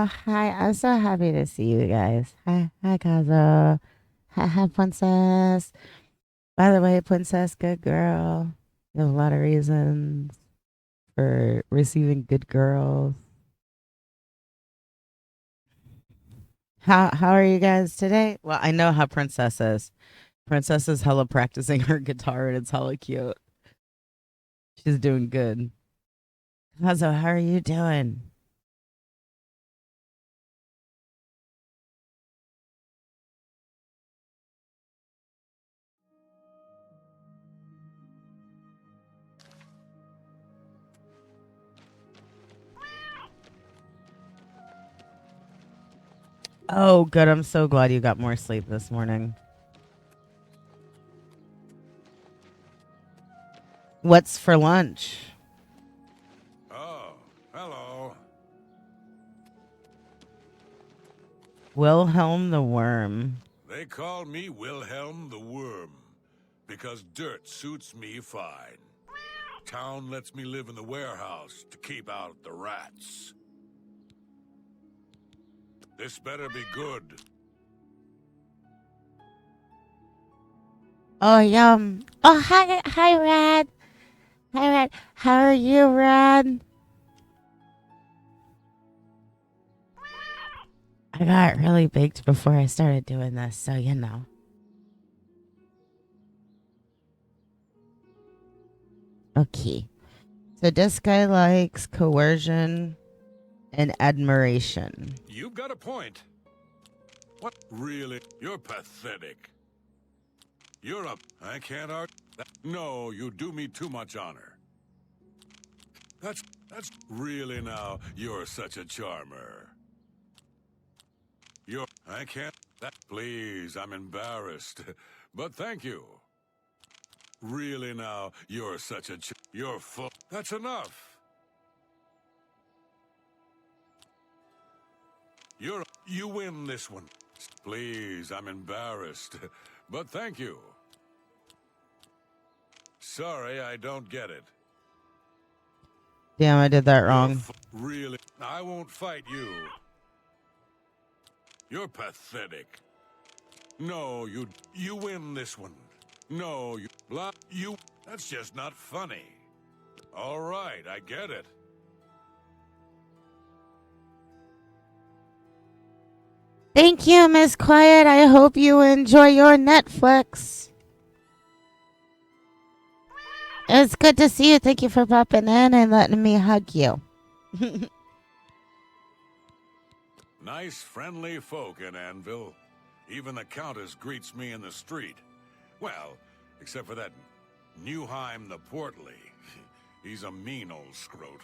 Hi. I'm so happy to see you guys. Hi, Kazo. Hi, Princess. By the way, Princess, good girl. You have a lot of reasons for receiving good girls. How are you guys today? Well, I know how Princess is. Princess is hella practicing her guitar and it's hella cute. She's doing good. Kazo, how are you doing? Oh, good. I'm so glad you got more sleep this morning. What's for lunch? Oh, hello. Wilhelm the Worm. They call me Wilhelm the Worm because dirt suits me fine. Town lets me live in the warehouse to keep out the rats. This better be good. Oh, yum. Oh, hi, Rad. Hi, Rad. How are you, Rad? I got really baked before I started doing this, so you know. Okay. So this guy likes coercion and admiration. You've got a point. What? Really? You're pathetic. You're a... I can't argue. No, you do me too much honor. That's... Really now, you're such a charmer. You're... I can't... Please, I'm embarrassed. But thank you. Really now, you're such a you're full. That's enough. You win this one. Please, I'm embarrassed. But thank you. Sorry, I don't get it. Damn, I did that wrong. Really? I won't fight you. You're pathetic. No, you win this one. No, you that's just not funny. All right, I get it. Thank you, Miss Quiet. I hope you enjoy your Netflix. It's good to see you. Thank you for popping in and letting me hug you. Nice, friendly folk in Anvil. Even the Countess greets me in the street. Well, except for that Newheim the Portly. He's a mean old scrote.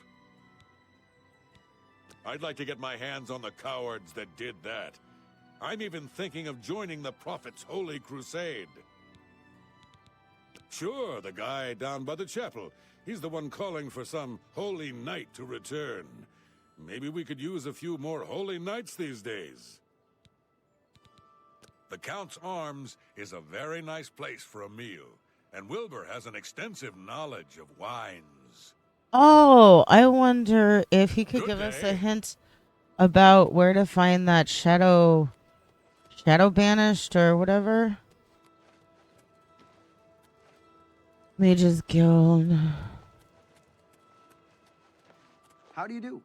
I'd like to get my hands on the cowards that did that. I'm even thinking of joining the Prophet's Holy Crusade. Sure, the guy down by the chapel. He's the one calling for some holy knight to return. Maybe we could use a few more holy knights these days. The Count's Arms is a very nice place for a meal, and Wilbur has an extensive knowledge of wines. Oh, I wonder if he could give us a hint about where to find that shadow banished or whatever. Mage's Guild. How do you do?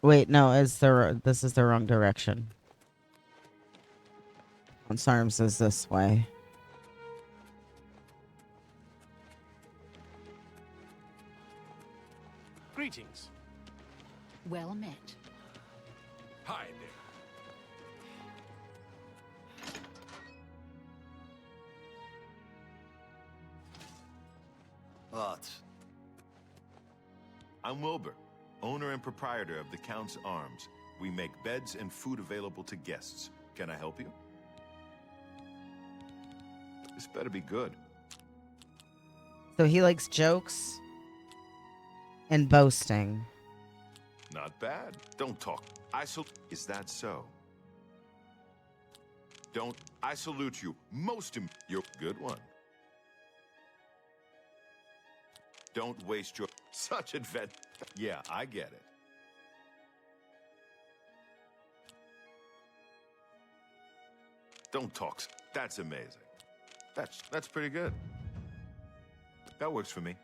Wait, no, this is the wrong direction. Arms is this way. Greetings. Well met. Hi there. What? I'm Wilbur, owner and proprietor of the Count's Arms. We make beds and food available to guests. Can I help you? This better be good. So he likes jokes and boasting. Not bad. Don't talk. Is that so? I salute you. You're a good one. Don't waste your such advent. Yeah, I get it. Don't talk. That's amazing. That's pretty good. That works for me.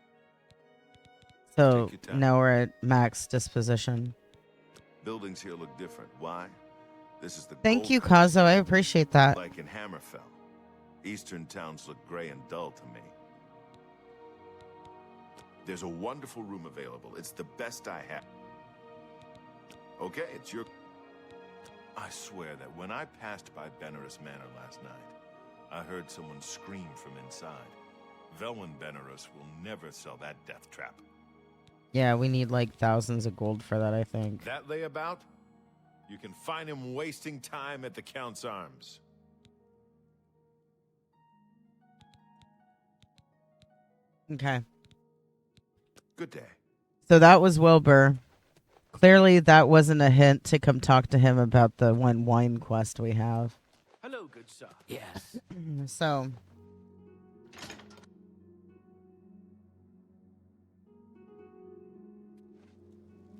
So Take your time. now we're at max disposition. Buildings here look different. Why? This is the Thank Gold you, Coast, Kazo. I appreciate that. like in Hammerfell. Eastern towns look gray and dull to me. There's a wonderful room available. It's the best I have. Okay, it's your... I swear that when I passed by Benares Manor last night, I heard someone scream from inside. Velwyn Benares will never sell that death trap. Yeah, we need like thousands of gold for that, I think. That layabout? You can find him wasting time at the Count's Arms. Okay. Good day. So that was Wilbur. Clearly, that wasn't a hint to come talk to him about the one wine quest we have. Hello, good sir. Yes. So,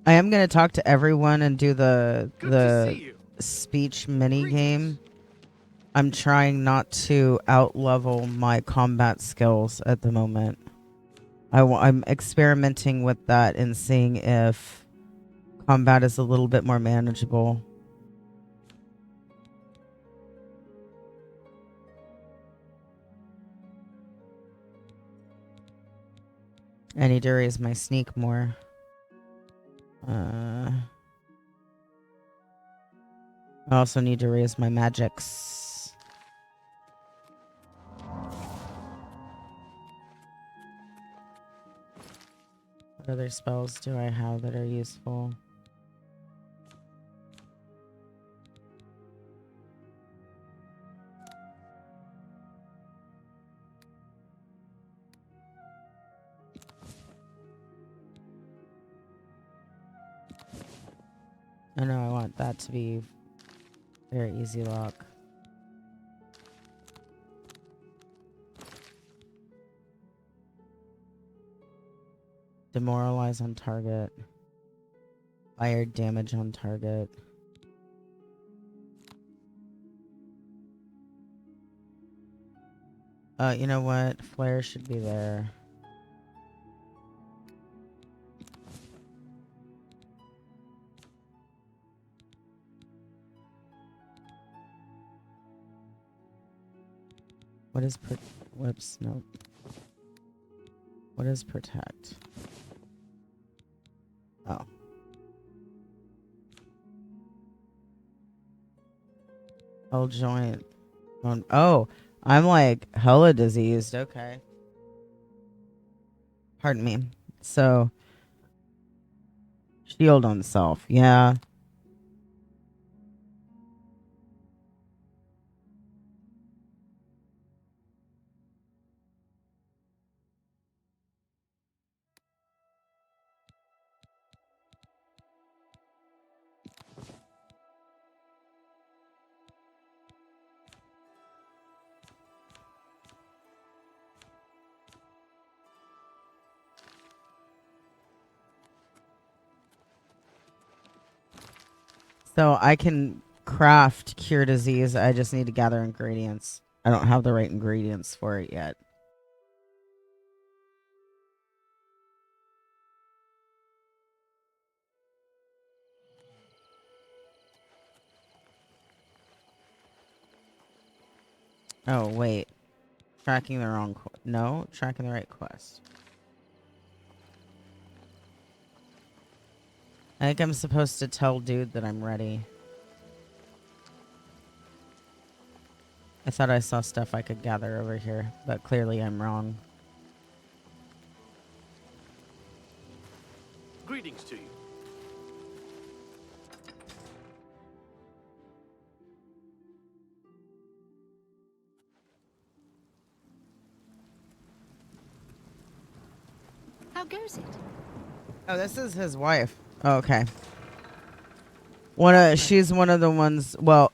I am going to talk to everyone and do Good to see you. speech mini game. I'm trying not to out-level my combat skills at the moment. I'm experimenting with that and seeing if combat is a little bit more manageable. I need to raise my sneak more. I also need to raise my magics. What other spells do I have that are useful? I know I want that to be very easy lock. Demoralize on target. Fire damage on target. You know what? Flare should be there. What is whoops, nope. What is protect? Oh. Oh, joint. Oh, I'm like hella diseased. Okay. Pardon me. So, shield on self. Yeah. So I can craft cure disease. I just need to gather ingredients. I don't have the right ingredients for it yet. Oh, wait. Tracking the wrong... No, tracking the right quest. I think I'm supposed to tell dude that I'm ready. I thought I saw stuff I could gather over here, but clearly I'm wrong. Greetings to you. How goes it? Oh, this is his wife. Oh, okay. She's one of the ones. Well,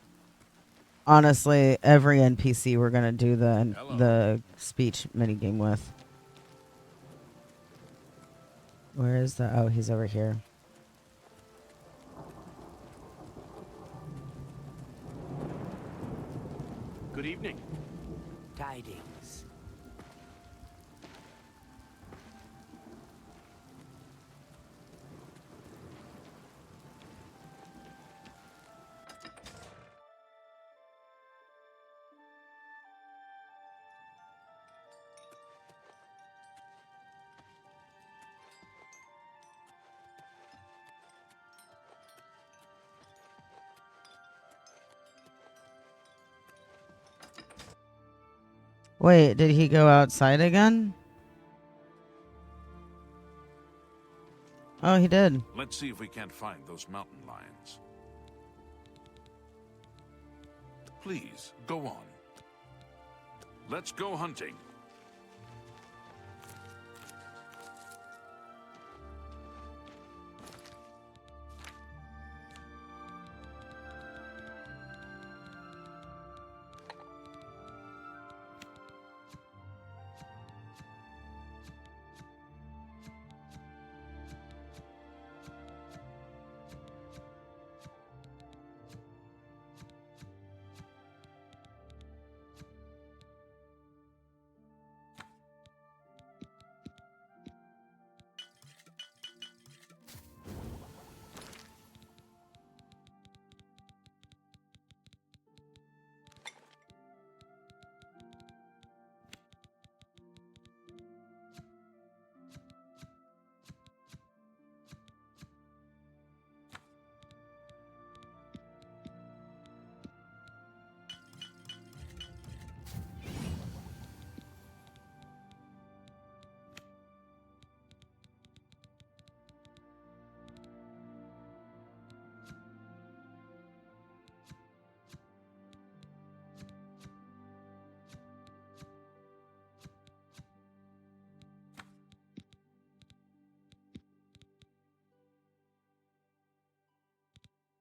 honestly, every NPC we're gonna do the speech minigame with. Where is the... Oh, he's over here. Good evening. Tidings. Wait, did he go outside again? Oh, he did. Let's see if we can't find those mountain lions. Please, go on. Let's go hunting.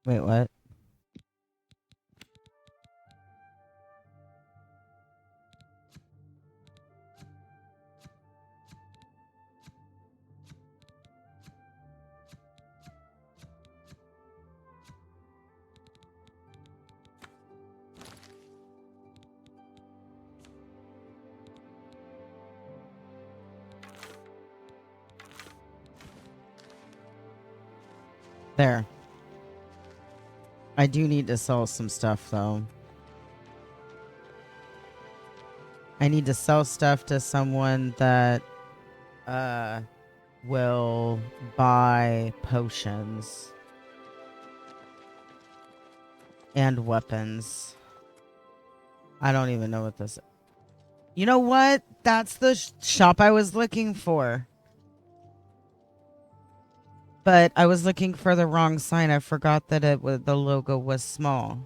Wait, what? There. I do need to sell some stuff, though. I need to sell stuff to someone that will buy potions and weapons. I don't even know what this... You know what? That's the shop I was looking for. But I was looking for the wrong sign. I forgot that the logo was small.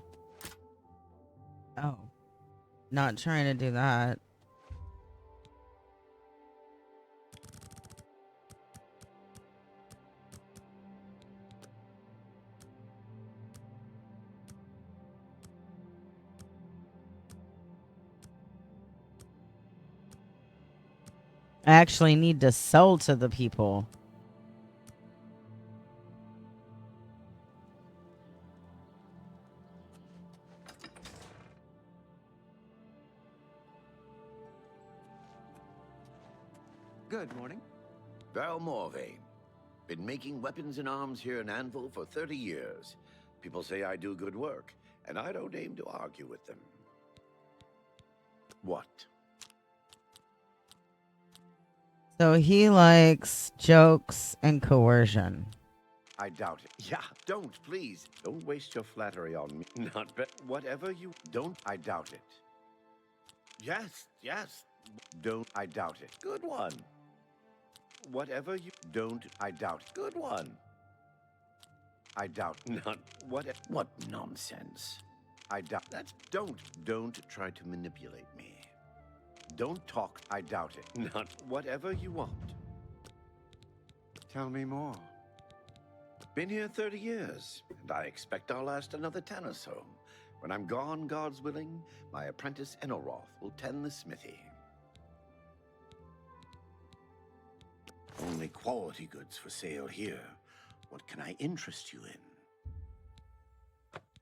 Oh. Not trying to do that. I actually need to sell to the people. Good morning. Val Morvain. Been making weapons and arms here in Anvil for 30 years. People say I do good work, and I don't aim to argue with them. What? So he likes jokes and coercion. I doubt it. Yeah, don't, please. Don't waste your flattery on me. Not bet. Whatever you... Don't. I doubt it. Yes, yes. Don't. I doubt it. Good one. Whatever you... Don't. I doubt it. Good one. I doubt. Not. What nonsense. I doubt. That's... Don't try to manipulate me. Don't talk. I doubt it. Not. Whatever you want. Tell me more. Been here 30 years, and I expect I'll last another 10 or so. When I'm gone, God's willing, my apprentice Enelroth will tend the smithy. Only quality goods for sale here. What can I interest you in?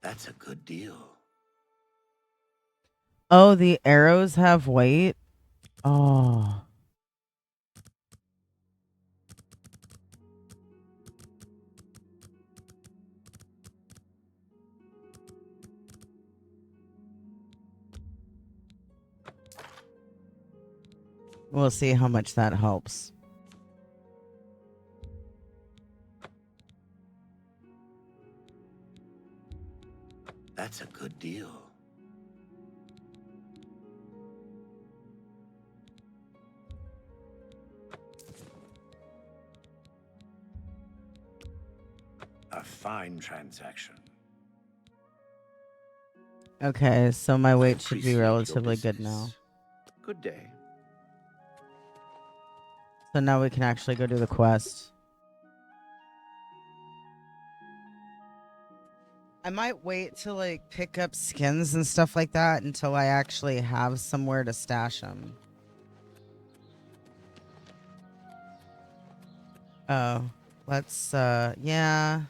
That's a good deal. Oh, the arrows have weight? Oh. We'll see how much that helps. That's a good deal. A fine transaction. Okay, so my weight should be Appreciate your relatively good now. business. Good day. So now we can actually go do the quest. I might wait to like pick up skins and stuff like that until I actually have somewhere to stash them. Oh, let's yeah.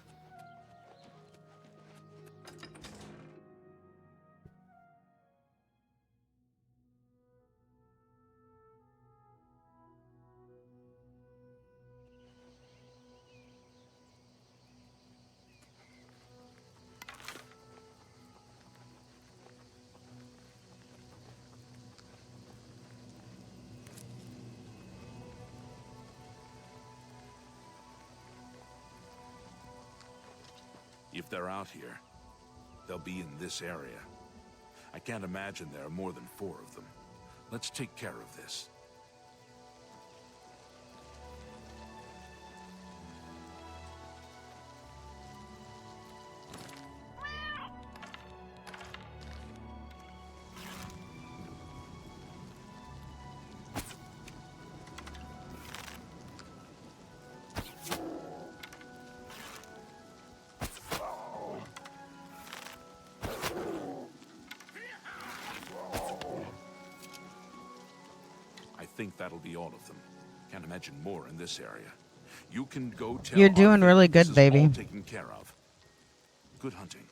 If they're out here, they'll be in this area. I can't imagine there are more than 4 of them. Let's take care of this. I think that'll be all of them. Can't imagine more in this area. You can go tell You're doing Arthur really this good, is baby. all taken care of. Good hunting.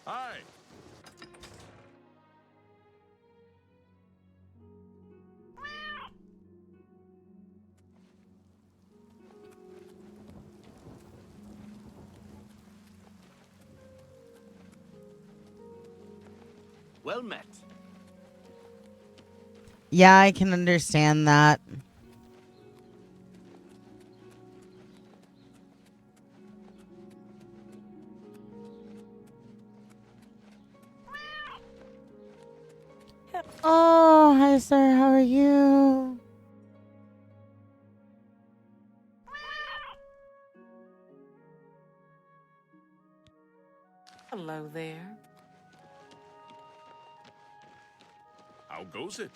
Hi. Well met. Yeah, I can understand that. Oh, hi sir, how are you? Hello there. How goes it?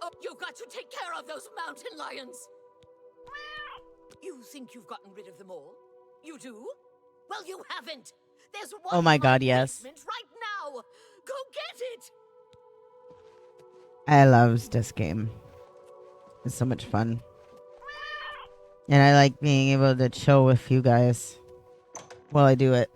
Oh, you've got to take care of those mountain lions. You think you've gotten rid of them all? You do? Well, you haven't. There's one Oh my in God, yes. basement right now. Go get it. I love this game. It's so much fun. And I like being able to chill with you guys while I do it.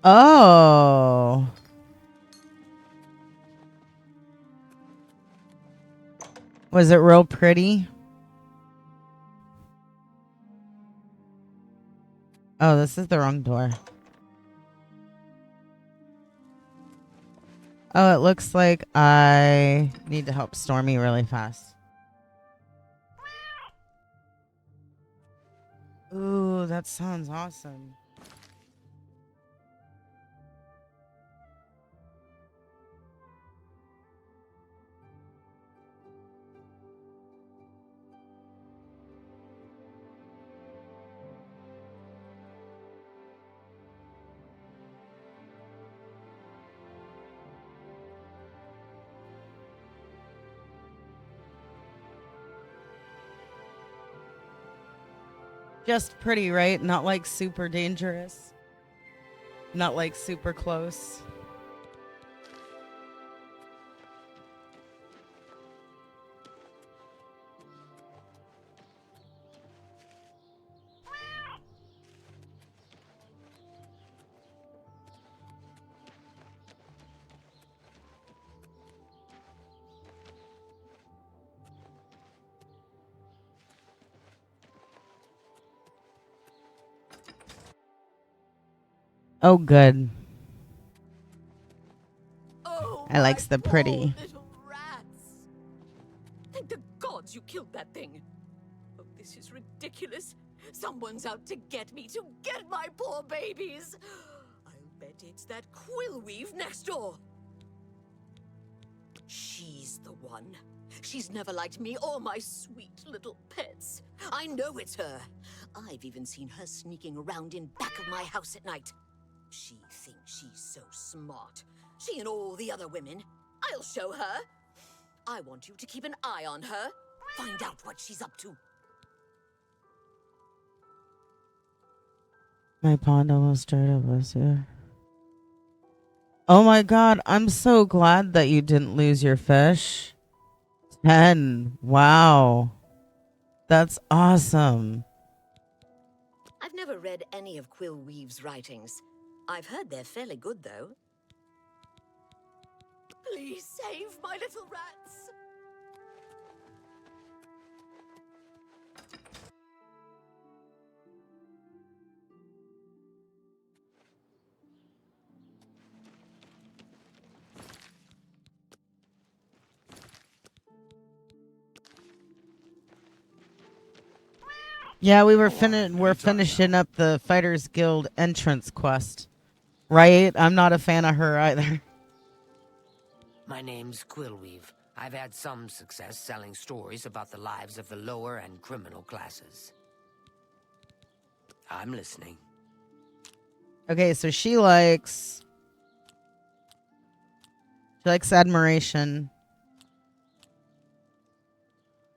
Oh. Was it real pretty? Oh, this is the wrong door. Oh, it looks like I need to help Stormy really fast. Ooh, that sounds awesome. Just pretty, right? Not like super dangerous. Not like super close. Oh, good. Oh, I likes the pretty. little rats. Thank the gods you killed that thing. Oh, this is ridiculous. Someone's out to get me, to get my poor babies. I'll bet it's that Quillweave next door. She's the one. She's never liked me or my sweet little pets. I know it's her. I've even seen her sneaking around in back of my house at night. She thinks she's so smart. She and all the other women. I'll show her. I want you to keep an eye on her. Find out what she's up to. My pond almost dried up last year. Oh my god, I'm so glad that you didn't lose your fish. 10. Wow. That's awesome. I've never read any of Quillweave's writings. I've heard they're fairly good, though. Please save my little rats. Yeah, we're finishing up the Fighters Guild entrance quest. Right? I'm not a fan of her either. My name's Quillweave. I've had some success selling stories about the lives of the lower and criminal classes. I'm listening. Okay, so she likes admiration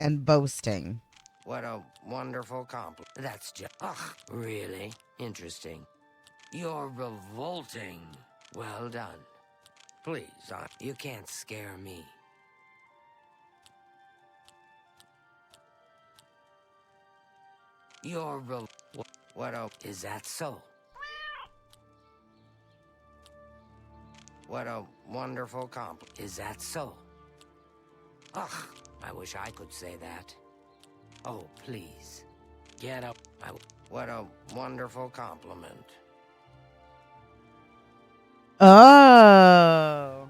and boasting. What a wonderful compliment. That's just... Ugh, really? Interesting. You're revolting. Well done. Please, you can't scare me. You're What a... Is that so? What a wonderful compliment. Is that so? Ugh, I wish I could say that. Oh, please. Get up. What a wonderful compliment. Oh.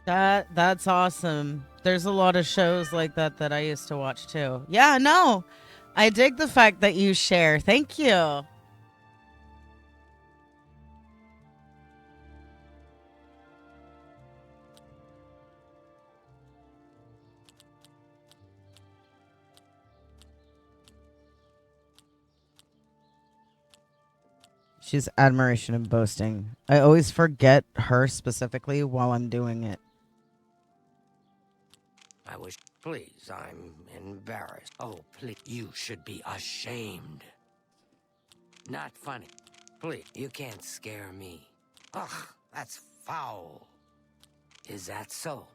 That's awesome. There's a lot of shows like that I used to watch too. Yeah, no. I dig the fact that you share. Thank you. She's admiration and boasting. I always forget her specifically while I'm doing it. I wish... Please, I'm embarrassed. Oh, please. You should be ashamed. Not funny. Please, you can't scare me. Ugh, that's foul. Is that so?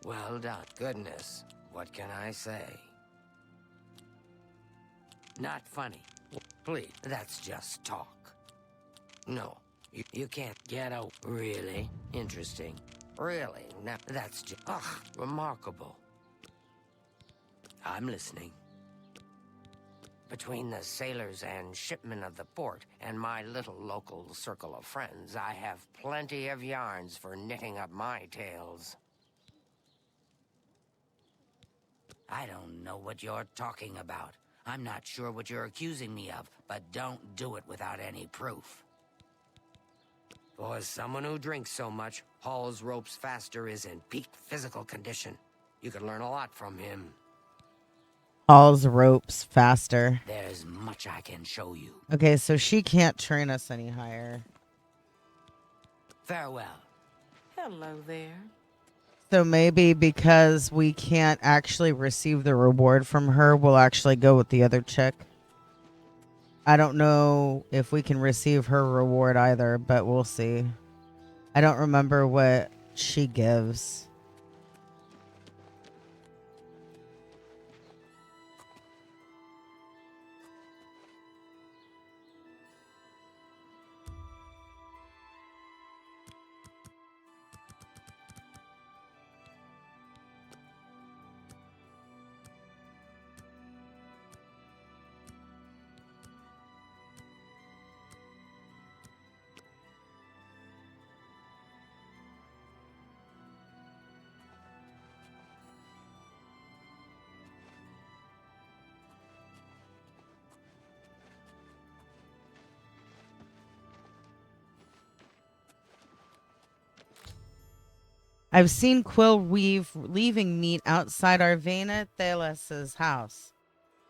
Well done. Goodness, what can I say? Not funny. Please, that's just talk. No, you can't get out. Really? Interesting. Really? Now, that's just... Ugh, remarkable. I'm listening. Between the sailors and shipmen of the port and my little local circle of friends, I have plenty of yarns for knitting up my tales. I don't know what you're talking about. I'm not sure what you're accusing me of, but don't do it without any proof. For someone who drinks so much, Hall's Ropes Faster is in peak physical condition. You could learn a lot from him. Hall's Ropes Faster. There's much I can show you. Okay, so she can't train us any higher. Farewell. Hello there. So maybe because we can't actually receive the reward from her, we'll actually go with the other chick. I don't know if we can receive her reward either, but we'll see. I don't remember what she gives. I've seen Quill Weave leaving meat outside Arvena Thalas's house.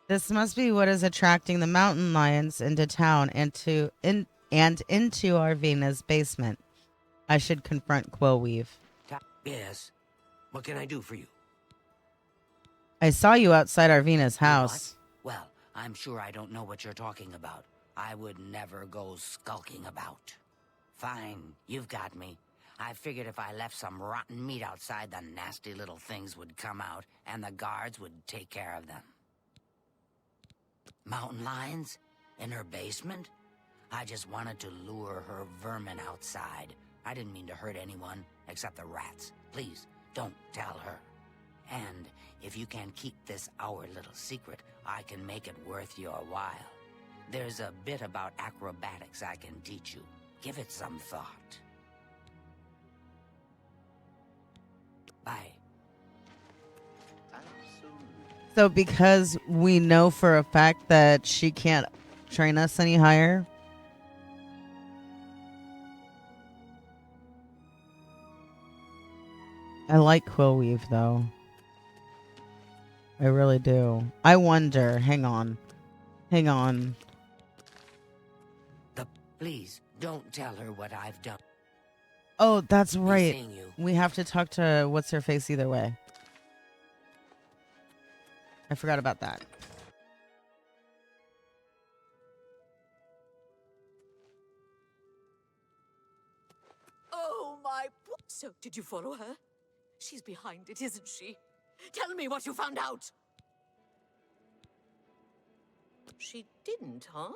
This must be what is attracting the mountain lions into town and into Arvena's basement. I should confront Quill Weave. Yes. What can I do for you? I saw you outside Arvena's house. What? Well, I'm sure I don't know what you're talking about. I would never go skulking about. Fine, you've got me. I figured if I left some rotten meat outside, the nasty little things would come out, and the guards would take care of them. Mountain lions? In her basement? I just wanted to lure her vermin outside. I didn't mean to hurt anyone, except the rats. Please, don't tell her. And if you can keep this our little secret, I can make it worth your while. There's a bit about acrobatics I can teach you. Give it some thought. Bye. So because we know for a fact that she can't train us any higher. I like Quill Weave though. I really do. I wonder. Hang on. Please, don't tell her what I've done. Oh, that's Be right. seeing you. We have to talk to what's her face either way. I forgot about that. Oh, my... So, did you follow her? She's behind it, isn't she? Tell me what you found out! She didn't, huh?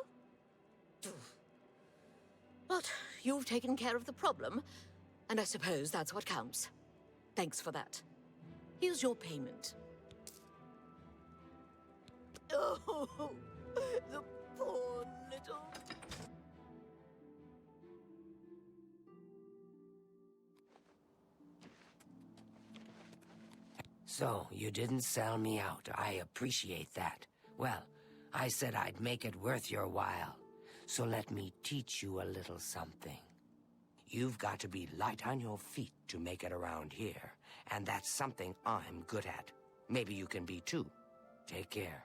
But you've taken care of the problem, and I suppose that's what counts. Thanks for that. Here's your payment. Oh, the poor little... So, you didn't sell me out. I appreciate that. Well, I said I'd make it worth your while. So let me teach you a little something. You've got to be light on your feet to make it around here. And that's something I'm good at. Maybe you can be too. Take care.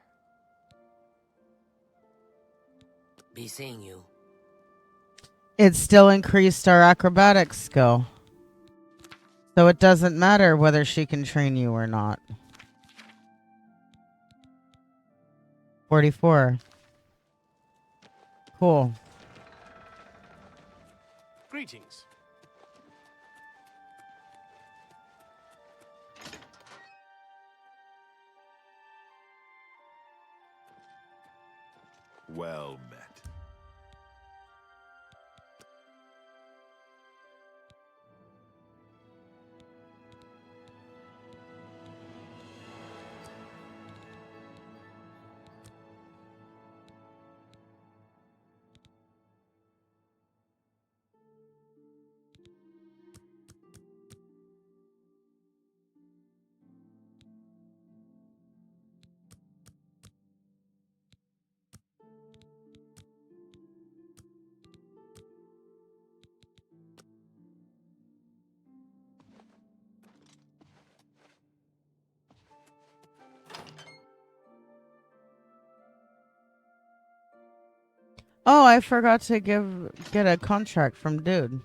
Be seeing you. It still increased our acrobatics skill. So it doesn't matter whether she can train you or not. 44. Cool. Greetings. Well met. Oh, I forgot to get a contract from dude.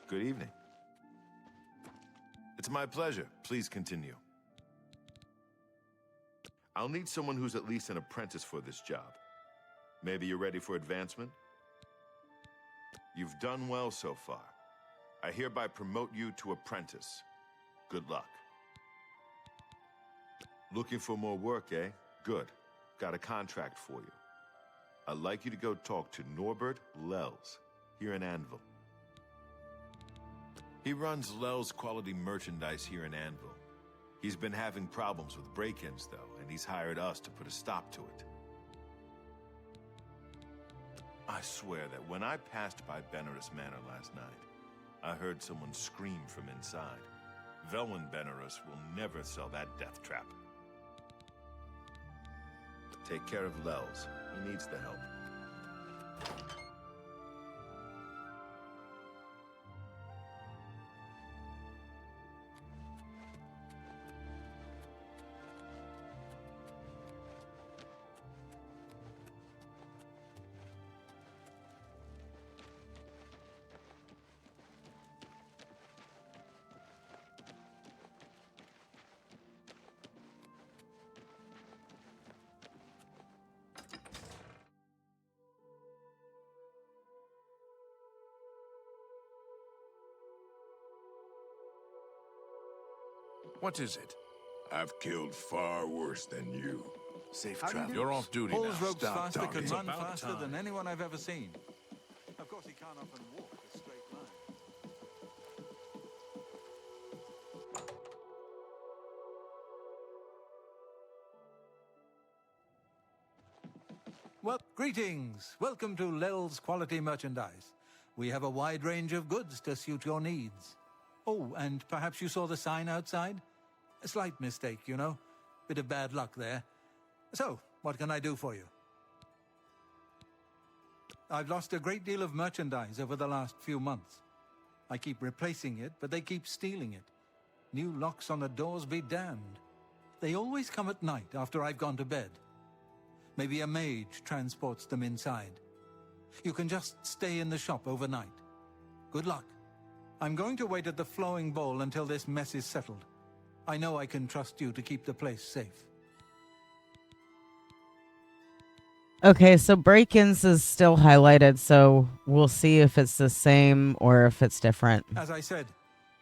Good evening. It's my pleasure. Please continue. I'll need someone who's at least an apprentice for this job. Maybe you're ready for advancement? You've done well so far. I hereby promote you to apprentice. Good luck. Looking for more work, eh? Good. Got a contract for you. I'd like you to go talk to Norbert Lels, here in Anvil. He runs Lels Quality Merchandise here in Anvil. He's been having problems with break-ins, though, and he's hired us to put a stop to it. I swear that when I passed by Benerus Manor last night, I heard someone scream from inside. Velwyn Benerus will never sell that death trap. Take care of Lels. He needs the help. What is it? I've killed far worse than you. Safe How do you travel. do? You're off duty Paul's now. ropes Stop faster talking. can It's run about faster time. than anyone I've ever seen. Of course, he can't often walk a straight line. Well, greetings. Welcome to Lels Quality Merchandise. We have a wide range of goods to suit your needs. Oh, and perhaps you saw the sign outside? A slight mistake, you know. Bit of bad luck there. So, what can I do for you? I've lost a great deal of merchandise over the last few months. I keep replacing it, but they keep stealing it. New locks on the doors be damned. They always come at night after I've gone to bed. Maybe a mage transports them inside. You can just stay in the shop overnight. Good luck. I'm going to wait at the Flowing Bowl until this mess is settled. I know I can trust you to keep the place safe. Okay, so break-ins is still highlighted, so we'll see if it's the same or if it's different. As I said,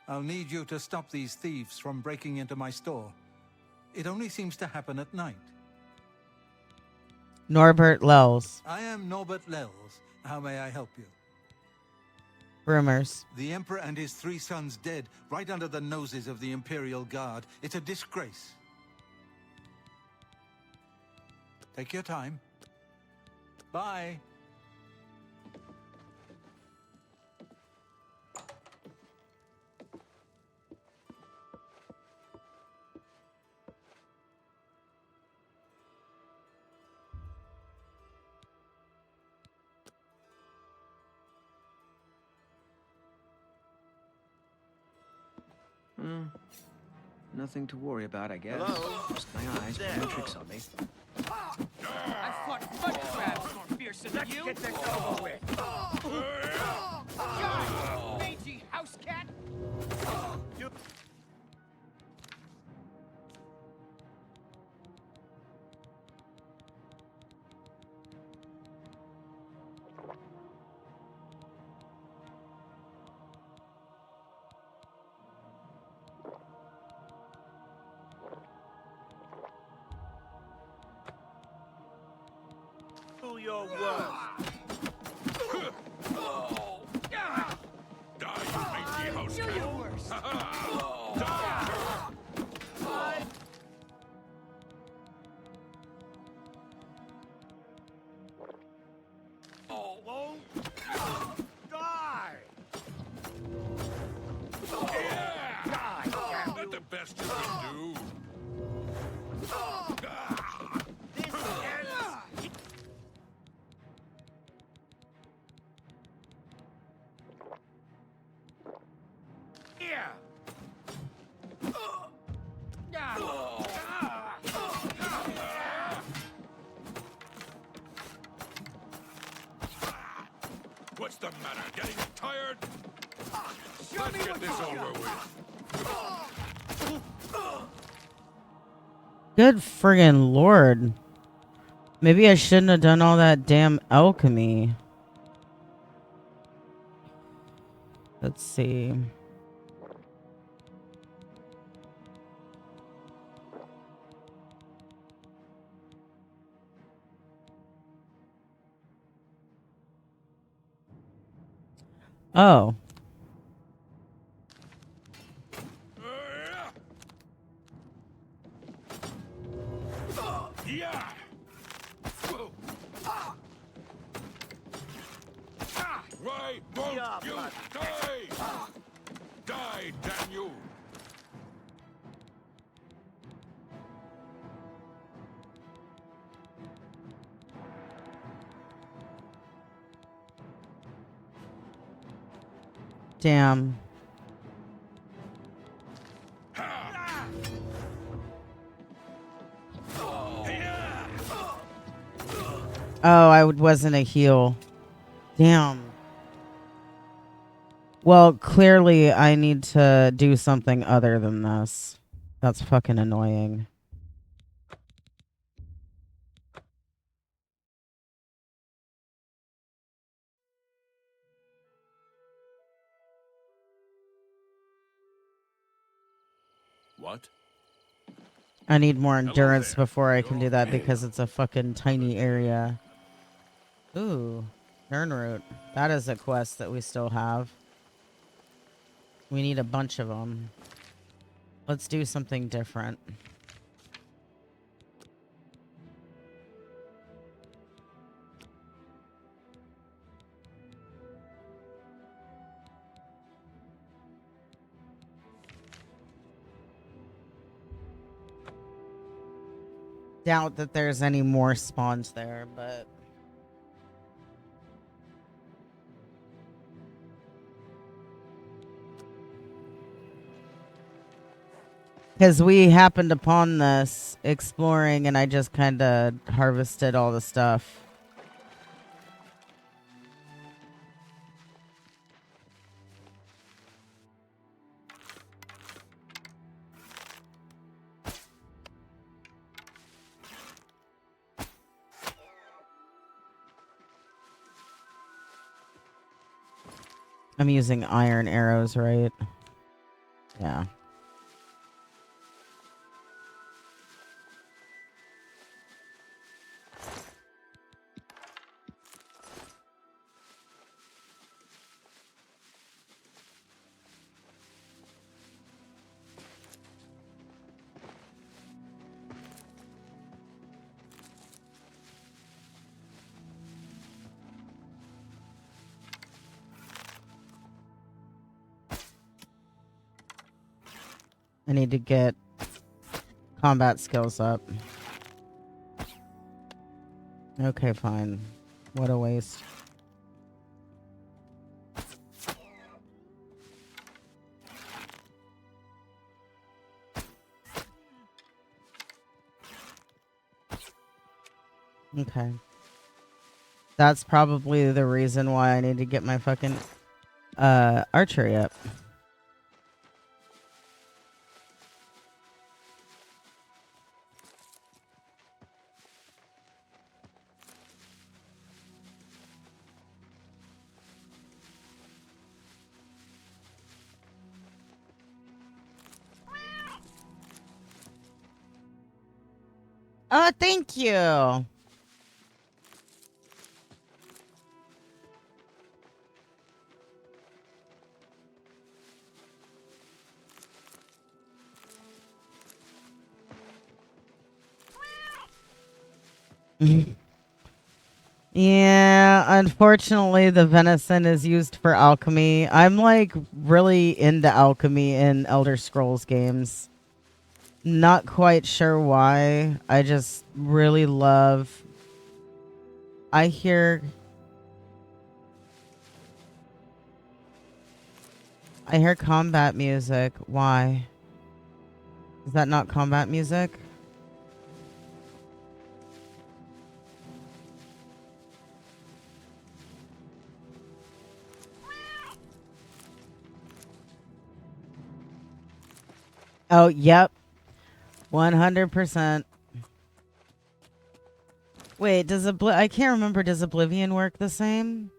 I'll need you to stop these thieves from breaking into my store. It only seems to happen at night. Norbert Lels. I am Norbert Lels. How may I help you? Rumors. The Emperor and his 3 sons dead right under the noses of the Imperial Guard. It's a disgrace. Take your time. Bye. Nothing to worry about, I guess. Hello? Just my eyes playing tricks on me. I fought mud crabs more fiercer than you. Get this over with. God, mangy house cat. Do your worst. Die, you mangy house Do cat. your worst. Die. Die! Isn't that the best you can do? This ends. Here! What's the matter? Getting tired? Show Let's me get what this you over got. with. Good friggin' lord. Maybe I shouldn't have done all that damn alchemy. Let's see. Oh. Yeah. Why won't Yeah, you but- die? Die, damn you! Damn. Oh, I wasn't a heal. Damn. Well, clearly I need to do something other than this. That's fucking annoying. What? I need more endurance there. before I can do that You're because it's a fucking tiny area. Ooh, Nirnroot. That is a quest that we still have. We need a bunch of them. Let's do something different. Doubt that there's any more spawns there, but... Because we happened upon this exploring and I just kind of harvested all the stuff. I'm using iron arrows, right? Yeah. I need to get combat skills up. Okay, fine. What a waste. Okay. That's probably the reason why I need to get my fucking archery up. Oh, thank you. Yeah, unfortunately, the venison is used for alchemy. I'm like really into alchemy in Elder Scrolls games. Not quite sure why. I just really love. I hear combat music. Why? Is that not combat music? Oh, yep. 100%. Wait, does I can't remember. Does Oblivion work the same?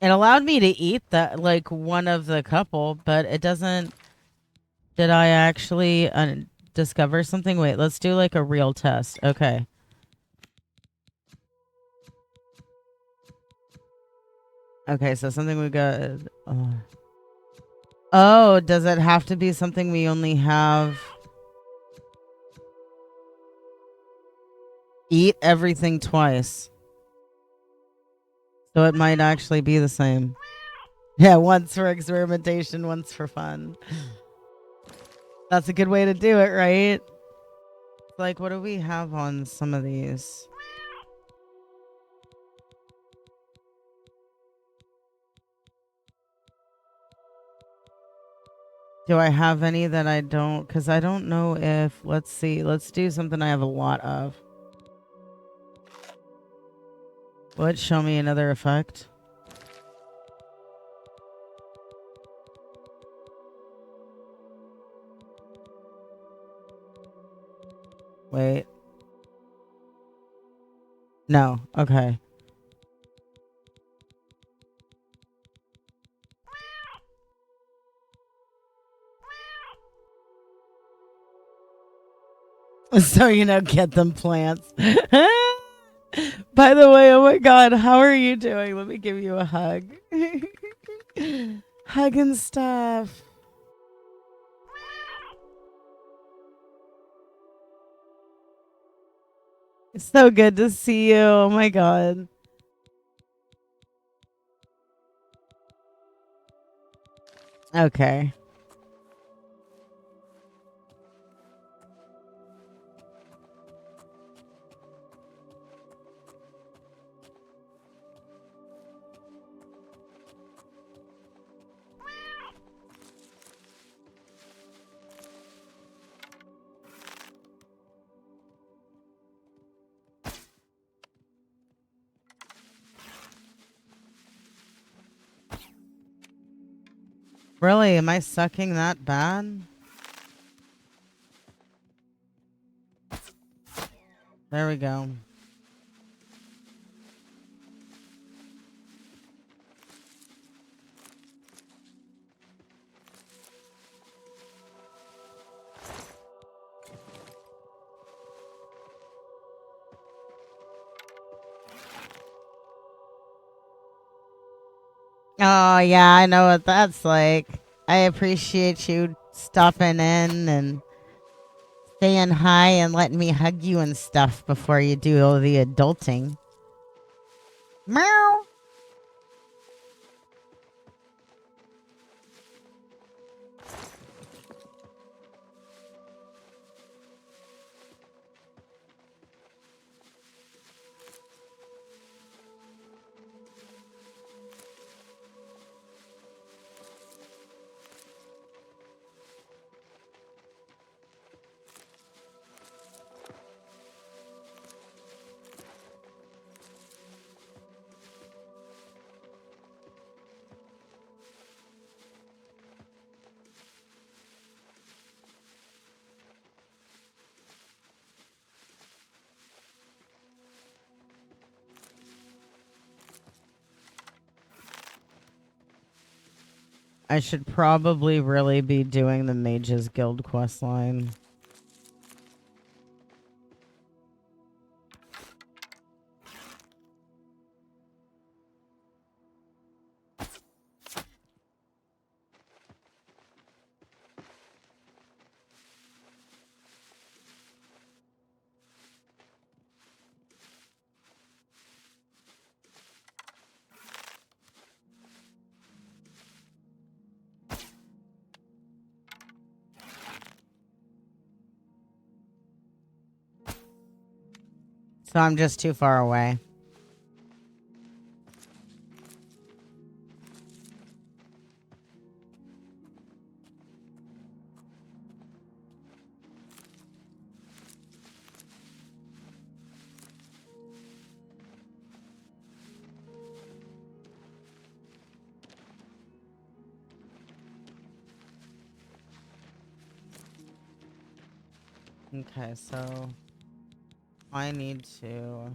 It allowed me to eat that, like, one of the couple, but it doesn't. Did I actually discover something? Wait, let's do like a real test. Okay. Okay, so something we got. Oh, does it have to be something we only have? Eat everything twice. So it might actually be the same. Yeah, once for experimentation, once for fun. That's a good way to do it, right? Like, what do we have on some of these? Do I have any that I don't? Because I don't know if... Let's see. Let's do something I have a lot of. What? Show me another effect. Wait. No. Okay. So, get them plants. By the way, oh my god, how are you doing? Let me give you a hug. Hug and stuff. It's so good to see you. Oh my god. Okay. Really? Am I sucking that bad? There we go. Oh, yeah, I know what that's like. I appreciate you stopping in and saying hi and letting me hug you and stuff before you do all the adulting. Meow. I should probably really be doing the Mages Guild quest line. So I'm just too far away. Okay, so I need to...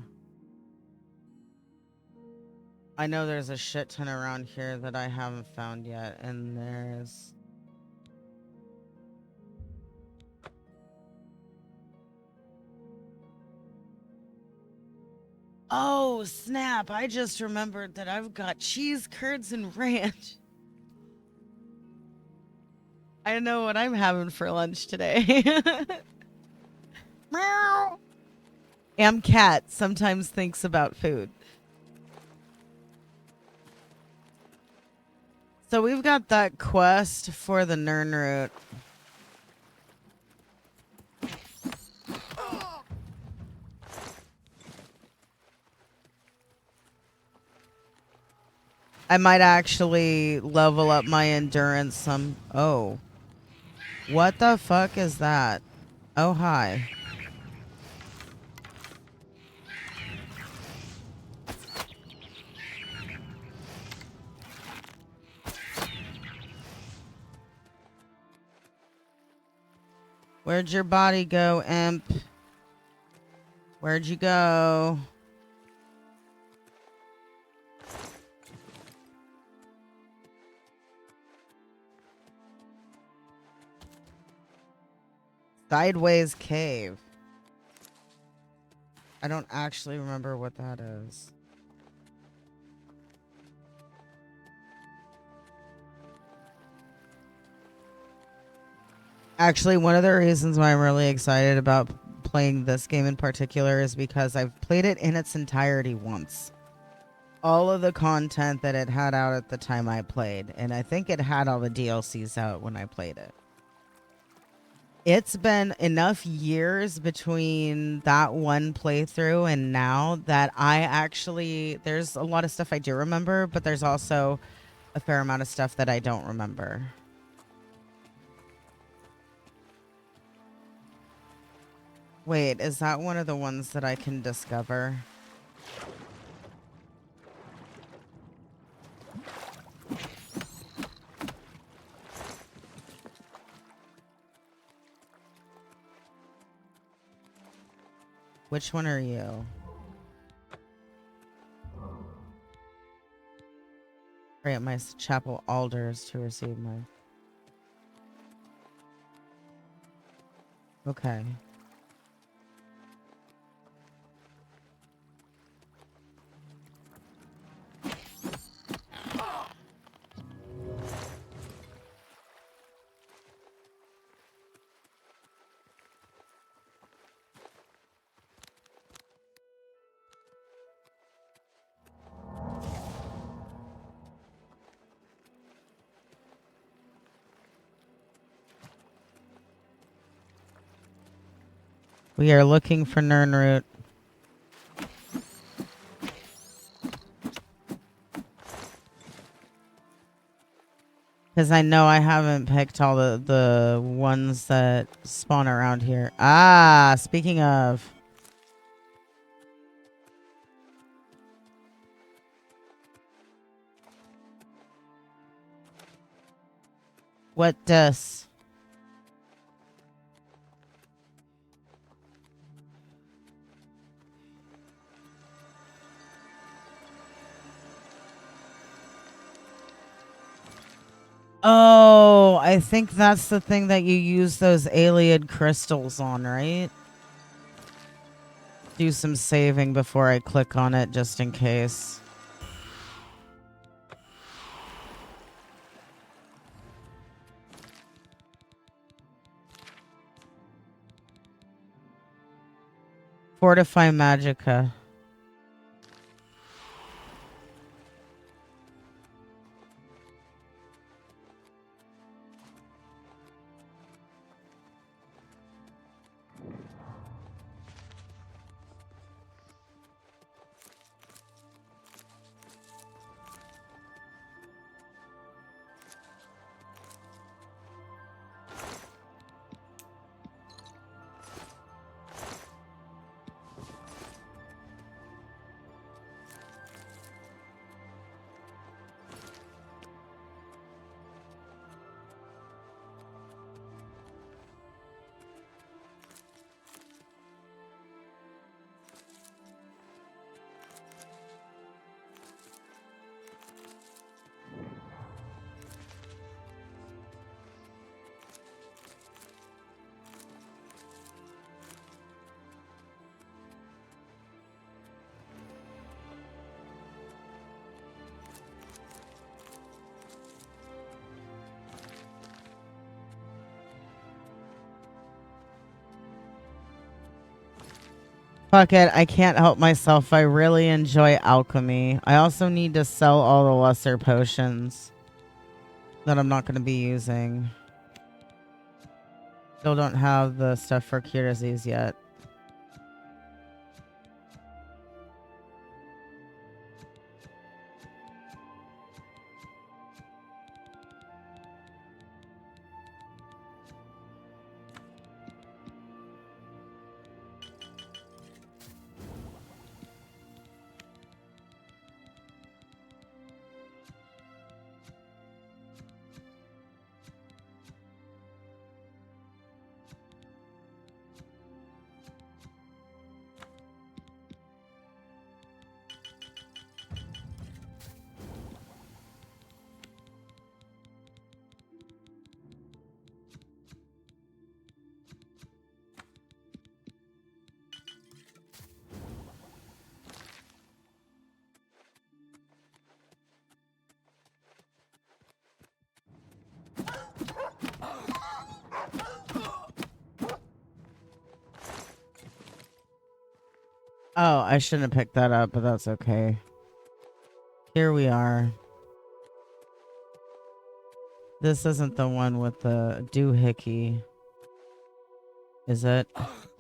I know there's a shit ton around here that I haven't found yet, and there's... Oh, snap. I just remembered that I've got cheese curds and ranch. I know what I'm having for lunch today. Meow. Cat sometimes thinks about food. So we've got that quest for the Nirnroot. I might actually level up my endurance some... Oh. What the fuck is that? Oh, hi. Where'd your body go, imp? Where'd you go? Sideways Cave. I don't actually remember what that is. Actually, one of the reasons why I'm really excited about playing this game in particular is because I've played it in its entirety once. All of the content that it had out at the time I played, and I think it had all the DLCs out when I played it. It's been enough years between that one playthrough and now that I actually... There's a lot of stuff I do remember, but there's also a fair amount of stuff that I don't remember. Wait, is that one of the ones that I can discover? Which one are you? Grant my chapel alders to receive my... Okay. We are looking for Nirnroot. Because I know I haven't picked all the ones that spawn around here. Ah, speaking of... What does... Oh, I think that's the thing that you use those alien crystals on, right? Do some saving before I click on it, just in case. Fortify Magica. Fuck it, I can't help myself. I really enjoy alchemy. I also need to sell all the lesser potions that I'm not going to be using. Still don't have the stuff for cure disease yet. Oh, I shouldn't have picked that up, but that's okay. Here we are. This isn't the one with the doohickey. Is it?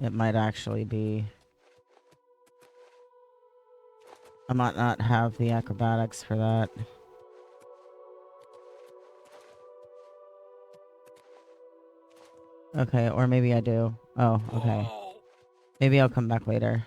It might actually be. I might not have the acrobatics for that. Okay, or maybe I do. Oh, okay. Maybe I'll come back later.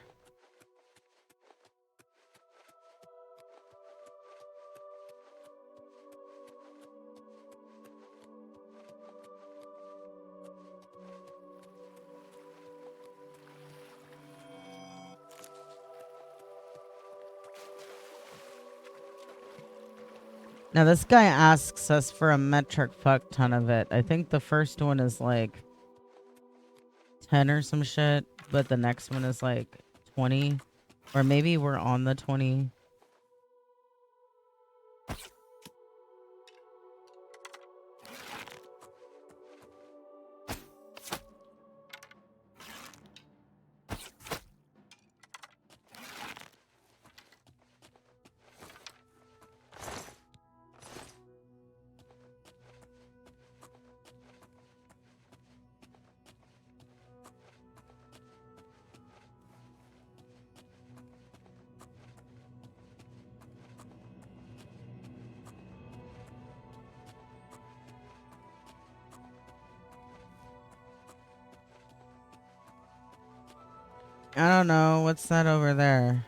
Now this guy asks us for a metric fuck ton of it. I think the first one is like 10 or some shit, but the next one is like 20. Or maybe we're on the 20. I don't know. What's that over there?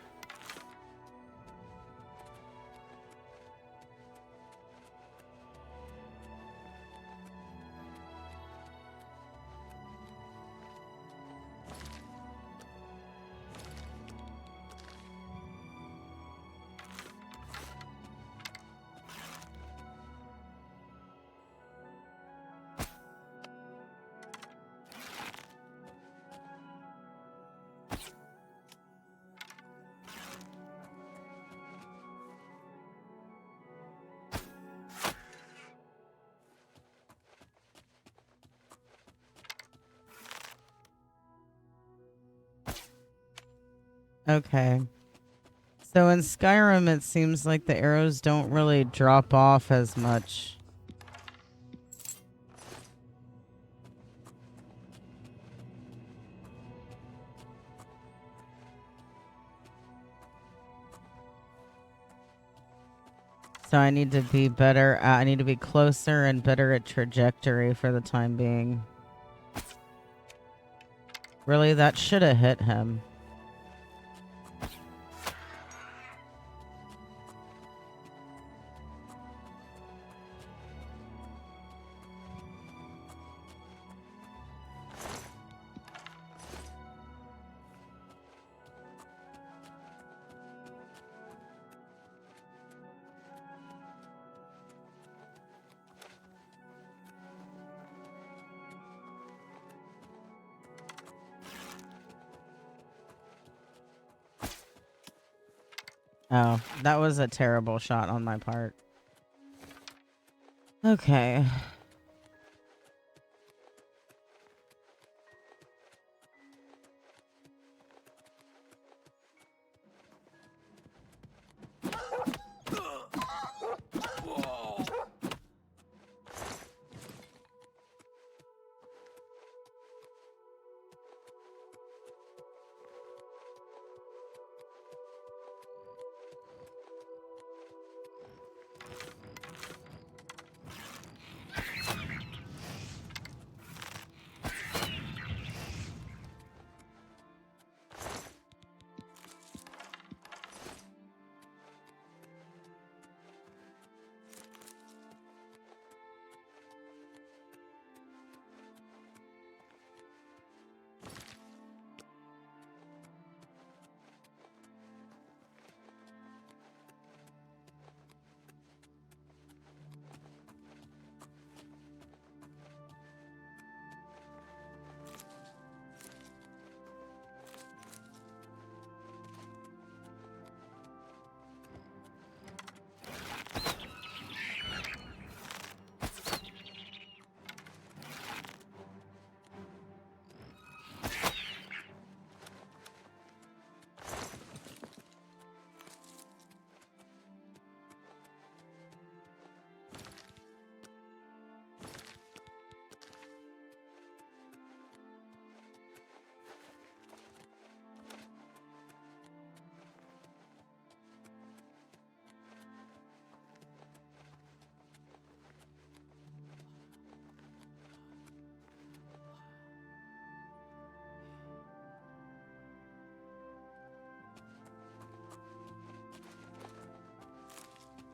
Okay. So in Skyrim, it seems like the arrows don't really drop off as much. So I need to be better. I need to be closer and better at trajectory for the time being. Really, that should have hit him. Oh, that was a terrible shot on my part. Okay.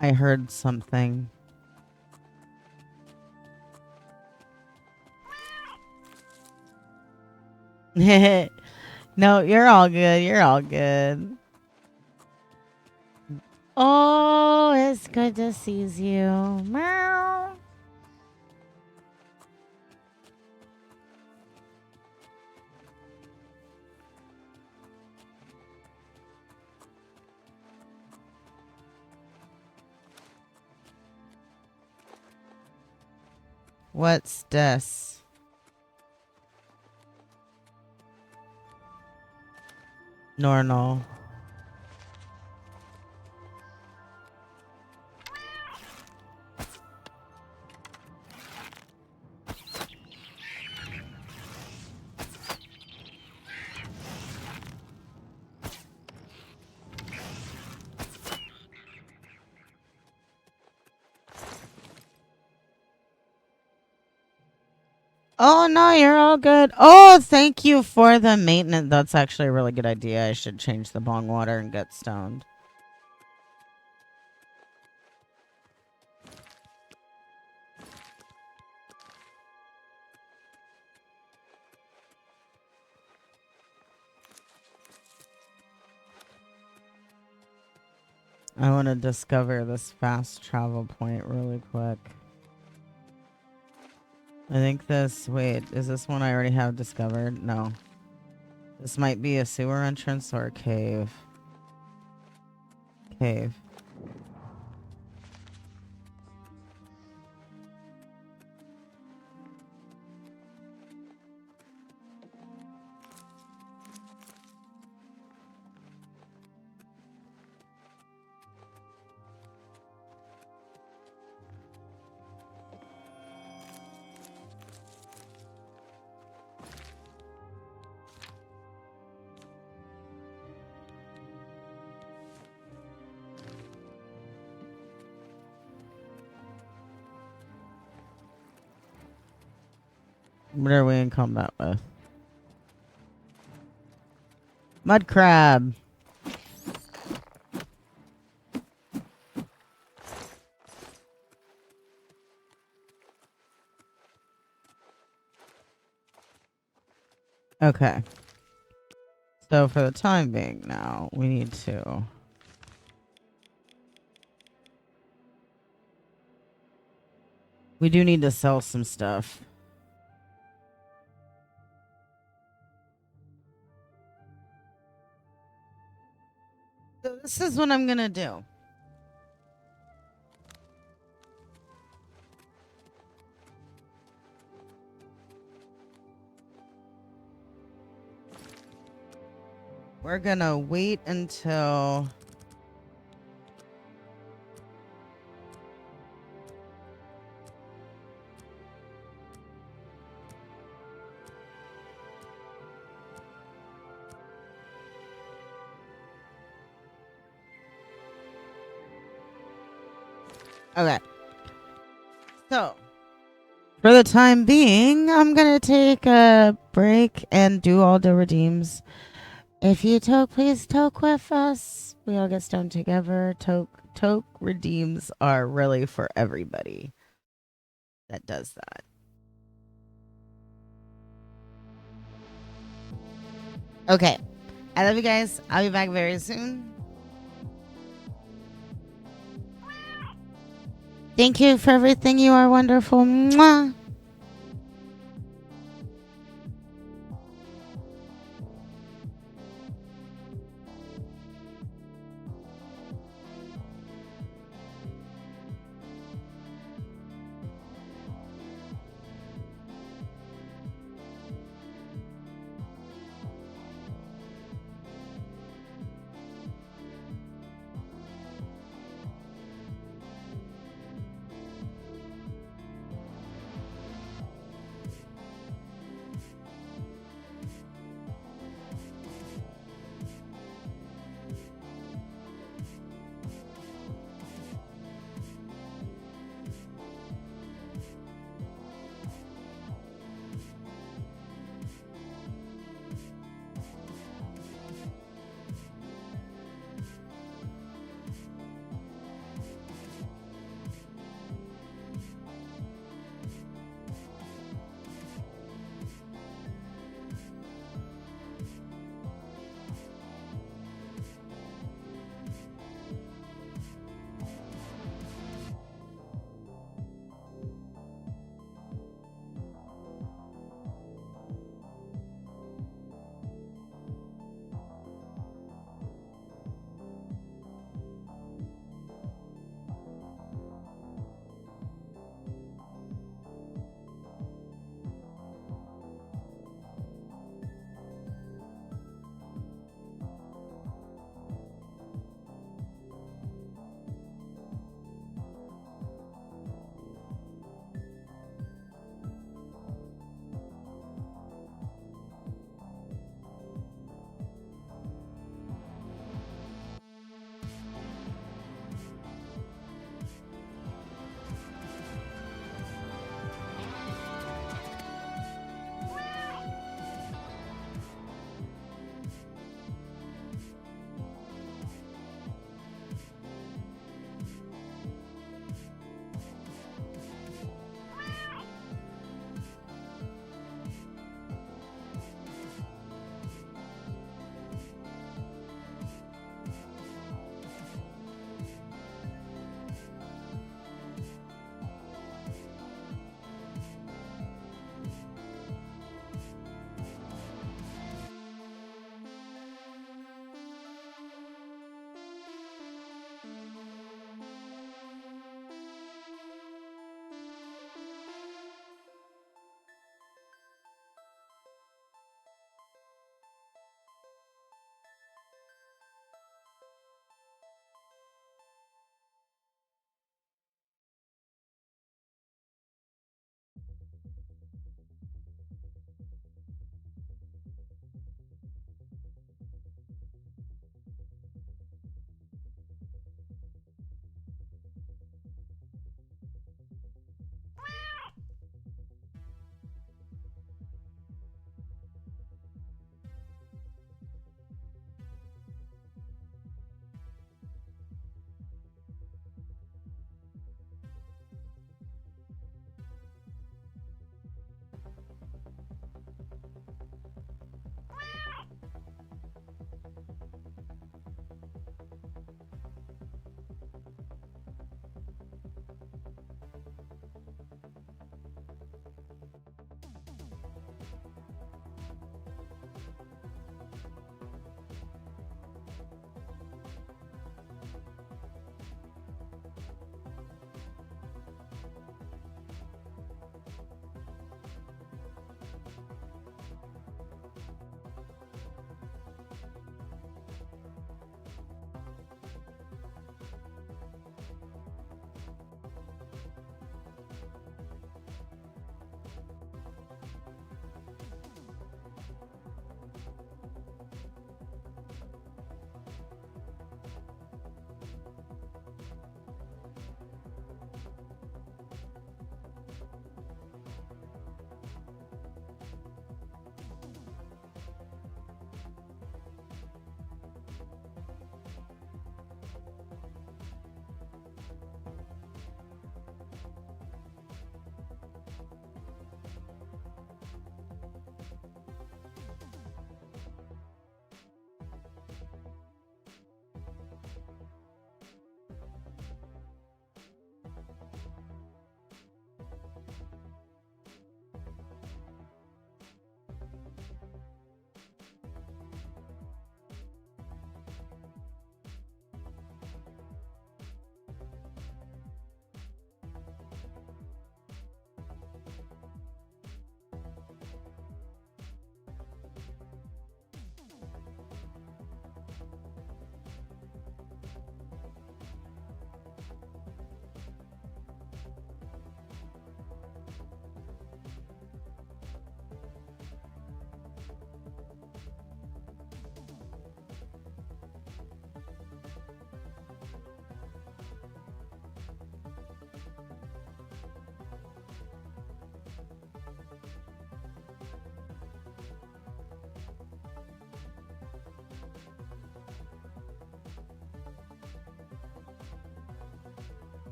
I heard something. No, you're all good. You're all good. Oh, it's good to see you. Meow. What's this? Normal. Oh, no, you're all good. Oh, thank you for the maintenance. That's actually a really good idea. I should change the bong water and get stoned. I want to discover this fast travel point really quick. I think this... Wait, is this one I already have discovered? No. This might be a sewer entrance or a cave. Cave. What are we in combat with? Mud crab. Okay. So for the time being now, we need to... We do need to sell some stuff. So this is what I'm gonna do. We're gonna wait until... Okay. So, for the time being, I'm going to take a break and do all the redeems. If you toke, please toke with us. We all get stoned together. Toke redeems are really for everybody that does that. Okay. I love you guys. I'll be back very soon. Thank you for everything. You are wonderful. Mwah.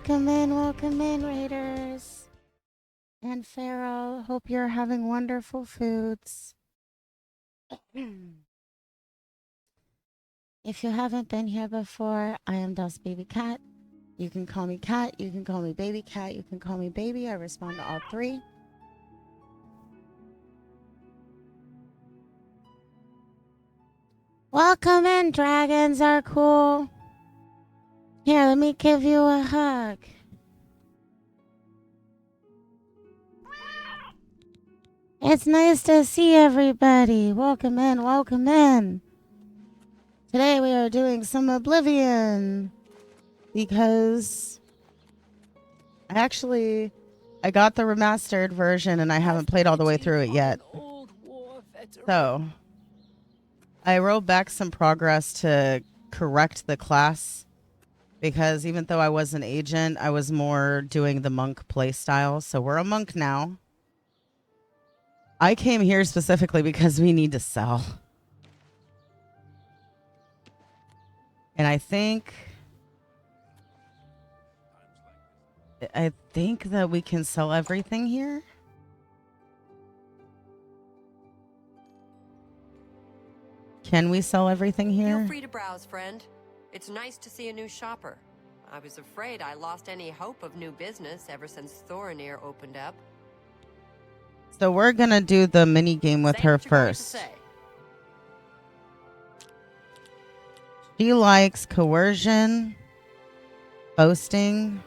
welcome in, Raiders. And Pharaoh, hope you're having wonderful foods. If you haven't been here before, I am Dust Baby Cat. You can call me Cat, you can call me Baby Cat, you can call me Baby. I respond to all three. Welcome in, dragons are cool. Here, let me give you a hug. It's nice to see everybody. Welcome in, welcome in. Today we are doing some Oblivion because I got the remastered version and I haven't played all the way through it yet. So I rolled back some progress to correct the class because even though I was an agent, I was more doing the monk playstyle. So we're a monk now. I came here specifically because we need to sell. And I think that we can sell everything here. Can we sell everything here? Feel free to browse, friend. It's nice to see a new shopper. I was afraid I lost any hope of new business ever since Thorinir opened up. So we're gonna do the mini game with her first. She likes coercion, boasting.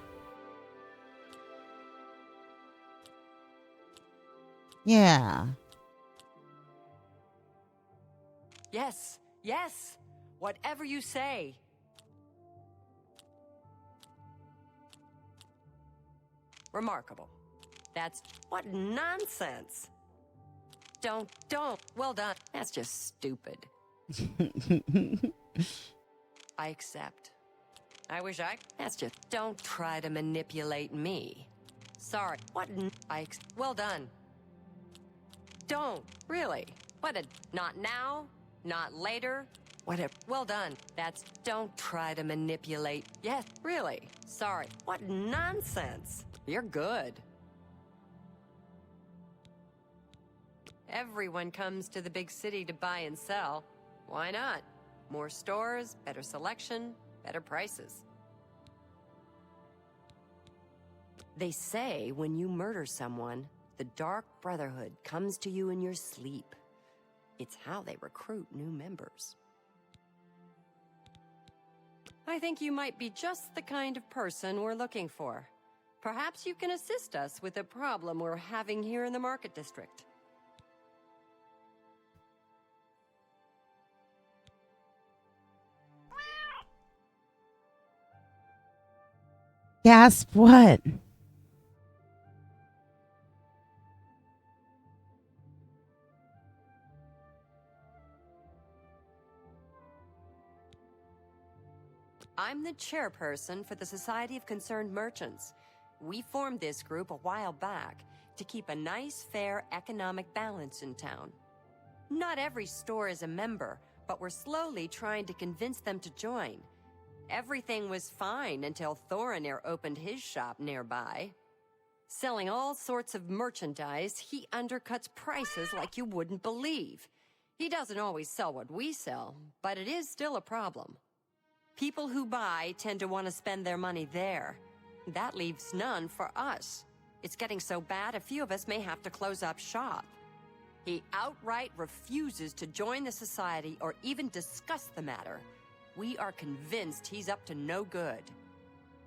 Yeah. Yes, yes. Whatever you say. Remarkable. That's what nonsense. Don't. Well done. That's just stupid. I accept. I wish I. That's just. Don't try to manipulate me. Sorry. What? Well done. Don't. Really. What a. Not now. Not later. Whatever. Well done. That's. Don't try to manipulate. Yes. Really. Sorry. What nonsense. You're good. Everyone comes to the big city to buy and sell. Why not? More stores, better selection, better prices. They say when you murder someone, the Dark Brotherhood comes to you in your sleep. It's how they recruit new members. I think you might be just the kind of person we're looking for. Perhaps you can assist us with a problem we're having here in the Market District. Gasp, what? I'm the chairperson for the Society of Concerned Merchants. We formed this group a while back to keep a nice, fair economic balance in town. Not every store is a member, but we're slowly trying to convince them to join. Everything was fine until Thorinir opened his shop nearby. Selling all sorts of merchandise, he undercuts prices like you wouldn't believe. He doesn't always sell what we sell, but it is still a problem. People who buy tend to want to spend their money there. That leaves none for us. It's getting so bad a few of us may have to close up shop. He outright refuses to join the society or even discuss the matter. We are convinced he's up to no good.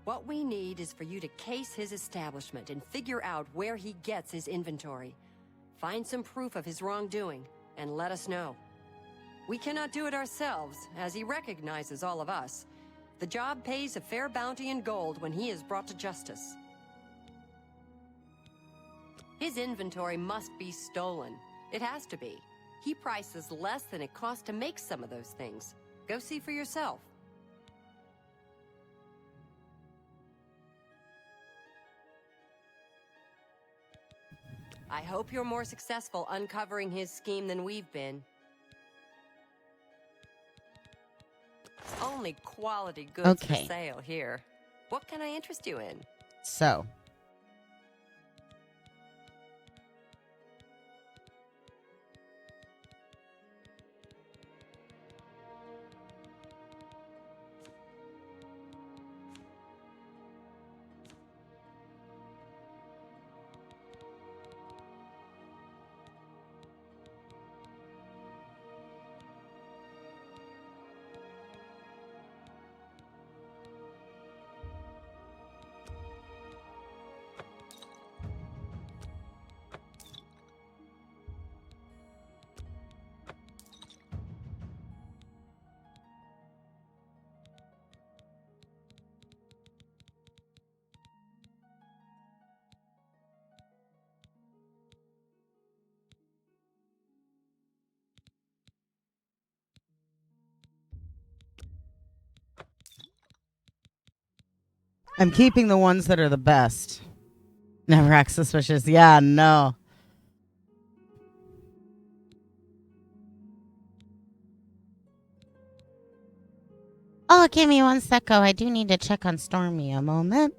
What we need is for you to case his establishment and figure out where he gets his inventory. Find some proof of his wrongdoing and let us know. We cannot do it ourselves, as he recognizes all of us. The job pays a fair bounty in gold when he is brought to justice. His inventory must be stolen. It has to be. He prices less than it costs to make some of those things. Go see for yourself. I hope you're more successful uncovering his scheme than we've been. Only quality goods for sale here. What can I interest you in? So. I'm keeping the ones that are the best. Never act suspicious. Yeah, no. Oh, give me one second. I do need to check on Stormy a moment.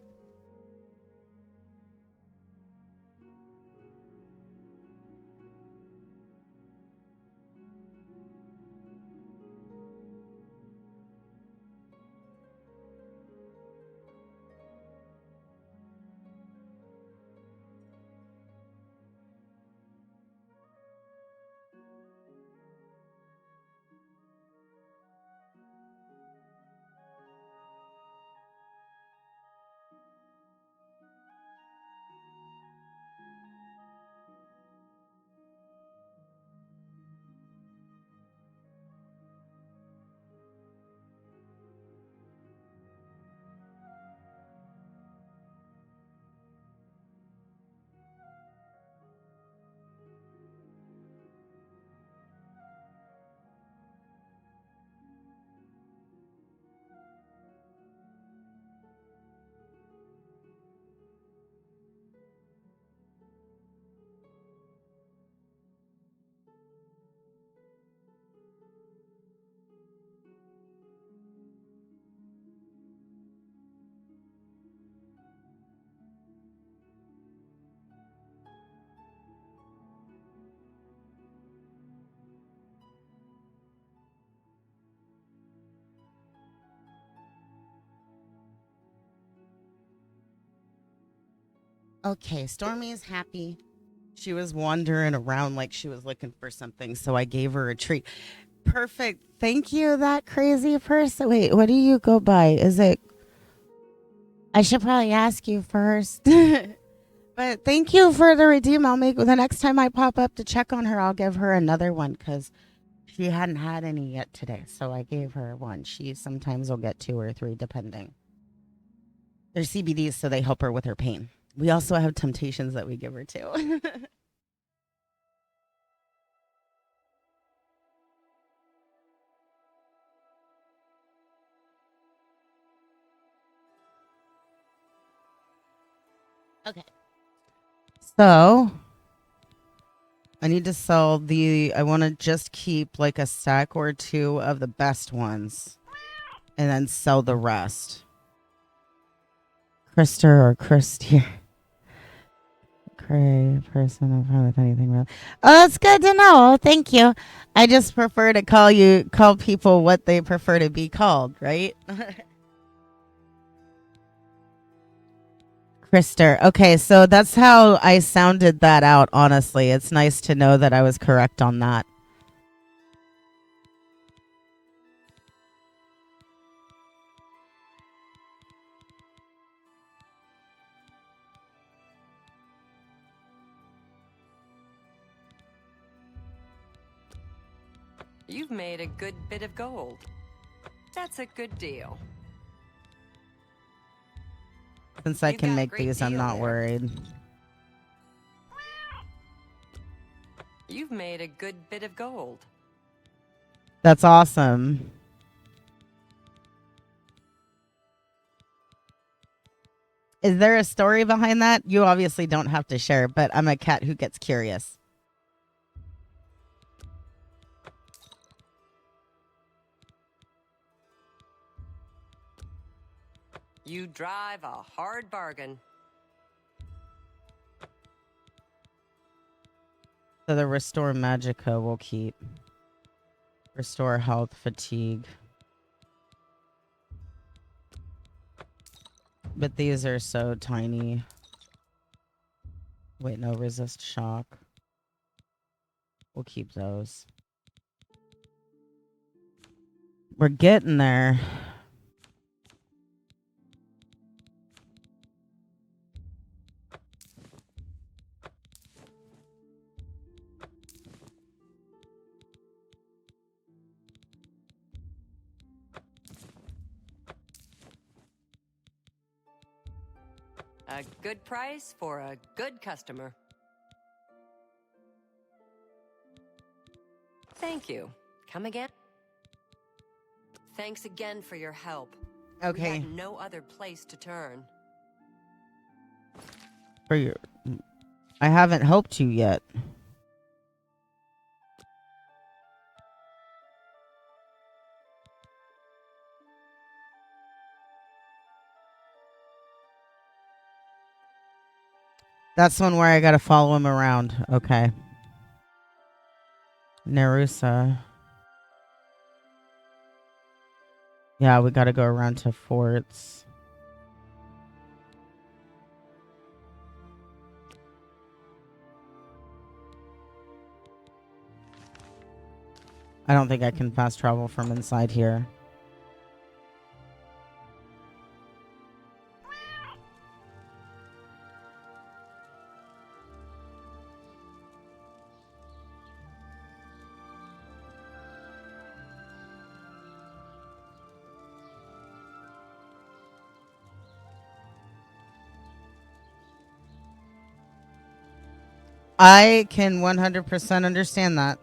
Okay, Stormy is happy. She was wandering around like she was looking for something, so I gave her a treat. Perfect. Thank you, that crazy person. Wait, what do you go by? Is it... I should probably ask you first. But thank you for the redeem. I'll make... The next time I pop up to check on her, I'll give her another one because she hadn't had any yet today. So I gave her one. She sometimes will get 2 or 3, depending. They're CBDs, so they help her with her pain. We also have Temptations that we give her too. Okay. So, I need to sell the... I want to just keep like a stack or 2 of the best ones. And then sell the rest. Krister or Christy. Cray person I'm fine with anything real. Oh, that's good to know. Thank you. I just prefer to call people what they prefer to be called, right? Krister. Okay, so that's how I sounded that out, honestly. It's nice to know that I was correct on that. You've made a good bit of gold. That's a good deal. Since I can make these, I'm not worried. You've made a good bit of gold. That's awesome. Is there a story behind that? You obviously don't have to share, but I'm a cat who gets curious. You drive a hard bargain. So the restore magicka will keep. Restore health, fatigue. But these are so tiny. Wait, no, resist shock. We'll keep those. We're getting there. A good price for a good customer. Thank you. Come again? Thanks again for your help. Okay. We had no other place to turn. For your, I haven't helped you yet. That's one where I gotta follow him around. Okay. Nerusa. Yeah, we gotta go around to forts. I don't think I can fast travel from inside here. I can 100% understand that.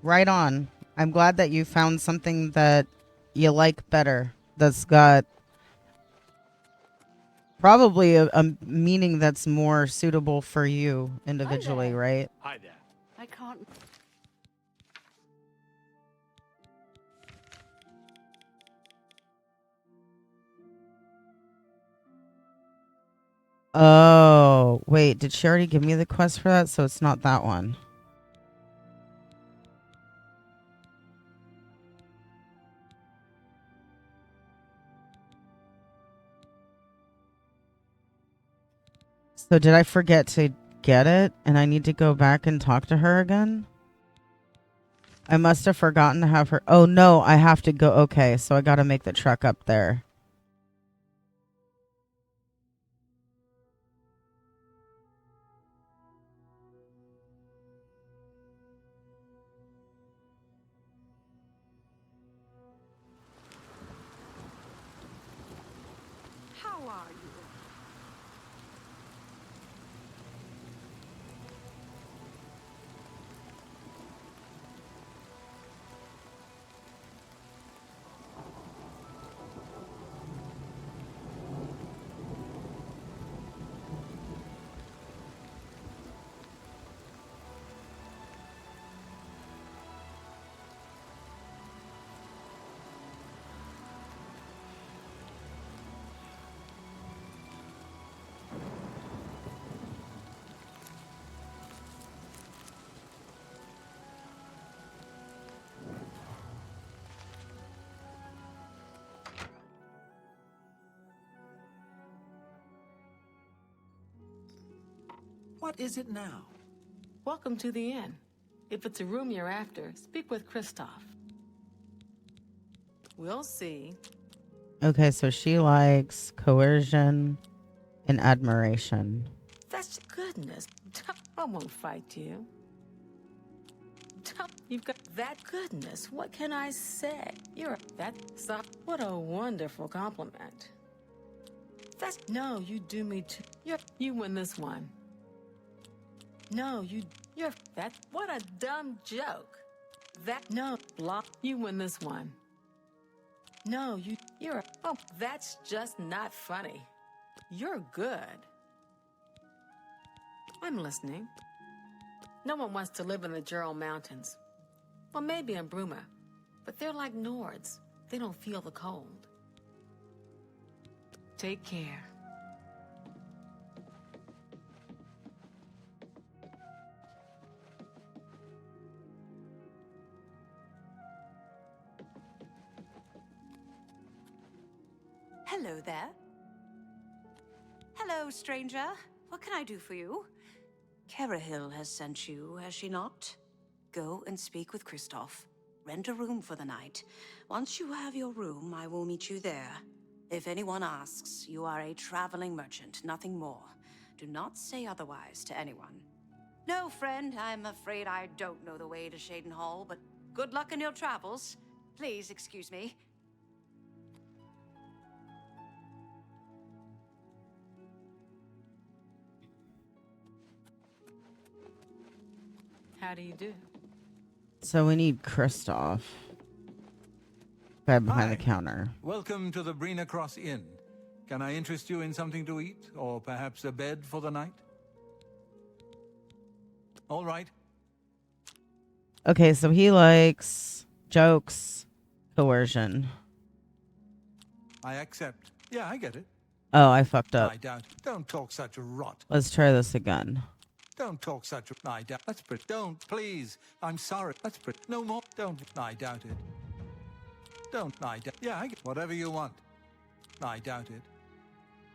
Right on. I'm glad that you found something that you like better. That's got probably a meaning that's more suitable for you individually, right? Hi there. I can't. Oh, wait. Did she already give me the quest for that? So it's not that one. So did I forget to get it and I need to go back and talk to her again? I must have forgotten to have her. Oh, no, I have to go. Okay, so I got to make the trek up there. How are you? What is it now? Welcome to the inn. If it's a room you're after, speak with Kristoff. We'll see. Okay, so she likes coercion and admiration. That's goodness. I won't fight you. You've got that goodness. What can I say? You're that. What a wonderful compliment. That's no. You do me too. You win this one. No, you're that. What a dumb joke. That no. Block. You win this one. No, you're. Oh, that's just not funny. You're good. I'm listening. No one wants to live in the Jurl Mountains. Well, maybe in Bruma. But they're like Nords. They don't feel the cold. Take care. Hello there. Hello, stranger. What can I do for you? Kerahil has sent you, has she not? Go and speak with Kristoff. Rent a room for the night. Once you have your room, I will meet you there. If anyone asks, you are a traveling merchant, nothing more. Do not say otherwise to anyone. No, friend, I'm afraid I don't know the way to Shaden Hall, but good luck in your travels. Please excuse me. How do you do? So we need Kristoff. Guy behind Hi. the counter. Welcome to the Brina Cross Inn. Can I interest you in something to eat, or perhaps a bed for the night? All right. Okay, so he likes jokes, coercion. I accept. Yeah, I get it. Oh, I fucked up. I doubt. Don't talk such rot. Let's try this again. Don't talk such. I doubt. Let's put. Don't, please. I'm sorry. Let's put. No more. Don't. I doubt it. Don't. I doubt. Yeah, I get. Whatever you want. I doubt it.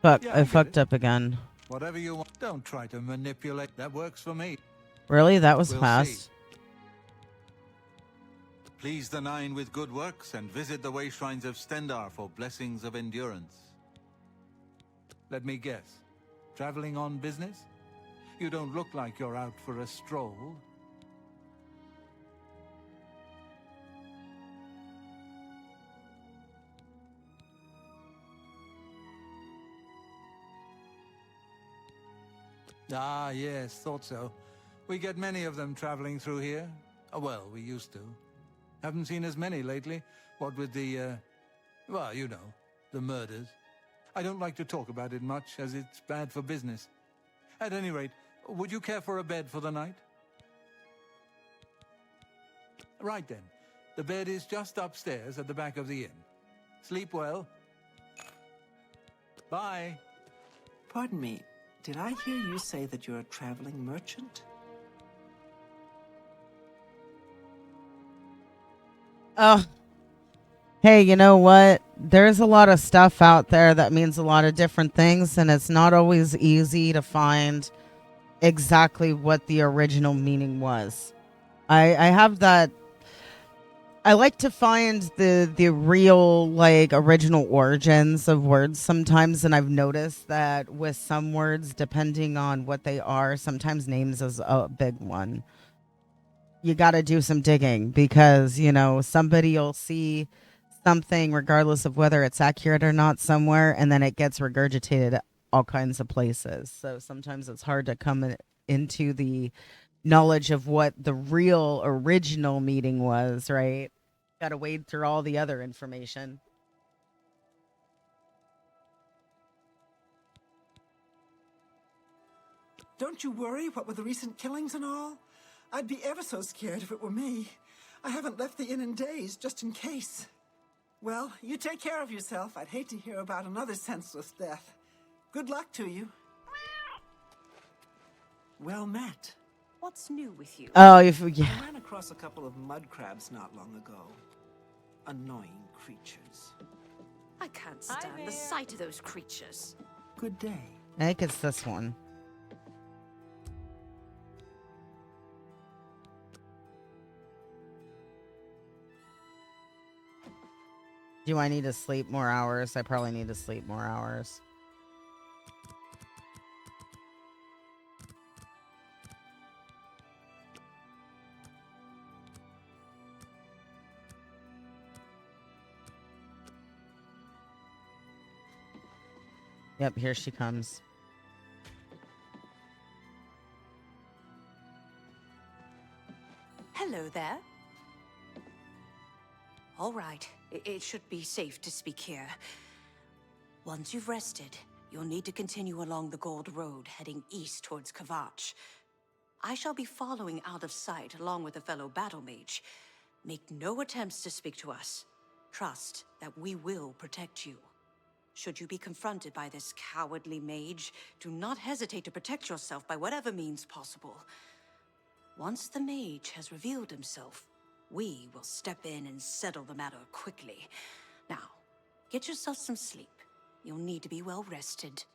Fuck, Yeah, I get fucked it. up again. Whatever you want. Don't try to manipulate. That works for me. Really? That was We'll fast? see. Please the Nine with good works and visit the way shrines of Stendar for blessings of endurance. Let me guess. Traveling on business? You don't look like you're out for a stroll. Ah, yes, thought so. We get many of them traveling through here. Well, we used to. Haven't seen as many lately. What with the, well, you know, the murders. I don't like to talk about it much, as it's bad for business. At any rate, would you care for a bed for the night? Right then. The bed is just upstairs at the back of the inn. Sleep well. Bye. Pardon me, did I hear you say that you're a traveling merchant? Oh. Hey, you know what? There's a lot of stuff out there that means a lot of different things, and it's not always easy to find exactly what the original meaning was. I have that. I like to find the real, like, original origins of words sometimes, and I've noticed that with some words, depending on what they are, sometimes names is a big one. You got to do some digging because, you know, somebody will see something regardless of whether it's accurate or not somewhere, and then it gets regurgitated all kinds of places. So sometimes it's hard to come into the knowledge of what the real original meaning was, right? Got to wade through all the other information. Don't you worry, what with the recent killings and all? I'd be ever so scared if it were me. I haven't left the inn in days, just in case. Well, you take care of yourself. I'd hate to hear about another senseless death. Good luck to you. Well met. What's new with you? Oh, yeah. I ran across a couple of mud crabs not long ago. Annoying creatures. I can't stand the sight of those creatures. Good day. I think it's this one. Do I need to sleep more hours? I probably need to sleep more hours. Yep, here she comes. Hello there. All right, it should be safe to speak here. Once you've rested, you'll need to continue along the Gold Road, heading east towards Kvatch. I shall be following out of sight along with a fellow battle mage. Make no attempts to speak to us. Trust that we will protect you. Should you be confronted by this cowardly mage, do not hesitate to protect yourself by whatever means possible. Once the mage has revealed himself, we will step in and settle the matter quickly. Now, get yourself some sleep. You'll need to be well rested.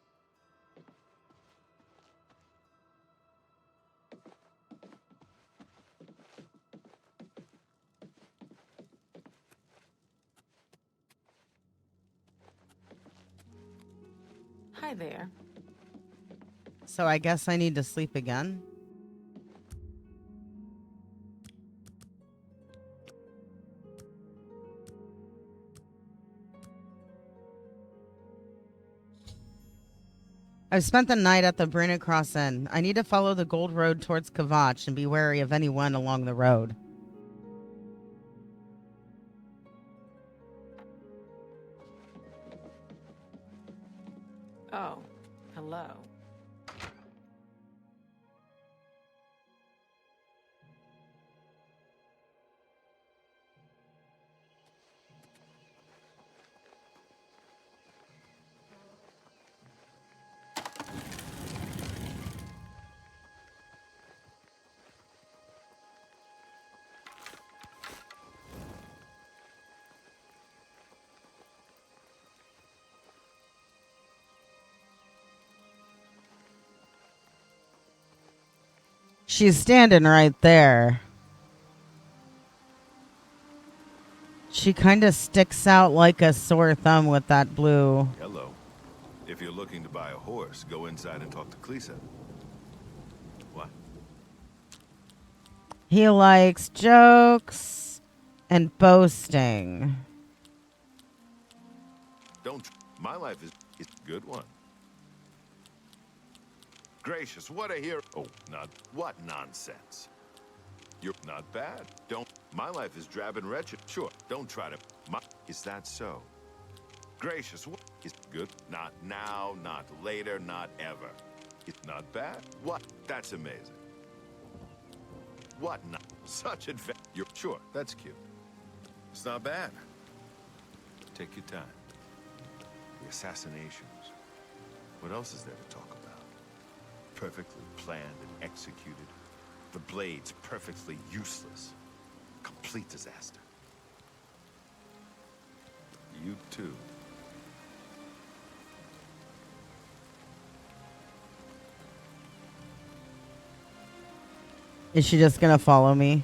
Hi there. So I guess I need to sleep again. I've spent the night at the Brina Cross Inn. I need to follow the gold road towards Kvatch and be wary of anyone along the road. Oh, hello. She's standing right there. She kind of sticks out like a sore thumb with that blue. Hello. If you're looking to buy a horse, go inside and talk to Klisa. What? He likes jokes and boasting. Don't. My life is a good one. Gracious, what a hero. Oh, not. What nonsense. You're not bad. Don't. My life is drab and wretched. Sure, don't try to. Is that so? Gracious, what is good? Not now, not later, not ever. It's not bad. What? That's amazing. What not? Such adventure. You're sure, that's cute. It's not bad. Take your time. The assassinations. What else is there to talk about? Perfectly planned and executed. The blades perfectly useless. Complete disaster. You too. Is she just gonna follow me?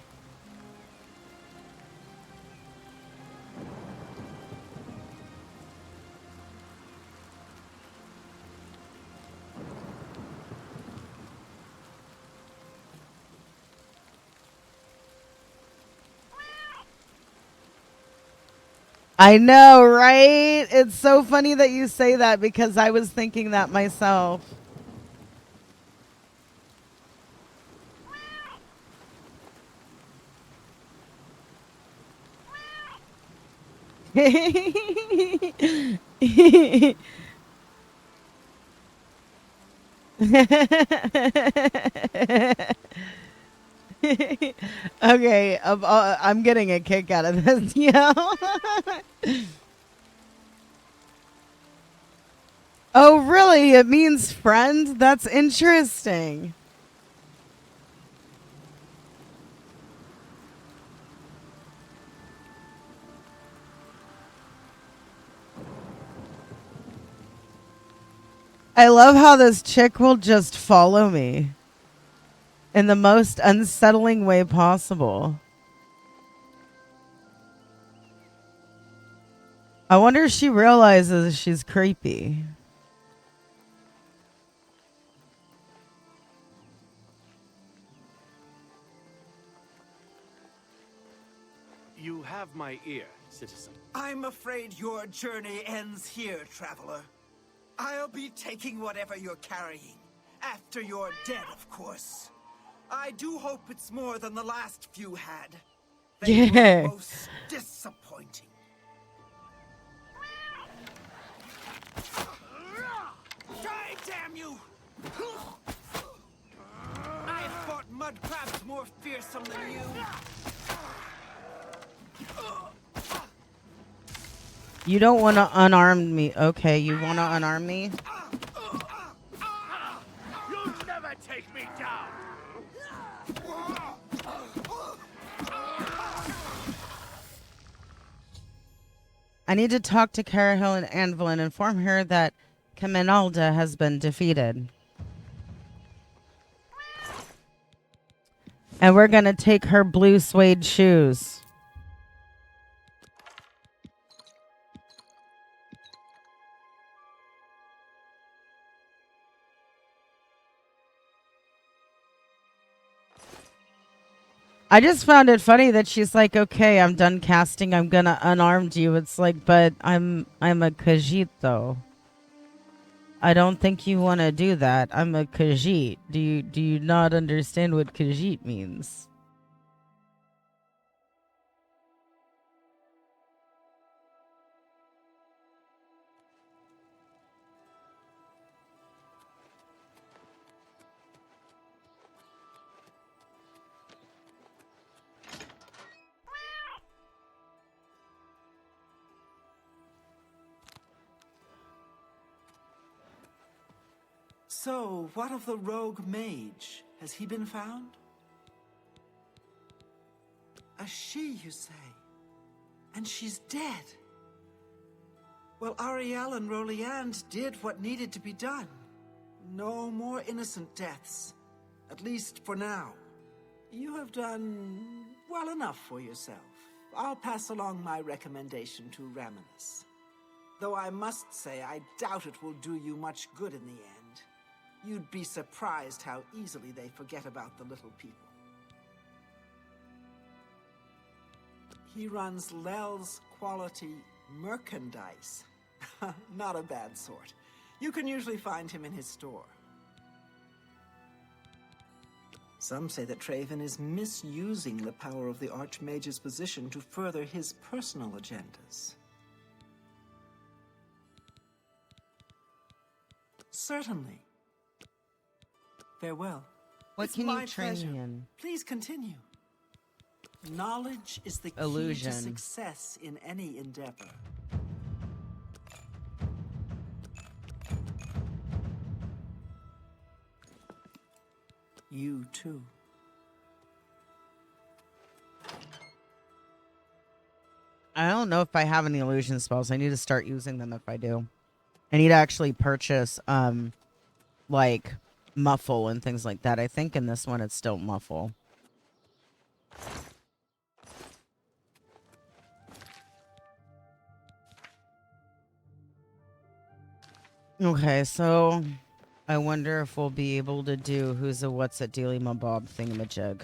I know, right? It's so funny that you say that because I was thinking that myself. Okay, I'm getting a kick out of this, yo. Oh, really? It means friend? That's interesting. I love how this chick will just follow me in the most unsettling way possible. I wonder if she realizes she's creepy. You have my ear, citizen. I'm afraid your journey ends here, traveler. I'll be taking whatever you're carrying. After you're dead, of course. I do hope it's more than the last few had. They were most disappointing. Die, damn you! I've fought mud crabs more fearsome than you. You don't want to unarm me. Okay, you want to unarm me? You'll never take me down! I need to talk to Carahill and Anvil and inform her that Caminalda has been defeated. And we're going to take her blue suede shoes. I just found it funny that she's like, okay, I'm done casting. I'm going to unarm you. It's like, but I'm a Khajiit though. I don't think you want to do that. I'm a Khajiit. Do you not understand what Khajiit means? So, what of the rogue mage? Has he been found? A she, you say? And she's dead? Well, Ariel and Roliand did what needed to be done. No more innocent deaths. At least for now. You have done well enough for yourself. I'll pass along my recommendation to Raminus. Though I must say, I doubt it will do you much good in the end. You'd be surprised how easily they forget about the little people. He runs Lel's Quality Merchandise. Not a bad sort. You can usually find him in his store. Some say that Traven is misusing the power of the Archmage's position to further his personal agendas. Certainly. Farewell. What It's can my you train pleasure. me in? Please continue. Knowledge is the key Illusion. to success in any endeavor. You too. I don't know if I have any illusion spells. I need to start using them if I do. I need to actually purchase like muffle and things like that. I think in this one it's still muffle. Okay, so I wonder if we'll be able to do who's a what's at Dealy Mabob thingamajig.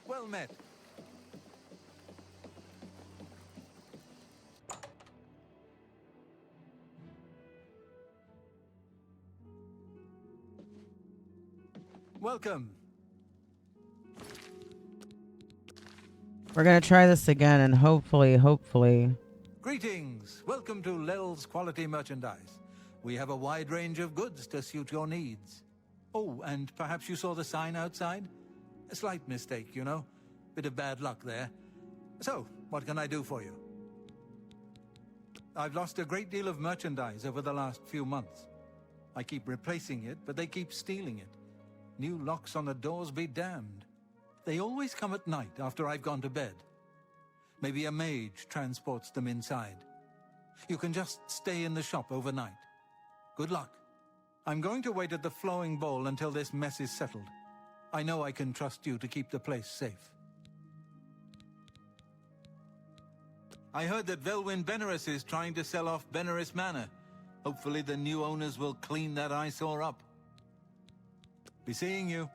Well met. Welcome. We're gonna try this again and hopefully. Greetings. Welcome to Lel's Quality Merchandise. We have a wide range of goods to suit your needs. Oh, and perhaps you saw the sign outside? A slight mistake, you know. Bit of bad luck there. So, what can I do for you? I've lost a great deal of merchandise over the last few months. I keep replacing it, but they keep stealing it. New locks on the doors be damned. They always come at night after I've gone to bed. Maybe a mage transports them inside. You can just stay in the shop overnight. Good luck. I'm going to wait at the Flowing Bowl until this mess is settled. I know I can trust you to keep the place safe. I heard that Velwyn Benerus is trying to sell off Benerus Manor. Hopefully the new owners will clean that eyesore up. Be seeing you.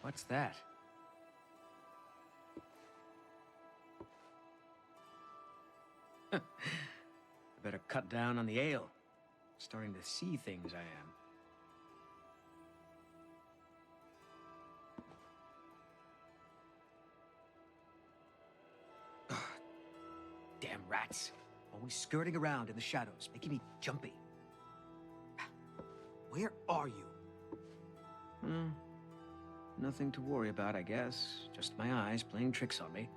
What's that? I better cut down on the ale. Starting to see things, I am. Damn rats. Always skirting around in the shadows, making me jumpy. Where are you? Nothing to worry about, I guess. Just my eyes playing tricks on me.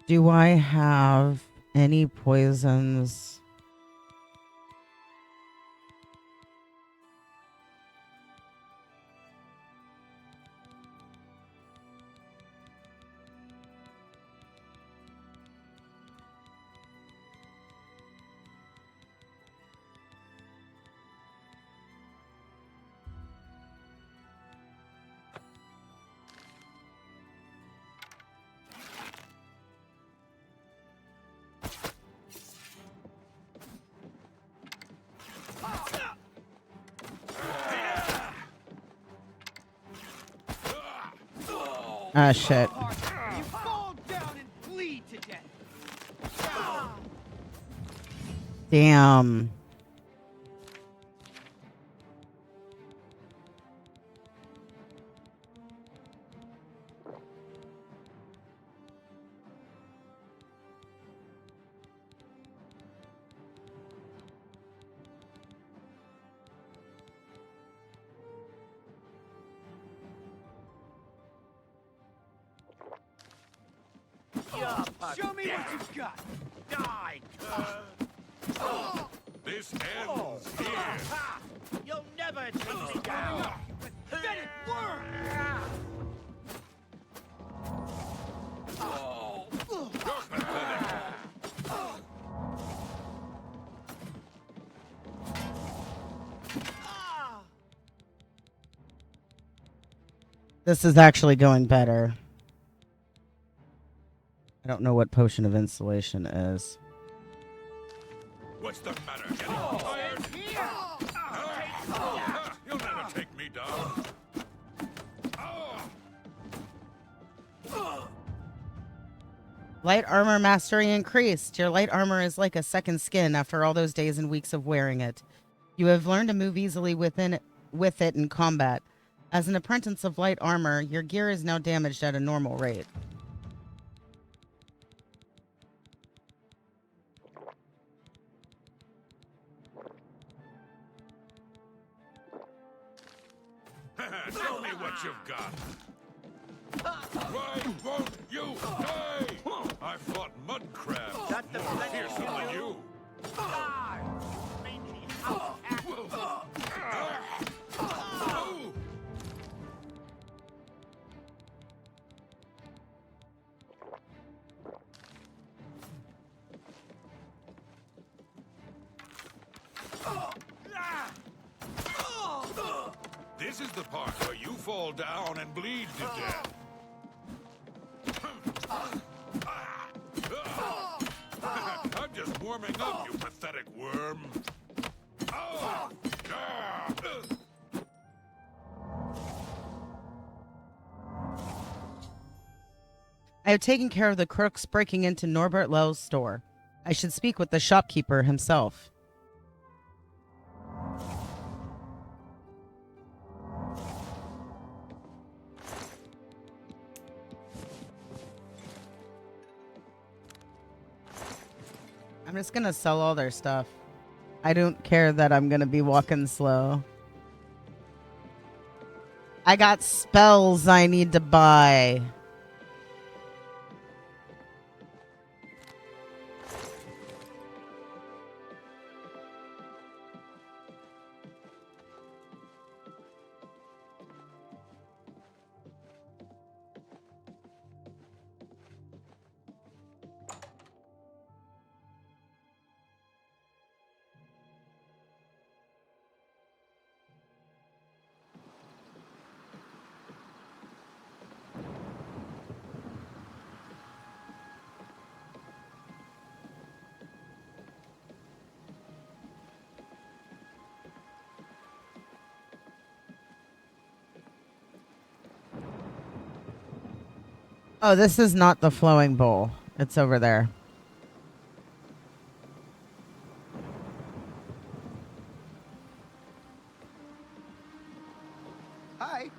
Do I have any poisons? Ah, shit. You fall down and bleed to death. Damn. Show me what you've got. Die, This ends here. You'll never take me down. Pathetic worm! You're pathetic. This is actually going better. I don't know what potion of insulation is. What's the matter? Getting tired? You'll never take me down. Light armor mastery increased. Your light armor is like a second skin after all those days and weeks of wearing it. You have learned to move easily with it in combat. As an apprentice of light armor, your gear is now damaged at a normal rate. Show me what you've got. Why won't you die? I fought mud crabs more fearsome than you. This is the part where you fall down and bleed to death. I'm just warming up, you pathetic worm. I have taken care of the crooks breaking into Norbert Lowe's store. I should speak with the shopkeeper himself. I'm just gonna sell all their stuff. I don't care that I'm gonna be walking slow. I got spells I need to buy. Oh, this is not the flowing bowl. It's over there. Hi.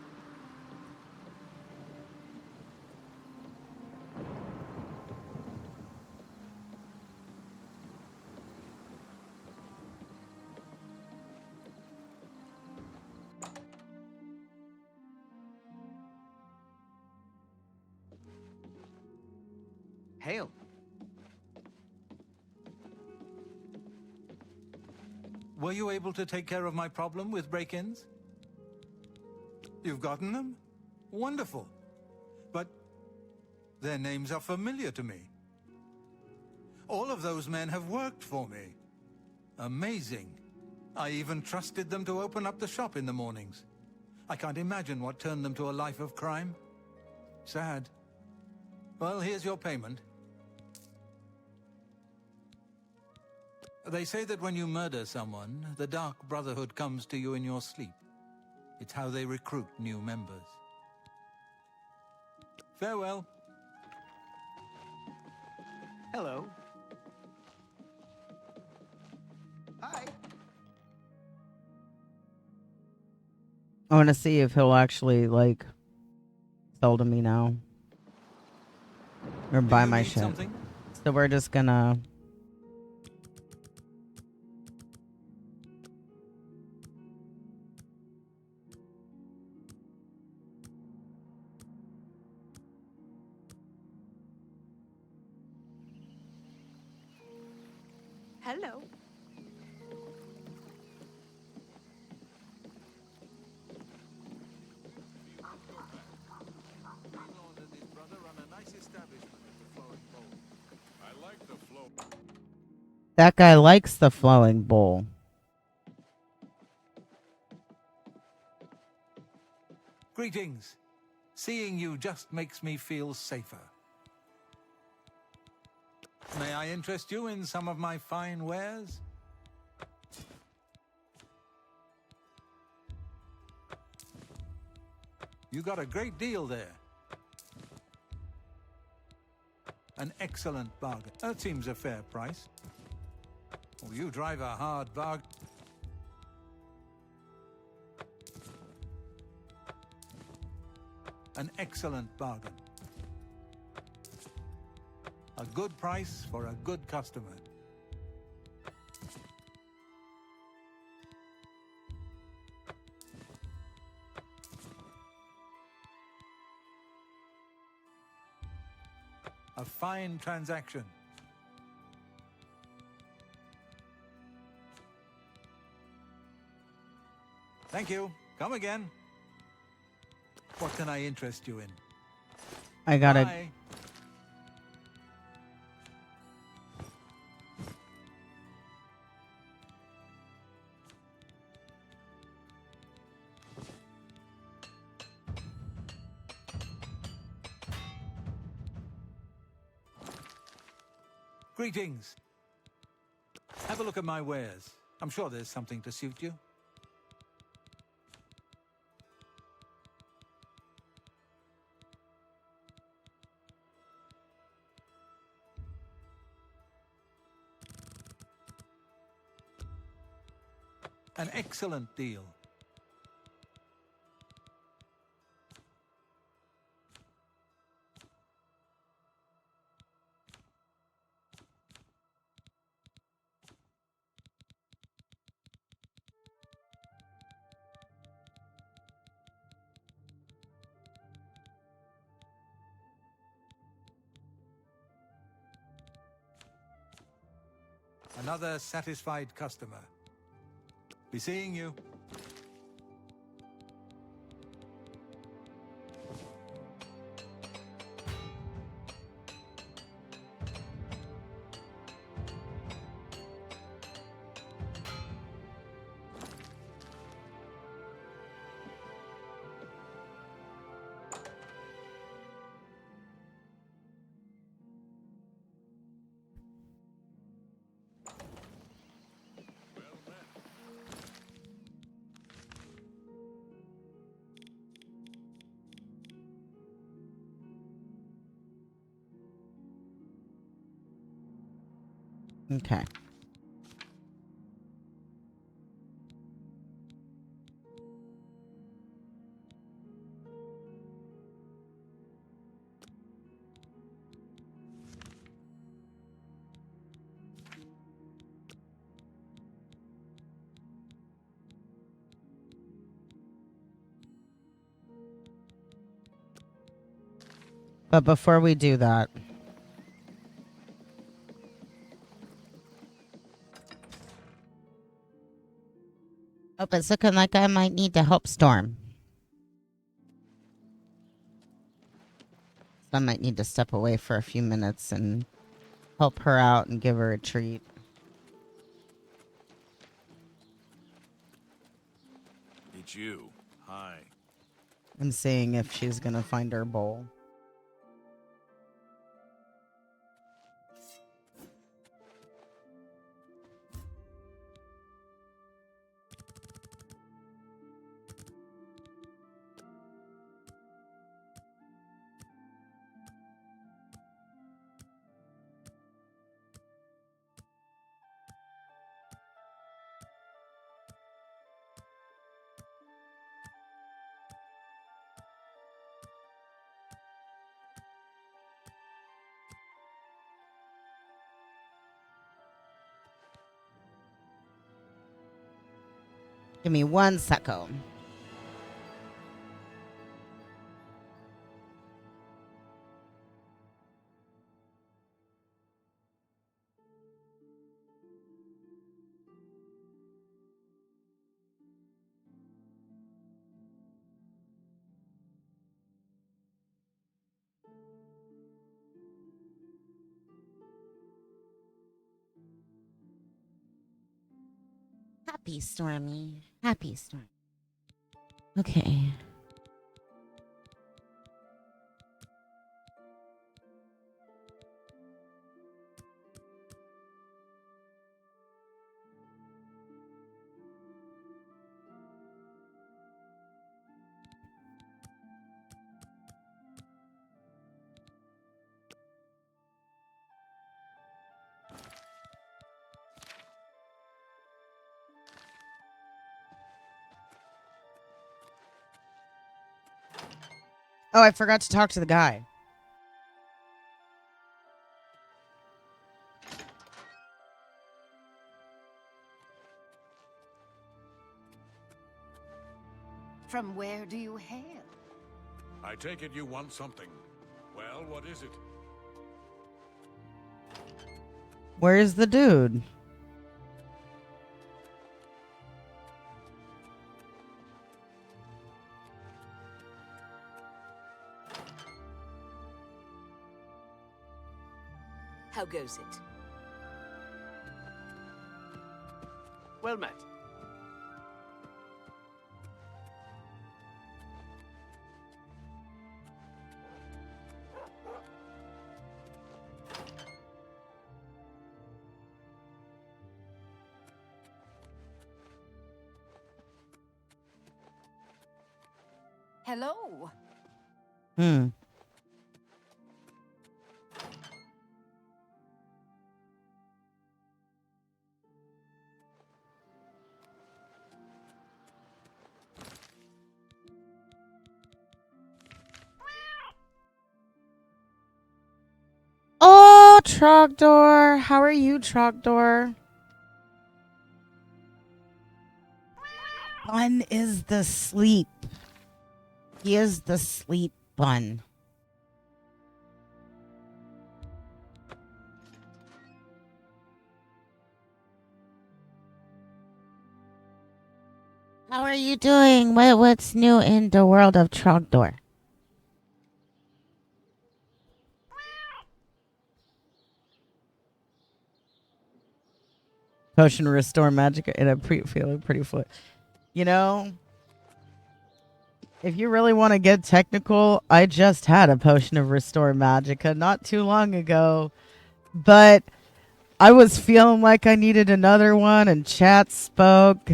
Hail. Were you able to take care of my problem with break-ins? You've gotten them? Wonderful. But their names are familiar to me. All of those men have worked for me. Amazing. I even trusted them to open up the shop in the mornings. I can't imagine what turned them to a life of crime. Sad. Well, here's your payment. They say that when you murder someone, the Dark Brotherhood comes to you in your sleep. It's how they recruit new members. Farewell. Hello. Hi. I want to see if he'll actually, like, sell to me now. Or buy my shit. Something? So we're just gonna... Hello. That guy likes the flowing bowl. Greetings. Seeing you just makes me feel safer. May I interest you in some of my fine wares? You got a great deal there. An excellent bargain. That seems a fair price. Oh, you drive a hard bargain. An excellent bargain. A good price for a good customer. A fine transaction. Thank you. Come again. What can I interest you in? I got it. Bye. Greetings. Have a look at my wares. I'm sure there's something to suit you. An excellent deal. Another satisfied customer. Be seeing you. Okay. But before we do that, oh, it's looking like I might need to help Storm. So I might need to step away for a few minutes and help her out and give her a treat. It's you. Hi. I'm seeing if she's gonna find her bowl. Give me 1 second. Happy Stormy. Happy Storm. Okay. Oh, I forgot to talk to the guy. From where do you hail? I take it you want something. Well, what is it? Where's the dude? How goes it? Well met. Hello. Hmm. Oh, Trogdor. How are you, Trogdor? Bun is the sleep. He is the sleep bun. How are you doing? What's new in the world of Trogdor? Potion to restore magic in a feeling pretty foot. You know, if you really want to get technical, I just had a potion of restore magicka not too long ago, but I was feeling like I needed another one, and chat spoke.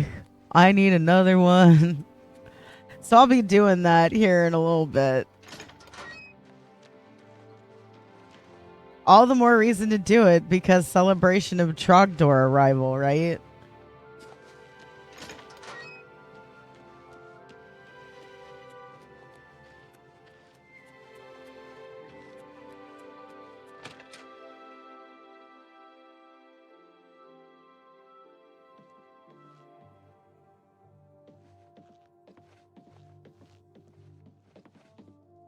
I need another one. So I'll be doing that here in a little bit. All the more reason to do it because celebration of Trogdor arrival, right?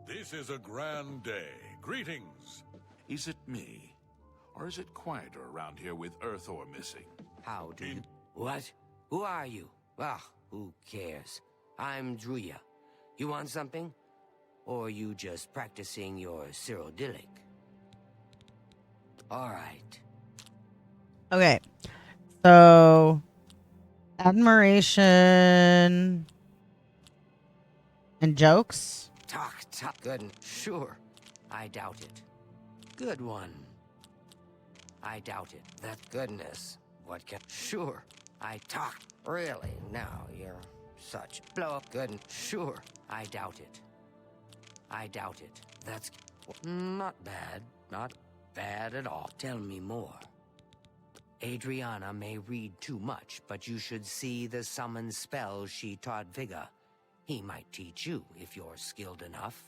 This is a grand day. Greetings. Is it me? Or is it quieter around here with Earthor missing? How do you... What? Who are you? Ah, who cares? I'm Druya. You want something? Or you just practicing your Cyrodiilic? All right. Okay. So, admiration and jokes. Talk. Good. Sure. I doubt it. Good one. I doubt it. That goodness. What can... Sure. I talk. Really? Now you're such... Blow up. Good. Sure. I doubt it. I doubt it. That's... Not bad. Not bad at all. Tell me more. Adriana may read too much, but you should see the summon spells she taught Vigga. He might teach you if you're skilled enough.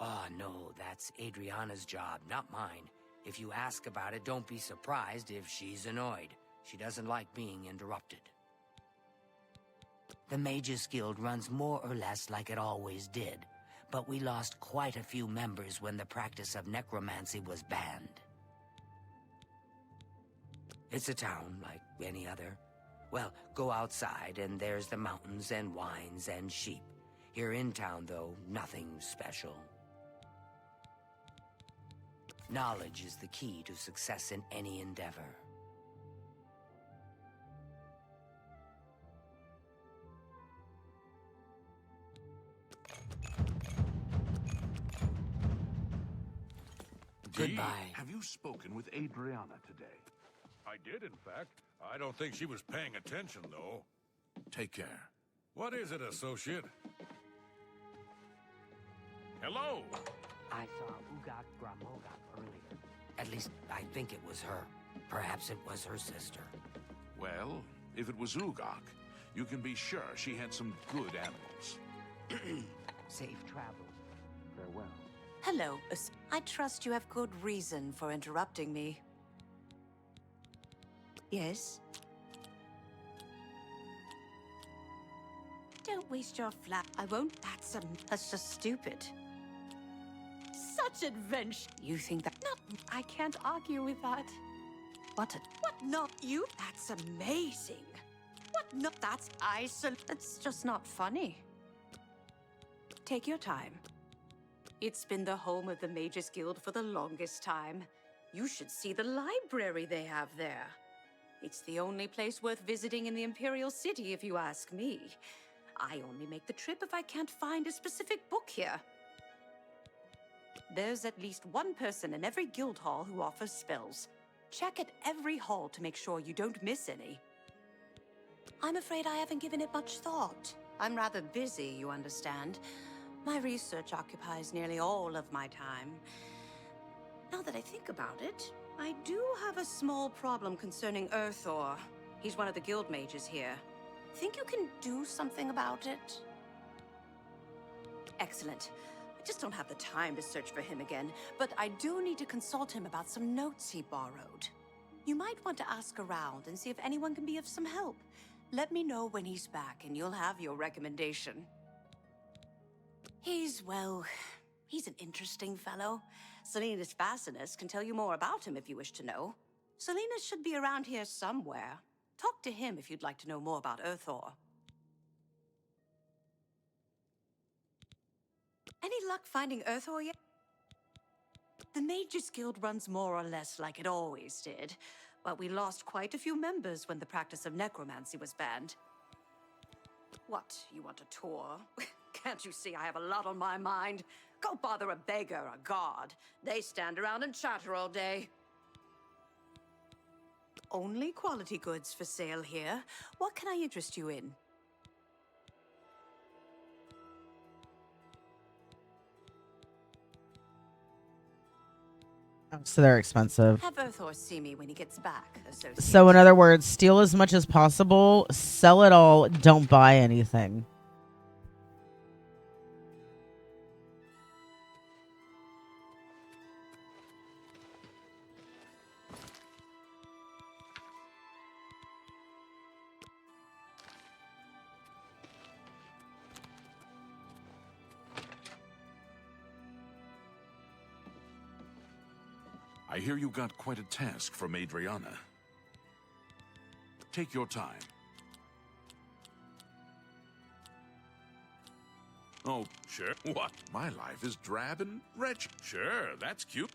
Oh, no, that's Adriana's job, not mine. If you ask about it, don't be surprised if she's annoyed. She doesn't like being interrupted. The Mages Guild runs more or less like it always did, but we lost quite a few members when the practice of necromancy was banned. It's a town like any other. Well, go outside and there's the mountains and wines and sheep. Here in town, though, nothing special. Knowledge is the key to success in any endeavor. Goodbye. Have you spoken with Adriana today? I did, in fact. I don't think she was paying attention, though. Take care. What is it, associate? Hello? I saw Ugat Gramogat earlier. At least, I think it was her. Perhaps it was her sister. Well, if it was Ugak, you can be sure she had some good animals. Safe travels. Farewell. Hello. I trust you have good reason for interrupting me. Yes? Don't waste your I won't. That's just stupid. Such adventure. You think that? Not. I can't argue with that. What? What? Not you? That's amazing. What? No. That's It's just not funny. Take your time. It's been the home of the Mages Guild for the longest time. You should see the library they have there. It's the only place worth visiting in the Imperial City, if you ask me. I only make the trip if I can't find a specific book here. There's at least one person in every guild hall who offers spells. Check at every hall to make sure you don't miss any. I'm afraid I haven't given it much thought. I'm rather busy, you understand. My research occupies nearly all of my time. Now that I think about it, I do have a small problem concerning Earthor. He's one of the guild mages here. Think you can do something about it? Excellent. I just don't have the time to search for him again, but I do need to consult him about some notes he borrowed. You might want to ask around and see if anyone can be of some help. Let me know when he's back and you'll have your recommendation. He's an interesting fellow. Salinas Fascinus can tell you more about him if you wish to know. Salinas should be around here somewhere. Talk to him if you'd like to know more about Earthor. Any luck finding Earthor yet? The Mages Guild runs more or less like it always did, but we lost quite a few members when the practice of necromancy was banned. What, you want a tour? Can't you see I have a lot on my mind? Go bother a beggar or a guard. They stand around and chatter all day. Only quality goods for sale here. What can I interest you in? So they're expensive. Have Earthor see me when he gets back, associate. So in other words, steal as much as possible, sell it all, don't buy anything. I hear you got quite a task from Adriana. Take your time. Oh, sure. What? My life is drab and wretched. Sure, that's cute.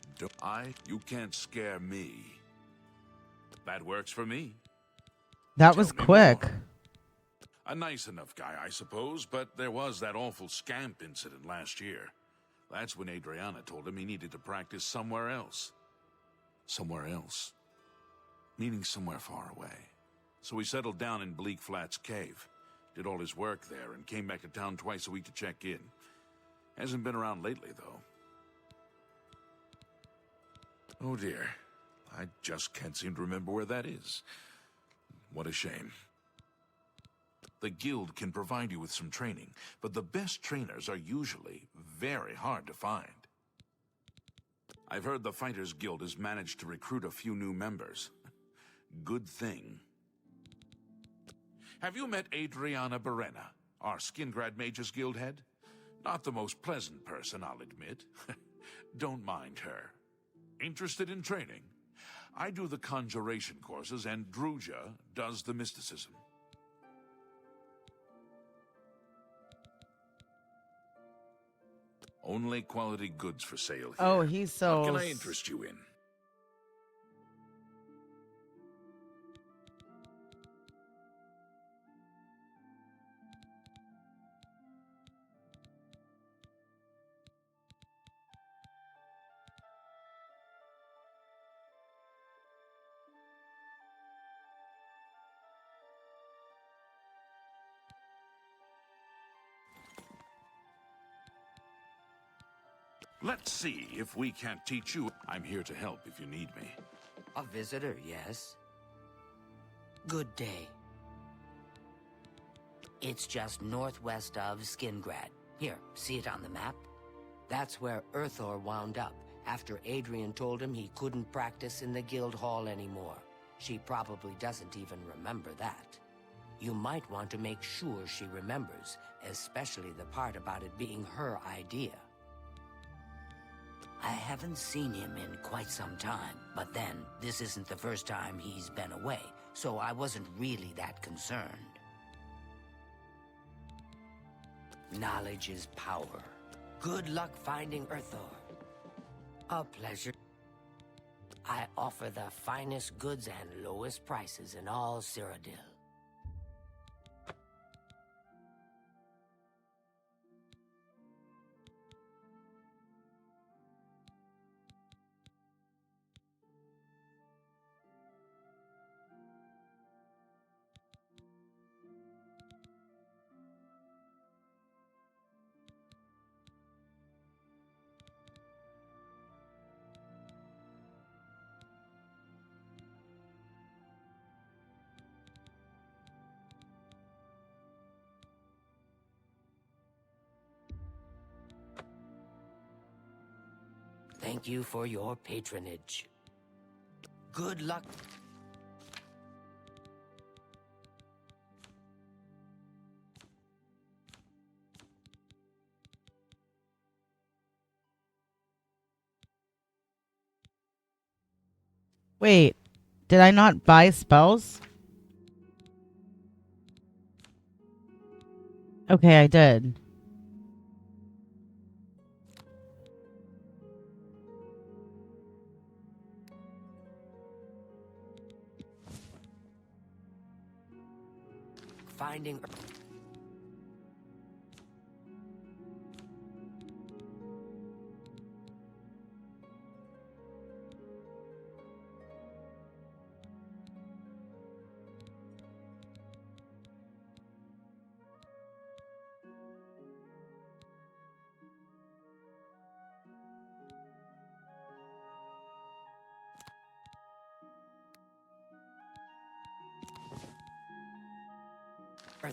You can't scare me. That works for me. That was quick. A nice enough guy, I suppose, but there was that awful scamp incident last year. That's when Adriana told him he needed to practice somewhere else. Somewhere else. Meaning somewhere far away. So he settled down in Bleak Flats Cave. Did all his work there and came back to town twice a week to check in. Hasn't been around lately, though. Oh dear. I just can't seem to remember where that is. What a shame. The guild can provide you with some training, but the best trainers are usually very hard to find. I've heard the Fighters Guild has managed to recruit a few new members. Good thing. Have you met Adriana Barrena, our Skingrad Mages Guild head? Not the most pleasant person, I'll admit. Don't mind her. Interested in training? I do the conjuration courses and Druja does the mysticism. Only quality goods for sale here. Oh, he's so... What can I interest you in? Let's see if we can't teach you. I'm here to help if you need me. A visitor, yes. Good day. It's just northwest of Skingrad. Here, see it on the map? That's where Earthor wound up after Adrian told him he couldn't practice in the guild hall anymore. She probably doesn't even remember that. You might want to make sure she remembers, especially the part about it being her idea. I haven't seen him in quite some time, but then, this isn't the first time he's been away, so I wasn't really that concerned. Knowledge is power. Good luck finding Earthor. A pleasure. I offer the finest goods and lowest prices in all Cyrodiil. Thank you for your patronage. Good luck. Wait, did I not buy spells? Okay, I did. Finding...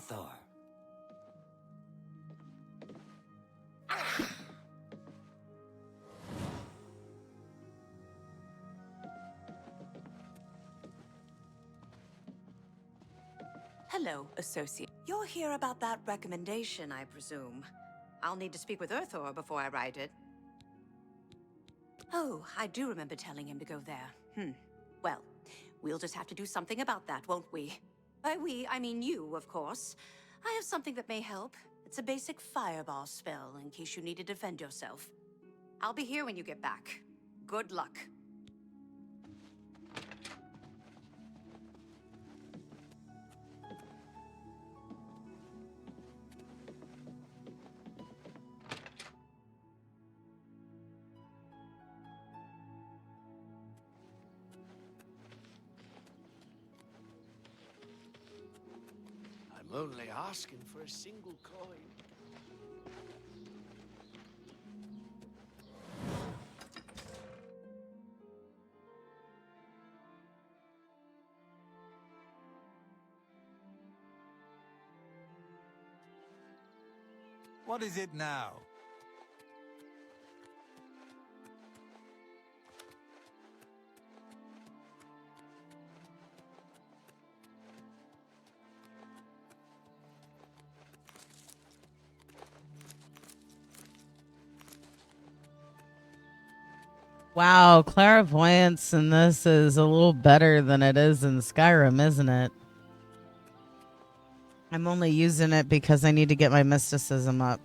Thor. Hello, associate. You're here about that recommendation, I presume. I'll need to speak with Urthor before I write it. Oh, I do remember telling him to go there. Well, we'll just have to do something about that, won't we? By we, I mean you, of course. I have something that may help. It's a basic fireball spell, in case you need to defend yourself. I'll be here when you get back. Good luck. I'm only asking for a single coin. What is it now? Wow, clairvoyance in this is a little better than it is in Skyrim, isn't it? I'm only using it because I need to get my mysticism up.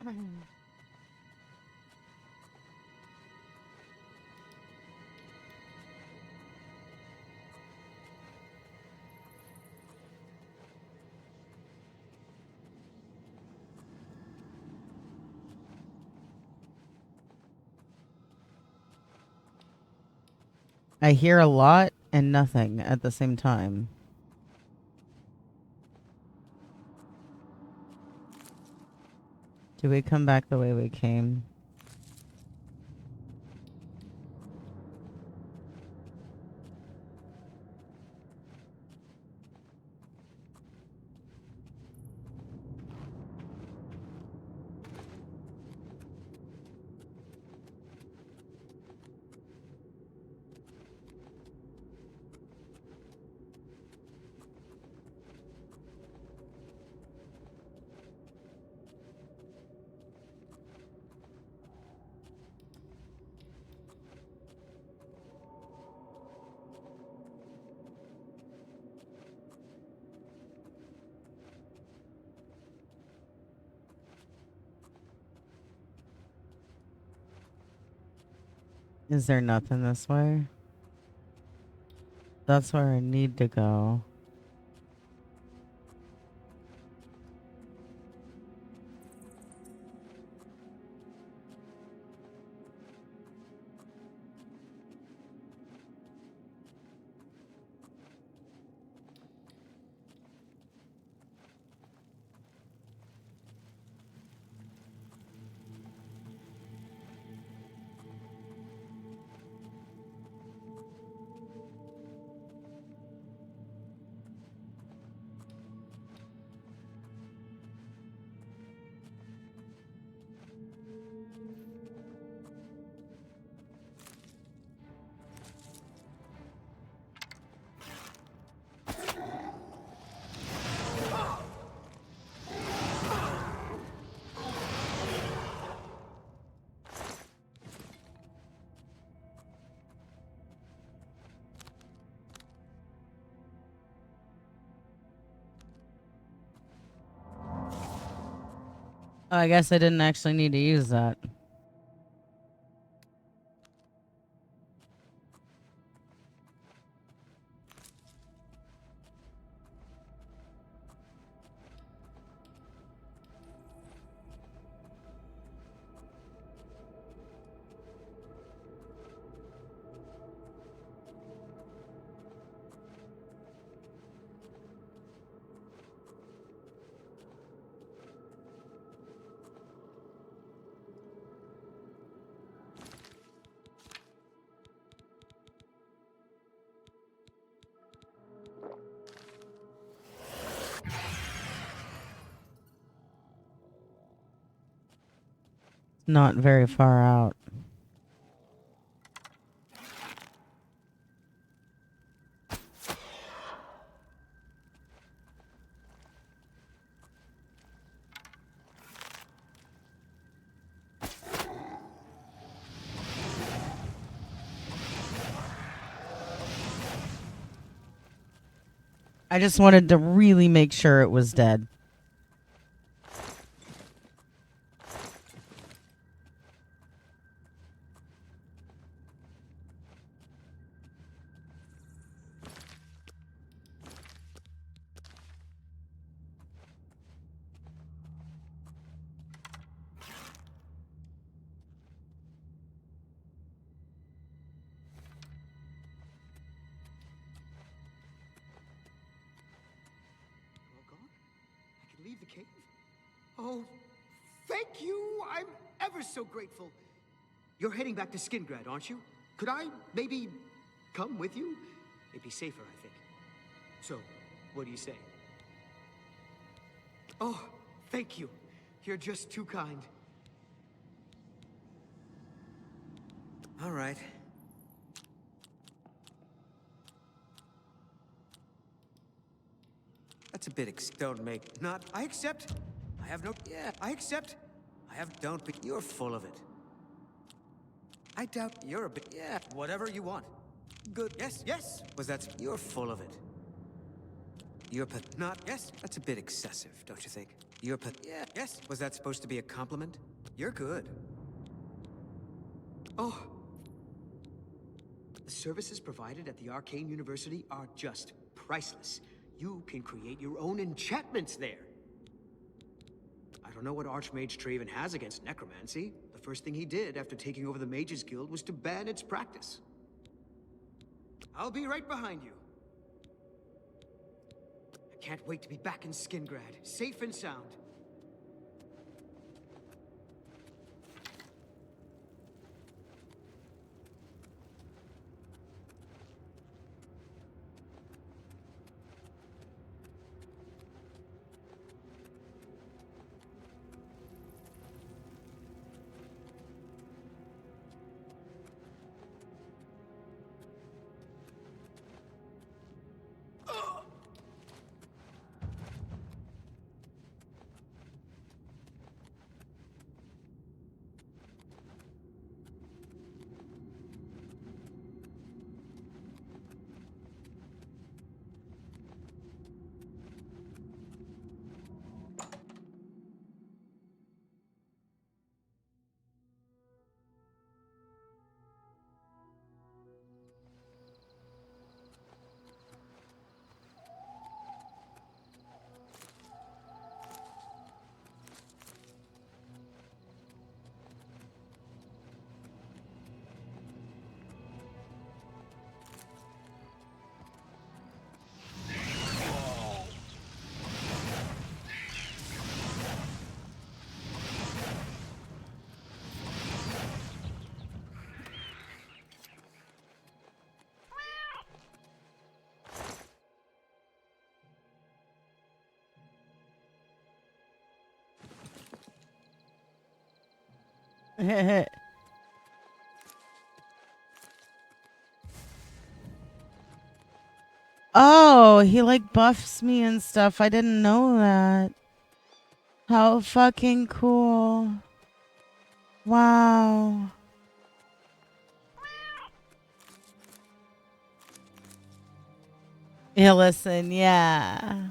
I hear a lot and nothing at the same time. Do we come back the way we came? Is there nothing this way? That's where I need to go. Oh, I guess I didn't actually need to use that. Not very far out. I just wanted to really make sure it was dead. Leave the cave? Oh, thank you! I'm ever so grateful. You're heading back to Skingrad, aren't you? Could I maybe come with you? It'd be safer, I think. So, what do you say? Oh, thank you. You're just too kind. All right. That's a bit don't make not I accept. I have no I accept. I have don't be you're full of it. I doubt you're a bit whatever you want. Good. Yes. Was that you're full of it. You're not yes, that's a bit excessive, don't you think? Yeah. Yes. Was that supposed to be a compliment? You're good. Oh. The services provided at the Arcane University are just priceless. You can create your own enchantments there. I don't know what Archmage Traven has against necromancy. The first thing he did after taking over the Mages Guild was to ban its practice. I'll be right behind you. I can't wait to be back in Skingrad, safe and sound. Oh, he like buffs me and stuff. I didn't know that. How fucking cool. Wow. Yeah, listen, yeah.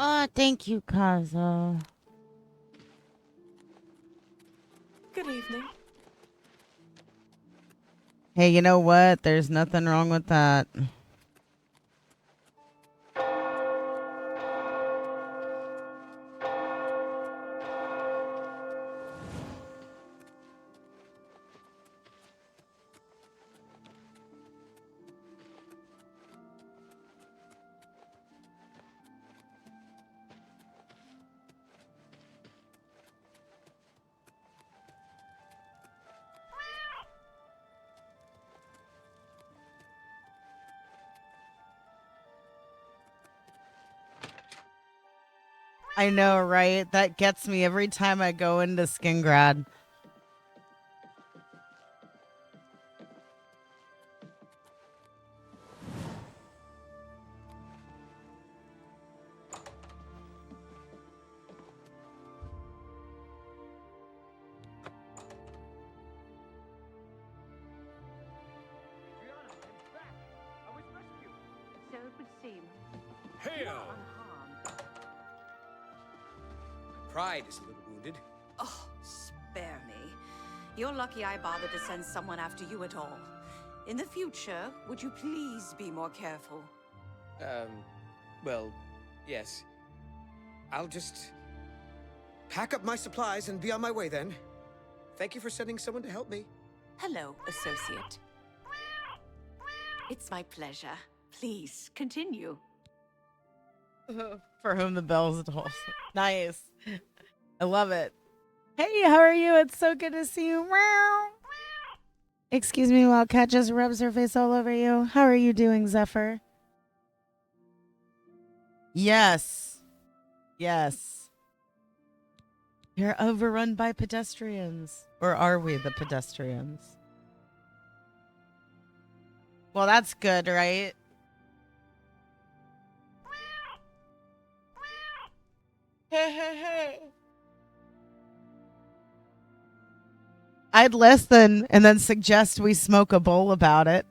Oh, thank you, Kazo. Good evening. Hey, you know what? There's nothing wrong with that. I know, right? That gets me every time I go into Skingrad. So it would seem. Hail! Pride is a little wounded. Oh, spare me. You're lucky I bothered to send someone after you at all. In the future, would you please be more careful? Well, yes. I'll just pack up my supplies and be on my way then. Thank you for sending someone to help me. Hello, associate. It's my pleasure. Please, continue. For whom the bells toll. Nice. I love it. Hey, how are you? It's so good to see you. Meow. Excuse me while Kat just rubs her face all over you. How are you doing, Zephyr? Yes. Yes. You're overrun by pedestrians. Or are we the pedestrians? Well, that's good, right? I'd listen and then suggest we smoke a bowl about it.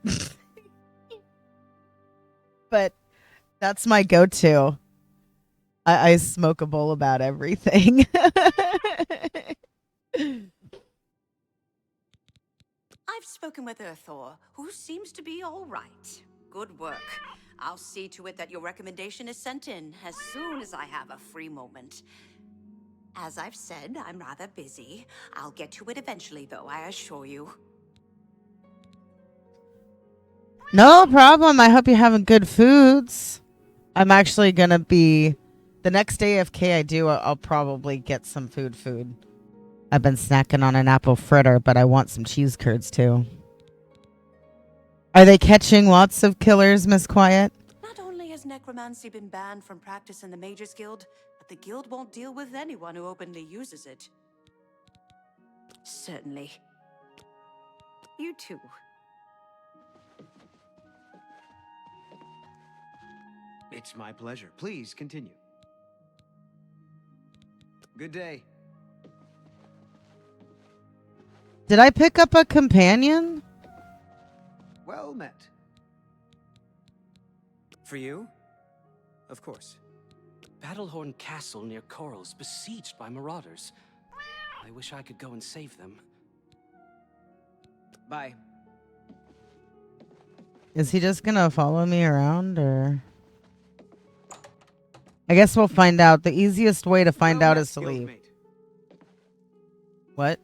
But that's my go-to. I smoke a bowl about everything. I've spoken with Earthor, who seems to be all right. Good work. I'll see to it that your recommendation is sent in as soon as I have a free moment. As I've said, I'm rather busy. I'll get to it eventually, though, I assure you. No problem. I hope you're having good foods. I'm actually going to be... The next day AFK I do, I'll probably get some food. I've been snacking on an apple fritter, but I want some cheese curds too. Are they catching lots of killers, Miss Quiet? Not only has necromancy been banned from practice in the Mages Guild, but the guild won't deal with anyone who openly uses it. Certainly. You too. It's my pleasure. Please continue. Good day. Did I pick up a companion? Well met. For you? Of course. Battlehorn Castle near Coral's besieged by marauders. I wish I could go and save them. Bye. Is he just gonna follow me around, or... I guess we'll find out. The easiest way to find out is to leave. What?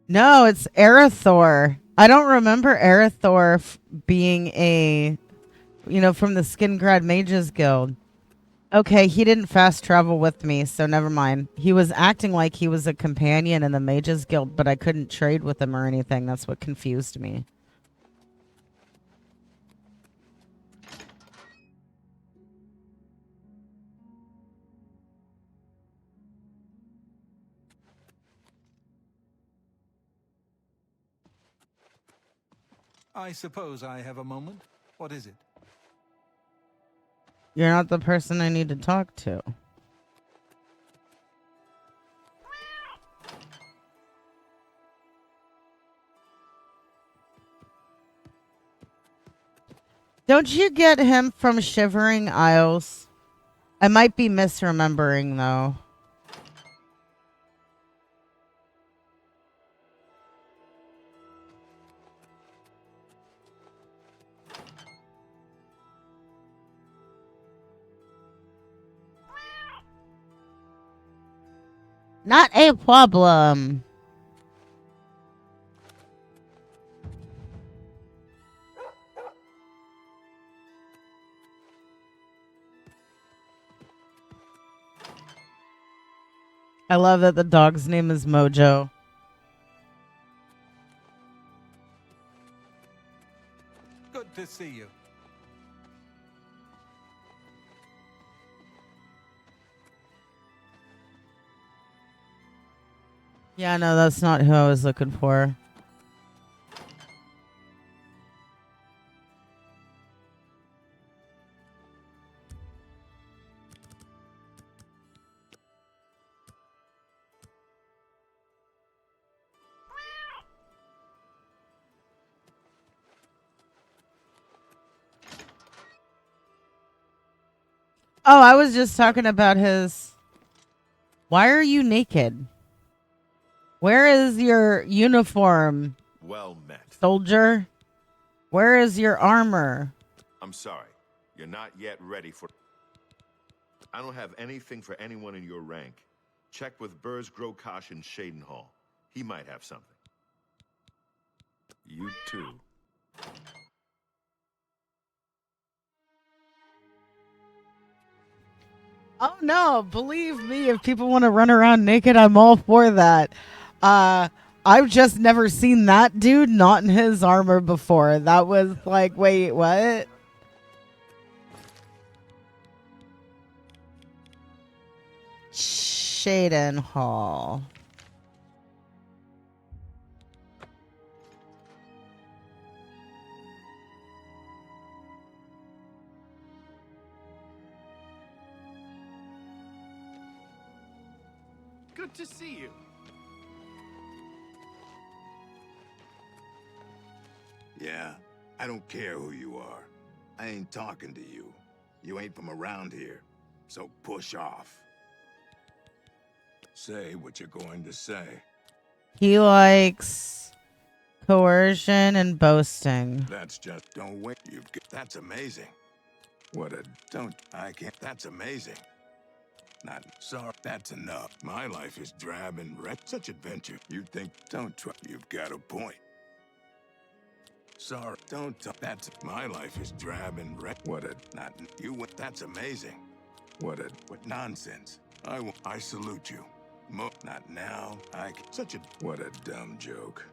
No, it's Arathor. I don't remember Arathor being a, from the Skingrad Mages Guild. Okay, he didn't fast travel with me, so never mind. He was acting like he was a companion in the Mages Guild, but I couldn't trade with him or anything. That's what confused me. I suppose I have a moment. What is it? You're not the person I need to talk to. Don't you get him from Shivering Isles? I might be misremembering, though. Not a problem. I love that the dog's name is Mojo. Good to see you. Yeah, no, that's not who I was looking for. Oh, I was just talking about his... Why are you naked? Where is your uniform? Well met. Soldier? Where is your armor? I'm sorry. You're not yet ready for... I don't have anything for anyone in your rank. Check with Burrs Grokash in Shadenhall. He might have something. You too. Oh no, believe me, if people want to run around naked, I'm all for that. I've just never seen that dude not in his armor before. That was like, wait, what? Shaden Hall. Good to see you. Yeah, I don't care who you are. I ain't talking to you. You ain't from around here, so push off. Say what you're going to say. He likes coercion and boasting. That's just, don't wait. That's amazing. What a, don't, I can't, that's amazing. Not sorry, that's enough. My life is drab and such adventure. You think, don't try, you've got a point. Sorry, don't, that's, my life is drab and what a, not, you, that's amazing. What nonsense. I salute you. Not now, such a, what a dumb joke.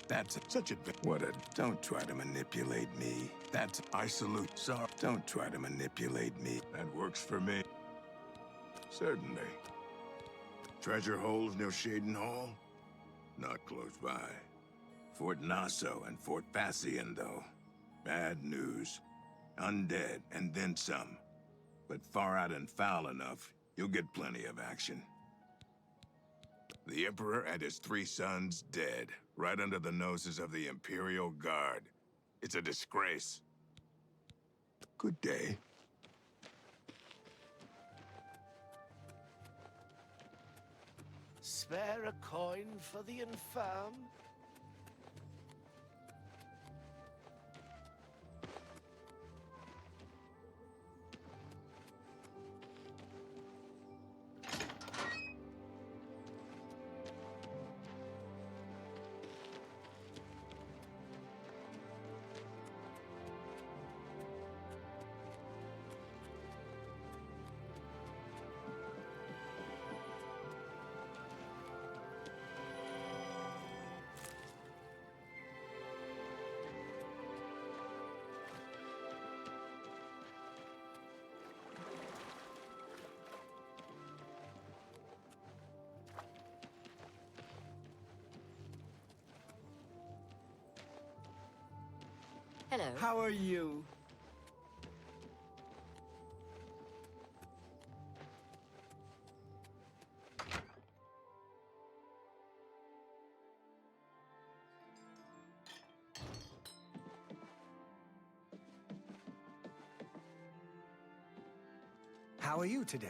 That's such a, what a, don't try to manipulate me. That's, I salute, sorry, don't try to manipulate me. That works for me. Certainly. Treasure holes near Shaden Hall? Not close by. Fort Nassau and Fort Fassian, though. Bad news. Undead, and then some. But far out and foul enough, you'll get plenty of action. The Emperor and his 3 sons dead, right under the noses of the Imperial Guard. It's a disgrace. Good day. Spare a coin for the infirm? Hello. How are you? How are you today?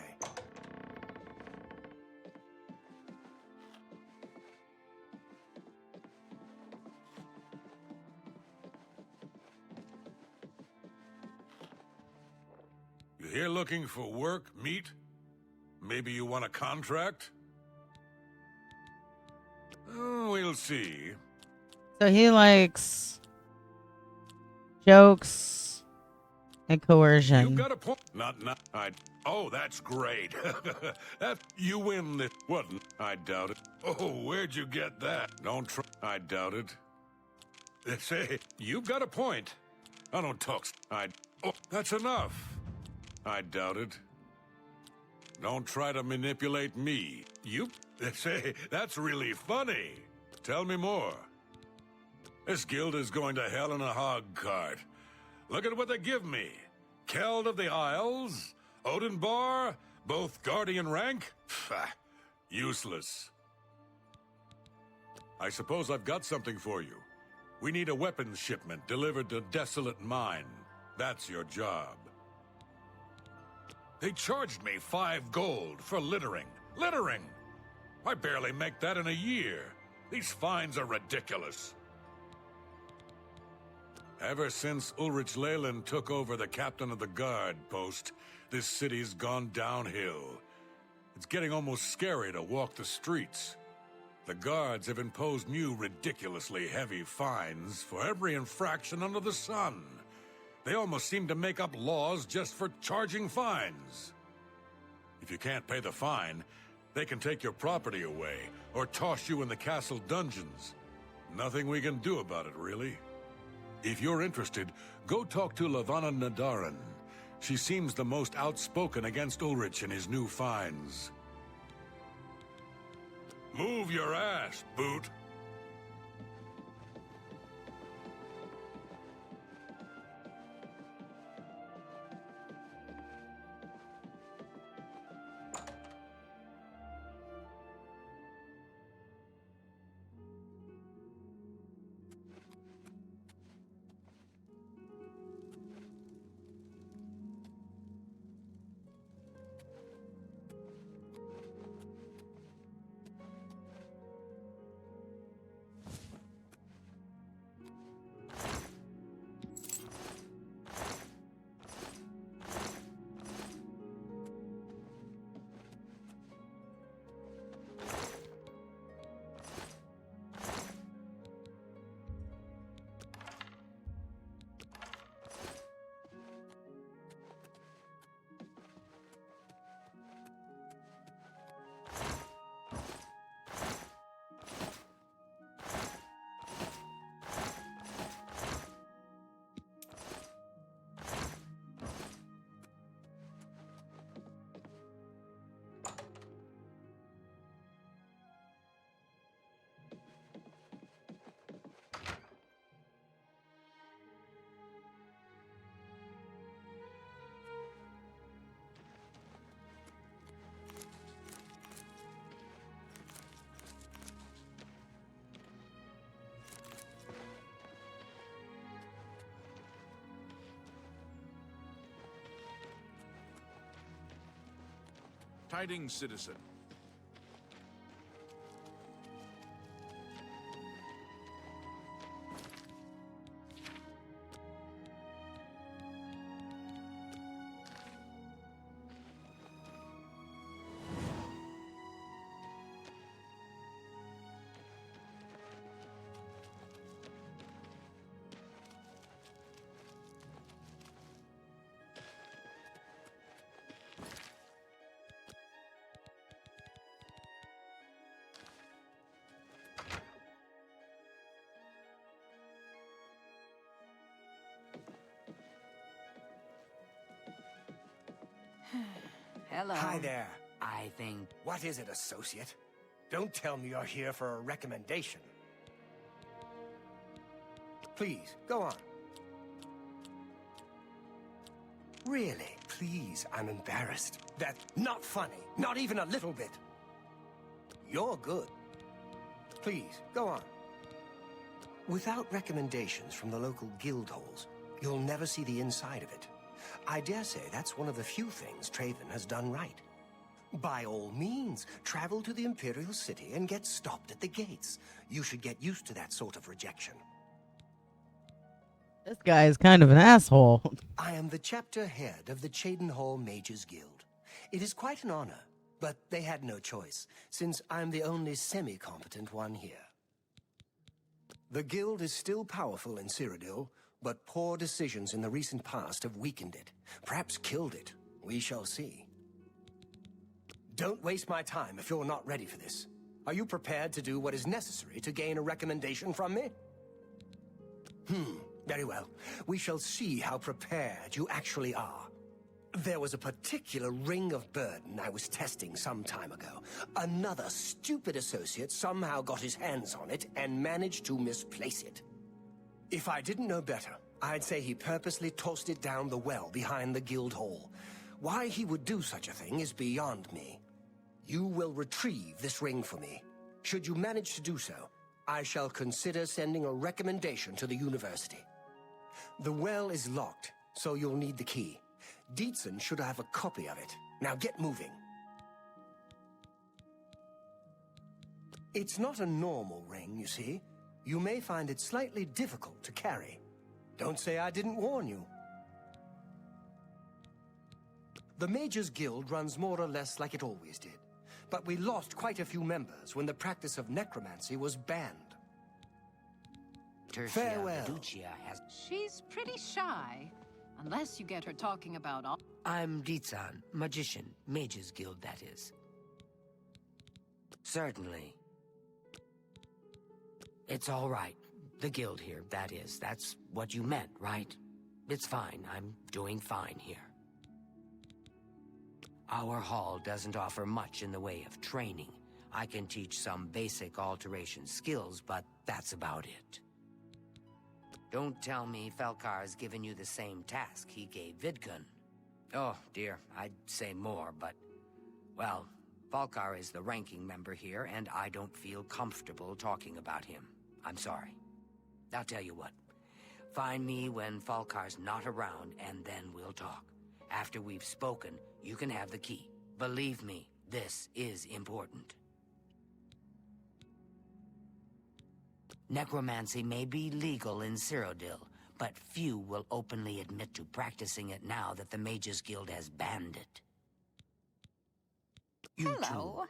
You here looking for work, meat? Maybe you want a contract? We'll see. So he likes jokes and coercion. You got a point. Not. Oh, that's great. You win this. What? I doubt it. Oh, where'd you get that? Don't try. I doubt it. Say, you've got a point. I don't talk. Oh, that's enough. I doubt it. Don't try to manipulate me. You say, that's really funny. Tell me more. This guild is going to hell in a hog cart. Look at what they give me. Keld of the Isles, Odin Bar, both guardian rank? Pfft, useless. I suppose I've got something for you. We need a weapons shipment delivered to Desolate Mine. That's your job. They charged me 5 gold for littering. Littering! I barely make that in a year. These fines are ridiculous. Ever since Ulrich Leyland took over the captain of the guard post, this city's gone downhill. It's getting almost scary to walk the streets. The guards have imposed new ridiculously heavy fines for every infraction under the sun. They almost seem to make up laws just for charging fines. If you can't pay the fine, they can take your property away or toss you in the castle dungeons. Nothing we can do about it, really. If you're interested, go talk to Lavanna Nadaran. She seems the most outspoken against Ulrich and his new fines. Move your ass, Boot! Tidings, citizen. Hello. Hi there. I think... What is it, associate? Don't tell me you're here for a recommendation. Please, go on. Really? Please, I'm embarrassed. That's not funny. Not even a little bit. You're good. Please, go on. Without recommendations from the local guild halls, you'll never see the inside of it. I dare say that's one of the few things Traven has done right. By all means, travel to the Imperial City and get stopped at the gates. You should get used to that sort of rejection. This guy is kind of an asshole. I am the chapter head of the Cheydinhal Mages Guild. It is quite an honor, but they had no choice, since I'm the only semi-competent one here. The guild is still powerful in Cyrodiil, but poor decisions in the recent past have weakened it. Perhaps killed it. We shall see. Don't waste my time if you're not ready for this. Are you prepared to do what is necessary to gain a recommendation from me? Very well. We shall see how prepared you actually are. There was a particular ring of burden I was testing some time ago. Another stupid associate somehow got his hands on it and managed to misplace it. If I didn't know better, I'd say he purposely tossed it down the well behind the guild hall. Why he would do such a thing is beyond me. You will retrieve this ring for me. Should you manage to do so, I shall consider sending a recommendation to the university. The well is locked, so you'll need the key. Dietzen should have a copy of it. Now get moving. It's not a normal ring, you see. You may find it slightly difficult to carry. Don't say I didn't warn you. The Mages Guild runs more or less like it always did. But we lost quite a few members when the practice of necromancy was banned. Tertia Farewell. Fiducia has... She's pretty shy, Unless you get her talking about all... I'm Dietsan, magician, Mages Guild, that is. Certainly. It's all right. The guild here, that is. That's what you meant, right? It's fine. I'm doing fine here. Our hall doesn't offer much in the way of training. I can teach some basic alteration skills, but that's about it. Don't tell me Falcar's given you the same task he gave Vidkun. Oh, dear, I'd say more, but... Well, Falcar is the ranking member here, and I don't feel comfortable talking about him. I'm sorry. I'll tell you what. Find me when Falcar's not around, and then we'll talk. After we've spoken, you can have the key. Believe me, this is important. Necromancy may be legal in Cyrodiil, but few will openly admit to practicing it now that the Mages Guild has banned it. You Hello.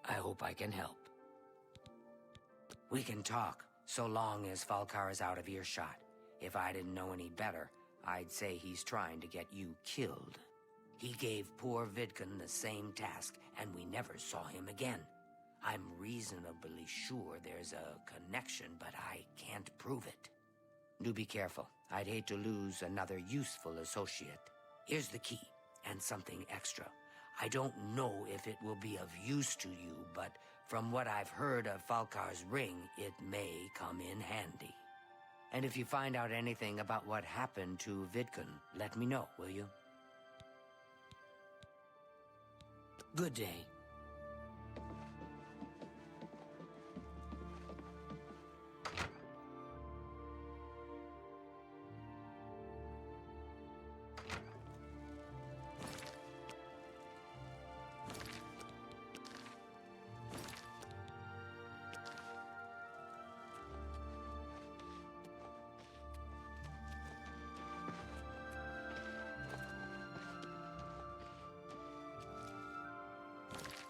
I hope I can help. We can talk, so long as Falcar is out of earshot. If I didn't know any better, I'd say he's trying to get you killed. He gave poor Vidkun the same task, and we never saw him again. I'm reasonably sure there's a connection, but I can't prove it. Do be careful. I'd hate to lose another useful associate. Here's the key, and something extra. I don't know if it will be of use to you, but from what I've heard of Falcar's ring, it may come in handy. And if you find out anything about what happened to Vidkun, let me know, will you? Good day.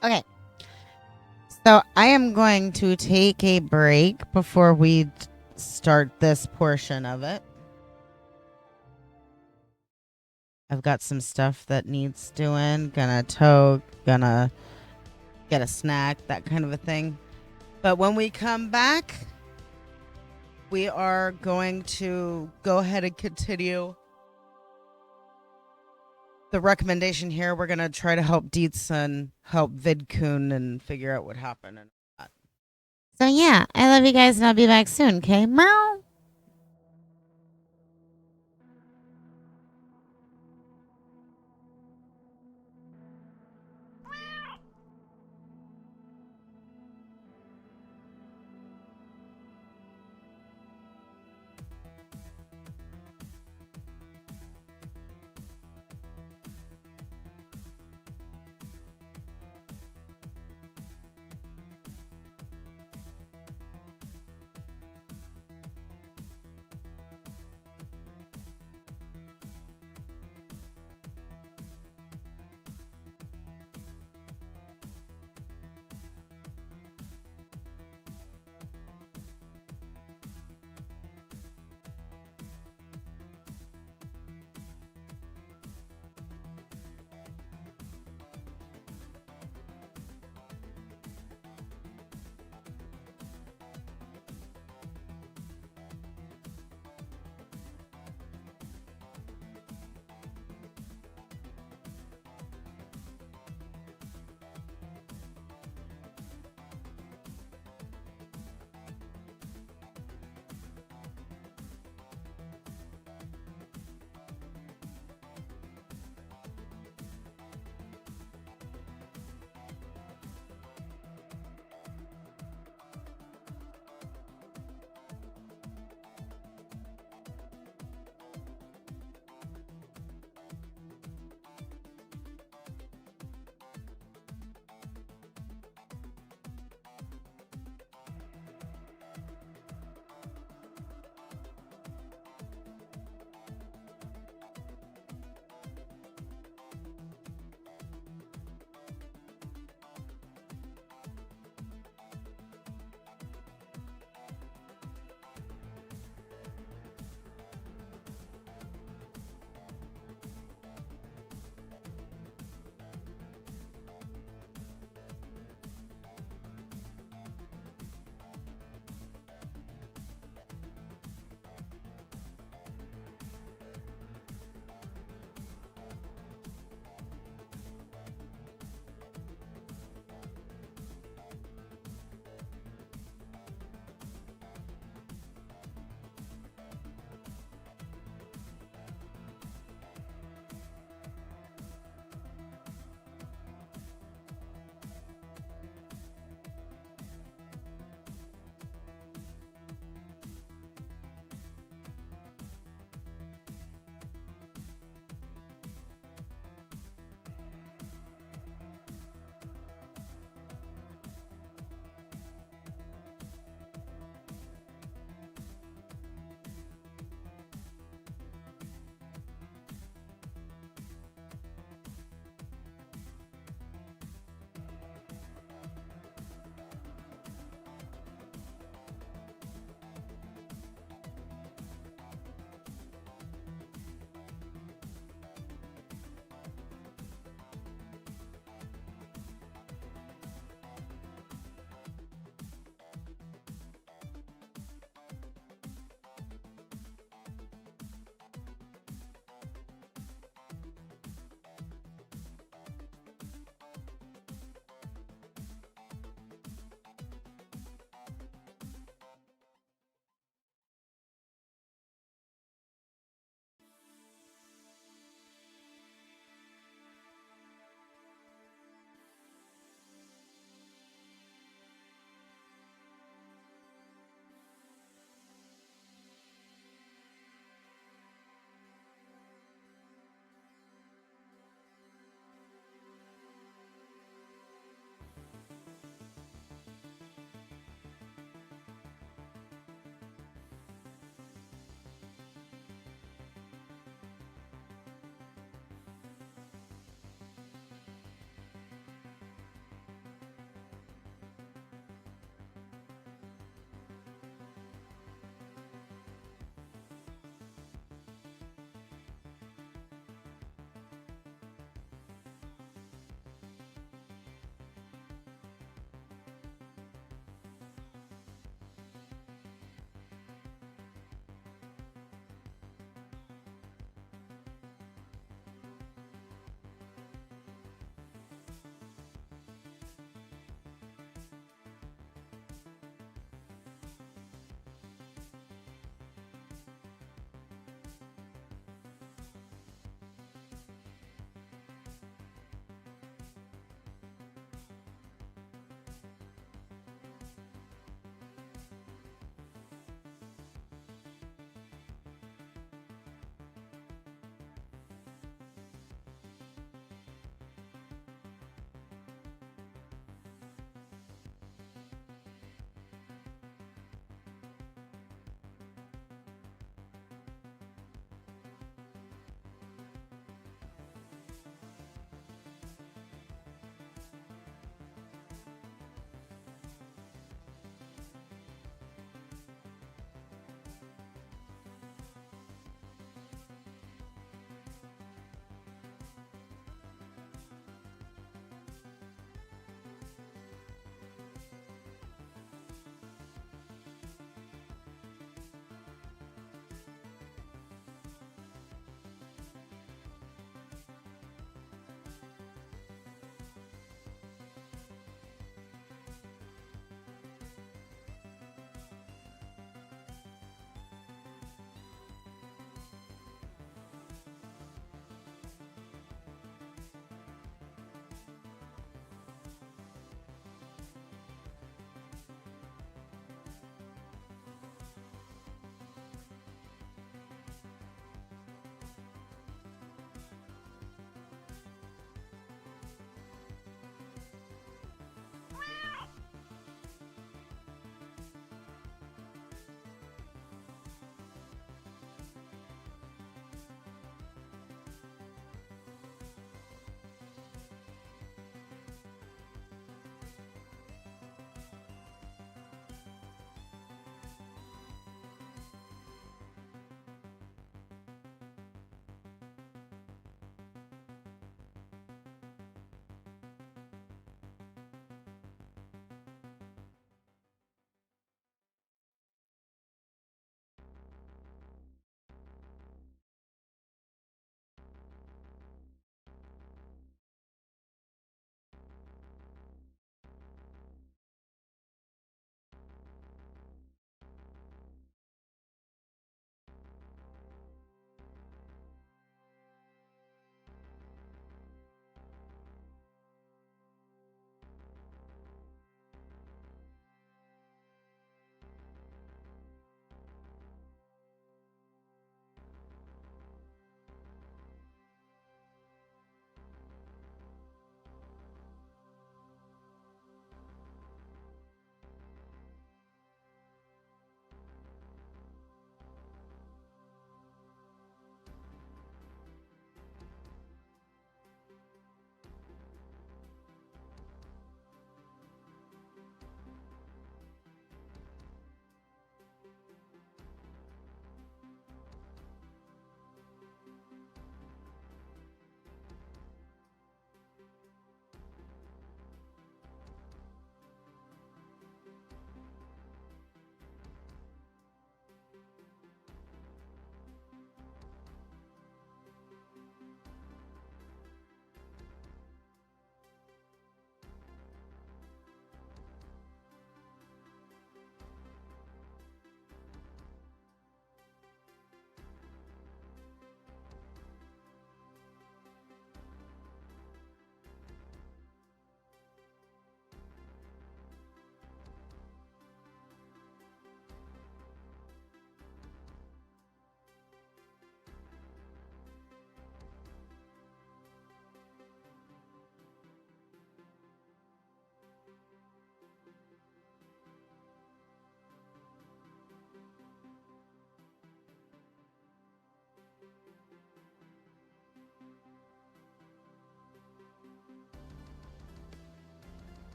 Okay. So I am going to take a break before we start this portion of it. I've got some stuff that needs doing. Gonna tow, gonna get a snack, that kind of a thing. But when we come back, we are going to go ahead and continue the recommendation here. We're going to try to help Dietsan help Vidkun and figure out what happened. And whatnot. So yeah, I love you guys and I'll be back soon, okay? Meow.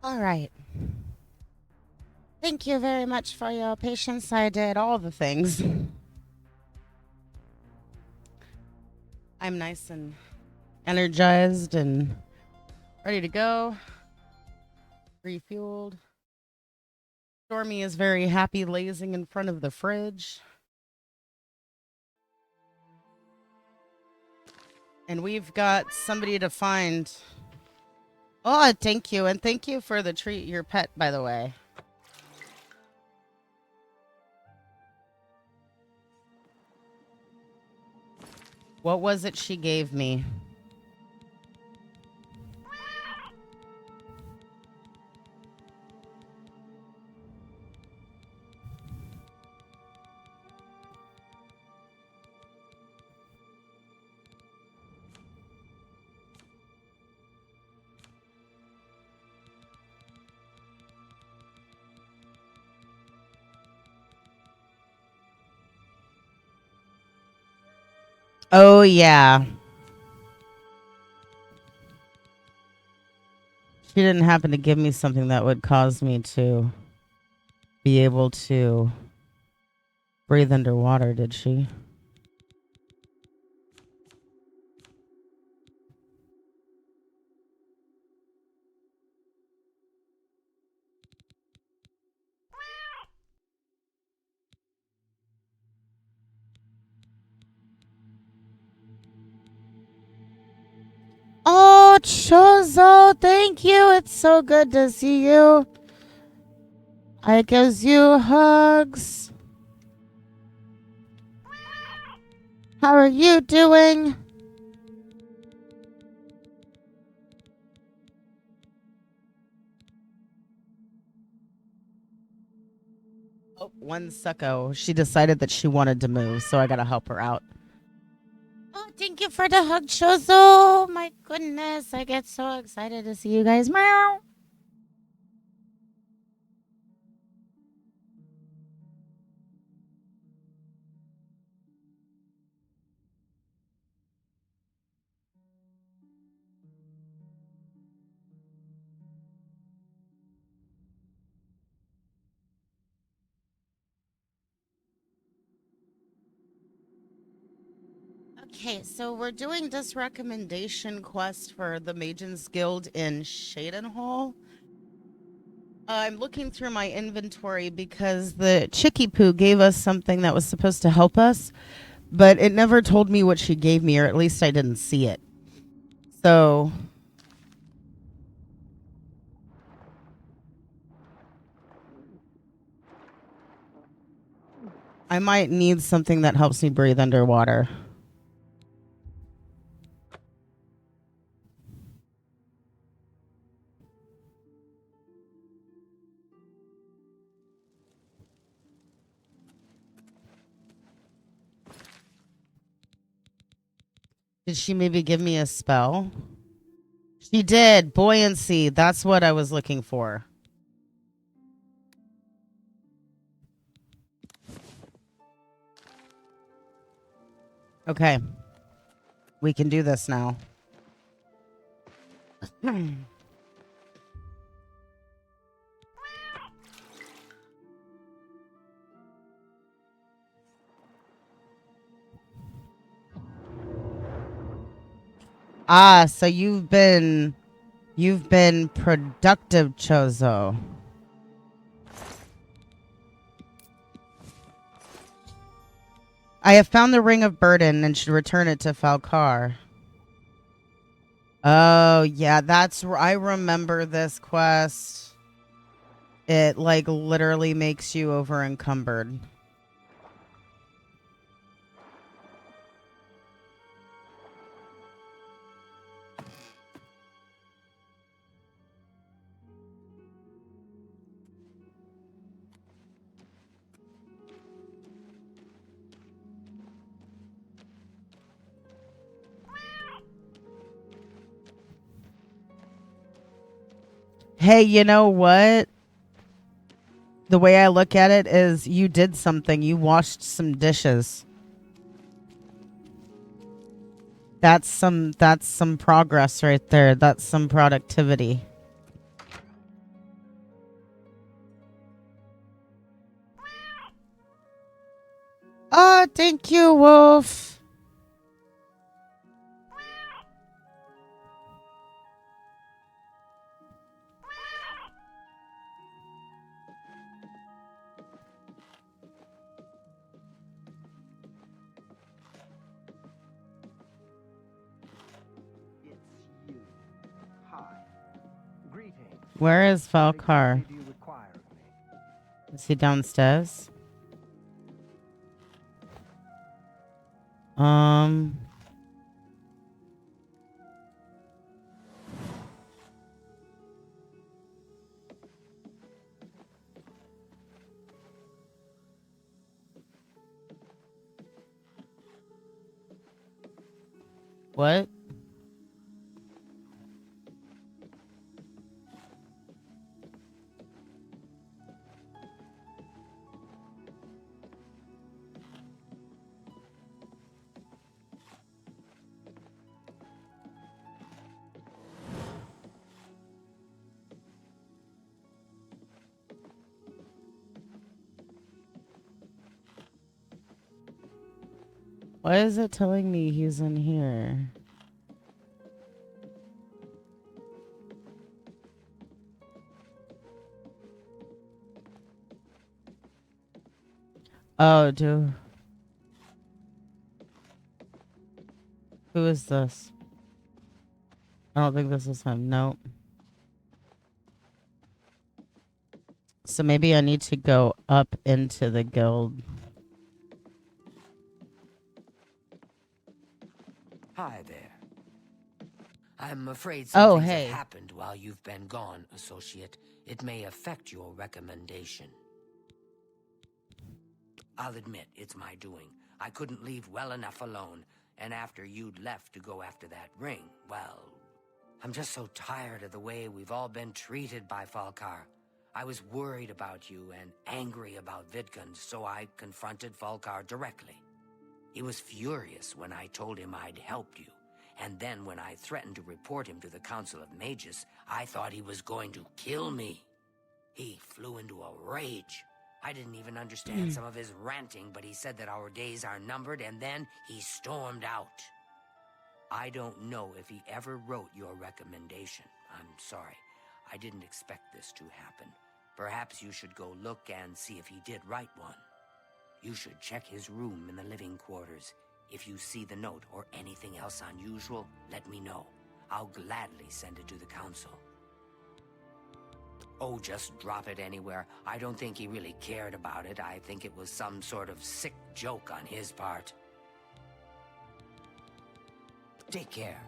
All right. Thank you very much for your patience. I did all the things. I'm nice and energized and ready to go. Refueled. Stormy is very happy lazing in front of the fridge. And we've got somebody to find. Oh, thank you. And thank you for the treat, your pet, by the way. What was it she gave me? Oh, yeah. She didn't happen to give me something that would cause me to be able to breathe underwater, did she? Oh, Chozo, thank you. It's so good to see you. I gives you hugs. How are you doing? Oh, one sucko. She decided that she wanted to move, so I gotta help her out. Oh, thank you for the hug, Chozo. My goodness, I get so excited to see you guys. Meow. Okay, so we're doing this recommendation quest for the Magens Guild in Shadenhall. I'm looking through my inventory because the Chicky Poo gave us something that was supposed to help us, but it never told me what she gave me, or at least I didn't see it. So I might need something that helps me breathe underwater. Did she maybe give me a spell? She did. Buoyancy. That's what I was looking for. Okay. We can do this now. Ah, so you've been productive, Chozo. I have found the Ring of Burden and should return it to Falcar. Oh, yeah, I remember this quest. It, like, literally makes you over encumbered. Hey, you know what? The way I look at it is you did something. You washed some dishes. That's some progress right there. That's some productivity. thank you, Wolf. Where is Falcar? Is he downstairs? What? Why is it telling me he's in here? Oh, dude. Who is this? I don't think this is him. Nope. So maybe I need to go up into the guild. Hi there. I'm afraid some things hey. have happened while you've been gone, Associate. It may affect your recommendation. I'll admit, it's my doing. I couldn't leave well enough alone, and after you'd left to go after that ring, well... I'm just so tired of the way we've all been treated by Falcar. I was worried about you and angry about Vidkun, so I confronted Falcar directly. He was furious when I told him I'd helped you, and then when I threatened to report him to the Council of Mages, I thought he was going to kill me. He flew into a rage. I didn't even understand some of his ranting, but he said that our days are numbered, and then he stormed out. I don't know if he ever wrote your recommendation. I'm sorry. I didn't expect this to happen. Perhaps you should go look and see if he did write one. You should check his room in the living quarters. If you see the note or anything else unusual, let me know. I'll gladly send it to the council. Oh, just drop it anywhere. I don't think he really cared about it. I think it was some sort of sick joke on his part. Take care.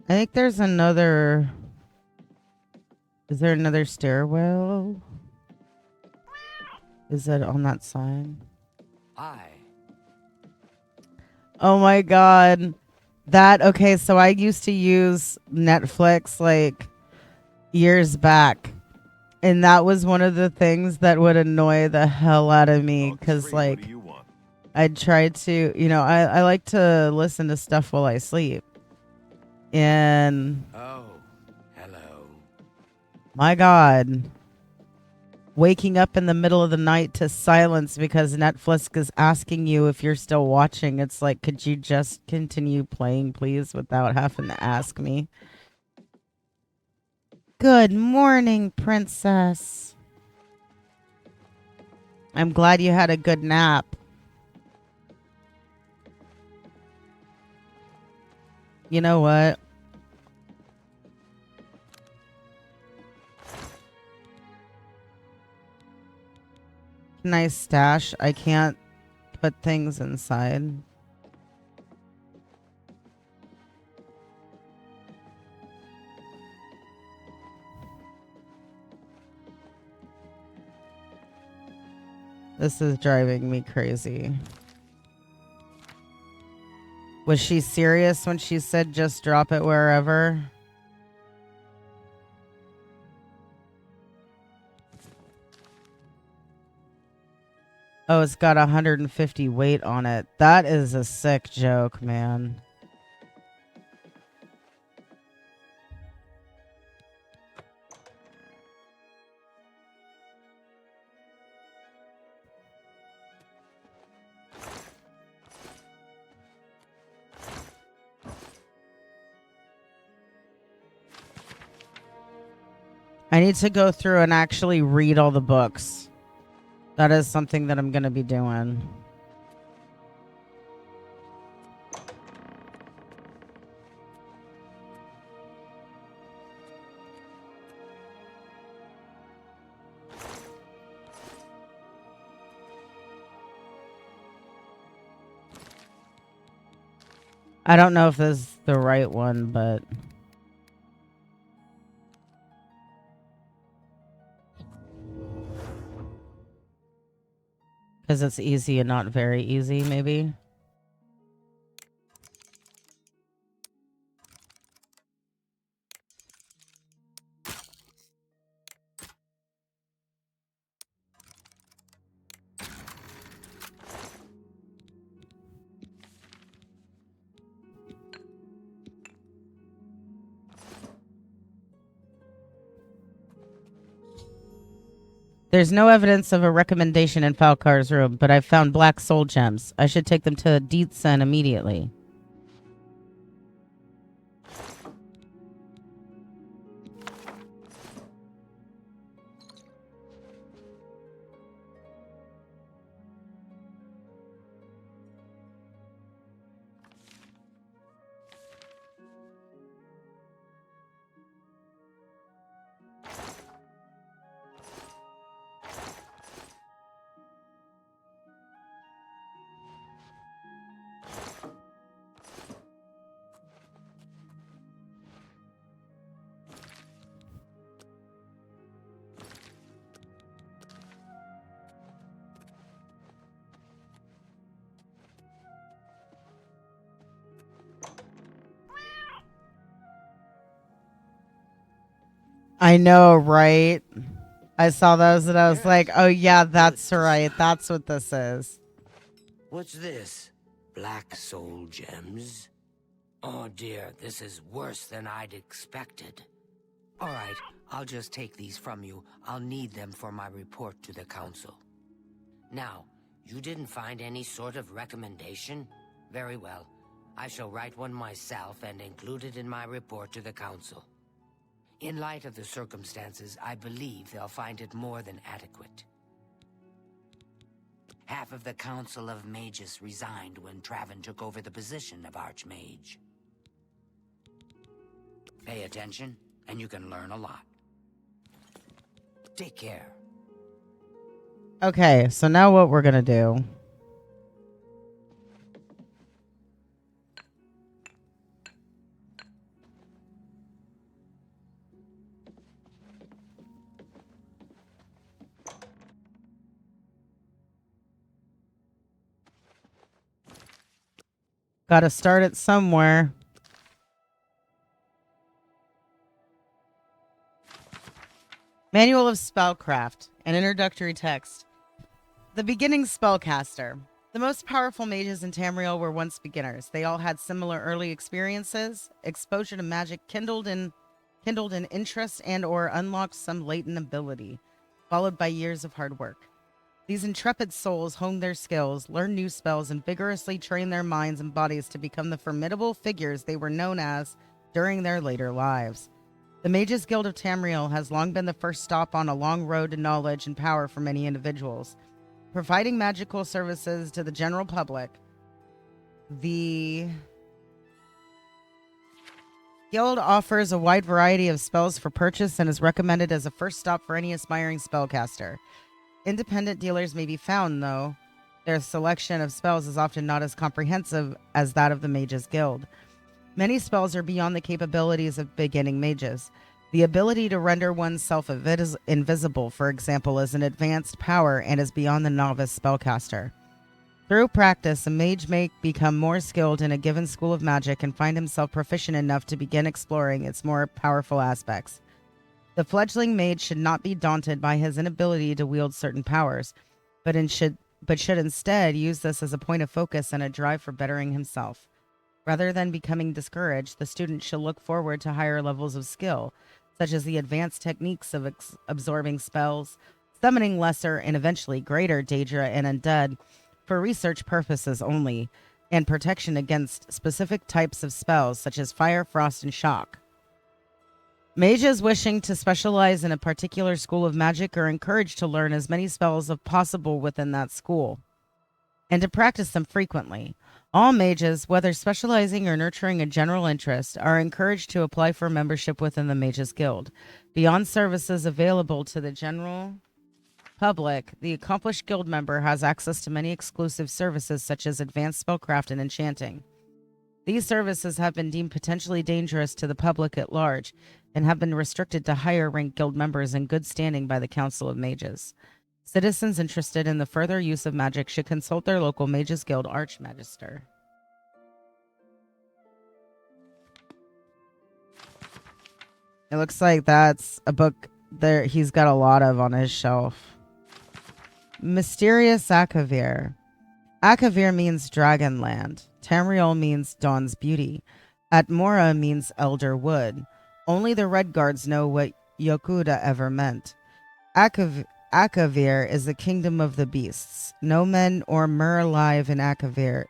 I think there's another... Is there another stairwell? Is that on that side? Oh my god. Okay, so I used to use Netflix like years back. And that was one of the things that would annoy the hell out of me. Because like, I'd try to, I like to listen to stuff while I sleep. And Oh, hello. my god, waking up in the middle of the night to silence because Netflix is asking you if you're still watching. It's like, could you just continue playing, please, without having to ask me? Good morning, princess. I'm glad you had a good nap. You know what? Nice stash. I can't put things inside. This is driving me crazy. Was she serious when she said just drop it wherever? Oh, it's got 150 weight on it. That is a sick joke, man. I need to go through and actually read all the books. That is something that I'm going to be doing. I don't know if this is the right one, but... because it's easy and not very easy, maybe. There's no evidence of a recommendation in Falcar's room, but I've found black soul gems. I should take them to Deetsen immediately. I know, right? I saw those and I was like, oh yeah, that's right. That's what this is. What's this? Black soul gems? Oh dear, this is worse than I'd expected. All right, I'll just take these from you. I'll need them for my report to the council. Now, you didn't find any sort of recommendation? Very well. I shall write one myself and include it in my report to the council. In light of the circumstances, I believe they'll find it more than adequate. Half of the Council of Mages resigned when Traven took over the position of Archmage. Pay attention, and you can learn a lot. Take care. Okay, so now what we're gonna do... gotta start it somewhere. Manual of Spellcraft, an introductory text. The beginning spellcaster. The most powerful mages in Tamriel were once beginners. They all had similar early experiences. Exposure to magic kindled an interest and or unlocked some latent ability, followed by years of hard work. These intrepid souls honed their skills, learned new spells, and vigorously trained their minds and bodies to become the formidable figures they were known as during their later lives. The Mages Guild of Tamriel has long been the first stop on a long road to knowledge and power for many individuals. Providing magical services to the general public, the Guild offers a wide variety of spells for purchase and is recommended as a first stop for any aspiring spellcaster. Independent dealers may be found, though. Their selection of spells is often not as comprehensive as that of the Mages Guild. Many spells are beyond the capabilities of beginning mages. The ability to render oneself invisible, for example, is an advanced power and is beyond the novice spellcaster. Through practice, a mage may become more skilled in a given school of magic and find himself proficient enough to begin exploring its more powerful aspects. The fledgling mage should not be daunted by his inability to wield certain powers, but should instead use this as a point of focus and a drive for bettering himself. Rather than becoming discouraged, the student should look forward to higher levels of skill, such as the advanced techniques of absorbing spells, summoning lesser and eventually greater Daedra and Undead for research purposes only, and protection against specific types of spells such as fire, frost, and shock. Mages wishing to specialize in a particular school of magic are encouraged to learn as many spells as possible within that school, and to practice them frequently. All mages, whether specializing or nurturing a general interest, are encouraged to apply for membership within the Mages Guild. Beyond services available to the general public, the accomplished guild member has access to many exclusive services such as advanced spellcraft and enchanting. These services have been deemed potentially dangerous to the public at large and have been restricted to higher-ranked guild members in good standing by the Council of Mages. Citizens interested in the further use of magic should consult their local Mages Guild Archmagister. It looks like that's a book there he's got a lot of on his shelf. Mysterious Akavir. Akavir means Dragonland. Tamriel means Dawn's Beauty. Atmora means Elder Wood. Only the Red Guards know what Yokuda ever meant. Akavir is the kingdom of the beasts. No men or mer live in Akavir,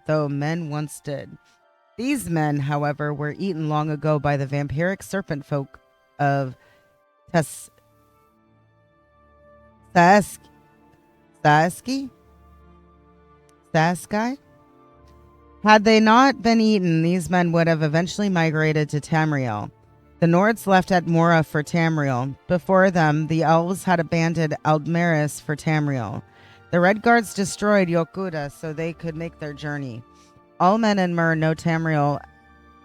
though men once did. These men, however, were eaten long ago by the vampiric serpent folk of Saskai? Had they not been eaten, these men would have eventually migrated to Tamriel. The Nords left Atmora for Tamriel. Before them, the Elves had abandoned Aldmeris for Tamriel. The Red Guards destroyed Yokuda so they could make their journey. All men in Mer know Tamriel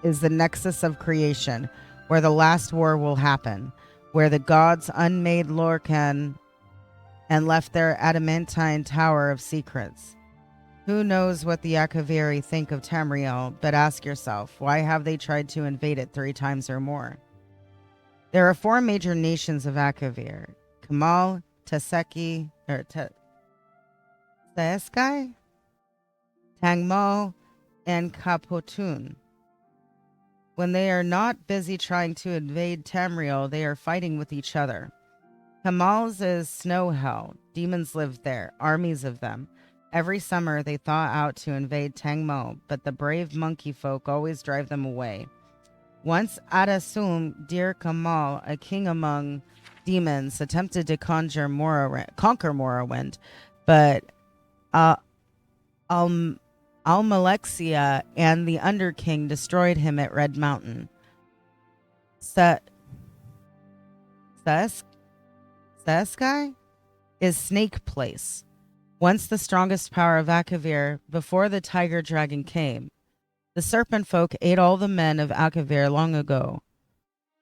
is the nexus of creation, where the last war will happen, where the gods unmade Lorkhan and left their adamantine tower of secrets. Who knows what the Akaviri think of Tamriel, but ask yourself, why have they tried to invade it 3 times or more? There are 4 major nations of Akavir: Kamal, Taseki, Taeskai, Tangmo, and Kapotun. When they are not busy trying to invade Tamriel, they are fighting with each other. Kamal's is snow hell. Demons live there, armies of them. Every summer they thaw out to invade Tangmo, but the brave monkey folk always drive them away. Once Adasum, dear Kamal, a king among demons, attempted to conquer Morrowind, but Almalexia and the Underking destroyed him at Red Mountain. Saskai is Snake Place. Once the strongest power of Akavir before the tiger dragon came. The serpent folk ate all the men of Akavir long ago,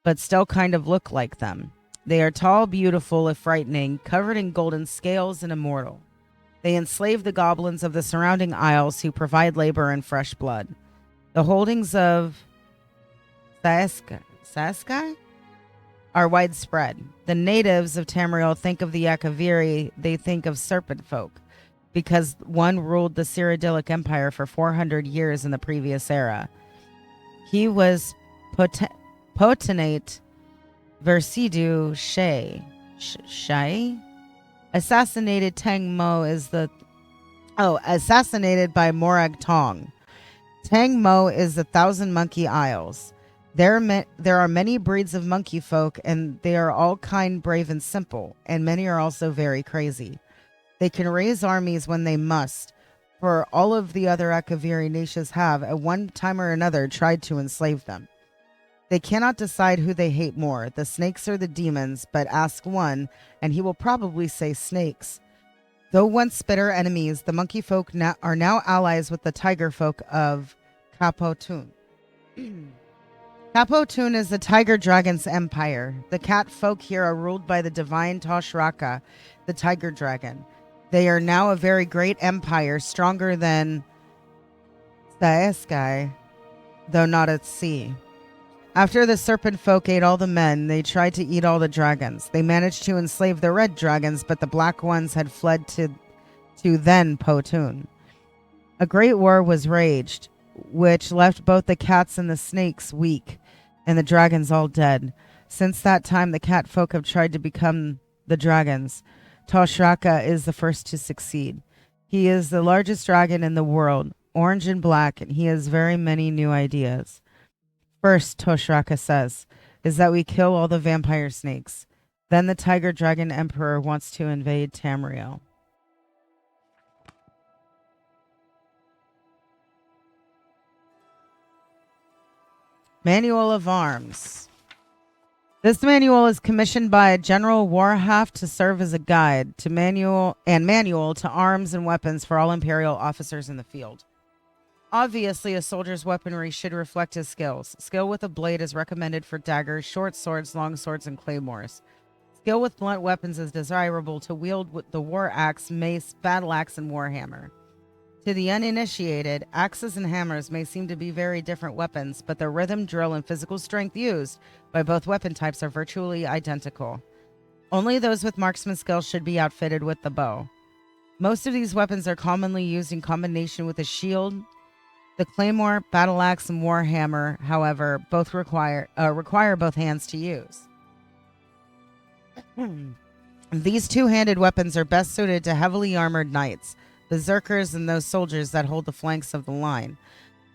but still kind of look like them. They are tall, beautiful, if frightening, covered in golden scales and immortal. They enslave the goblins of the surrounding isles who provide labor and fresh blood. The holdings of Saskai are widespread. The natives of Tamriel think of the Akaviri, they think of serpent folk, because one ruled the Cyrodiilic Empire for 400 years in the previous era. He was Potenate Versidu Shai. Assassinated assassinated by Morag Tong. Tangmo is the Thousand Monkey Isles. There are many breeds of monkey folk, and they are all kind, brave, and simple, and many are also very crazy. They can raise armies when they must, for all of the other Akaviri nations have, at one time or another, tried to enslave them. They cannot decide who they hate more, the snakes or the demons, but ask one, and he will probably say snakes. Though once bitter enemies, the monkey folk are now allies with the tiger folk of Kapotun. Capotun is the Tiger Dragon's empire. The cat folk here are ruled by the divine Toshraka, the Tiger Dragon. They are now a very great empire, stronger than Saeskai, though not at sea. After the serpent folk ate all the men, they tried to eat all the dragons. They managed to enslave the red dragons, but the black ones had fled to then Potun. A great war was raged, which left both the cats and the snakes weak, and the dragons all dead. Since that time, the cat folk have tried to become the dragons. Toshraka is the first to succeed. He is the largest dragon in the world, orange and black, and he has very many new ideas. First, Toshraka says, is that we kill all the vampire snakes. Then the Tiger Dragon Emperor wants to invade Tamriel. Manual of Arms. This manual is commissioned by General Warhaft to serve as a guide to manual to arms and weapons for all Imperial officers in the field. Obviously, a soldier's weaponry should reflect his skills. Skill with a blade is recommended for daggers, short swords, long swords, and claymores. Skill with blunt weapons is desirable to wield with the war axe, mace, battle axe, and warhammer. To the uninitiated, axes and hammers may seem to be very different weapons, but the rhythm, drill, and physical strength used by both weapon types are virtually identical. Only those with marksman skills should be outfitted with the bow. Most of these weapons are commonly used in combination with a shield. The claymore, battle axe, and warhammer, however, both require both hands to use. These two-handed weapons are best suited to heavily armored knights, berserkers, and those soldiers that hold the flanks of the line.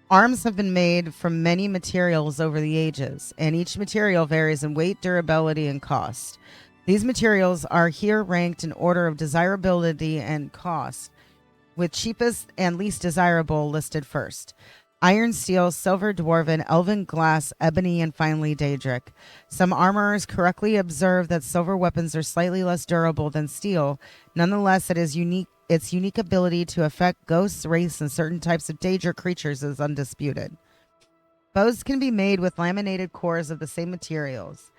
Arms have been made from many materials over the ages, and each material varies in weight, durability, and cost. These materials are here ranked in order of desirability and cost, with cheapest and least desirable listed first. Iron, steel, silver, dwarven, elven, glass, ebony, and finally Daedric. Some armorers correctly observe that silver weapons are slightly less durable than steel. Nonetheless, its unique ability to affect ghosts, wraiths, and certain types of Daedric creatures is undisputed. Bows can be made with laminated cores of the same materials.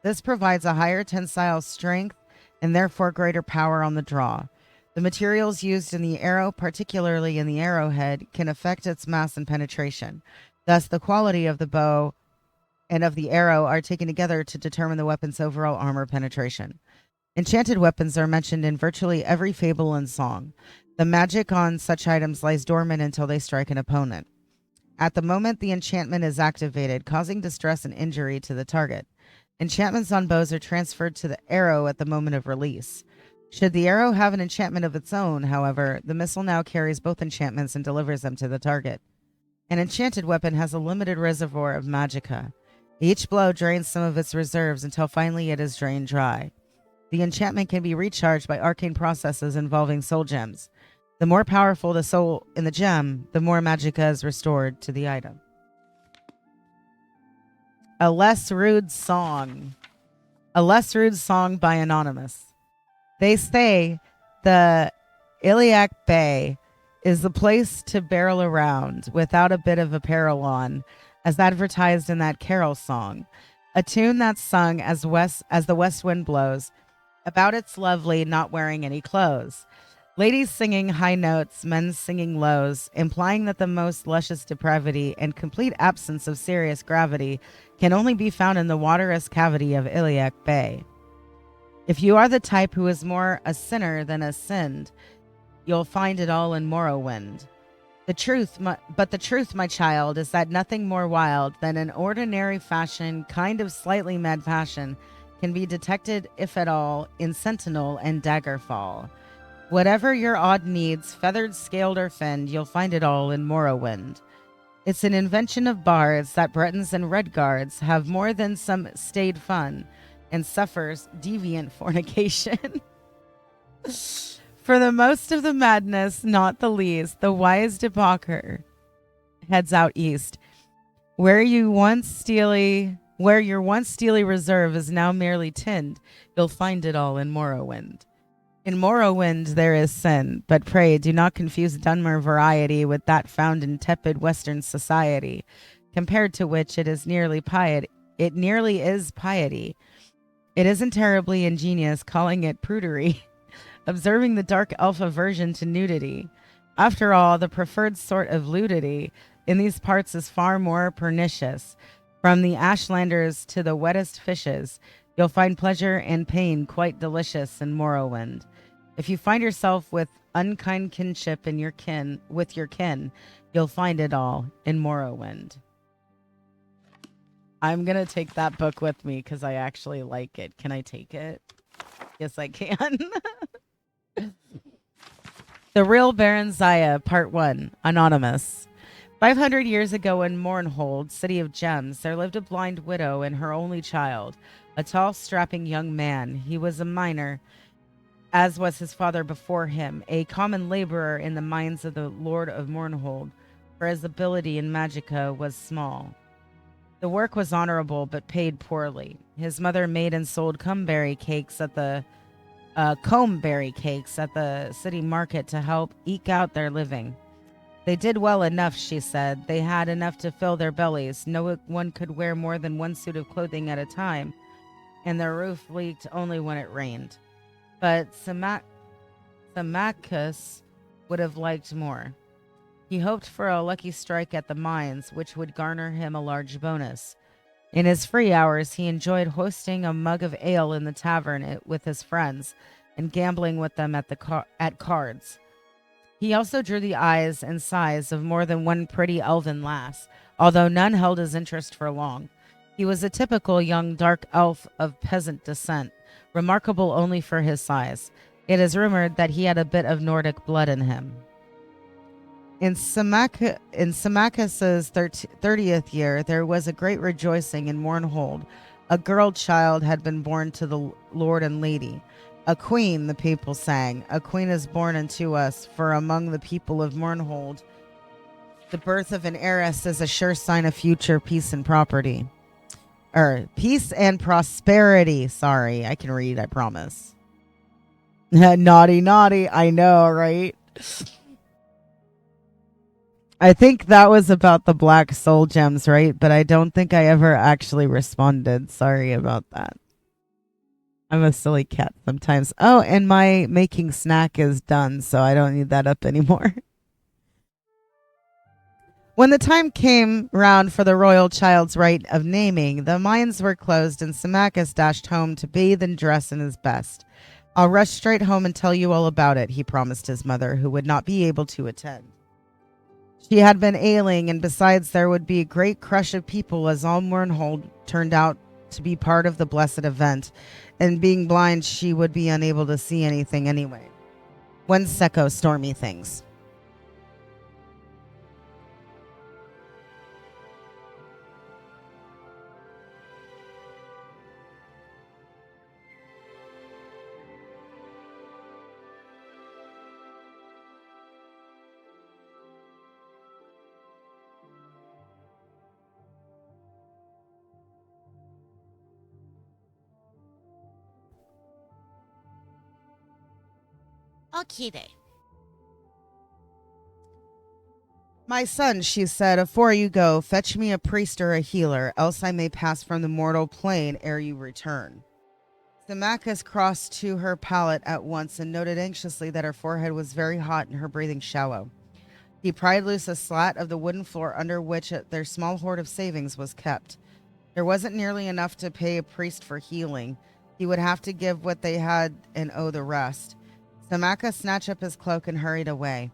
This provides a higher tensile strength and therefore greater power on the draw. The materials used in the arrow, particularly in the arrowhead, can affect its mass and penetration. Thus, the quality of the bow and of the arrow are taken together to determine the weapon's overall armor penetration. Enchanted weapons are mentioned in virtually every fable and song. The magic on such items lies dormant until they strike an opponent. At the moment the enchantment is activated, causing distress and injury to the target. Enchantments on bows are transferred to the arrow at the moment of release. Should the arrow have an enchantment of its own, however, the missile now carries both enchantments and delivers them to the target. An enchanted weapon has a limited reservoir of magicka. Each blow drains some of its reserves until finally it is drained dry. The enchantment can be recharged by arcane processes involving soul gems. The more powerful the soul in the gem, the more magicka is restored to the item. A Less Rude Song. A Less Rude Song by Anonymous. They say the Iliac Bay is the place to barrel around without a bit of apparel on, as advertised in that carol song, a tune that's sung as the west wind blows, about its lovely not wearing any clothes. Ladies singing high notes, men singing lows, implying that the most luscious depravity and complete absence of serious gravity can only be found in the waterous cavity of Iliac Bay. If you are the type who is more a sinner than a sinned, you'll find it all in Morrowind. The truth, my child, is that nothing more wild than an ordinary fashion, kind of slightly mad passion, can be detected, if at all, in Sentinel and Daggerfall. Whatever your odd needs, feathered, scaled, or finned, you'll find it all in Morrowind. It's an invention of bards that Bretons and Redguards have more than some staid fun, and suffers deviant fornication. For the most of the madness, not the least, the wise debaucher heads out east, where your once steely reserve is now merely tinned. You'll find it all in Morrowind. In Morrowind there is sin, but pray do not confuse Dunmer variety with that found in tepid Western society. compared to which it is nearly piety. It nearly is piety. It isn't terribly ingenious calling it prudery, observing the dark elf aversion to nudity. After all, the preferred sort of ludity in these parts is far more pernicious. From the Ashlanders to the wettest fishes, you'll find pleasure and pain quite delicious in Morrowind. If you find yourself with unkind kinship in your kin, with your kin, you'll find it all in Morrowind. I'm going to take that book with me because I actually like it. Can I take it? Yes, I can. The Real Baron Zaya, Part 1, Anonymous. 500 years ago in Mournhold, City of Gems, there lived a blind widow and her only child, a tall, strapping young man. He was a miner, as was his father before him, a common laborer in the mines of the Lord of Mournhold, for his ability in magicka was small. The work was honorable, but paid poorly. His mother made and sold comberry cakes at the city market to help eke out their living. They did well enough, she said. They had enough to fill their bellies. No one could wear more than one suit of clothing at a time, and their roof leaked only when it rained. But Symmachus would have liked more. He hoped for a lucky strike at the mines, which would garner him a large bonus. In his free hours, he enjoyed hosting a mug of ale in the tavern with his friends and gambling with them at cards. He also drew the eyes and sighs of more than one pretty elven lass, although none held his interest for long. He was a typical young dark elf of peasant descent, remarkable only for his size. It is rumored that he had a bit of Nordic blood in him. In Symmachus's 30th year, there was a great rejoicing in Mournhold. A girl child had been born to the Lord and Lady. A queen, the people sang. A queen is born unto us, for among the people of Mournhold, the birth of an heiress is a sure sign of future peace and property. Peace and prosperity. Sorry, I can read, I promise. Naughty, naughty. I know, right? I think that was about the black soul gems, right? But I don't think I ever actually responded. Sorry about that. I'm a silly cat sometimes. Oh, and my making snack is done, so I don't need that up anymore. When the time came round for the royal child's rite of naming, the mines were closed and Symmachus dashed home to bathe and dress in his best. I'll rush straight home and tell you all about it, he promised his mother, who would not be able to attend. She had been ailing, and besides there would be a great crush of people as all Mournhold turned out to be part of the blessed event, and being blind she would be unable to see anything anyway. One secco stormy things. Okide. My son, she said, afore you go, fetch me a priest or a healer, else I may pass from the mortal plane ere you return. Symmachus crossed to her pallet at once and noted anxiously that her forehead was very hot and her breathing shallow. He pried loose a slat of the wooden floor under which their small hoard of savings was kept. There wasn't nearly enough to pay a priest for healing. He would have to give what they had and owe the rest. Symmachus snatched up his cloak and hurried away.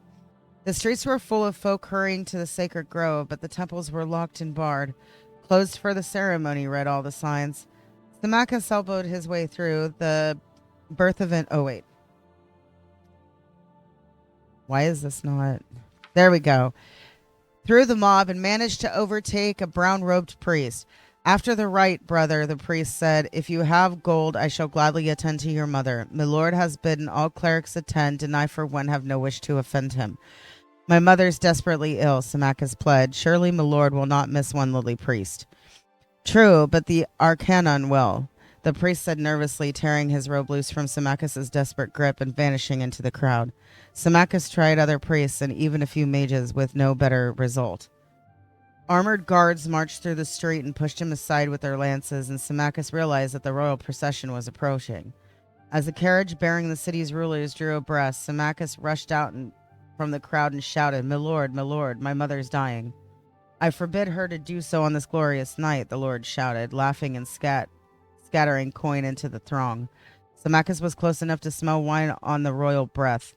The streets were full of folk hurrying to the sacred grove, but the temples were locked and barred. Closed for the ceremony, read all the signs. Symmachus elbowed his way through the birth event. Oh, wait. Why is this not? There we go. Through the mob and managed to overtake a brown-robed priest. After the rite, brother, the priest said, if you have gold, I shall gladly attend to your mother. My lord has bidden all clerics attend, and I for one have no wish to offend him. My mother's desperately ill, Symmachus pled. Surely my lord will not miss one lily priest. True, but the Arcanon will, the priest said nervously, tearing his robe loose from Symmachus's desperate grip and vanishing into the crowd. Symmachus tried other priests and even a few mages with no better result. Armored guards marched through the street and pushed him aside with their lances, and Symmachus realized that the royal procession was approaching. As the carriage bearing the city's rulers drew abreast, Symmachus rushed out from the crowd and shouted, my lord, my mother's dying." "I forbid her to do so on this glorious night," the lord shouted, laughing and scattering coin into the throng. Symmachus was close enough to smell wine on the royal breath.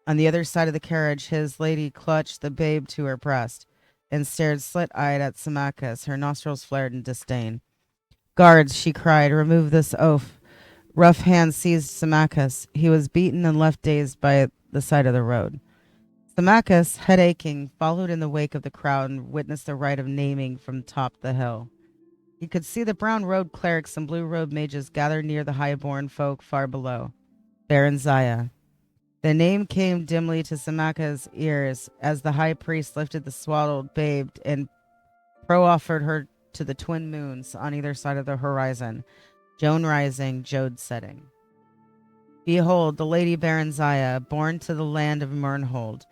On the other side of the carriage, his lady clutched the babe to her breast and stared slit-eyed at Symmachus, her nostrils flared in disdain. "Guards," she cried, "remove this oaf." Rough hands seized Symmachus. He was beaten and left dazed by the side of the road. Symmachus, head aching, followed in the wake of the crowd and witnessed the rite of naming from top the hill. He could see the brown-robed clerics and blue-robed mages gathered near the high-born folk far below. Baron Zaya. The name came dimly to Symmachus' ears as the high priest lifted the swaddled babe and pro-offered her to the twin moons on either side of the horizon, Joan rising, Jode setting. "Behold, the lady Baron Zaya, born to the land of Mournhold.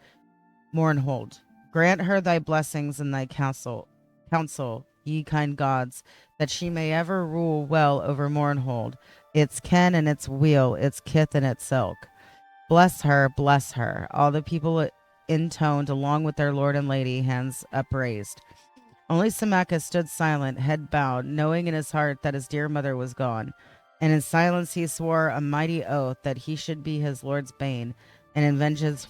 Grant her thy blessings and thy counsel, ye kind gods, that she may ever rule well over Mournhold, its ken and its weal, its kith and its ilk. Bless her, bless her." All the people intoned along with their lord and lady, hands upraised. Only Symmachus stood silent, head bowed, knowing in his heart that his dear mother was gone. And in silence he swore a mighty oath that he should be his lord's bane, and in vengeance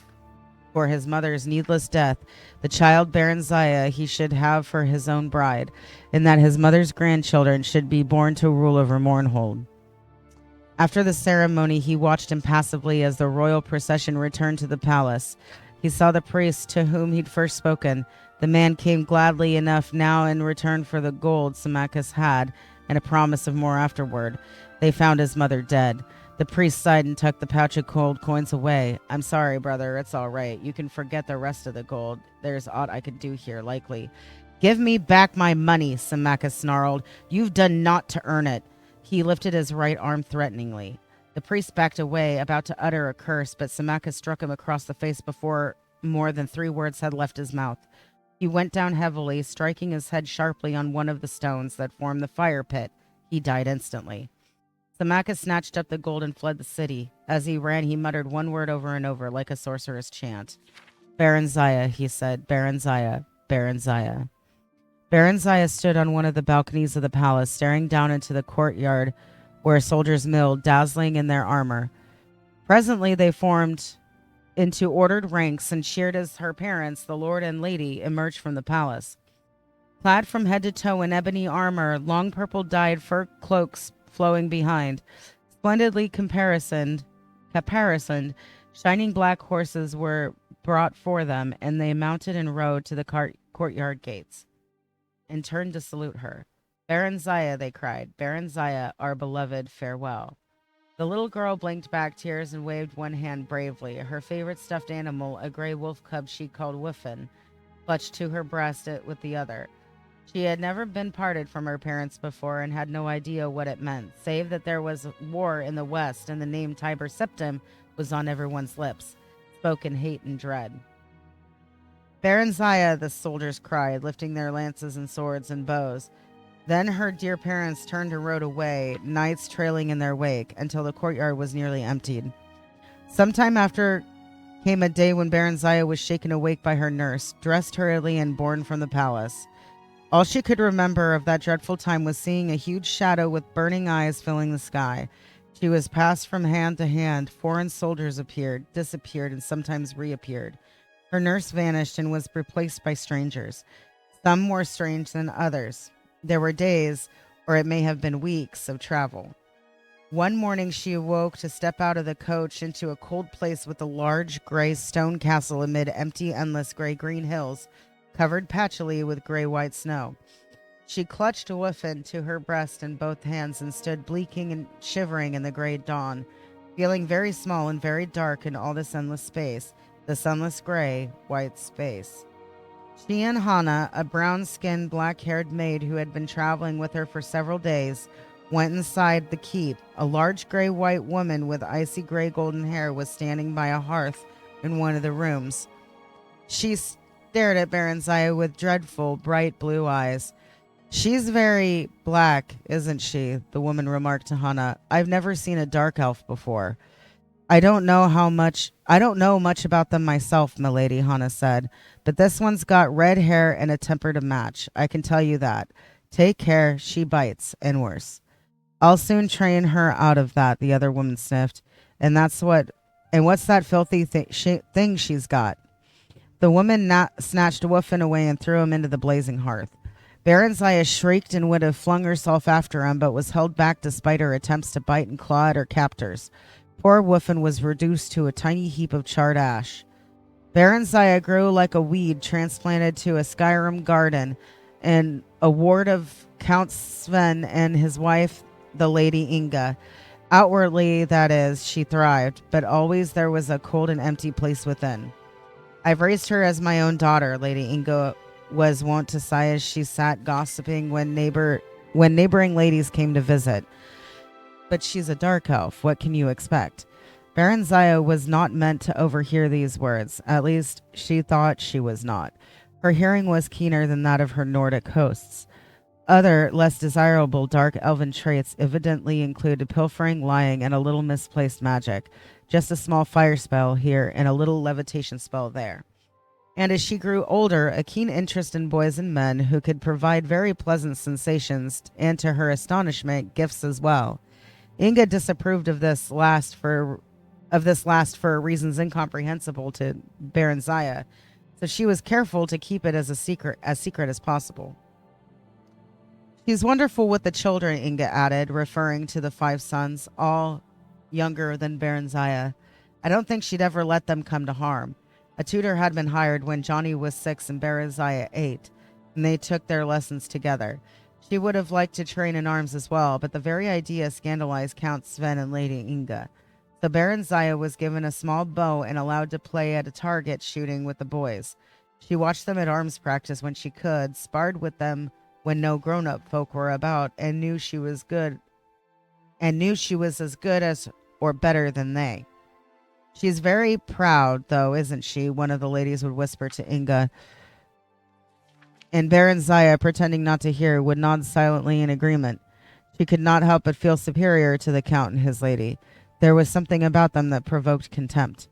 for his mother's needless death, the child Baron Zaya he should have for his own bride, and that his mother's grandchildren should be born to rule over Mournhold. After the ceremony, he watched impassively as the royal procession returned to the palace. He saw the priest to whom he'd first spoken. The man came gladly enough now in return for the gold Symmachus had, and a promise of more afterward. They found his mother dead. The priest sighed and tucked the pouch of gold coins away. "I'm sorry, brother, it's all right. You can forget the rest of the gold. There's aught I could do here, likely." "Give me back my money," Symmachus snarled. "You've done naught to earn it." He lifted his right arm threateningly. The priest backed away, about to utter a curse, but Symmachus struck him across the face before more than 3 words had left his mouth. He went down heavily, striking his head sharply on one of the stones that formed the fire pit. He died instantly. Symmachus snatched up the gold and fled the city. As he ran, he muttered one word over and over, like a sorcerer's chant. "Baron Zaya," he said. "Baron Zaya. Baron Zaya." Baron Zaya stood on one of the balconies of the palace, staring down into the courtyard where soldiers milled, dazzling in their armor. Presently they formed into ordered ranks and cheered as her parents, the lord and lady, emerged from the palace. Clad from head to toe in ebony armor, long purple-dyed fur cloaks flowing behind, splendidly caparisoned, shining black horses were brought for them, and they mounted and rode to the courtyard gates and turned to salute her. "Baron Zaya," they cried. "Baron Zaya, our beloved, farewell." The little girl blinked back tears and waved one hand bravely. Her favorite stuffed animal, a gray wolf cub she called Wiffen, clutched to her breast with the other. She had never been parted from her parents before and had no idea what it meant, save that there was war in the west and the name Tiber Septim was on everyone's lips, spoken hate and dread. "Baron Zaya," the soldiers cried, lifting their lances and swords and bows. Then her dear parents turned and rode away, knights trailing in their wake, until the courtyard was nearly emptied. Sometime after came a day when Baron Zaya was shaken awake by her nurse, dressed hurriedly and borne from the palace. All she could remember of that dreadful time was seeing a huge shadow with burning eyes filling the sky. She was passed from hand to hand. Foreign soldiers appeared, disappeared, and sometimes reappeared. Her nurse vanished and was replaced by strangers, some more strange than others. There were days, or it may have been weeks, of travel. One morning she awoke to step out of the coach into a cold place with a large gray stone castle amid empty, endless gray-green hills, covered patchily with gray-white snow. She clutched Wiffen to her breast in both hands and stood bleaking and shivering in the gray dawn, feeling very small and very dark in all this endless space, the sunless gray, white space. She and Hannah, a brown-skinned, black-haired maid who had been traveling with her for several days, went inside the keep. A large gray-white woman with icy gray-golden hair was standing by a hearth in one of the rooms. She stared at Baronzaya with dreadful, bright blue eyes. She's very black, isn't she? The woman remarked to Hannah. I've never seen a dark elf before. I don't know much about them myself, milady, Hannah said, but this one's got red hair and a temper to match. I can tell you that. Take care, she bites, and worse. I'll soon train her out of that, the other woman sniffed. And what's that filthy thing she's got? The woman snatched Woofin away and threw him into the blazing hearth. Baronzaya shrieked and would have flung herself after him, but was held back despite her attempts to bite and claw at her captors. Poor Woofin was reduced to a tiny heap of charred ash. Baronzaya grew like a weed transplanted to a Skyrim garden, and a ward of Count Sven and his wife, the Lady Inga. Outwardly, that is, she thrived, but always there was a cold and empty place within. I've raised her as my own daughter, Lady Inga was wont to sigh as she sat gossiping when neighboring ladies came to visit. But she's a dark elf. What can you expect? Baronzaya was not meant to overhear these words. At least, she thought she was not. Her hearing was keener than that of her Nordic hosts. Other, less desirable dark elven traits evidently included pilfering, lying, and a little misplaced magic. Just a small fire spell here and a little levitation spell there. And as she grew older, a keen interest in boys and men who could provide very pleasant sensations, and to her astonishment, gifts as well. Inga disapproved of this last for reasons incomprehensible to Baronzaya, so she was careful to keep it as secret as possible. She's wonderful with the children, Inga added, referring to the 5 sons, all younger than Baronzaya. I don't think she'd ever let them come to harm. A tutor had been hired when Johnny was 6 and Baronzaya 8, and they took their lessons together. She would have liked to train in arms as well, but the very idea scandalized Count Sven and Lady Inga. So Baronzaya was given a small bow and allowed to play at a target shooting with the boys. She watched them at arms practice when she could, sparred with them when no grown-up folk were about, and knew she was as good as or better than they. She's very proud, though, isn't she? One of the ladies would whisper to Inga. And Baronzaya, pretending not to hear, would nod silently in agreement. She could not help but feel superior to the Count and his lady. There was something about them that provoked contempt.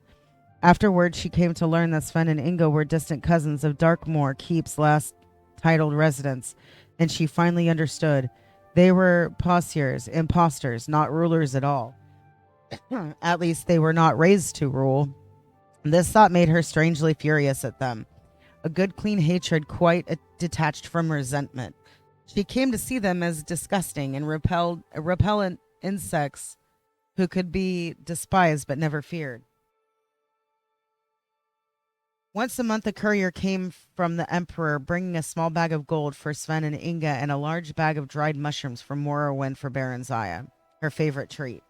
Afterwards, she came to learn that Sven and Inga were distant cousins of Darkmoor Keep's last titled residents, and she finally understood. They were imposters, not rulers at all. At least they were not raised to rule. This thought made her strangely furious at them. A good clean hatred quite detached from resentment. She came to see them as disgusting and repellent insects who could be despised but never feared. Once a month a courier came from the Emperor bringing a small bag of gold for Sven and Inga and a large bag of dried mushrooms from Morrowind for Baronzaya, her favorite treat.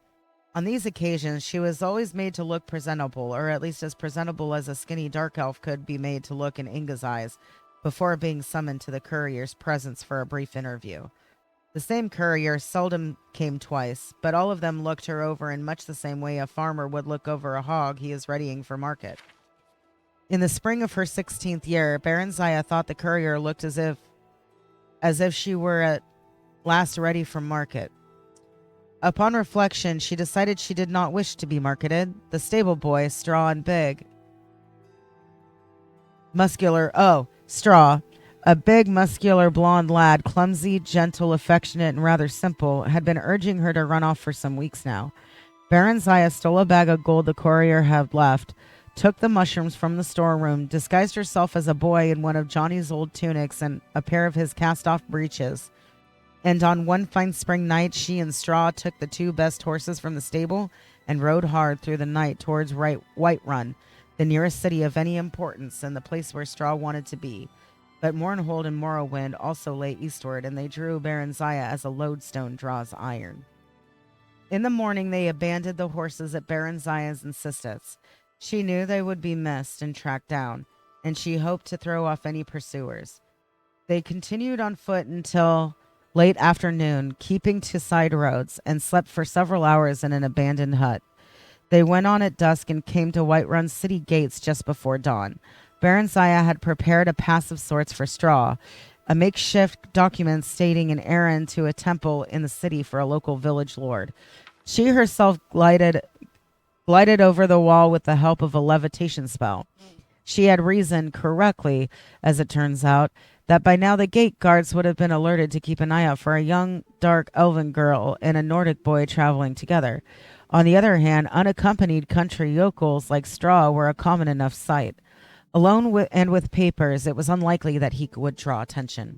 On these occasions, she was always made to look presentable, or at least as presentable as a skinny dark elf could be made to look in Inga's eyes, before being summoned to the courier's presence for a brief interview. The same courier seldom came twice, but all of them looked her over in much the same way a farmer would look over a hog he is readying for market. In the spring of her 16th year, Baronzaya thought the courier looked as if she were at last ready for market. Upon reflection, she decided she did not wish to be marketed. The stable boy, Straw and big, Straw, a big, muscular, blonde lad, clumsy, gentle, affectionate, and rather simple, had been urging her to run off for some weeks now. Baronzaya stole a bag of gold the courier had left, took the mushrooms from the storeroom, disguised herself as a boy in one of Johnny's old tunics and a pair of his cast-off breeches. And on one fine spring night, she and Straw took the 2 best horses from the stable and rode hard through the night towards Whiterun, the nearest city of any importance and the place where Straw wanted to be. But Mournhold and Morrowind also lay eastward, and they drew Baronzaya as a lodestone draws iron. In the morning, they abandoned the horses at Baronzaya's insistence. She knew they would be missed and tracked down, and she hoped to throw off any pursuers. They continued on foot until late afternoon, keeping to side roads, and slept for several hours in an abandoned hut. They went on at dusk and came to Whiterun city gates just before dawn. Baranziah had prepared a pass of sorts for Straw, a makeshift document stating an errand to a temple in the city for a local village lord. She herself glided over the wall with the help of a levitation spell. She had reasoned correctly, as it turns out, that by now the gate guards would have been alerted to keep an eye out for a young, dark elven girl and a Nordic boy traveling together. On the other hand, unaccompanied country yokels like Straw were a common enough sight. Alone with papers, it was unlikely that he would draw attention.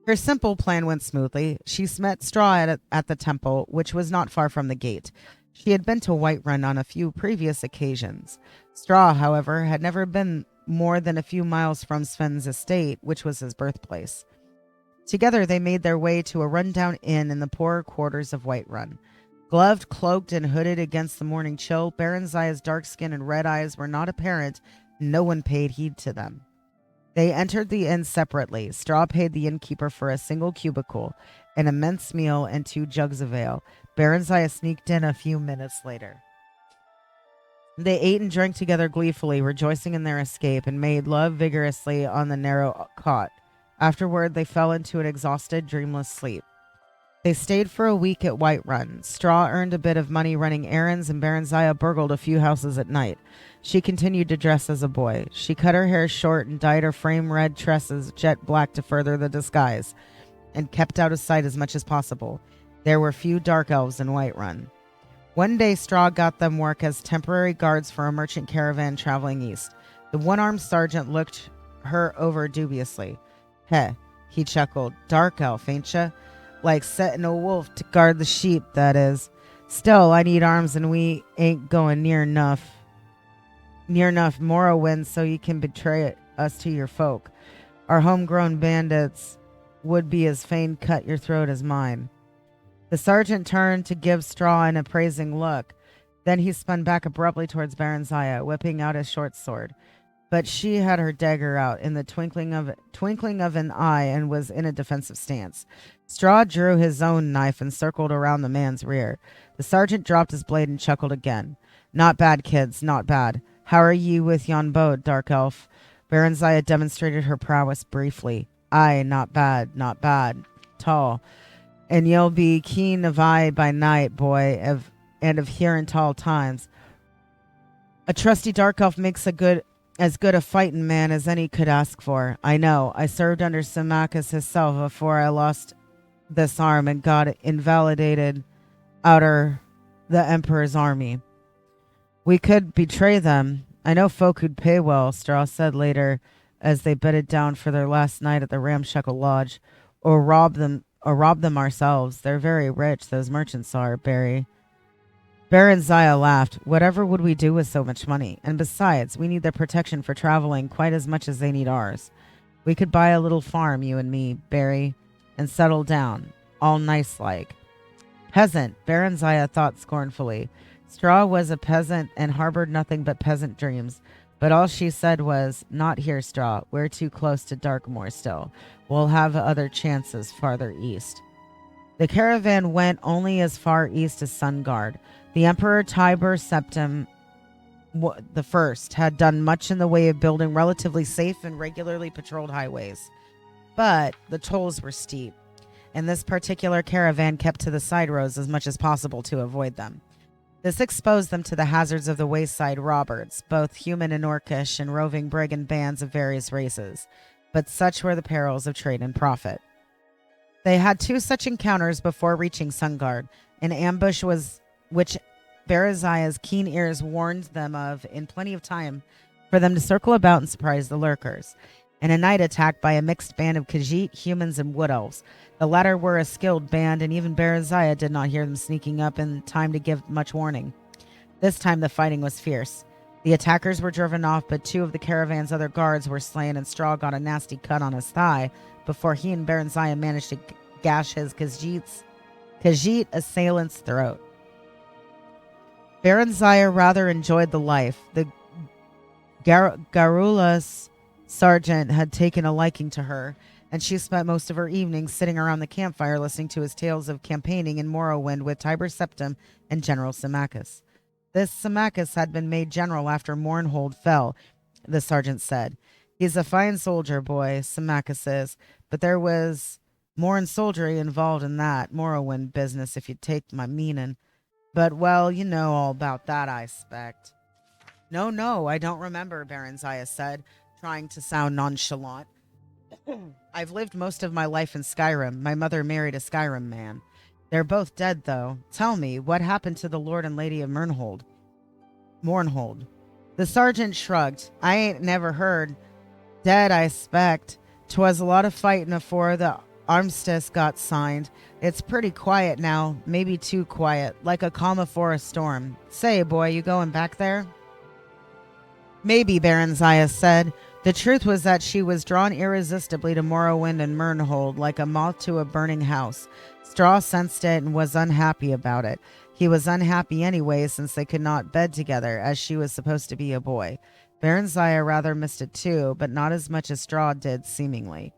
Her simple plan went smoothly. She met Straw at the temple, which was not far from the gate. She had been to Whiterun on a few previous occasions. Straw, however, had never been more than a few miles from Sven's estate, which was his birthplace. Together they made their way to a rundown inn in the poorer quarters of Whiterun. Gloved, cloaked, and hooded against the morning chill, Baranziah's dark skin and red eyes were not apparent, and no one paid heed to them. They entered the inn separately. Straw paid the innkeeper for a single cubicle, an immense meal, and 2 jugs of ale. Baranziah sneaked in a few minutes later. They ate and drank together gleefully, rejoicing in their escape, and made love vigorously on the narrow cot. Afterward, they fell into an exhausted, dreamless sleep. They stayed for a week at Whiterun. Straw earned a bit of money running errands, and Baranziah burgled a few houses at night. She continued to dress as a boy. She cut her hair short and dyed her frame-red tresses jet black to further the disguise, and kept out of sight as much as possible. There were few dark elves in Whiterun. One day, Straw got them work as temporary guards for a merchant caravan traveling east. The one-armed sergeant looked her over dubiously. Heh, he chuckled. Dark elf, ain't ya? Like setting a wolf to guard the sheep, that is. Still, I need arms, and we ain't going near enough Morrowind so you can betray us to your folk. Our homegrown bandits would be as fain cut your throat as mine. The sergeant turned to give Straw an appraising look. Then he spun back abruptly towards Baranziah, whipping out his short sword. But she had her dagger out in the twinkling of an eye and was in a defensive stance. Straw drew his own knife and circled around the man's rear. The sergeant dropped his blade and chuckled again. Not bad, kids, not bad. How are ye with yon bow, dark elf? Baranziah demonstrated her prowess briefly. Aye, not bad, not bad. Tall. And ye'll be keen of eye by night, boy, and of hearing tall times. A trusty dark elf makes as good a fighting man as any could ask for. I know. I served under Symmachus himself before I lost this arm and got invalidated outer the Emperor's army. We could betray them. I know folk who'd pay well, Straw said later as they bedded down for their last night at the Ramshackle Lodge, or rob them ourselves. They're very rich, those merchants are, Barry. Baranziah laughed. Whatever would we do with so much money? And besides, we need their protection for traveling quite as much as they need ours. We could buy a little farm, you and me, Barry, and settle down, all nice-like. Peasant, Baranziah thought scornfully. Straw was a peasant and harbored nothing but peasant dreams, but all she said was, not here, Straw. We're too close to Darkmoor still. We'll have other chances farther east. The caravan went only as far east as Sungard. The Emperor Tiber Septim the First had done much in the way of building relatively safe and regularly patrolled highways. But the tolls were steep, and this particular caravan kept to the side roads as much as possible to avoid them. This exposed them to the hazards of the wayside robbers, both human and orcish, and roving brigand bands of various races. But such were the perils of trade and profit. They had 2 such encounters before reaching Sungard. An ambush which Baranziah's keen ears warned them of in plenty of time for them to circle about and surprise the lurkers, and a night attack by a mixed band of Khajiit, humans, and wood elves. The latter were a skilled band, and even Baranziah did not hear them sneaking up in time to give much warning. This time the fighting was fierce. The attackers were driven off, but 2 of the caravan's other guards were slain, and Straw got a nasty cut on his thigh before he and Baranziah managed to gash his Khajiit assailant's throat. Baranziah rather enjoyed the life. The Garrulus sergeant had taken a liking to her, and she spent most of her evenings sitting around the campfire listening to his tales of campaigning in Morrowind with Tiber Septim and General Symmachus. This Symmachus had been made general after Mournhold fell, the sergeant said. He's a fine soldier, boy, Symmachus says, but there was more'n soldiery involved in that Morrowind business, if you take my meaning. But, well, you know all about that, I expect. No, I don't remember, Baron Zaya said, trying to sound nonchalant. I've lived most of my life in Skyrim. My mother married a Skyrim man. They're both dead, though. Tell me, what happened to the Lord and Lady of Mournhold? The sergeant shrugged. I ain't never heard. Dead, I expect. 'Twas a lot of fighting afore the armistice got signed. It's pretty quiet now, maybe too quiet, like a calm afore a storm. Say, boy, you going back there? Maybe, Baron Zaya said. The truth was that she was drawn irresistibly to Morrowind and Mournhold like a moth to a burning house. Straw sensed it and was unhappy about it. He was unhappy anyway, since they could not bed together, as she was supposed to be a boy. Baron Zaya rather missed it too, but not as much as Straw did, seemingly.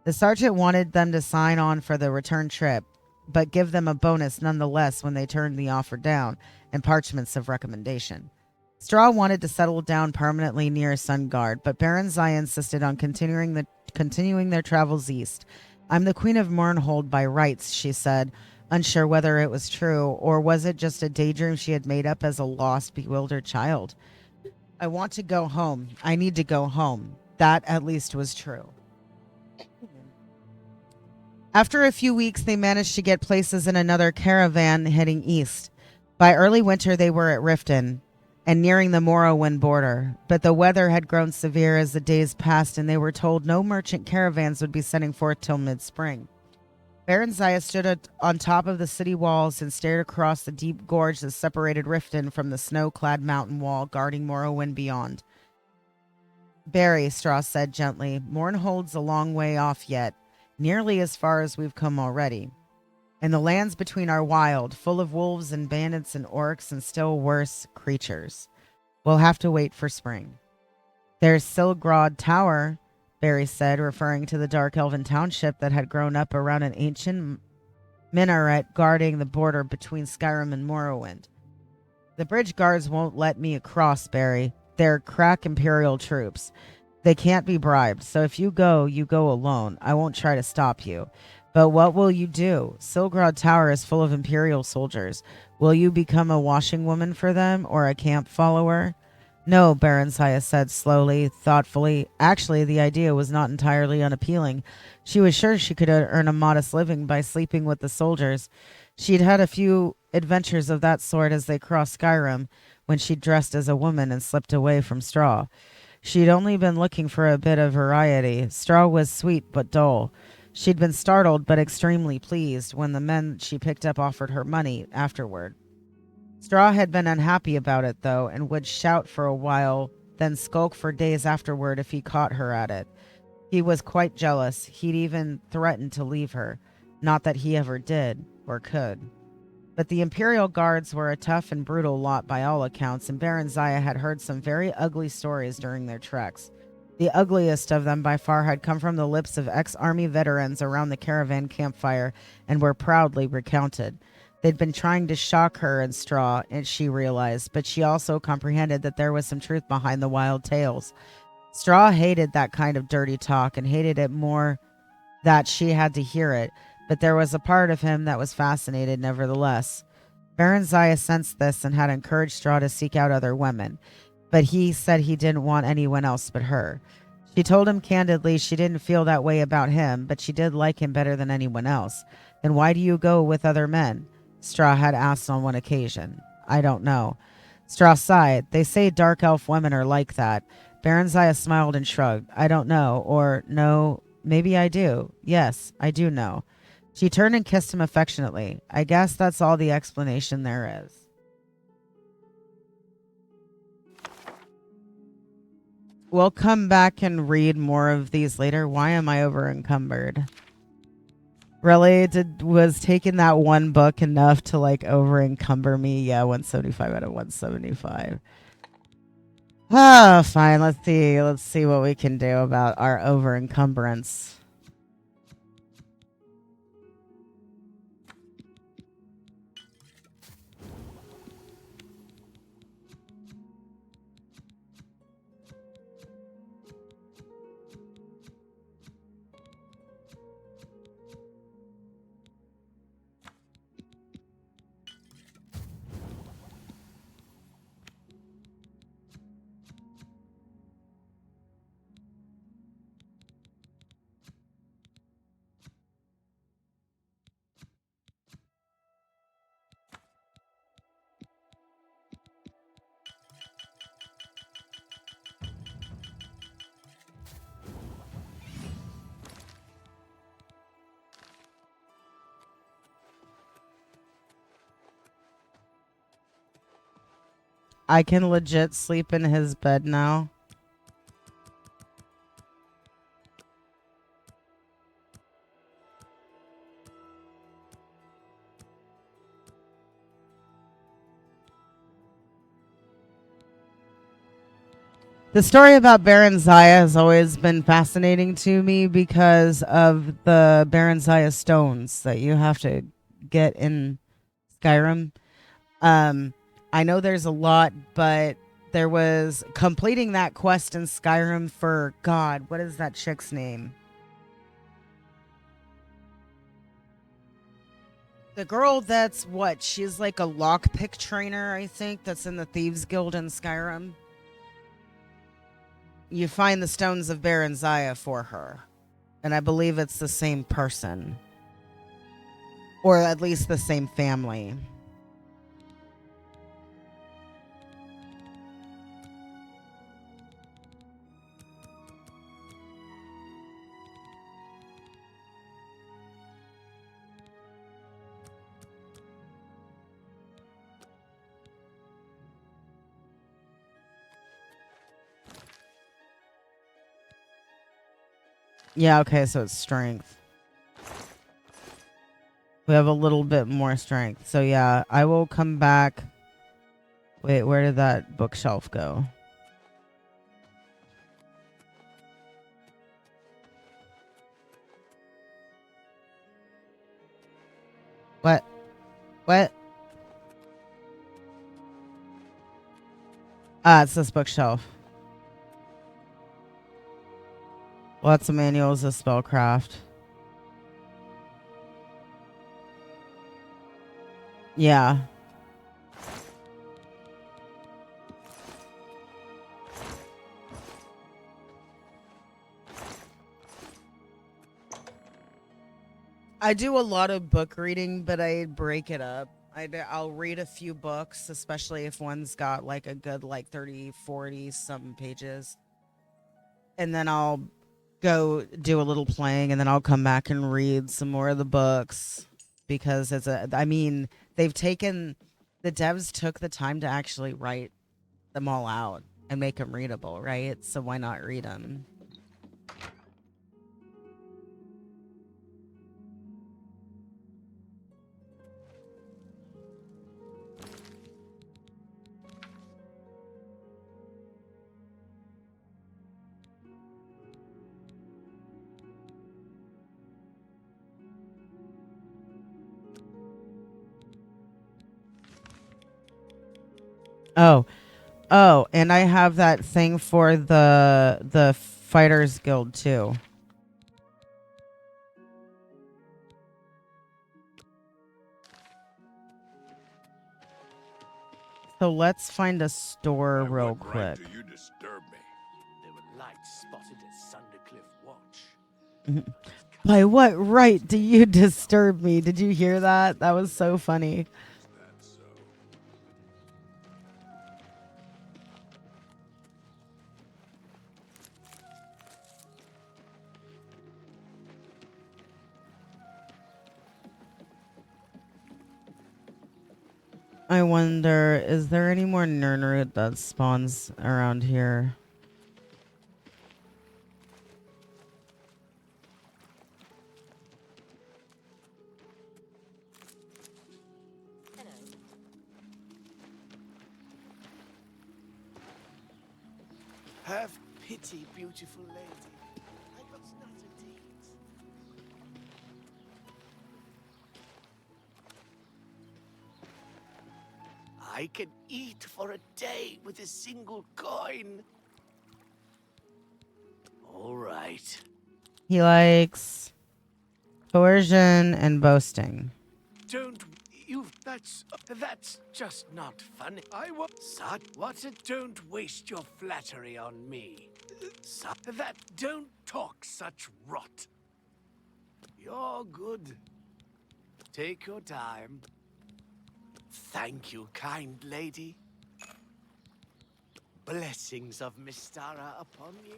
The sergeant wanted them to sign on for the return trip, but give them a bonus nonetheless when they turned the offer down, and parchments of recommendation. Straw wanted to settle down permanently near Sungard, but Baron Zaya insisted on continuing their travels east. I'm the Queen of Mournhold by rights, she said, unsure whether it was true, or was it just a daydream she had made up as a lost, bewildered child. I want to go home. I need to go home. That at least was true. After a few weeks, they managed to get places in another caravan heading east. By early winter, they were at Riften and nearing the Morrowind border, but the weather had grown severe as the days passed, and they were told no merchant caravans would be setting forth till mid-spring. Baron Zaya stood on top of the city walls and stared across the deep gorge that separated Riften from the snow-clad mountain wall guarding Morrowind beyond. Barry, Straw said gently, Mournhold's a long way off yet, nearly as far as we've come already. And the lands between are wild, full of wolves and bandits and orcs and still worse creatures. We'll have to wait for spring. There's Silgrod Tower, Barry said, referring to the dark elven township that had grown up around an ancient minaret guarding the border between Skyrim and Morrowind. The bridge guards won't let me across, Barry. They're crack Imperial troops. They can't be bribed, so if you go alone. I won't try to stop you. But what will you do? Silgrod Tower is full of Imperial soldiers. Will you become a washing woman for them, or a camp follower? No, Baron Zaya said slowly, thoughtfully. Actually, the idea was not entirely unappealing. She was sure she could earn a modest living by sleeping with the soldiers. She'd had a few adventures of that sort as they crossed Skyrim, when she dressed as a woman and slipped away from Straw. She'd only been looking for a bit of variety. Straw was sweet but dull. She'd been startled but extremely pleased when the men she picked up offered her money afterward. Straw had been unhappy about it, though, and would shout for a while, then skulk for days afterward if he caught her at it. He was quite jealous. He'd even threatened to leave her. Not that he ever did, or could. But the Imperial Guards were a tough and brutal lot by all accounts, and Baron Zaya had heard some very ugly stories during their treks. The ugliest of them by far had come from the lips of ex-army veterans around the caravan campfire and were proudly recounted. They'd been trying to shock her and Straw, and she realized, but she also comprehended that there was some truth behind the wild tales. Straw hated that kind of dirty talk and hated it more that she had to hear it, but there was a part of him that was fascinated nevertheless. Baron Zaya sensed this and had encouraged Straw to seek out other women, but he said he didn't want anyone else but her. She told him candidly she didn't feel that way about him, but she did like him better than anyone else. Then why do you go with other men? Straw had asked on one occasion. I don't know. Straw sighed. They say dark elf women are like that. Baron Zaya smiled and shrugged. I don't know, or no, maybe I do. Yes, I do know. She turned and kissed him affectionately. I guess that's all the explanation there is. We'll come back and read more of these later. Why am I over encumbered? Really? Was taking that one book enough to like over encumber me? Yeah, 175 out of 175. Oh, fine. Let's see what we can do about our over encumbrance. I can legit sleep in his bed now. The story about Baron Zaya has always been fascinating to me because of the Baron Zaya stones that you have to get in Skyrim. I know there's a lot, but there was completing that quest in Skyrim for God. What is that chick's name? The girl that's what? She's like a lockpick trainer, I think, that's in the Thieves Guild in Skyrim. You find the stones of Baron Zaya for her. And I believe it's the same person. Or at least the same family. Yeah, okay, so it's strength. We have a little bit more strength. So yeah, I will come back. Wait, where did that bookshelf go? What? What? Ah, it's this bookshelf. Lots of manuals of spellcraft. Yeah. I do a lot of book reading, but I break it up. I'll read a few books, especially if one's got like a good like 30, 40 some pages. And then I'll go do a little playing, and then I'll come back and read some more of the books because I mean, the devs took the time to actually write them all out and make them readable, right? So why not read them? Oh, and I have that thing for the Fighters Guild too. So let's find a store real quick. Right do you disturb me? There were lights spotted at Sundercliff Watch. By what right do you disturb me? Did you hear that? That was so funny. I wonder, is there any more Nirnroot that spawns around here? Have pity, beautiful lady. I got nothing to eat. I can eat for a day with a single coin. All right. He likes coercion and boasting. Don't you? That's just not funny. I want Sut. What? Don't waste your flattery on me. Sut. That don't talk such rot. You're good. Take your time. Thank you, kind lady. Blessings of Mystara upon you.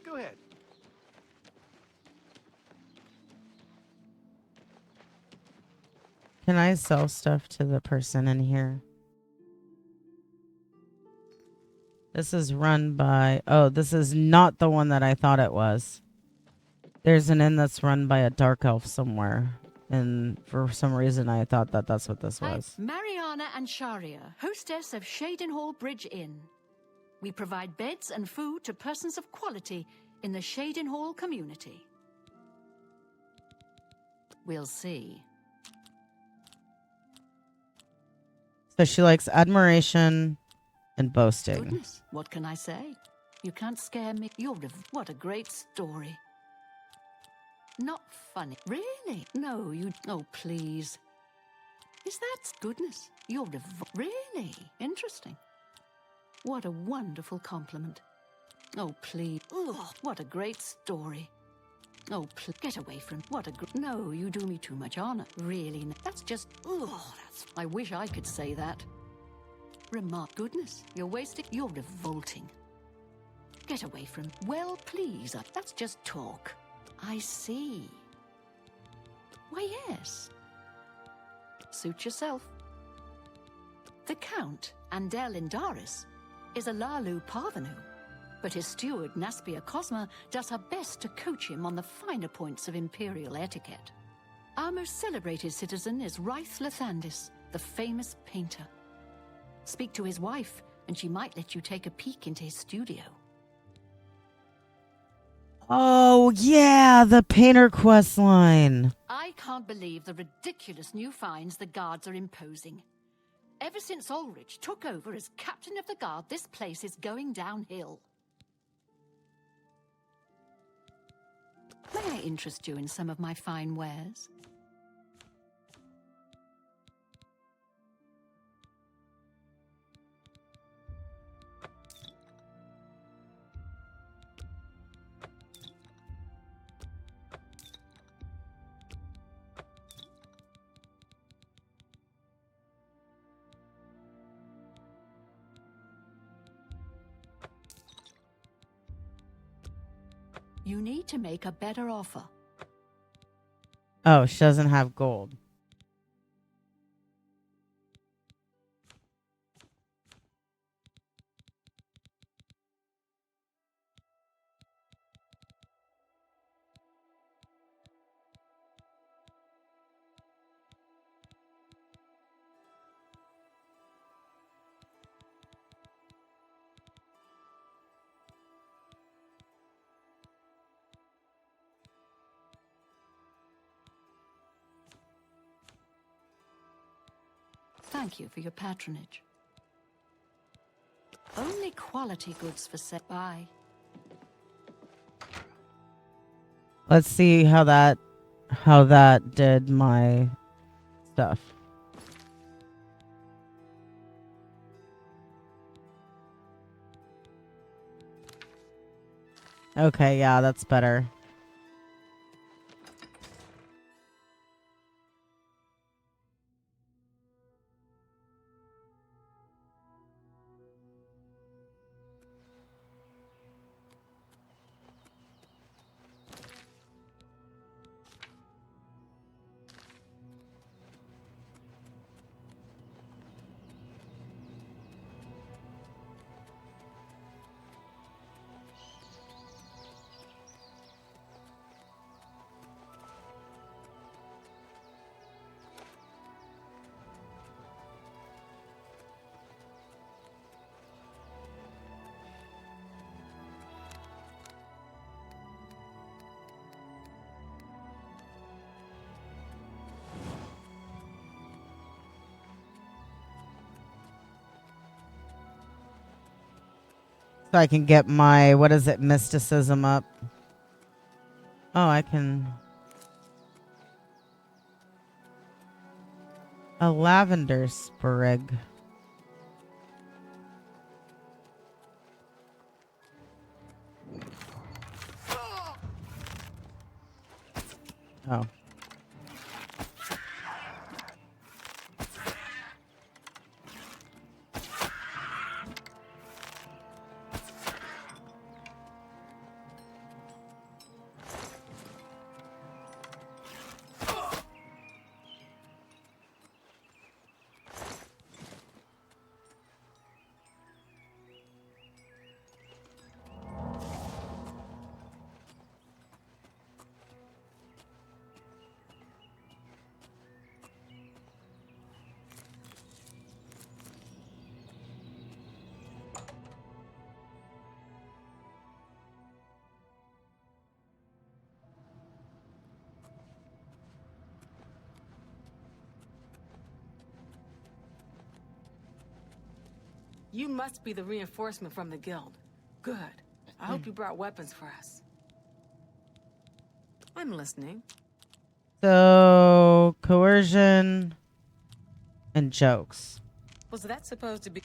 Go ahead. Can I sell stuff to the person in here? This is run by... Oh, this is not the one that I thought it was. There's an inn that's run by a dark elf somewhere. And for some reason, I thought that that's what this was. Mariana and Sharia, hostess of Shadenhall Bridge Inn. We provide beds and food to persons of quality in the Shadenhall community. We'll see. So she likes admiration and boasting. Goodness, what can I say? You can't scare me. What a great story. Not funny. Really? No, you... Oh, please. Is that... Goodness, really? Interesting. What a wonderful compliment. Oh, please. Oh, what a great story. Oh, please. Get away from... What a... No, you do me too much honor. Really? That's just... Oh, that's... I wish I could say that. Remark. Goodness, you're wasting... You're revolting. Get away from... Well, please. That's just talk. I see. Why, yes. Suit yourself. The Count, Andel Indaris, is a Lalu Parvenu, but his steward, Naspia Cosma, does her best to coach him on the finer points of imperial etiquette. Our most celebrated citizen is Raith Lathandis, the famous painter. Speak to his wife, and she might let you take a peek into his studio. Oh, yeah, the painter quest line. I can't believe the ridiculous new fines the guards are imposing. Ever since Ulrich took over as captain of the guard, this place is going downhill. May I interest you in some of my fine wares? You need to make a better offer. Oh, she doesn't have gold. Thank you for your patronage. Only quality goods for sale. Bye. Let's see how that did my stuff. Okay, yeah, that's better. So I can get my, what is it, mysticism up. Oh, I can. A lavender sprig. Oh. You must be the reinforcement from the guild. Good. I hope you brought weapons for us. I'm listening. So, coercion and jokes. Was that supposed to be...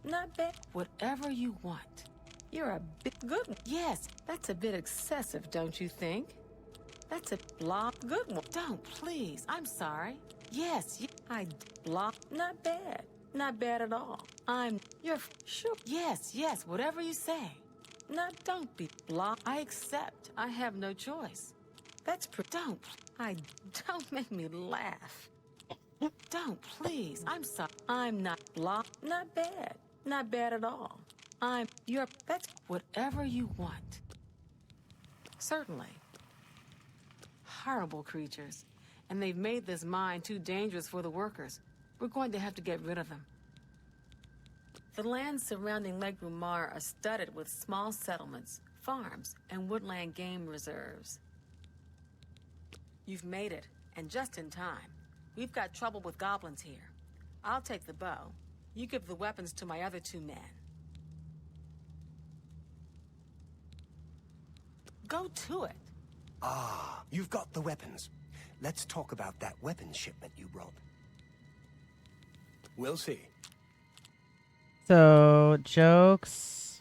Not bad. Whatever you want. You're a bit good one. Yes, that's a bit excessive, don't you think? That's a good one. Don't, please. I'm sorry. Yes, not bad. Not bad at all. You're sure. Yes, whatever you say. Don't be I accept. I have no choice. Don't make me laugh. Don't, please. I'm sorry. I'm not not bad. Not bad at all. That's whatever you want. Certainly. Horrible creatures. And they've made this mine too dangerous for the workers. We're going to have to get rid of them. The lands surrounding Lake Rumar are studded with small settlements, farms, and woodland game reserves. You've made it, and just in time. We've got trouble with goblins here. I'll take the bow. You give the weapons to my other 2 men. Go to it. Ah, you've got the weapons. Let's talk about that weapons shipment you brought. We'll see. So, jokes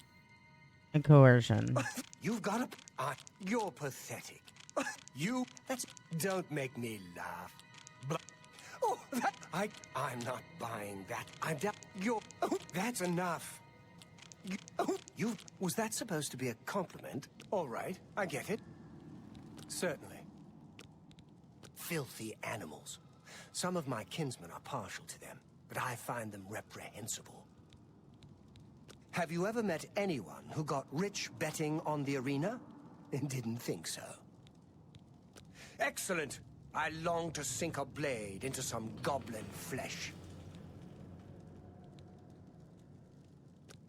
and coercion. You've got a... you're pathetic. Don't make me laugh. Oh, I'm not buying that. That's enough. Was that supposed to be a compliment? All right, I get it. Certainly. Filthy animals. Some of my kinsmen are partial to them, but I find them reprehensible. Have you ever met anyone who got rich betting on the arena? And didn't think so. Excellent! I long to sink a blade into some goblin flesh.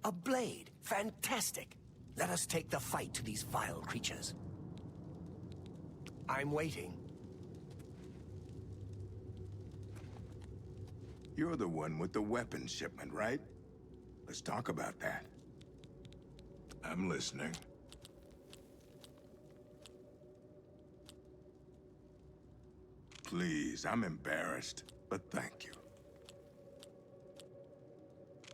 A blade? Fantastic! Let us take the fight to these vile creatures. I'm waiting. You're the one with the weapons shipment, right? Let's talk about that. I'm listening. Please, I'm embarrassed, but thank you.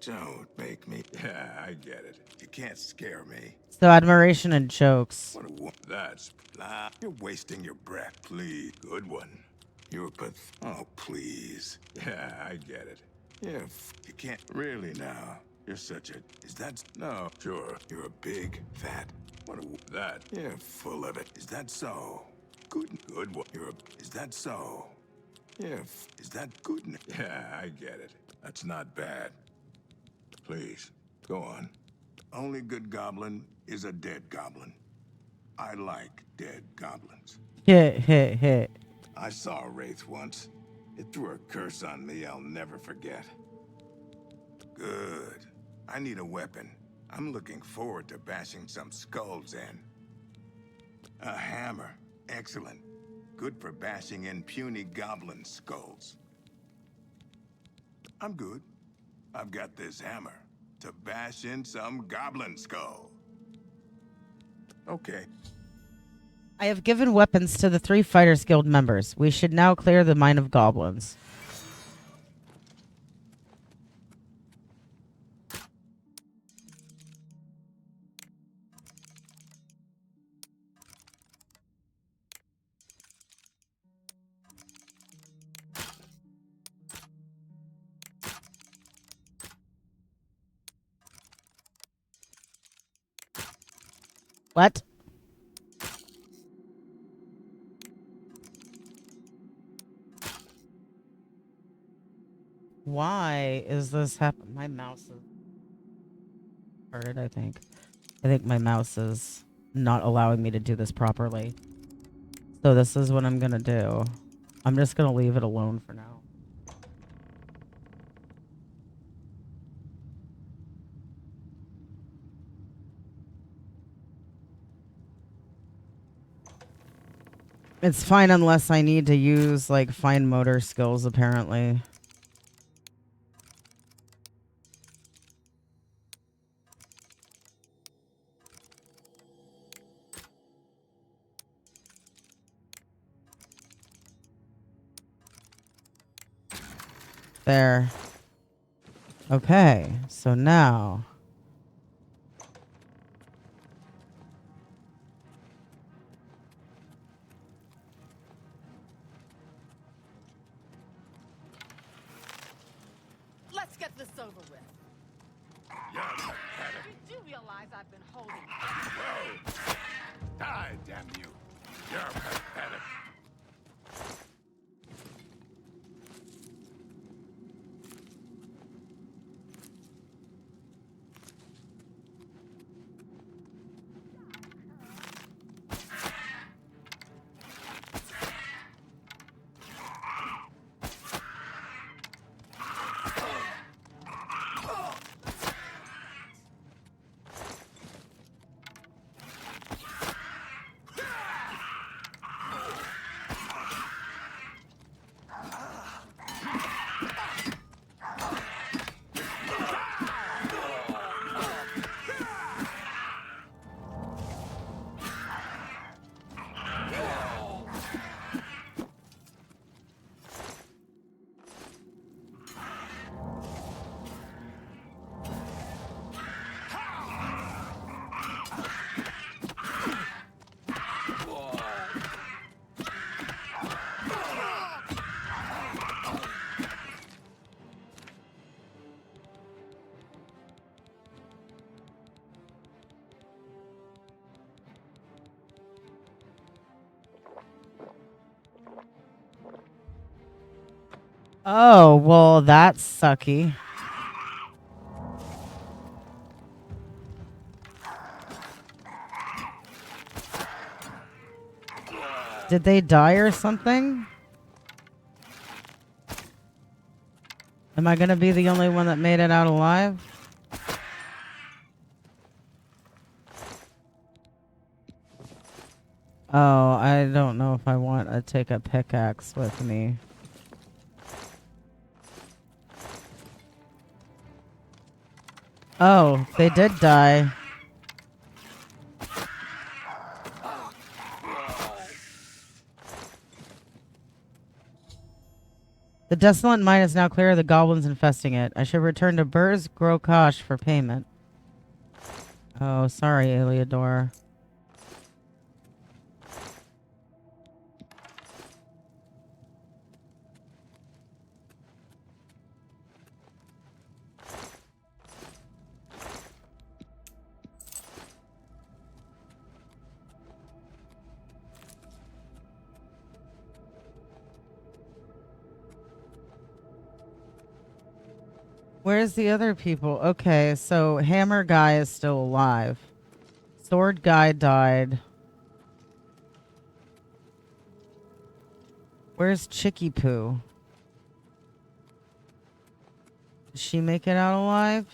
Don't make me... Yeah, I get it. You can't scare me. So, admiration and jokes. That's... You're wasting your breath, please. Good one. You're oh, please. Yeah, I get it. Yeah, you can't... Really now. You're such a... Is that... No, sure. You're a big, fat... That... You're full of it. Is that so? Good one. You're a... Is that so? Yeah, is that good? Yeah, I get it. That's not bad. Please, go on. Only good goblin is a dead goblin. I like dead goblins. Hit. I saw a wraith once. It threw a curse on me I'll never forget. Good. I need a weapon. I'm looking forward to bashing some skulls in. A hammer. Excellent. Good for bashing in puny goblin skulls. I'm good. I've got this hammer to bash in some goblin skull. Okay. I have given weapons to the 3 Fighters Guild members. We should now clear the mine of goblins. What? Why is this happening? My mouse is hurt, I think. I think my mouse is not allowing me to do this properly. So this is what I'm gonna do. I'm just gonna leave it alone for now. It's fine unless I need to use, like, fine motor skills, apparently. There. Okay, so now. Let's get this over with. You're pathetic. You do realize I've been holding. Whoa! Die, damn you! You're pathetic. Oh, well, that's sucky. Did they die or something? Am I gonna be the only one that made it out alive? Oh, I don't know if I want to take a pickaxe with me. Oh, they did die. The Desolate Mine is now clear of the goblins infesting it. I should return to Burz Grokosh for payment. Oh, sorry, Eliodor. Where's the other people? Okay, so Hammer Guy is still alive. Sword Guy died. Where's Chicky Poo? Did she make it out alive?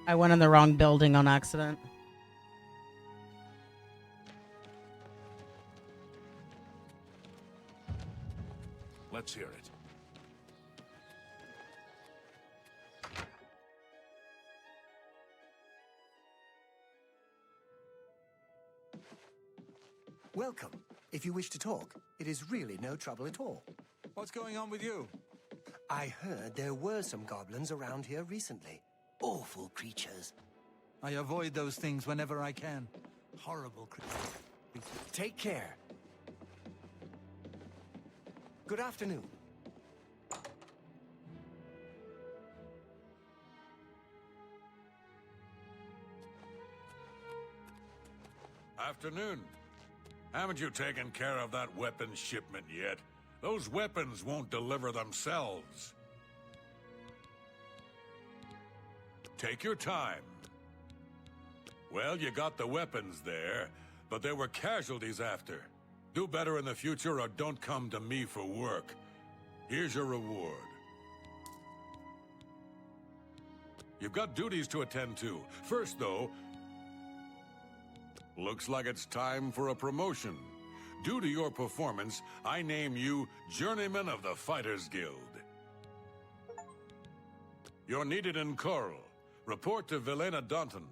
I went in the wrong building on accident. Let's hear it. Welcome. If you wish to talk, it is really no trouble at all. What's going on with you? I heard there were some goblins around here recently. Awful creatures. I avoid those things whenever I can. Horrible creatures. Take care. Good afternoon. Afternoon. Haven't you taken care of that weapons shipment yet? Those weapons won't deliver themselves. Take your time. Well, you got the weapons there, but there were casualties after. Do better in the future or don't come to me for work. Here's your reward. You've got duties to attend to. First, though, looks like it's time for a promotion. Due to your performance, I name you Journeyman of the Fighters Guild. You're needed in Coral. Report to Velena Daunton.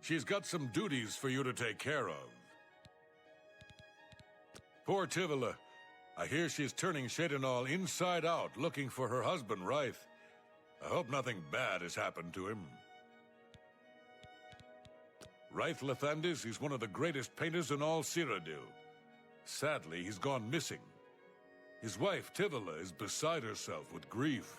She's got some duties for you to take care of. Poor Tivila. I hear she's turning Shadenall inside out, looking for her husband, Rythe. I hope nothing bad has happened to him. Rythe Lathandis is one of the greatest painters in all Cyrodiil. Sadly, he's gone missing. His wife, Tivila, is beside herself with grief.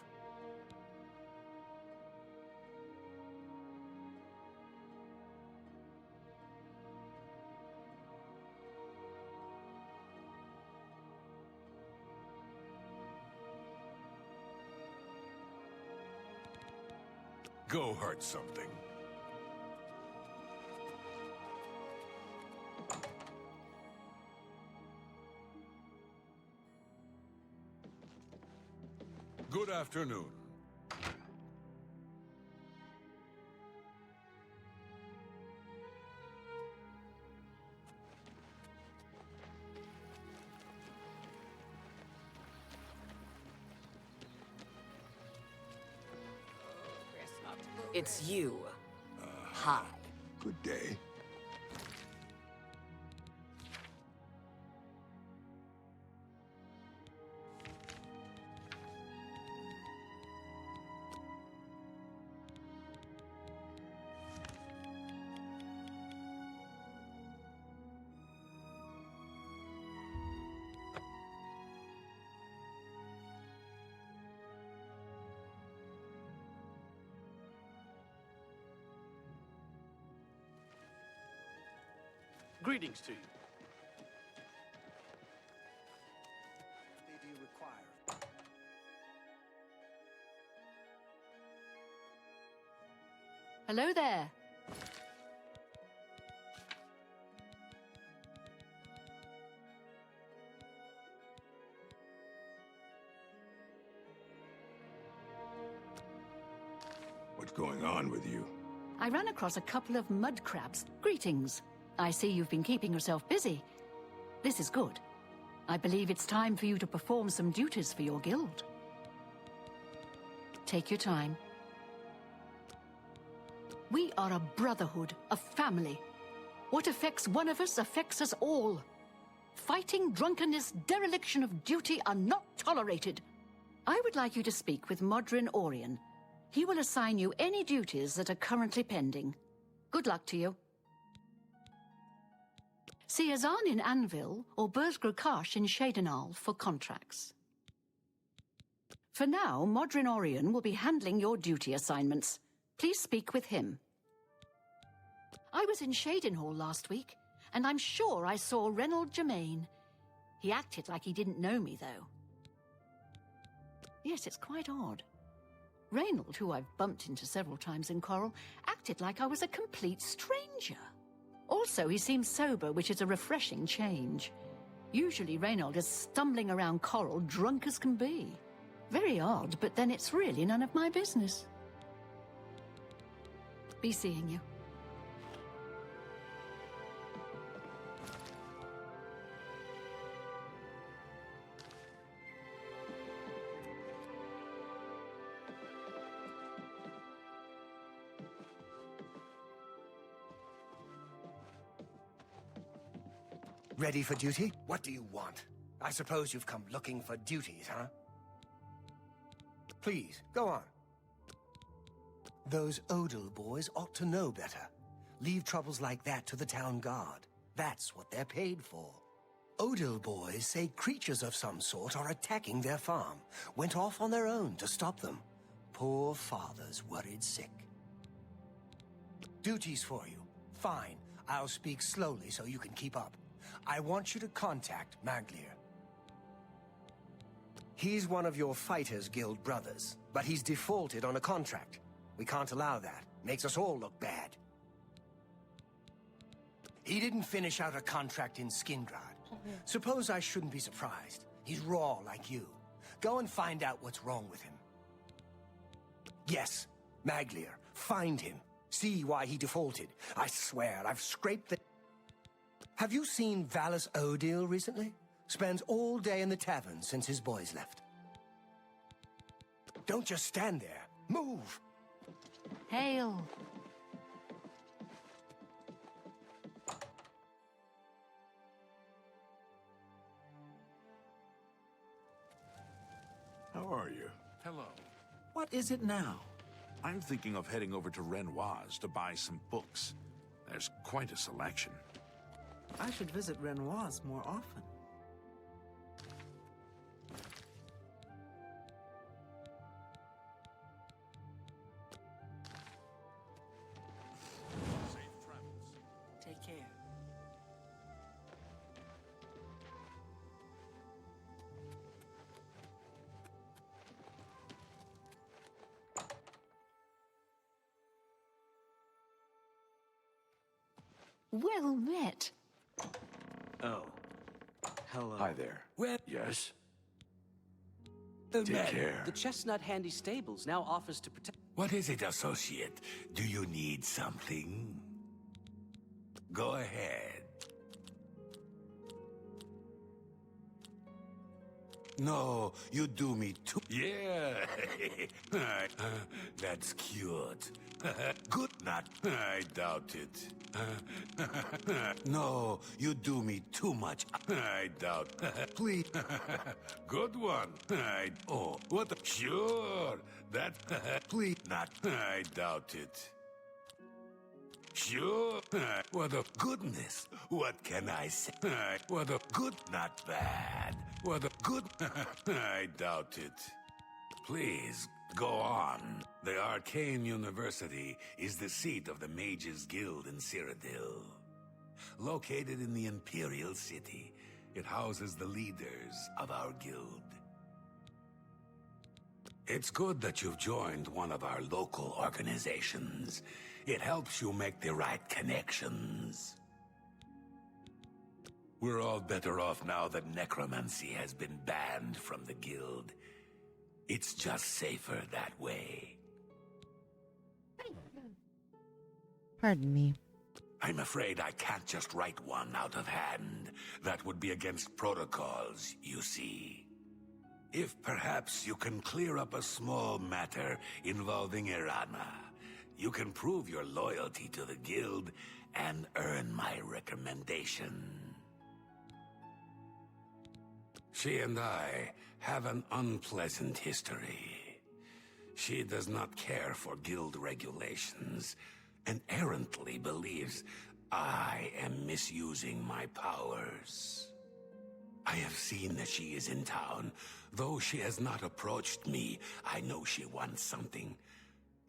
Go hurt something. Good afternoon. It's you. Hi. Good day. Greetings to you. Do you require? Hello there. What's going on with you? I ran across a couple of mud crabs. Greetings. I see you've been keeping yourself busy. This is good. I believe it's time for you to perform some duties for your guild. Take your time. We are a brotherhood, a family. What affects one of us affects us all. Fighting, drunkenness, dereliction of duty are not tolerated. I would like you to speak with Modron Orion. He will assign you any duties that are currently pending. Good luck to you. See Azan in Anvil or Burzgrokash in Shadenall for contracts. For now, Modron Orion will be handling your duty assignments. Please speak with him. I was in Shadenhall last week, and I'm sure I saw Reynold Germain. He acted like he didn't know me, though. Yes, it's quite odd. Reynold, who I've bumped into several times in Coral, acted like I was a complete stranger. Also, he seems sober, which is a refreshing change. Usually Reynold is stumbling around Coral drunk as can be. Very odd, but then it's really none of my business. Be seeing you. Ready for duty? What do you want? I suppose you've come looking for duties, huh? Please, go on. Those Odal boys ought to know better. Leave troubles like that to the town guard. That's what they're paid for. Odal boys say creatures of some sort are attacking their farm. Went off on their own to stop them. Poor father's worried sick. Duties for you. Fine. I'll speak slowly so you can keep up. I want you to contact Maglier. He's one of your Fighters Guild brothers, but he's defaulted on a contract. We can't allow that. Makes us all look bad. He didn't finish out a contract in Skingrad. Suppose I shouldn't be surprised. He's raw like you. Go and find out what's wrong with him. Yes, Maglier. Find him. See why he defaulted. I swear, I've scraped the... Have you seen Valus Odil recently? Spends all day in the tavern since his boys left. Don't just stand there. Move! Hail! How are you? Hello. What is it now? I'm thinking of heading over to Renoir's to buy some books. There's quite a selection. I should visit Renoir's more often. Take care. Well met. Oh. Hello. Hi there. Well, Yes? Take care. The Chestnut Handy Stables now offers to protect... What is it, associate? Do you need something? Go ahead. No, you do me too. Yeah, that's cute. Good, not. I doubt it. No, you do me too much. I doubt. Please. Good one. Oh, what? Sure. That. Please, not. I doubt it. Sure. What a goodness. What can I say? What a good, not bad. What a good. I doubt it. Please, go on. The Arcane University is the seat of the Mages Guild in Cyrodiil. Located in the Imperial City, it houses the leaders of our guild. It's good that you've joined one of our local organizations. It helps you make the right connections. We're all better off now that necromancy has been banned from the guild. It's just safer that way. Pardon me. I'm afraid I can't just write one out of hand. That would be against protocols, you see. If perhaps you can clear up a small matter involving Erana, you can prove your loyalty to the guild and earn my recommendation. She and I have an unpleasant history. She does not care for guild regulations and errantly believes I am misusing my powers. I have seen that she is in town. Though she has not approached me, I know she wants something.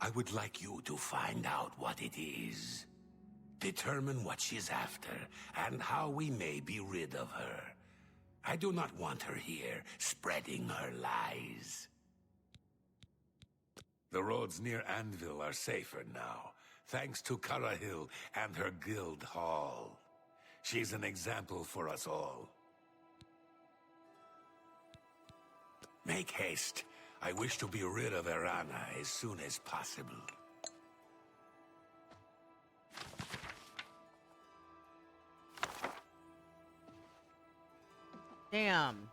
I would like you to find out what it is. Determine what she's after, and how we may be rid of her. I do not want her here, spreading her lies. The roads near Anvil are safer now, thanks to Carahil and her guild hall. She's an example for us all. Make haste. I wish to be rid of Erana as soon as possible. Damn.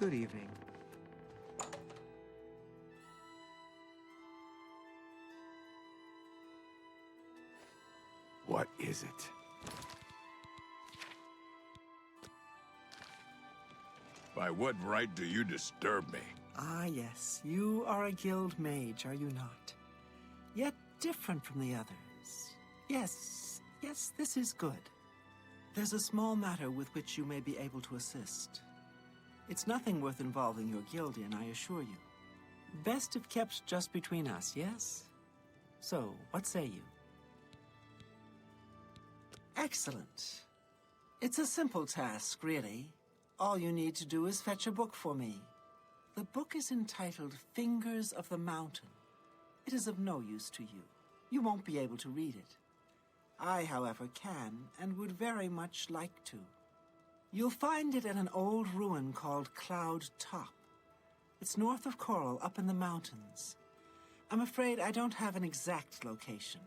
Good evening. What is it? By what right do you disturb me? Ah, yes. You are a guild mage, are you not? Yet different from the others. Yes, this is good. There's a small matter with which you may be able to assist. It's nothing worth involving your guild in, I assure you. Best if kept just between us, yes? So, what say you? Excellent. It's a simple task, really. All you need to do is fetch a book for me. The book is entitled Fingers of the Mountain. It is of no use to you. You won't be able to read it. I, however, can and would very much like to. You'll find it at an old ruin called Cloud Top. It's north of Coral, up in the mountains. I'm afraid I don't have an exact location.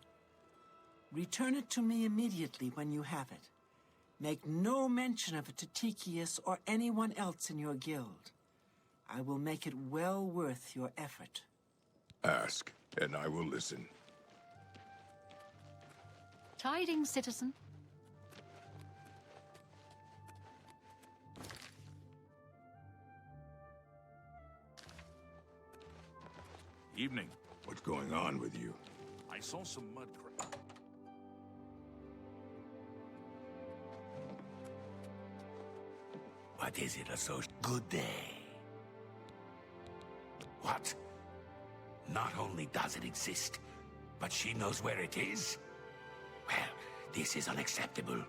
Return it to me immediately when you have it. Make no mention of it to Tychius or anyone else in your guild. I will make it well worth your effort. Ask, and I will listen. Tidings, citizen. Evening. What's going on with you? I saw some mud crab. What is it, Associate? Good day. What? Not only does it exist, but she knows where it is? Well, this is unacceptable.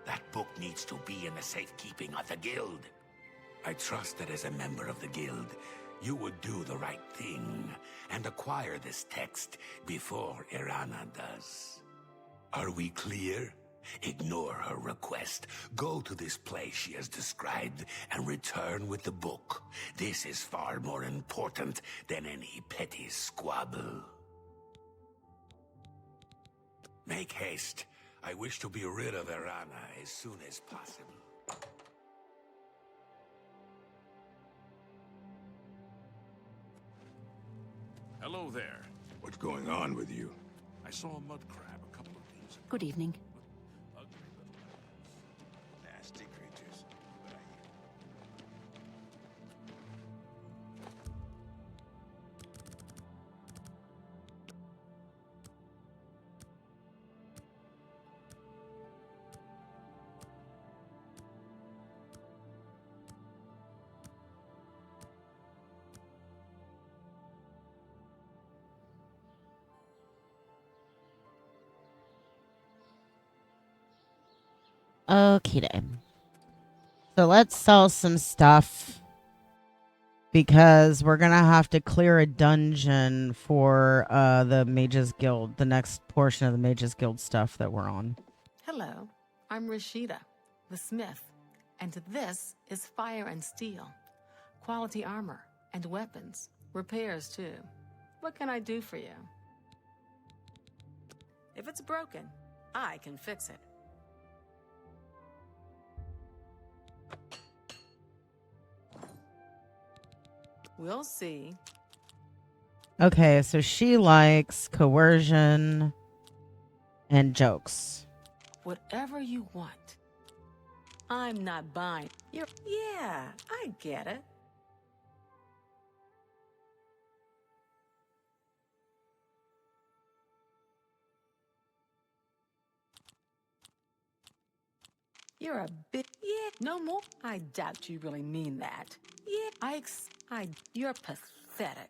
That book needs to be in the safekeeping of the guild. I trust that as a member of the guild, you would do the right thing and acquire this text before Irana does. Are we clear? Ignore her request. Go to this place she has described and return with the book. This is far more important than any petty squabble. Make haste. I wish to be rid of Irana as soon as possible. Hello there. What's going on with you? I saw a mud crab a couple of days ago. Good evening. Ugly little Nasty creatures. Okay then. So let's sell some stuff. Because we're going to have to clear a dungeon for the Mages Guild. The next portion of the Mages Guild stuff that we're on. Hello, I'm Rashida, the smith, and this is Fire and Steel. Quality armor and weapons, repairs too. What can I do for you? If it's broken, I can fix it. We'll see. Okay, so she likes coercion and jokes. Whatever you want. I'm not buying. Yeah, I get it. You're a bit. Yeah, no more. I doubt you really mean that. Yeah, you're pathetic.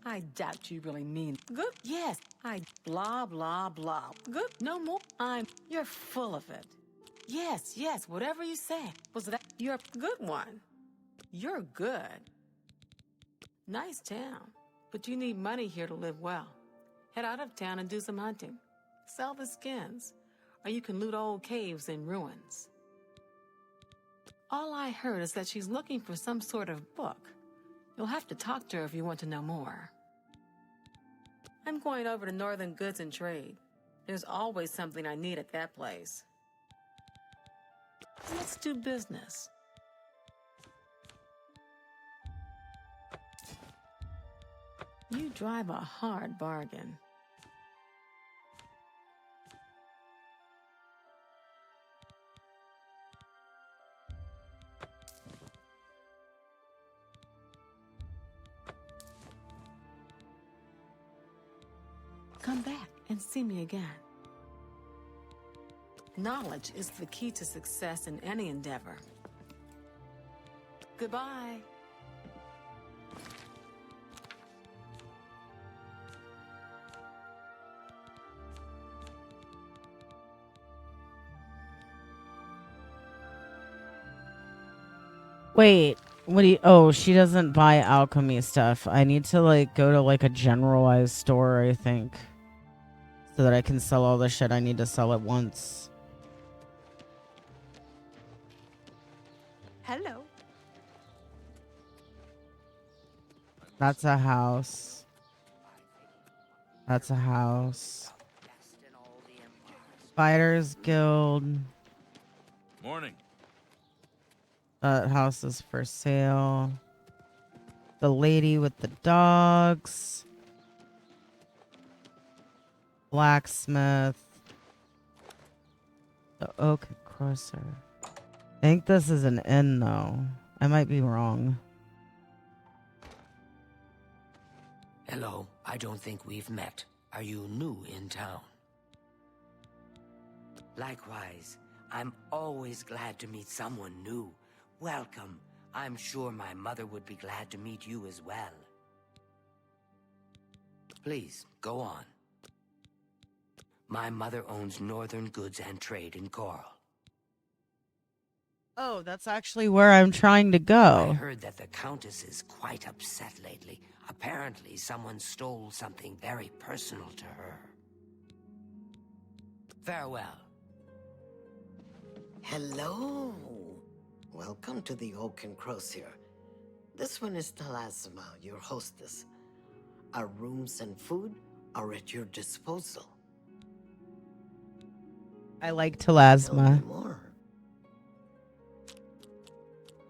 I doubt you really mean. Good. Yes, blah, blah, blah. Good. No more. You're full of it. Yes, whatever you say. Was that, you're a good one. You're good. Nice town, but you need money here to live well. Head out of town and do some hunting. Sell the skins. or you can loot old caves in ruins. All I heard is that she's looking for some sort of book. You'll have to talk to her if you want to know more. I'm going over to Northern Goods and Trade. There's always something I need at that place. Let's do business. You drive a hard bargain. Come back and see me again. Knowledge is the key to success in any endeavor. Goodbye. Wait, what do you... Oh, she doesn't buy alchemy stuff. I need to, like, go to, like, a generalized store, I think. So that I can sell all the shit I need to sell at once. Hello. That's a house. That's a house. Fighters Guild. Morning. That house is for sale. The lady with the dogs. Blacksmith. The Oak Crosser. I think this is an inn, though. I might be wrong. Hello, I don't think we've met. Are you new in town? Likewise, I'm always glad to meet someone new. Welcome. I'm sure my mother would be glad to meet you as well. Please, go on. My mother owns Northern Goods and Trade in Coral. Oh, that's actually where I'm trying to I go. heard that the Countess is quite upset lately. Apparently, someone stole something very personal to her. Farewell. Hello. Welcome to the Oak and Crosier. This one is Talasma, your hostess. Our rooms and food are at your disposal. I like Tell me Talasma. more.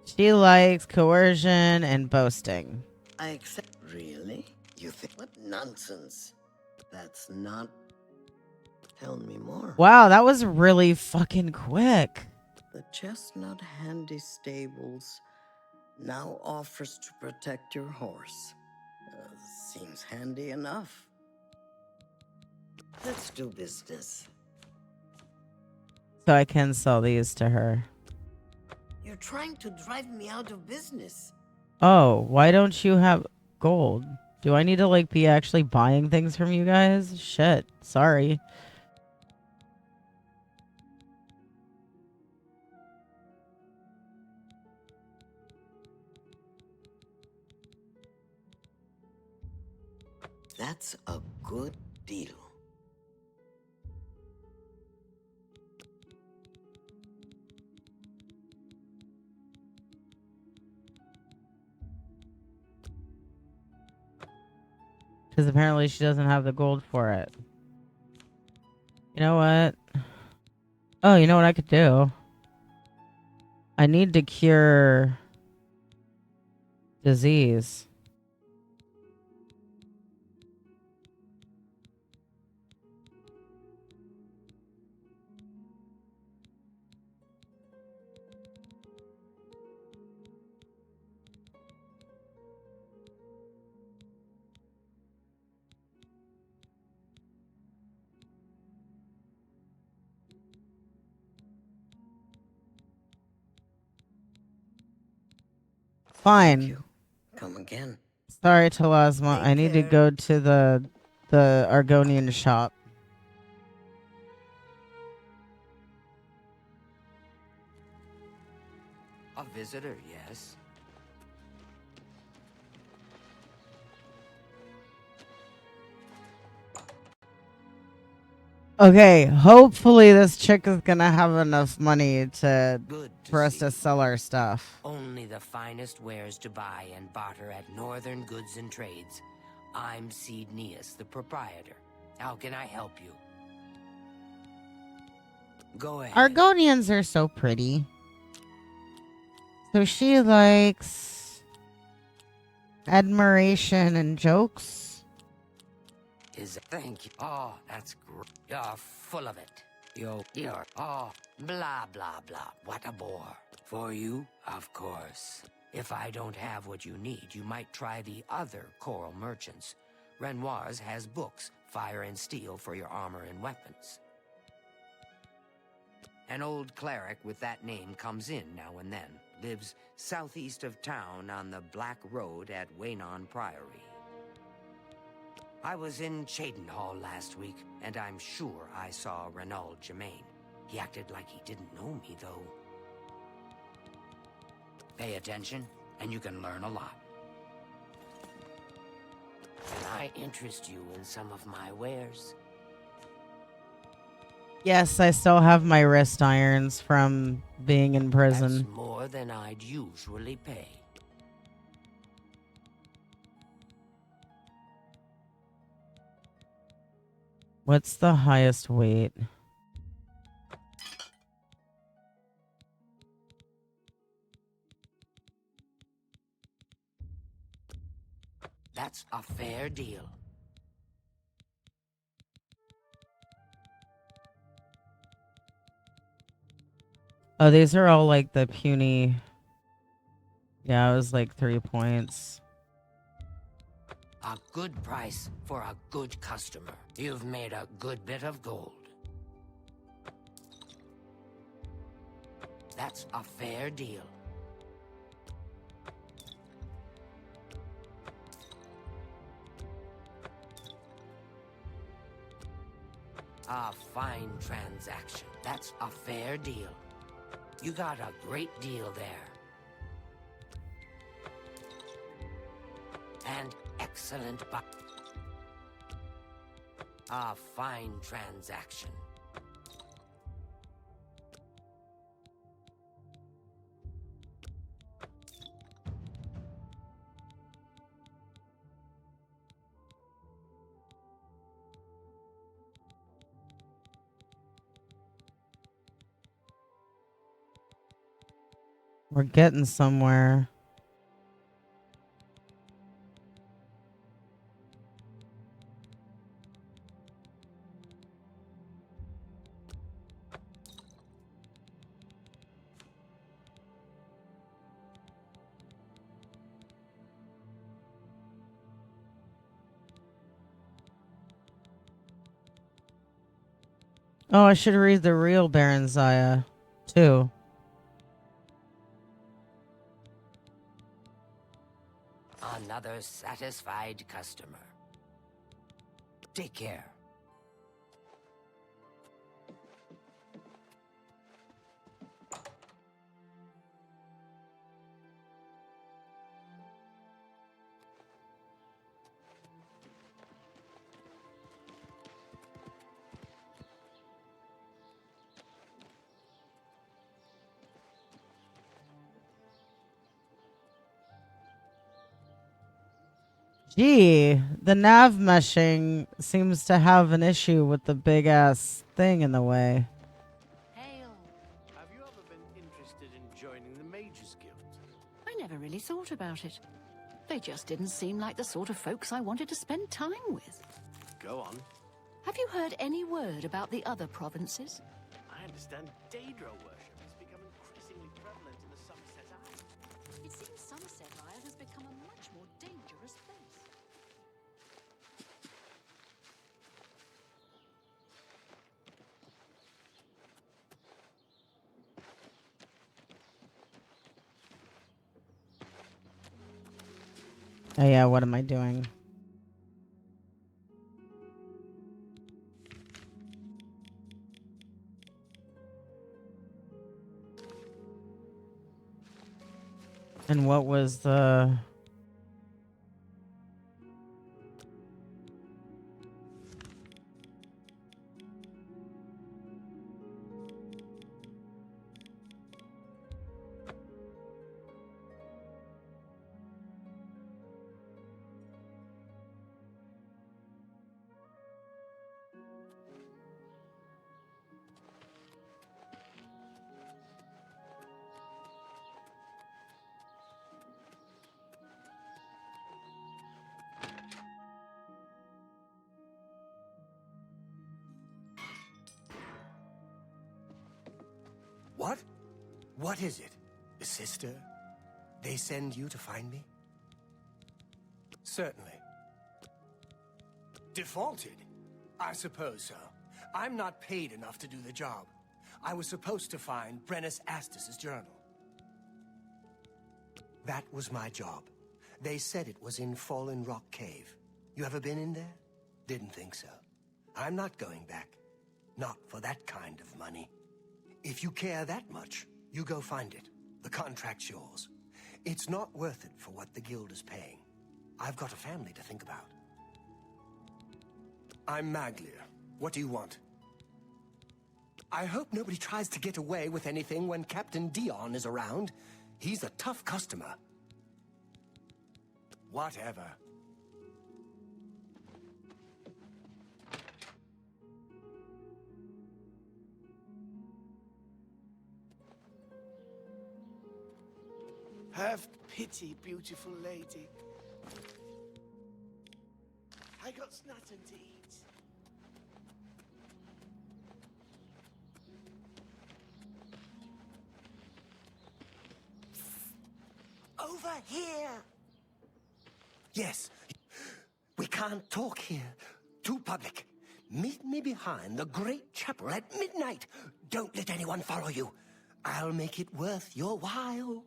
She likes coercion and boasting. I accept. Really? You think? What nonsense. That's not. Tell me more. Wow, that was really fucking quick. The Chestnut Handy Stables now offers to protect your horse. Seems handy enough. Let's do business. So I can sell these to her. You're trying to drive me out of business. Oh, why don't you have gold? Do I need to, like, be actually buying things from you guys? Shit, sorry. That's a good deal. Because apparently she doesn't have the gold for it. You know what? Oh, you know what I could do? I need to cure disease. Fine. Come again. Sorry, Talasma. I need to go to the Argonian shop. A visitor, yes. Okay, hopefully this chick is gonna have enough money for us to sell our stuff. Only the finest wares to buy and barter at Northern Goods and Trades. I'm Seed Neas, the proprietor. How can I help you? Go ahead. Argonians are so pretty. So she likes admiration and jokes. Thank you. Oh, that's great. You're full of it. You're blah, blah, blah. What a bore. For you, of course. If I don't have what you need, you might try the other coral merchants. Renoir's has books, fire and steel for your armor and weapons. An old cleric with that name comes in now and then. Lives southeast of town on the Black Road at Waynon Priory. I was in Cheydinhall last week, and I'm sure I saw Renaud Germain. He acted like he didn't know me, though. Pay attention, and you can learn a lot. Can I interest you in some of my wares? Yes, I still have my wrist irons from being in prison. That's more than I'd usually pay. What's the highest weight? That's a fair deal. Oh, these are all like the puny. Yeah, it was like 3 points. A good price for a good customer. You've made a good bit of gold. That's a fair deal. A fine transaction. That's a fair deal. You got a great deal there. And excellent a fine transaction. We're getting somewhere. Oh, I should read the real Baron Zaya, too. Another satisfied customer. Take care. Gee, the nav meshing seems to have an issue with the big ass thing in the way. Have you ever been interested in joining the Mages Guild? I never really thought about it. They just didn't seem like the sort of folks I wanted to spend time with. Go on. Have you heard any word about the other provinces? I understand Daedra worship has become increasingly prevalent in the Somerset Isles. It seems Somerset Isle has become a much more dangerous place. Oh yeah, what am I doing? And what was the... What? What is it? A sister? They send you to find me? Certainly. Defaulted? I suppose so. I'm not paid enough to do the job. I was supposed to find Brennus Astus's journal. That was my job. They said it was in Fallen Rock Cave. You ever been in there? Didn't think so. I'm not going back. Not for that kind of money. If you care that much, you go find it. The contract's yours. It's not worth it for what the guild is paying. I've got a family to think about. I'm Maglia. What do you want? I hope nobody tries to get away with anything when Captain Dion is around. He's a tough customer. Whatever. Have pity, beautiful lady. I got nothing to eat. Over here! Yes. We can't talk here. Too public. Meet me behind the great chapel at midnight. Don't let anyone follow you. I'll make it worth your while.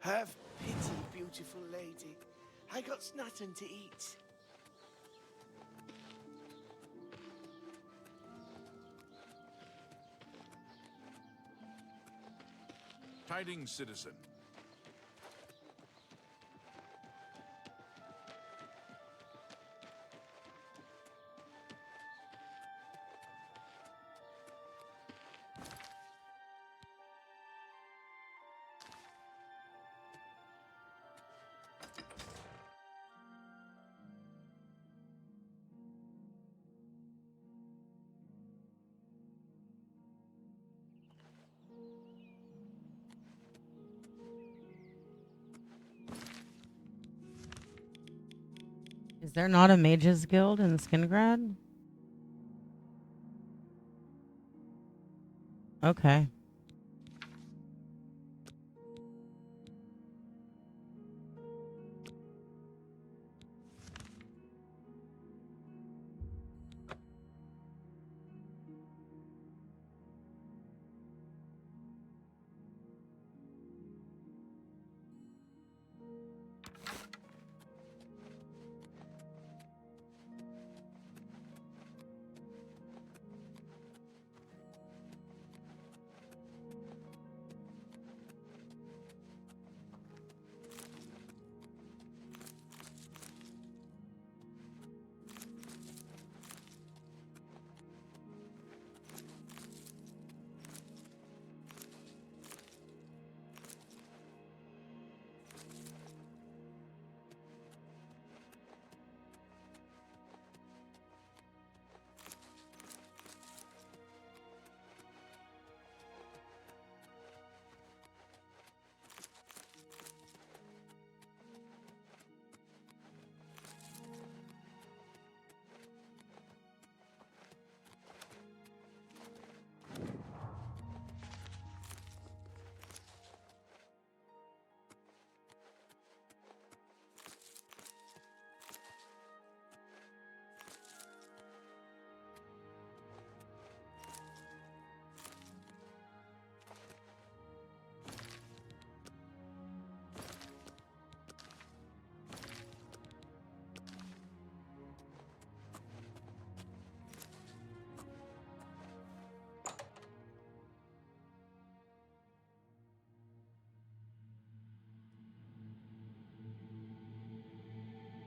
Have pity, beautiful lady. I got nothing to eat. Tidings, citizen. Is there not a mages guild in Skingrad? Okay.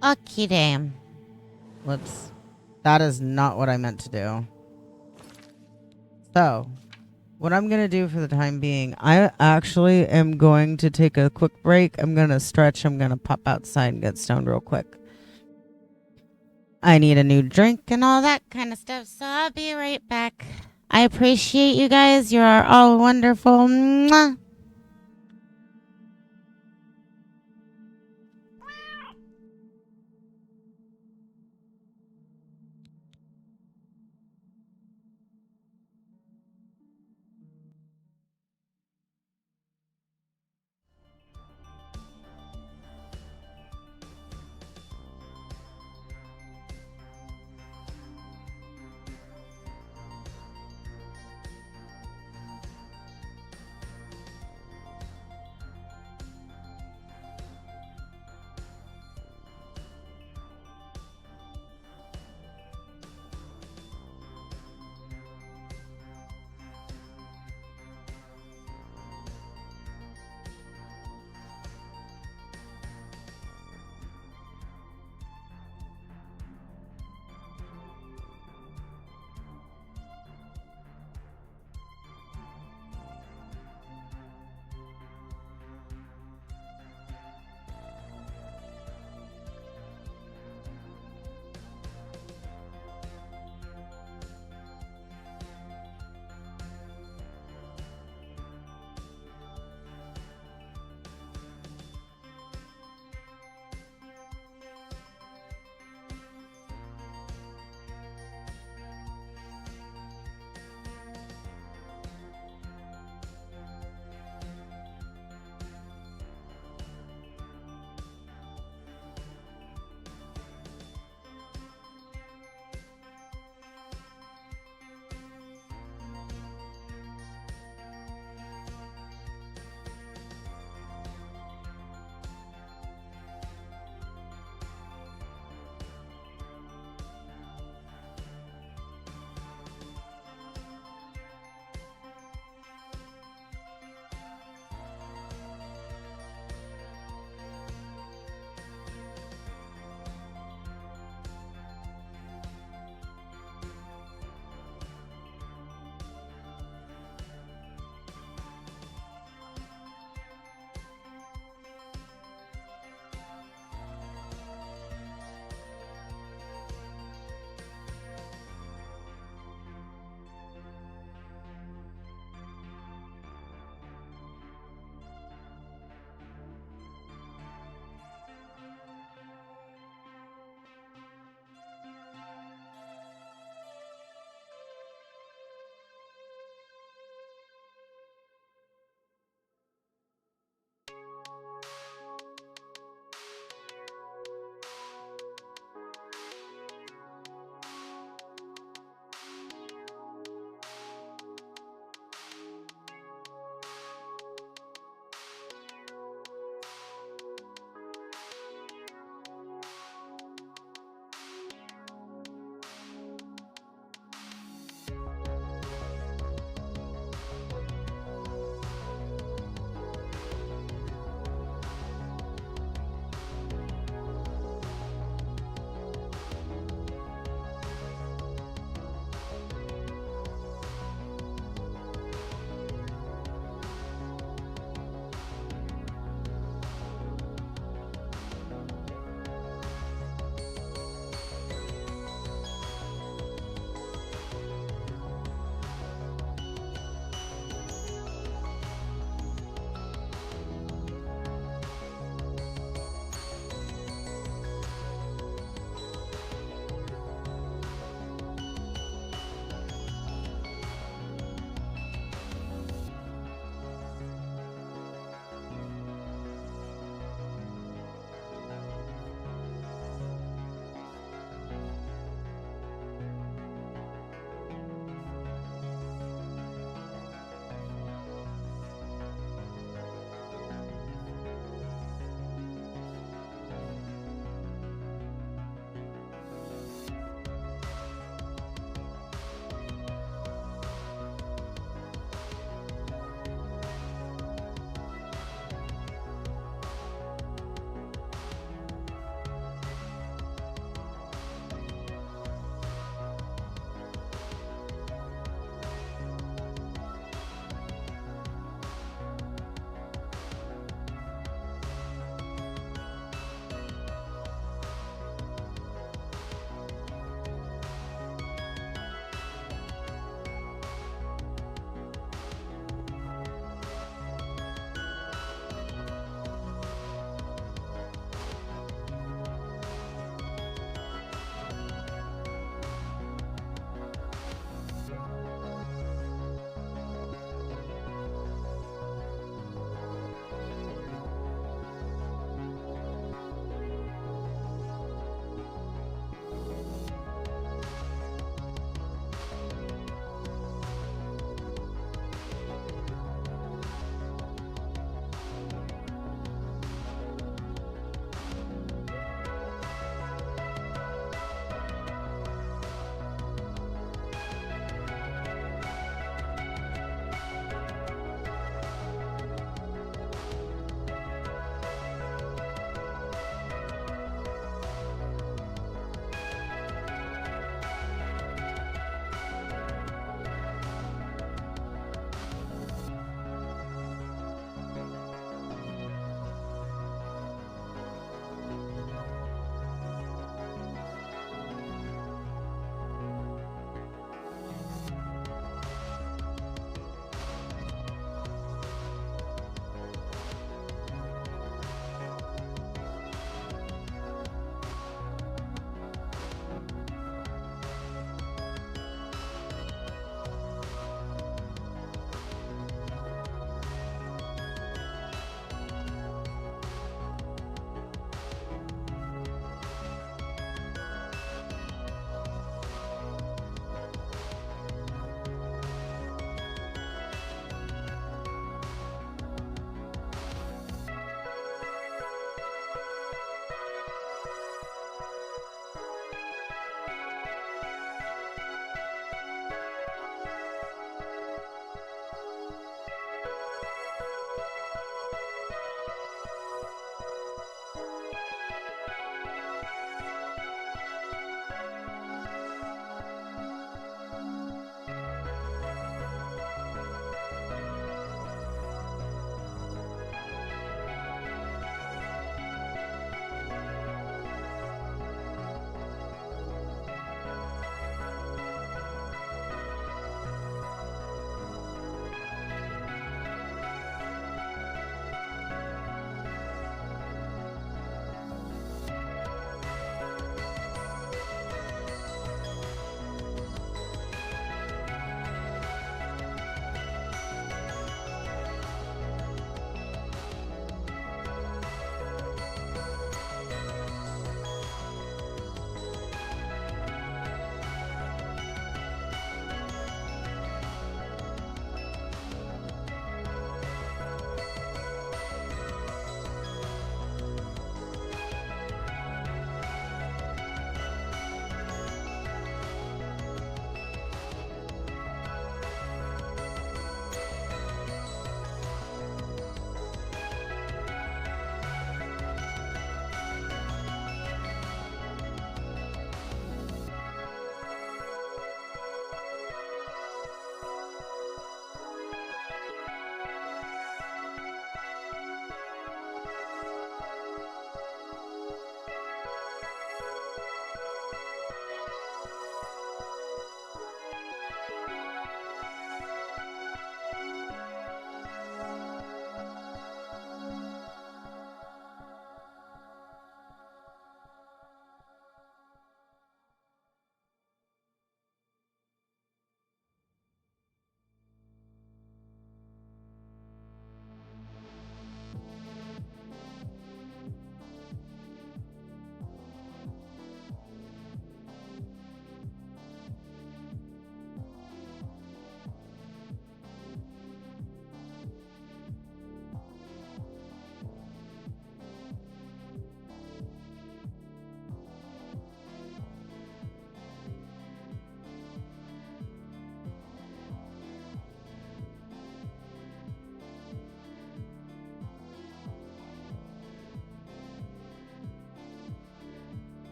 Okay, damn. Whoops. That is not what I meant to do. So, what I'm going to do for the time being, I actually am going to take a quick break. I'm going to stretch. I'm going to pop outside and get stoned real quick. I need a new drink and all that kind of stuff, so I'll be right back. I appreciate you guys. You are all wonderful. Mwah.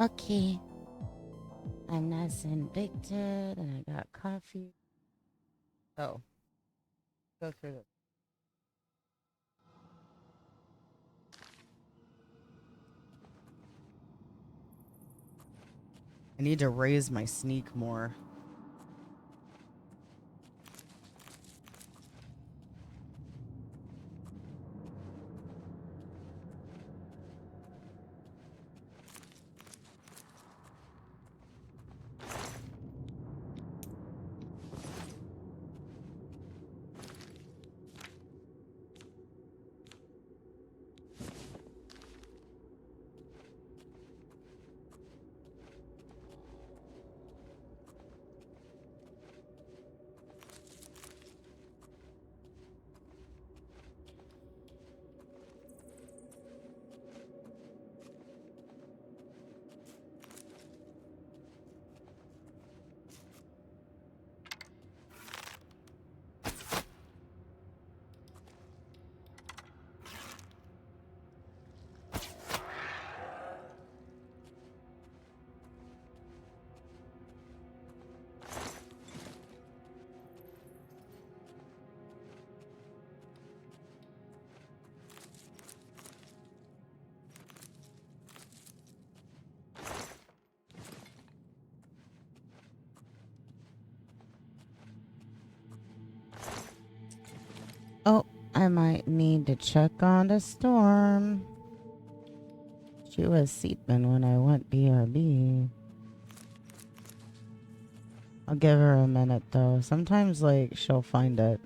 Okay. I'm nice and baked and I got coffee. Oh. Go through it. I need to raise my sneak more. Oh, I might need to check on the storm. She was sleeping when I went BRB. I'll give her a minute though. Sometimes like she'll find it.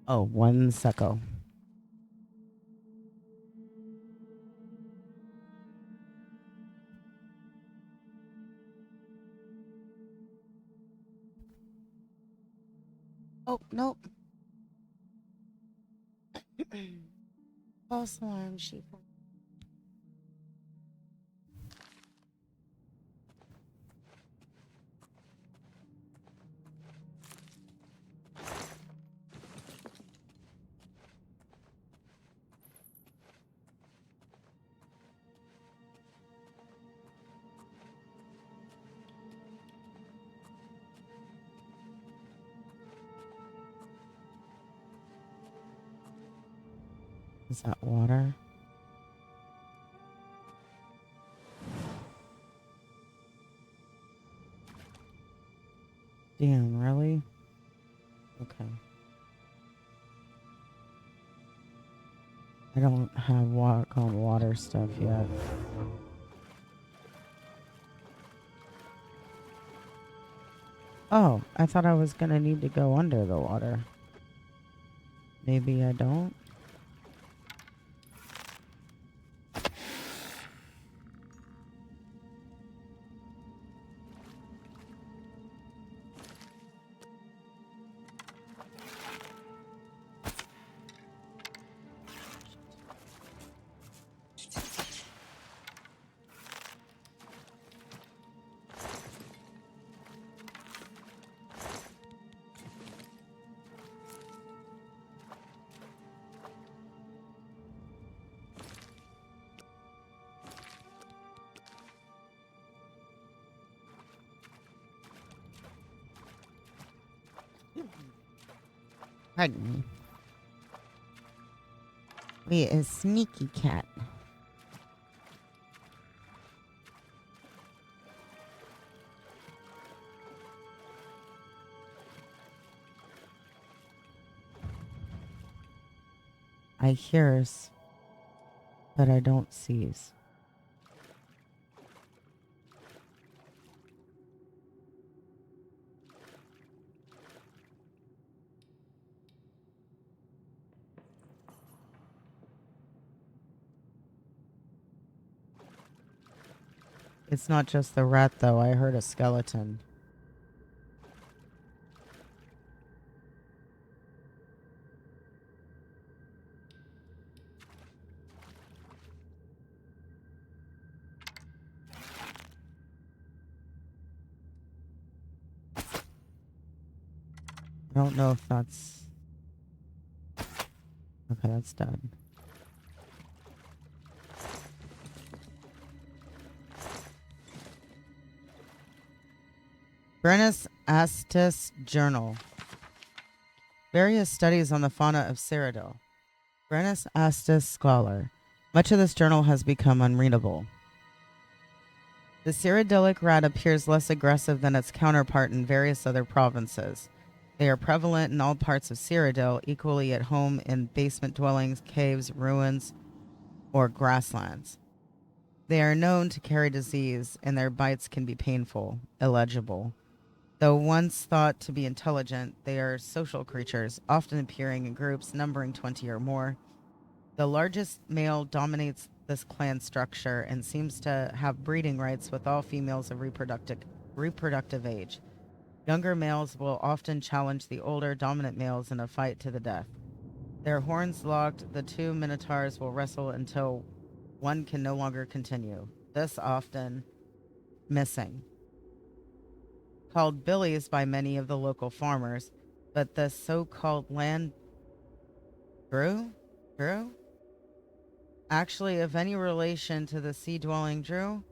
Oh, 1 second. Oh, nope. False alarm, she. Is that water? Damn, really? Okay. I don't have water stuff yet. Oh, I thought I was gonna need to go under the water. Maybe I don't. Pardon me. Wait, a sneaky cat. I hears, but I don't sees. It's not just the rat, though. I heard a skeleton. I don't know if that's... Okay, that's done. Brennus Astus Journal. Various studies on the fauna of Cyrodiil. Brennus Astus Scholar. Much of this journal has become unreadable. The Cyrodiilic rat appears less aggressive than its counterpart in various other provinces. They are prevalent in all parts of Cyrodiil, equally at home in basement dwellings, caves, ruins, or grasslands. They are known to carry disease, and their bites can be painful, illegible. Though once thought to be intelligent, they are social creatures, often appearing in groups numbering 20 or more. The largest male dominates this clan structure and seems to have breeding rights with all females of reproductive age. Younger males will often challenge the older dominant males in a fight to the death. Their horns locked, the two minotaurs will wrestle until one can no longer continue, this often missing. Called billies by many of the local farmers, but the so-called land Drew? Actually of any relation to the sea-dwelling Drew?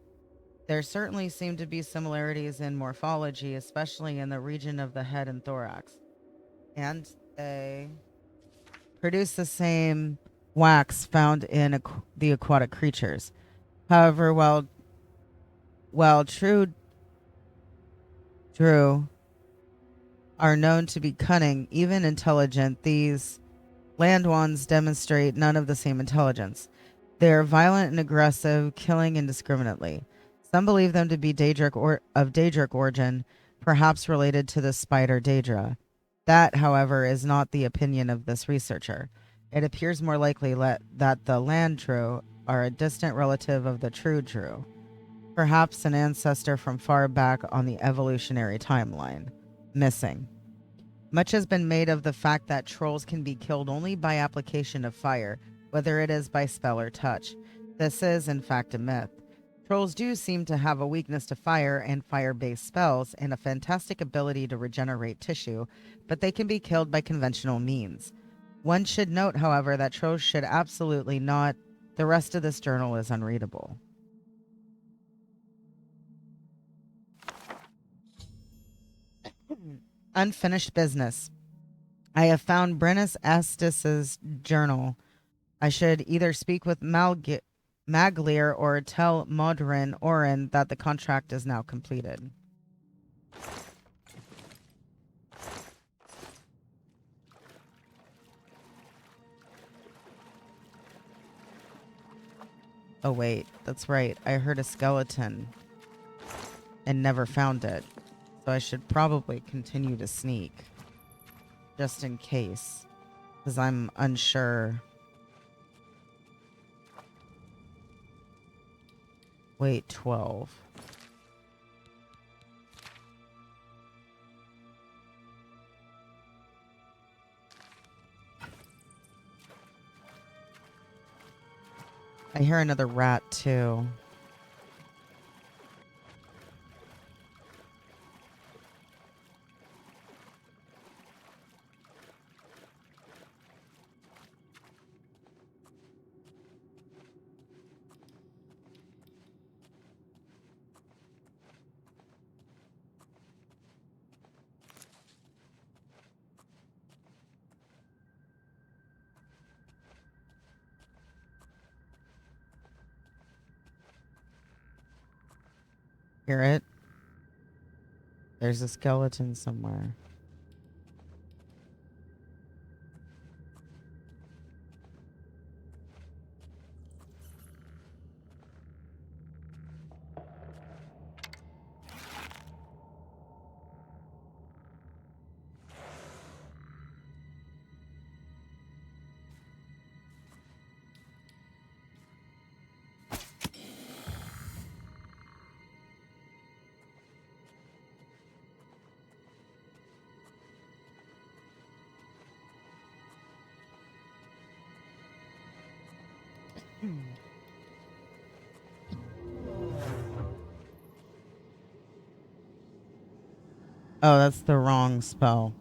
There certainly seem to be similarities in morphology, especially in the region of the head and thorax. And they produce the same wax found in the aquatic creatures. However, while true Drew are known to be cunning, even intelligent, these land ones demonstrate none of the same intelligence. They are violent and aggressive, killing indiscriminately. Some believe them to be of Daedric origin, perhaps related to the spider Daedra. That, however, is not the opinion of this researcher. It appears more likely that the land Drew are a distant relative of the true Drew, perhaps an ancestor from far back on the evolutionary timeline. Missing. Much has been made of the fact that trolls can be killed only by application of fire, whether it is by spell or touch. This is, in fact, a myth. Trolls do seem to have a weakness to fire and fire-based spells and a fantastic ability to regenerate tissue, but they can be killed by conventional means. One should note, however, that trolls should absolutely not. The rest of this journal is unreadable. Unfinished business. I have found Brennus Astus's journal. I should either speak with Maglir or tell Modrin Orin that the contract is now completed. Oh wait, that's right. I heard a skeleton and never found it. So I should probably continue to sneak. Just in case. Because I'm unsure. Wait, 12. I hear another rat too. Hear it? There's a skeleton somewhere. Oh, that's the wrong spell.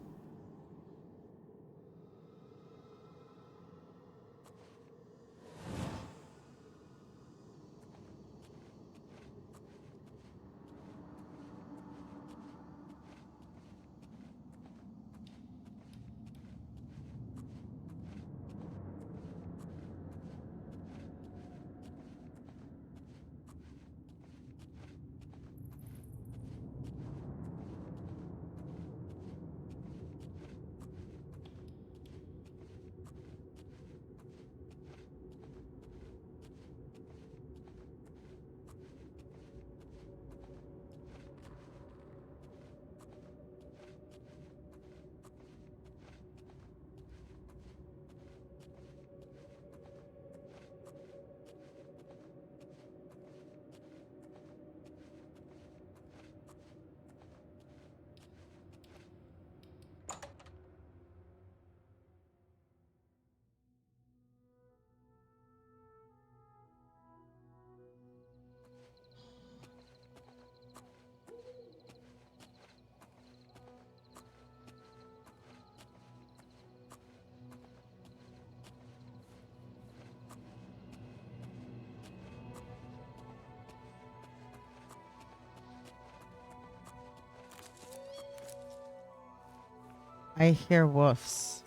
I hear woofs.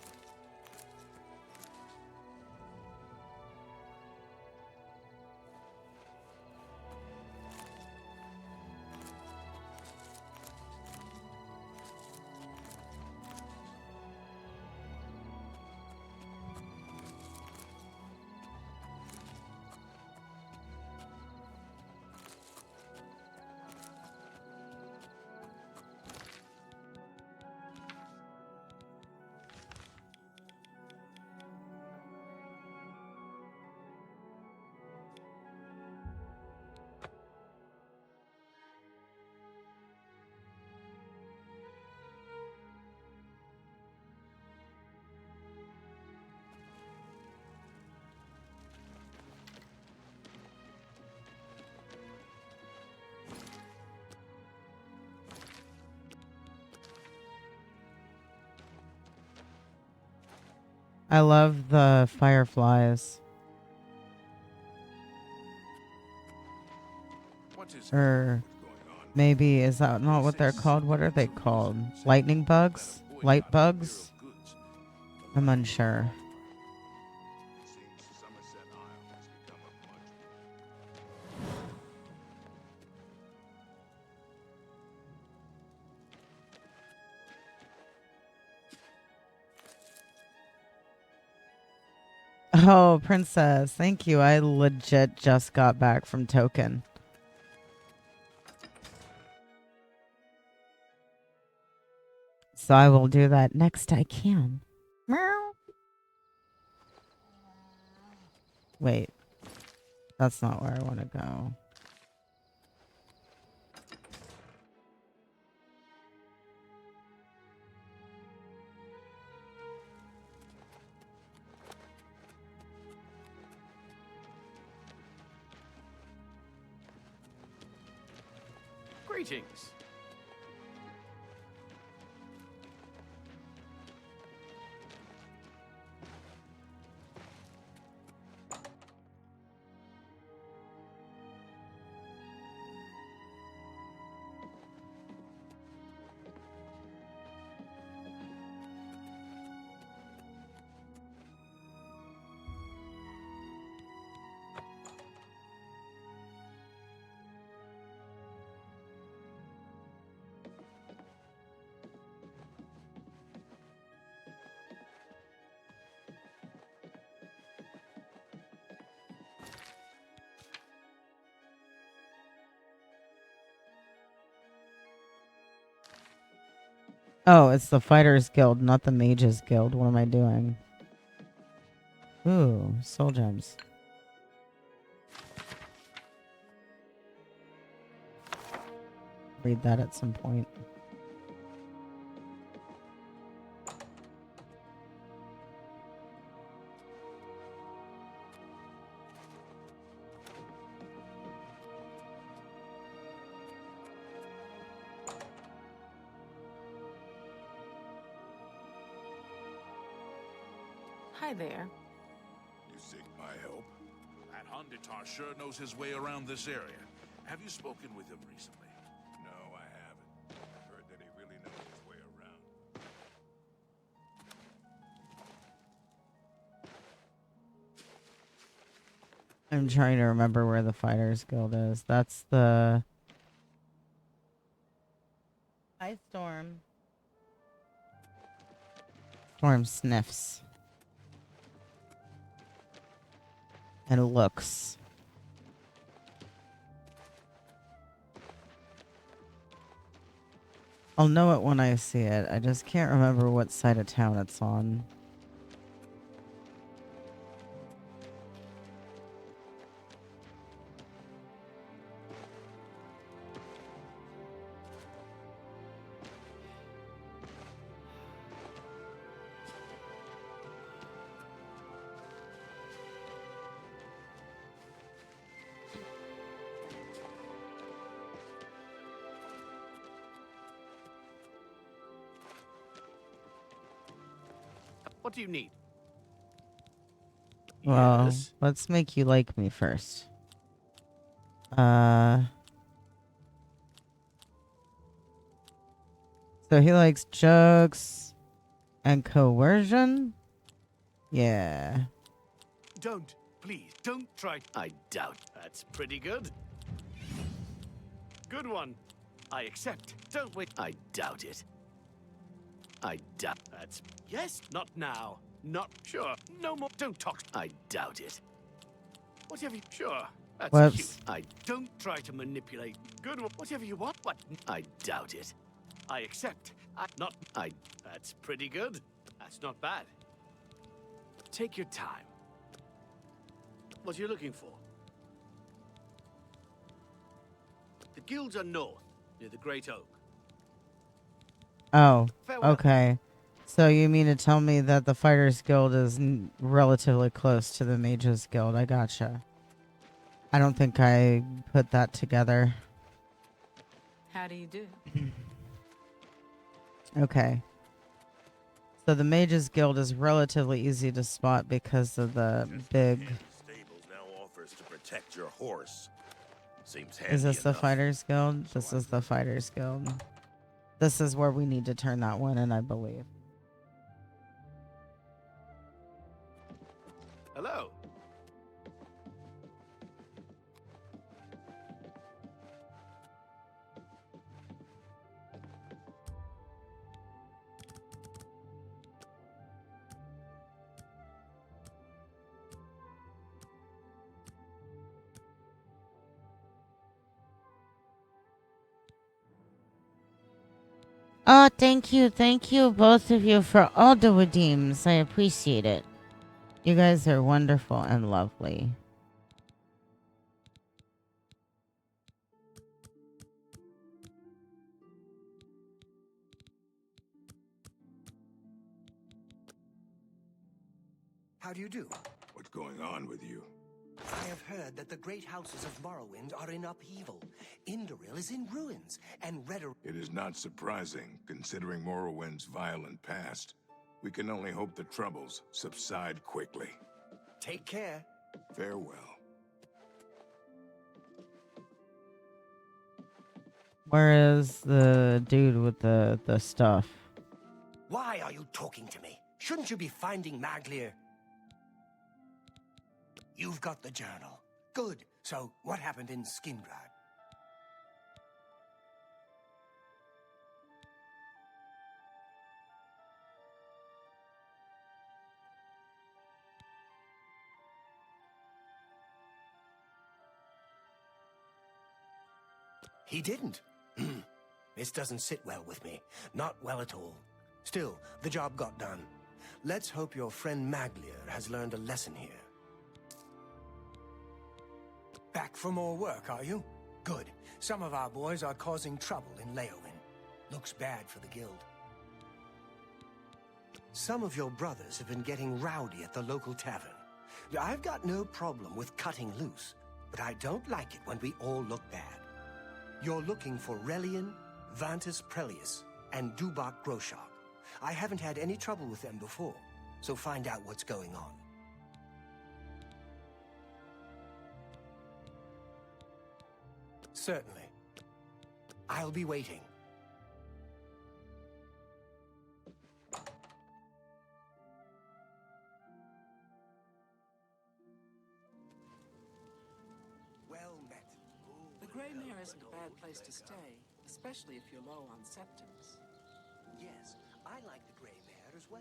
I love the fireflies. Or maybe, is that not what they're called? What are they called? Lightning bugs? Light bugs? I'm unsure. Oh, Princess, thank you. I legit just got back from Token. So I will do that next I can. Meow. Wait. That's not where I want to go. Greetings. Oh, it's the Fighters Guild, not the Mages Guild. What am I doing? Ooh, soul gems. Read that at some point. Hi there. You seek my help? That Honditar sure knows his way around this area. Have you spoken with him recently? No, I haven't. I've heard that he really knows his way around. I'm trying to remember where the Fighters Guild is. That's the... Hi, Storm. Storm sniffs. And looks. I'll know it when I see it. I just can't remember what side of town it's on. What do you need? Well, Yes. let's make you like me first. So he likes jokes, And coercion? Yeah. Don't, please, don't try. I doubt. That's pretty good. Good one. I accept. Don't wait. I doubt it. I doubt. That's. Yes, not now. Not sure. No more. Don't talk. I doubt it. Whatever. Sure. That's Whoops. cute. I don't try to manipulate. Good one. Whatever you want. What? I doubt it. I accept. Not. That's pretty good. That's not bad. Take your time. What are you looking for? The guilds are north, near the Great Oak. Oh, Farewell. okay. So you mean to tell me that the Fighters Guild is relatively close to the Mages Guild? I gotcha. I don't think I put that together. How do you do? Okay. So the Mages Guild is relatively easy to spot because of the big... Stables now offers to protect your horse. Seems Is this the enough. Fighters Guild? This is the Fighters Guild. This is where we need to turn that one in, I believe. Hello. Oh, thank you, both of you, for all the redeems. I appreciate it. You guys are wonderful and lovely. How do you do? What's going on with you? I have heard that the great houses of Morrowind are in upheaval. Indoril is in ruins, and Redder... It is not surprising, considering Morrowind's violent past. We can only hope the troubles subside quickly. Take care. Farewell. Where is the dude with the stuff? Why are you talking to me? Shouldn't you be finding Maglier? You've got the journal. Good. So, what happened in Skingrad? He didn't. This doesn't sit well with me. Not well at all. Still, the job got done. Let's hope your friend Maglier has learned a lesson here. Back for more work, are you? Good. Some of our boys are causing trouble in Leowin. Looks bad for the guild. Some of your brothers have been getting rowdy at the local tavern. I've got no problem with cutting loose, but I don't like it when we all look bad. You're looking for Relian, Vantus Prelius, and Dubak Groshok. I haven't had any trouble with them before, so find out what's going on. Certainly. I'll be waiting. Well met. The Grey Mare isn't a bad place to stay, especially if you're low on septims. Yes, I like the Grey Mare as well.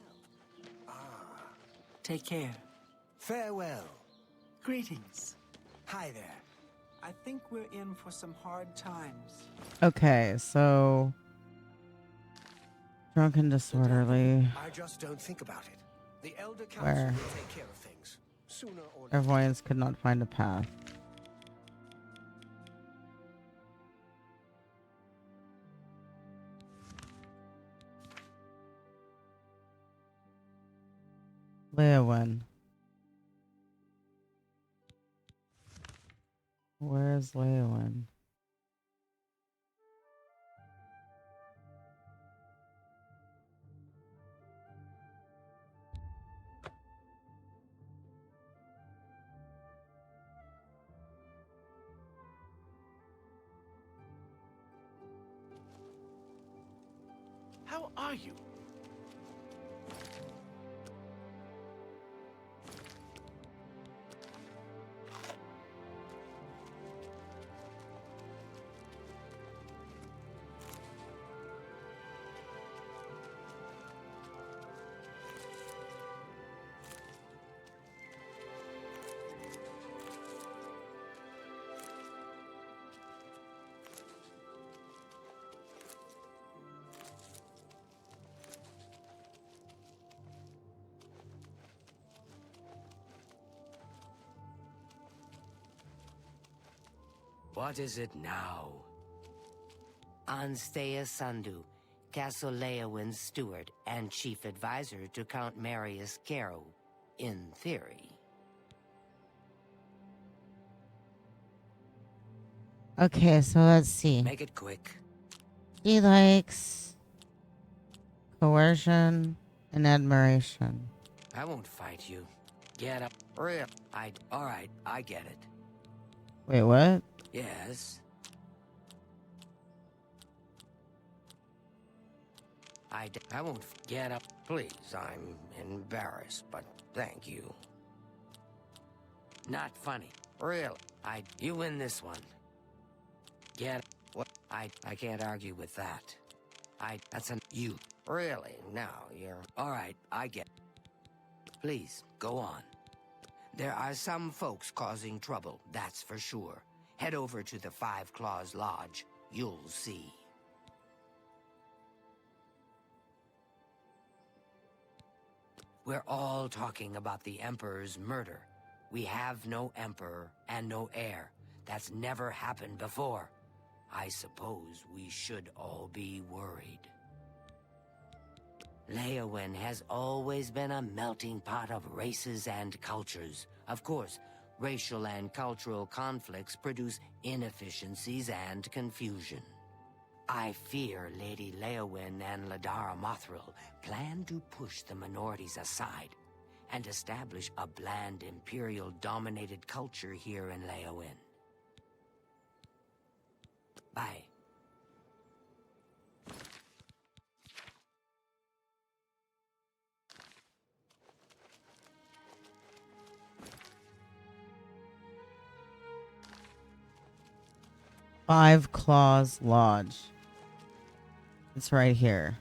Ah. Take care. Farewell. Greetings. Hi there. I think we're in for some hard times. Okay, so... Drunk and disorderly. I just don't think about it. The Elder Council Where? will take care of things. Sooner or later. Clairvoyance could not find a path. Leowin. Where's Leowin? How are you? What is it now? Anstea Sandu, Castle Leowin's steward and chief advisor to Count Marius Caro, in theory. Okay, so let's see. Make it quick. He likes coercion and admiration. I won't fight you. Get up. Real. Alright, I get it. Wait, what? Yes. I won't get up. Please, I'm embarrassed, but thank you. Not funny. Real. You win this one. Get what? I can't argue with that. You. Really? Now you're... Alright, I get... Please, go on. There are some folks causing trouble, that's for sure. Head over to the Five Claws Lodge. You'll see. We're all talking about the Emperor's murder. We have no Emperor and no heir. That's never happened before. I suppose we should all be worried. Leowin has always been a melting pot of races and cultures. Of course, racial and cultural conflicts produce inefficiencies and confusion. I fear Lady Leowin and Ladara Mothril plan to push the minorities aside and establish a bland Imperial-dominated culture here in Leowin. Bye. Five Claws Lodge. It's right here.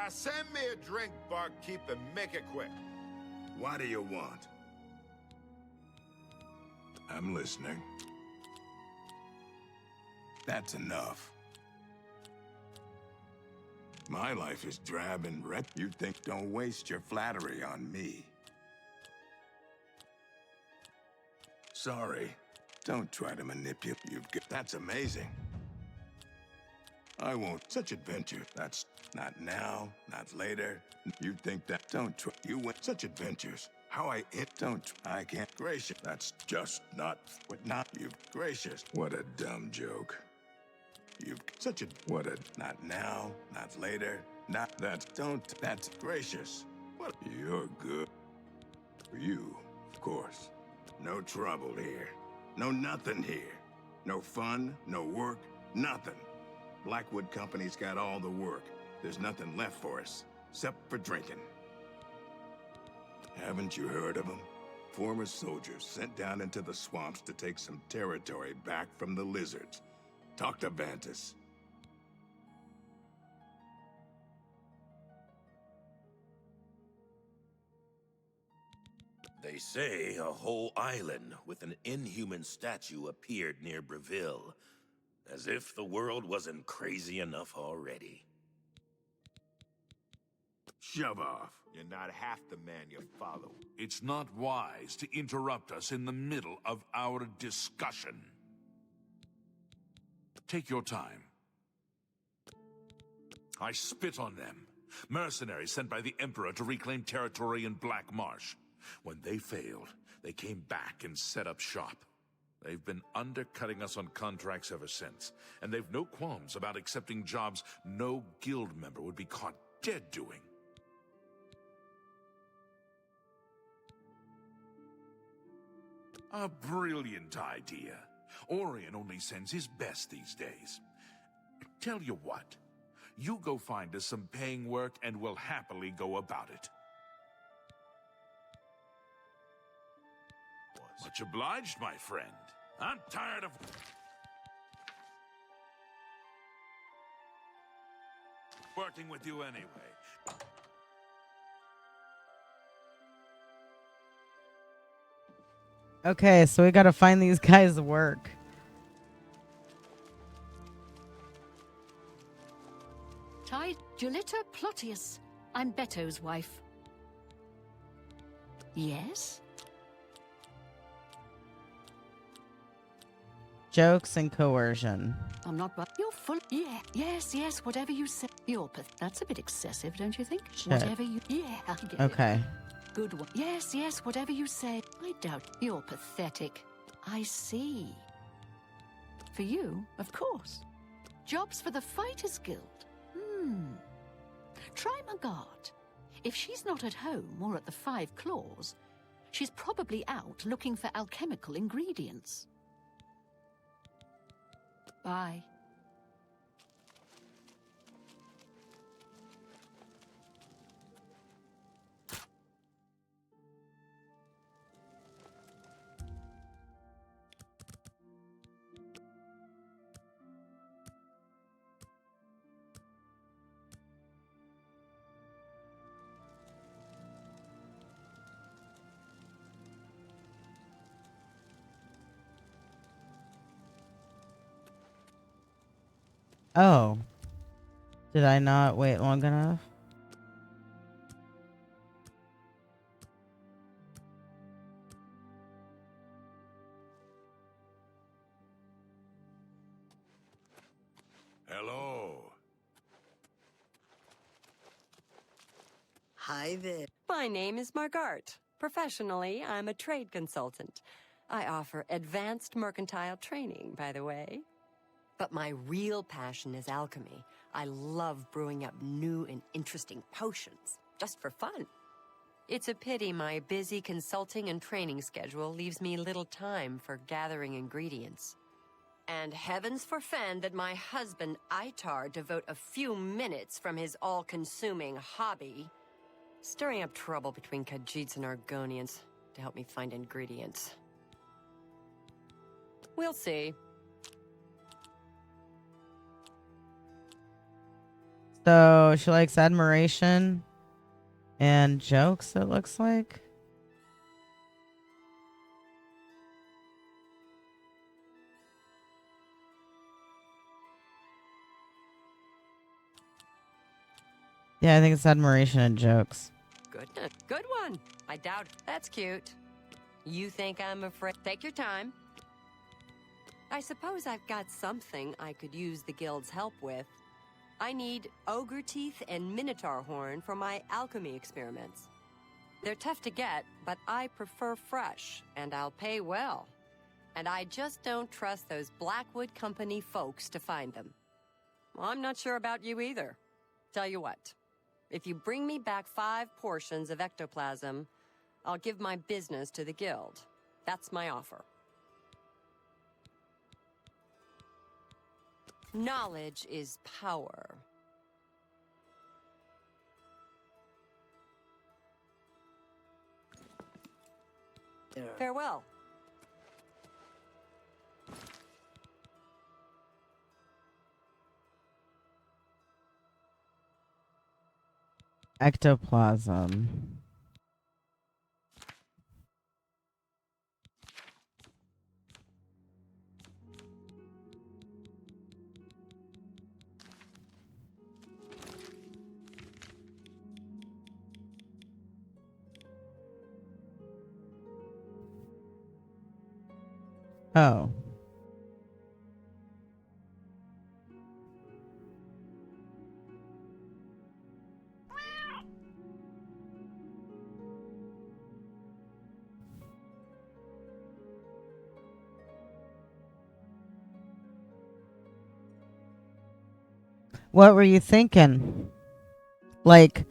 Send me a drink, barkeep, and make it quick. What do you want? I'm listening. That's enough. My life is drab and red. You think don't waste your flattery on me. Sorry. Don't try to manipulate. That's amazing. I won't. Such adventure. That's not now, not later. You think that? Don't try. You went such adventures. How don't. I can't. Gracious. That's just not. What not? You gracious. What a dumb joke. You've such a. What a. Not now, not later. Not that. Don't. That's gracious. What? You're good. You, of course. No trouble here. No nothing here. No fun, no work, nothing. Blackwood Company's got all the work. There's nothing left for us, except for drinking. Haven't you heard of them? Former soldiers sent down into the swamps to take some territory back from the lizards. Talk to Vantus. They say a whole island with an inhuman statue appeared near Breville. As if the world wasn't crazy enough already. Shove off. You're not half the man you follow. It's not wise to interrupt us in the middle of our discussion. Take your time. I spit on them. Mercenaries sent by the Emperor to reclaim territory in Black Marsh. When they failed, they came back and set up shop. They've been undercutting us on contracts ever since, and they've no qualms about accepting jobs no guild member would be caught dead doing. A brilliant idea. Orion only sends his best these days. Tell you what, you go find us some paying work and we'll happily go about it. Much obliged, my friend. I'm tired of... working with you anyway. Okay, so we gotta find these guys work. Tide Julita Plotius. I'm Beto's wife. Yes? Jokes and coercion. I'm not, but you're full. Yeah, yes, whatever you say. That's a bit excessive, don't you think? Shit. Whatever you. Yeah, I get it. Okay. Good one. Yes, whatever you say. I doubt you're pathetic. I see. For you, of course. Jobs for the Fighters Guild. Try Magard. If she's not at home or at the Five Claws, she's probably out looking for alchemical ingredients. Bye. Oh. Did I not wait long enough? Hello. Hi there. My name is Margart. Professionally, I'm a trade consultant. I offer advanced mercantile training, by the way. But my real passion is alchemy. I love brewing up new and interesting potions, just for fun. It's a pity my busy consulting and training schedule leaves me little time for gathering ingredients. And heavens forfend that my husband, Itar, devote a few minutes from his all-consuming hobby stirring up trouble between Khajiits and Argonians to help me find ingredients. We'll see. So she likes admiration and jokes, it looks like. Yeah, I think it's admiration and jokes. Good one. I doubt that's cute. You think I'm afraid? Take your time. I suppose I've got something I could use the guild's help with. I need ogre teeth and minotaur horn for my alchemy experiments. They're tough to get, but I prefer fresh, and I'll pay well. And I just don't trust those Blackwood Company folks to find them. Well, I'm not sure about you either. Tell you what, if you bring me back 5 portions of ectoplasm, I'll give my business to the guild. That's my offer. Knowledge is power. Farewell. Ectoplasm. Oh. What were you thinking? Like,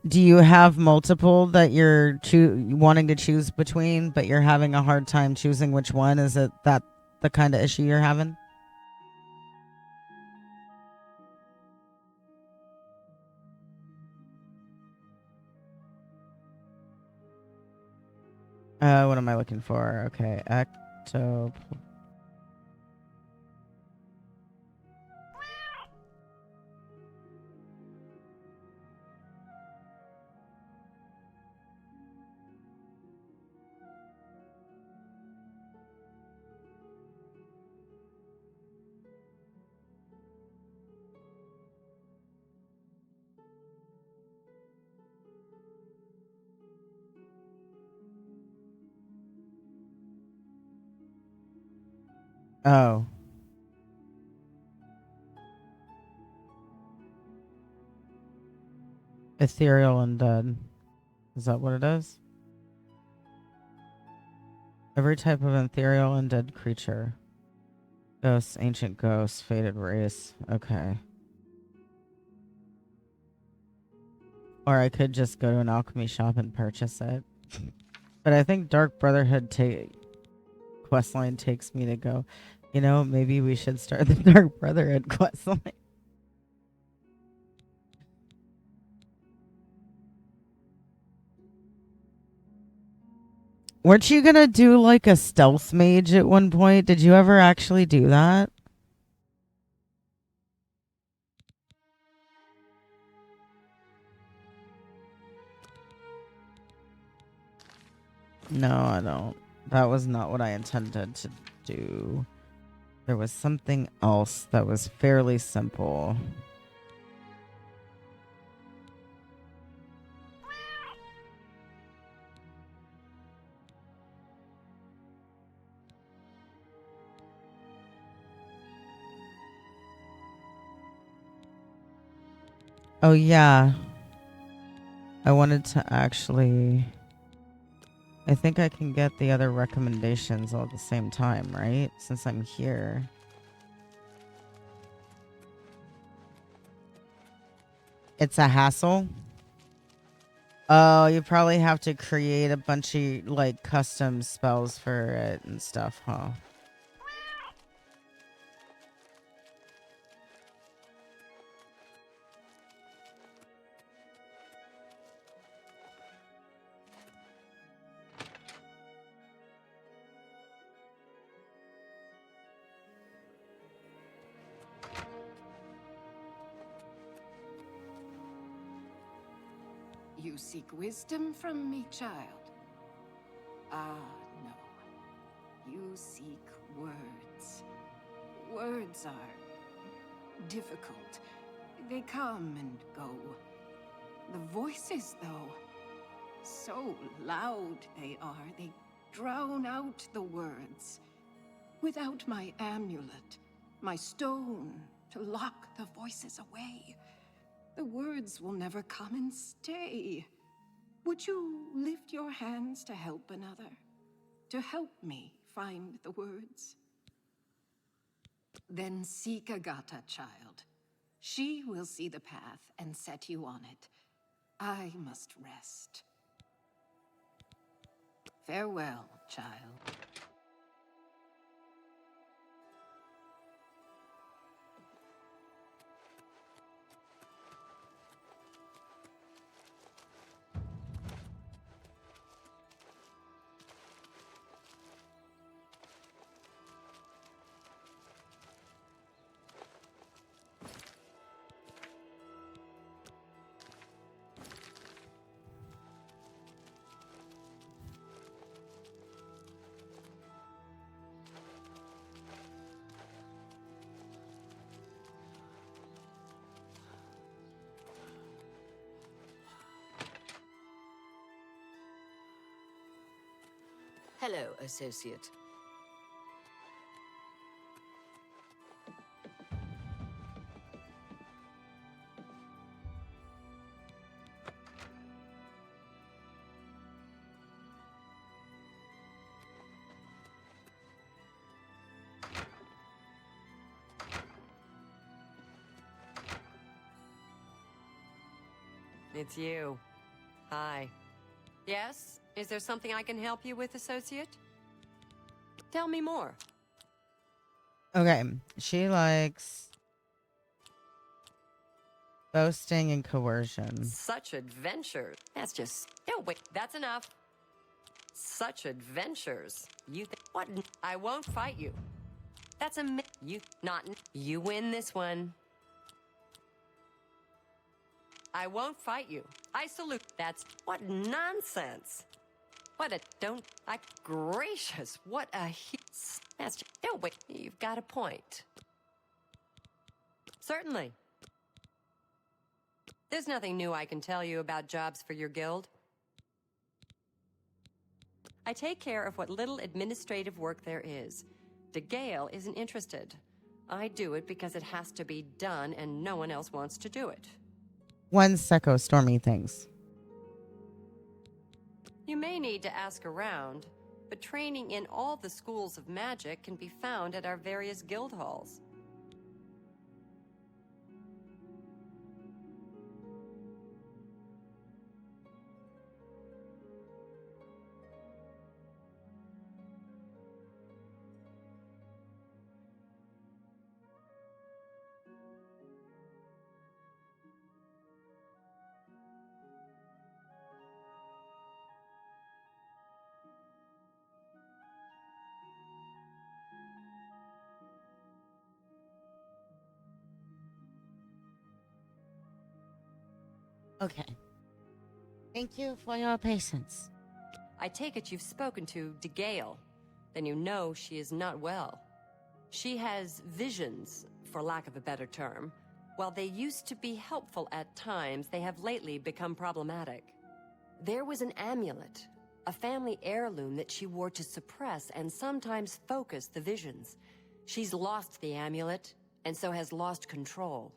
do you have multiple that you're wanting to choose between, but you're having a hard time choosing which one? Is it that the kind of issue you're having? What am I looking for? Okay, Oh. Ethereal Undead. Is that what it is? Every type of ethereal undead creature. Ghosts, ancient ghosts, fated race. Okay. Or I could just go to an alchemy shop and purchase it. But I think Dark Brotherhood questline takes me to go, you know, maybe we should start the Dark Brotherhood questline. Weren't you gonna do like a stealth mage at one point? Did you ever actually do that? No, I don't. That was not what I intended to do. There was something else that was fairly simple. Oh, yeah. I wanted to actually... I think I can get the other recommendations all at the same time, right? Since I'm here. It's a hassle? Oh, you probably have to create a bunch of, like, custom spells for it and stuff, huh? You seek wisdom from me, child? Ah, no. You seek words. Words are difficult. They come and go. The voices, though, so loud they are, they drown out the words. Without my amulet, my stone to lock the voices away, the words will never come and stay. Would you lift your hands to help another? To help me find the words? Then seek Agata, child. She will see the path and set you on it. I must rest. Farewell, child. Hello, associate. It's you. Hi. Yes? Is there something I can help you with, associate? Tell me more. Okay, she likes boasting and coercion. Such adventures. That's just... No, wait, that's enough. Such adventures. You think... What? I won't fight you. That's a... You... Not... You win this one. I won't fight you. I salute. That's... What nonsense. What a... Don't... Gracious, what a... That's just... No, wait, you've got a point. Certainly. There's nothing new I can tell you about jobs for your guild. I take care of what little administrative work there is. DeGale isn't interested. I do it because it has to be done and no one else wants to do it. One secco Stormy things. You may need to ask around, but training in all the schools of magic can be found at our various guild halls. Okay. Thank you for your patience. I take it you've spoken to DeGale. Then you know she is not well. She has visions, for lack of a better term. While they used to be helpful at times, they have lately become problematic. There was an amulet, a family heirloom that she wore to suppress and sometimes focus the visions. She's lost the amulet, and so has lost control.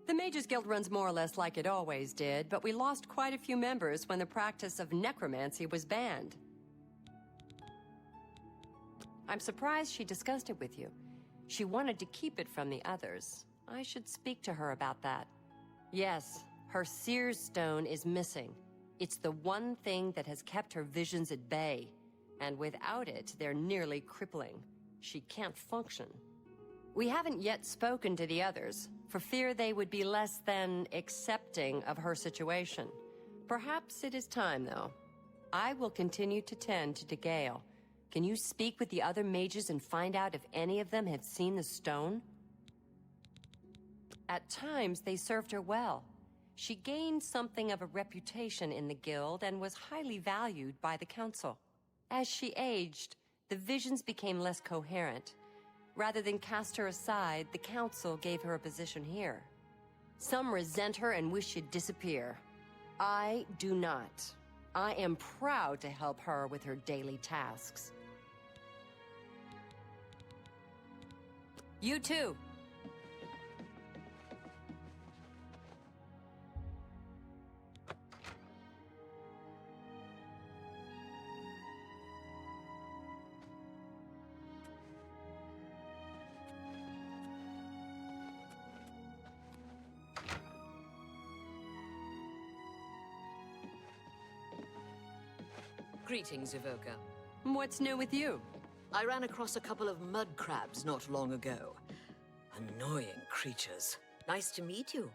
The Mages Guild runs more or less like it always did, but we lost quite a few members when the practice of necromancy was banned. I'm surprised she discussed it with you. She wanted to keep it from the others. I should speak to her about that. Yes, her Seer's Stone is missing. It's the one thing that has kept her visions at bay, and without it, they're nearly crippling. She can't function. We haven't yet spoken to the others, for fear they would be less than accepting of her situation. Perhaps it is time, though. I will continue to tend to DeGale. Can you speak with the other mages and find out if any of them had seen the stone? At times, they served her well. She gained something of a reputation in the guild and was highly valued by the council. As she aged, the visions became less coherent. Rather than cast her aside, the council gave her a position here. Some resent her and wish she'd disappear. I do not. I am proud to help her with her daily tasks. You too. Greetings, Evoker. What's new with you? I ran across a couple of mud crabs not long ago. Annoying creatures. Nice to meet you.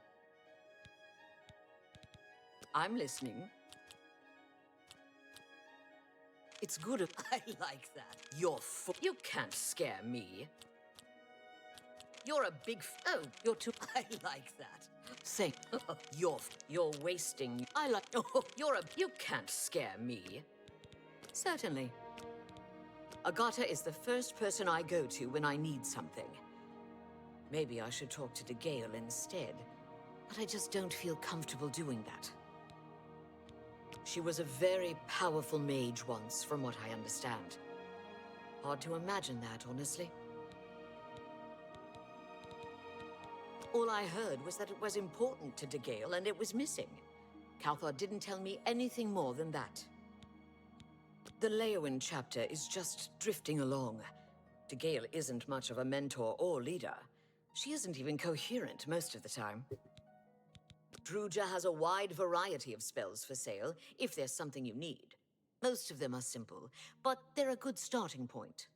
I'm listening. It's good. I like that. You can't scare me. You're a big. Oh, you're too. I like that. Say, you're wasting. I like. Oh, You can't scare me. Certainly. Agata is the first person I go to when I need something. Maybe I should talk to DeGale instead, but I just don't feel comfortable doing that. She was a very powerful mage once, from what I understand. Hard to imagine that, honestly. All I heard was that it was important to DeGale and it was missing. Calthar didn't tell me anything more than that. The Leowyn chapter is just drifting along. DeGale isn't much of a mentor or leader. She isn't even coherent most of the time. Druja has a wide variety of spells for sale, if there's something you need. Most of them are simple, but they're a good starting point.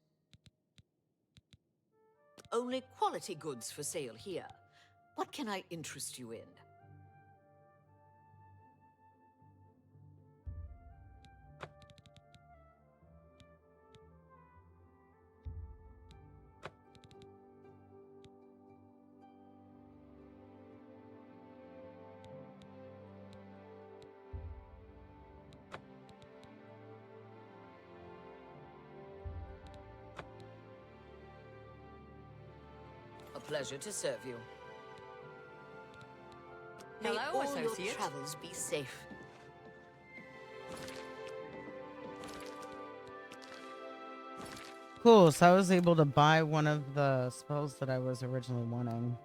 Only quality goods for sale here. What can I interest you in? A pleasure to serve you. May Hello, all associate. your travels be safe. Cool, so I was able to buy one of the spells that I was originally wanting.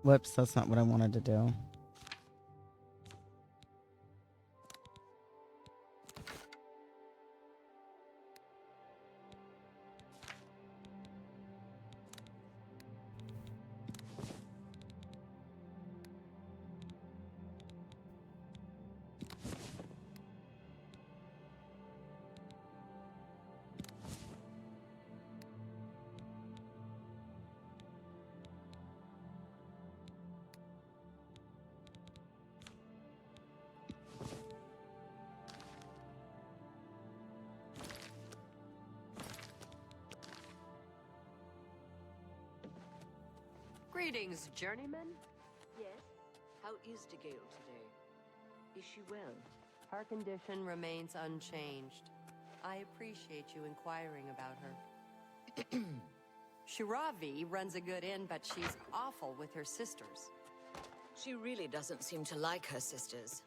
Whoops, that's not what I wanted to do. Greetings, journeyman. Yes? How is the Gale today? Is she well? Her condition remains unchanged. I appreciate you inquiring about her. Shiravi runs a good inn, but she's awful with her sisters. She really doesn't seem to like her sisters.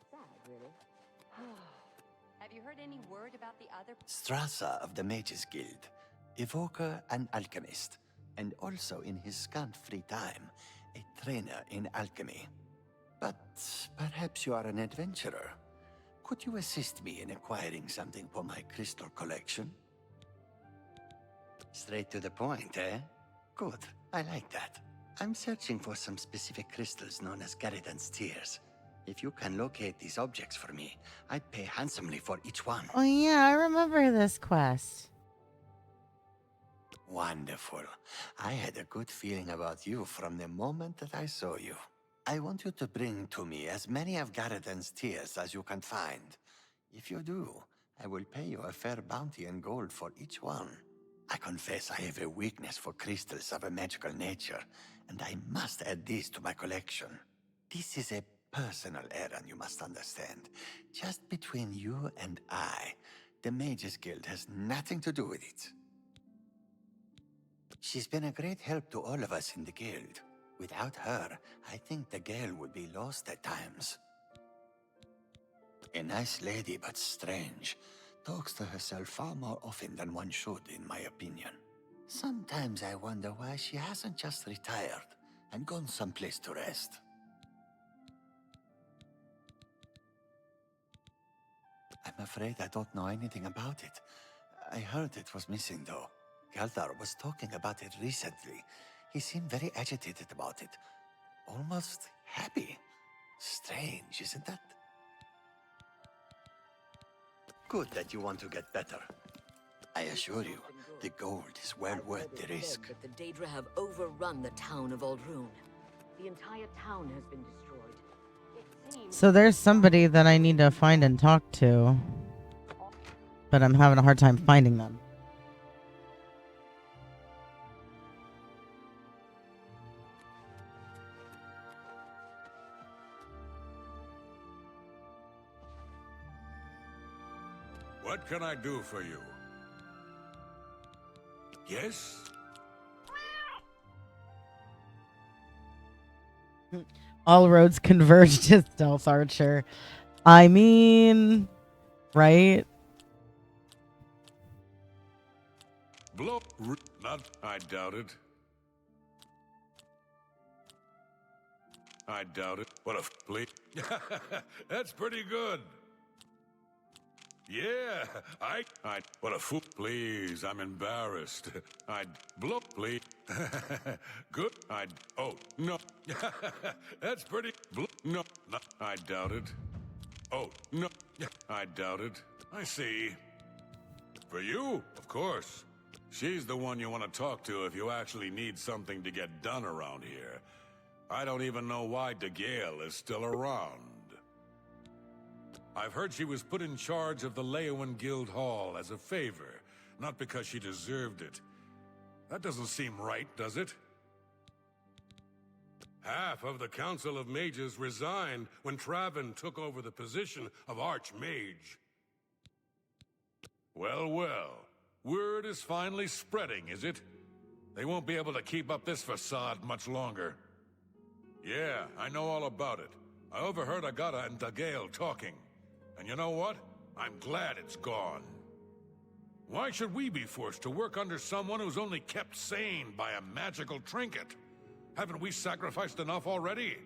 Sad, really. Have you heard any word about the other? Strasza of the Mages Guild, evoker and alchemist, and also in his scant free time, a trainer in alchemy. But perhaps you are an adventurer. Could you assist me in acquiring something for my crystal collection? Straight to the point, eh? Good, I like that. I'm searching for some specific crystals known as Garadan's Tears. If you can locate these objects for me, I'd pay handsomely for each one. Oh yeah, I remember this quest. Wonderful. I had a good feeling about you from the moment that I saw you. I want you to bring to me as many of Garadan's Tears as you can find. If you do, I will pay you a fair bounty in gold for each one. I confess I have a weakness for crystals of a magical nature, and I must add these to my collection. This is a personal errand, you must understand. Just between you and I. The Mages Guild has nothing to do with it. She's been a great help to all of us in the guild. Without her, I think the Gale would be lost at times. A nice lady, but strange. Talks to herself far more often than one should, in my opinion. Sometimes I wonder why she hasn't just retired and gone someplace to rest. I'm afraid I don't know anything about it. I heard it was missing, though. Galdar was talking about it recently. He seemed very agitated about it. Almost happy. Strange, isn't that? Good that you want to get better. I assure you, the gold is well worth the risk. But the Daedra have overrun the town of Aldrune. The entire town has been destroyed. It seems So there's somebody that I need to find and talk to, but I'm having a hard time finding them. What can I do for you? Yes? All roads converge to Stealth Archer. I mean, right? Blow. Not. I doubt it. I doubt it. What a flea. That's pretty good. Yeah, what a fool. Please, I'm embarrassed. Blow, please. Good. Oh, no. That's pretty. No, I doubt it. Oh, no. I doubt it. I see. For you, of course. She's the one you want to talk to if you actually need something to get done around here. I don't even know why DeGale is still around. I've heard she was put in charge of the Leyawan Guild Hall as a favor, not because she deserved it. That doesn't seem right, does it? Half of the Council of Mages resigned when Traven took over the position of Archmage. Well, well. Word is finally spreading, is it? They won't be able to keep up this facade much longer. Yeah, I know all about it. I overheard Agata and Dagail talking. And you know what? I'm glad it's gone. Why should we be forced to work under someone who's only kept sane by a magical trinket? Haven't we sacrificed enough already?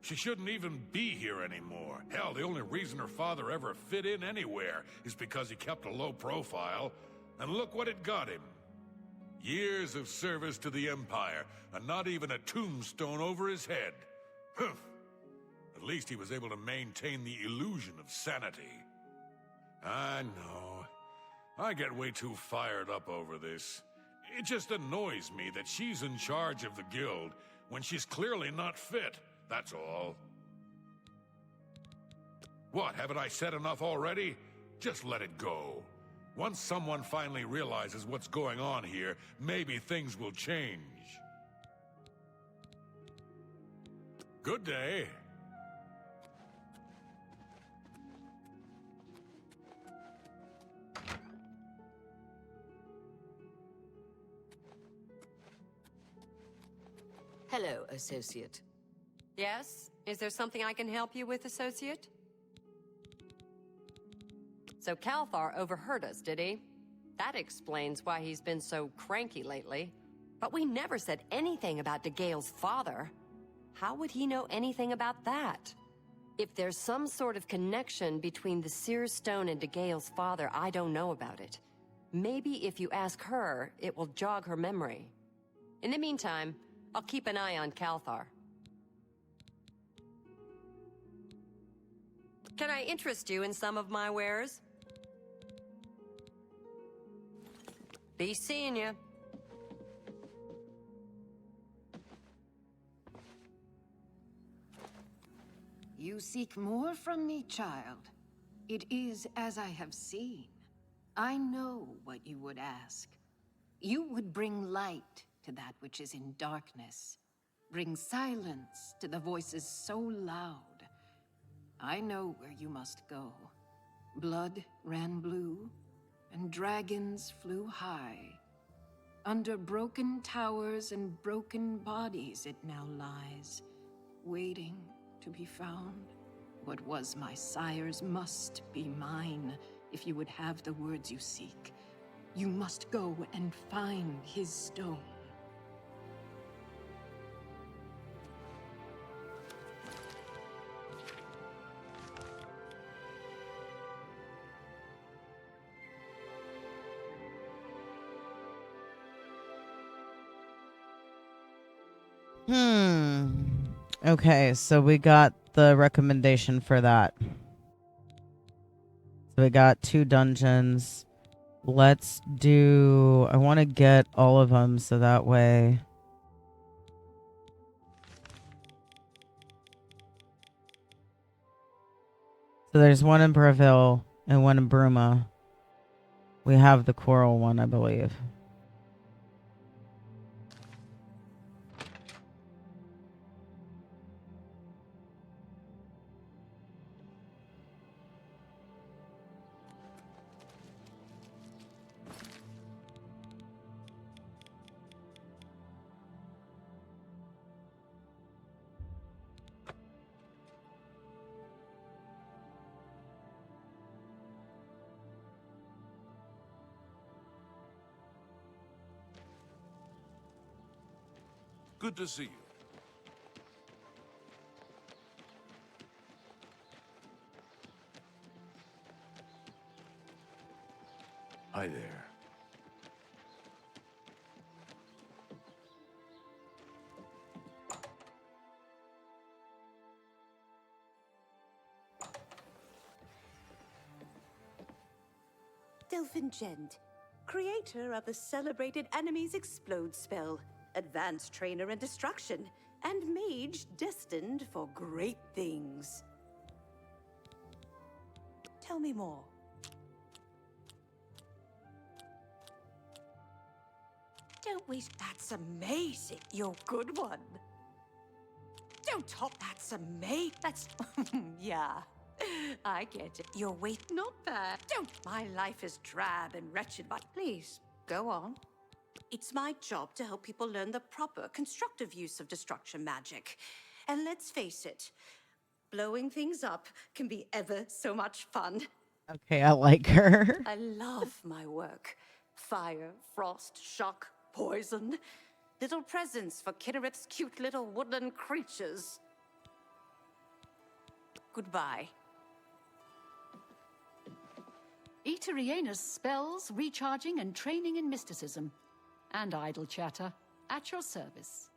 She shouldn't even be here anymore. Hell, the only reason her father ever fit in anywhere is because he kept a low profile. And look what it got him. Years of service to the Empire, and not even a tombstone over his head. Humph. At least he was able to maintain the illusion of sanity. I know. I get way too fired up over this. It just annoys me that she's in charge of the guild when she's clearly not fit, that's all. What, haven't I said enough already? Just let it go. Once someone finally realizes what's going on here, maybe things will change. Good day. Hello, Associate. Yes? Is there something I can help you with, Associate? So Calthar overheard us, did he? That explains why he's been so cranky lately. But we never said anything about Dagail's father. How would he know anything about that? If there's some sort of connection between the Seer Stone and Dagail's father, I don't know about it. Maybe if you ask her, it will jog her memory. In the meantime, I'll keep an eye on Calthar. Can I interest you in some of my wares? Be seeing you. You seek more from me, child. It is as I have seen. I know what you would ask. You would bring light to that which is in darkness. Bring silence to the voices so loud. I know where you must go. Blood ran blue, and dragons flew high. Under broken towers and broken bodies it now lies, waiting to be found. What was my sire's must be mine, if you would have the words you seek. You must go and find his stone. Okay, so we got the recommendation for that. So we got 2 dungeons. Let's do... I want to get all of them so that way... So there's one in Breville and one in Bruma. We have the Coral one, I believe. Good to see you. Hi there. Delphin Gent, creator of the celebrated Enemies Explode spell, advanced trainer in destruction, and mage destined for great things. Tell me more. Don't waste. That's amazing. You're a good one. Don't talk. That's amazing. That's yeah. I get it. You're not bad. Don't. My life is drab and wretched, but please go on. It's my job to help people learn the proper, constructive use of destruction magic. And let's face it, blowing things up can be ever so much fun. Okay, I like her. I love my work. Fire, frost, shock, poison. Little presents for Kinnereth's cute little woodland creatures. Goodbye. Eteriena's spells, recharging and training in mysticism. And idle chatter. At your service.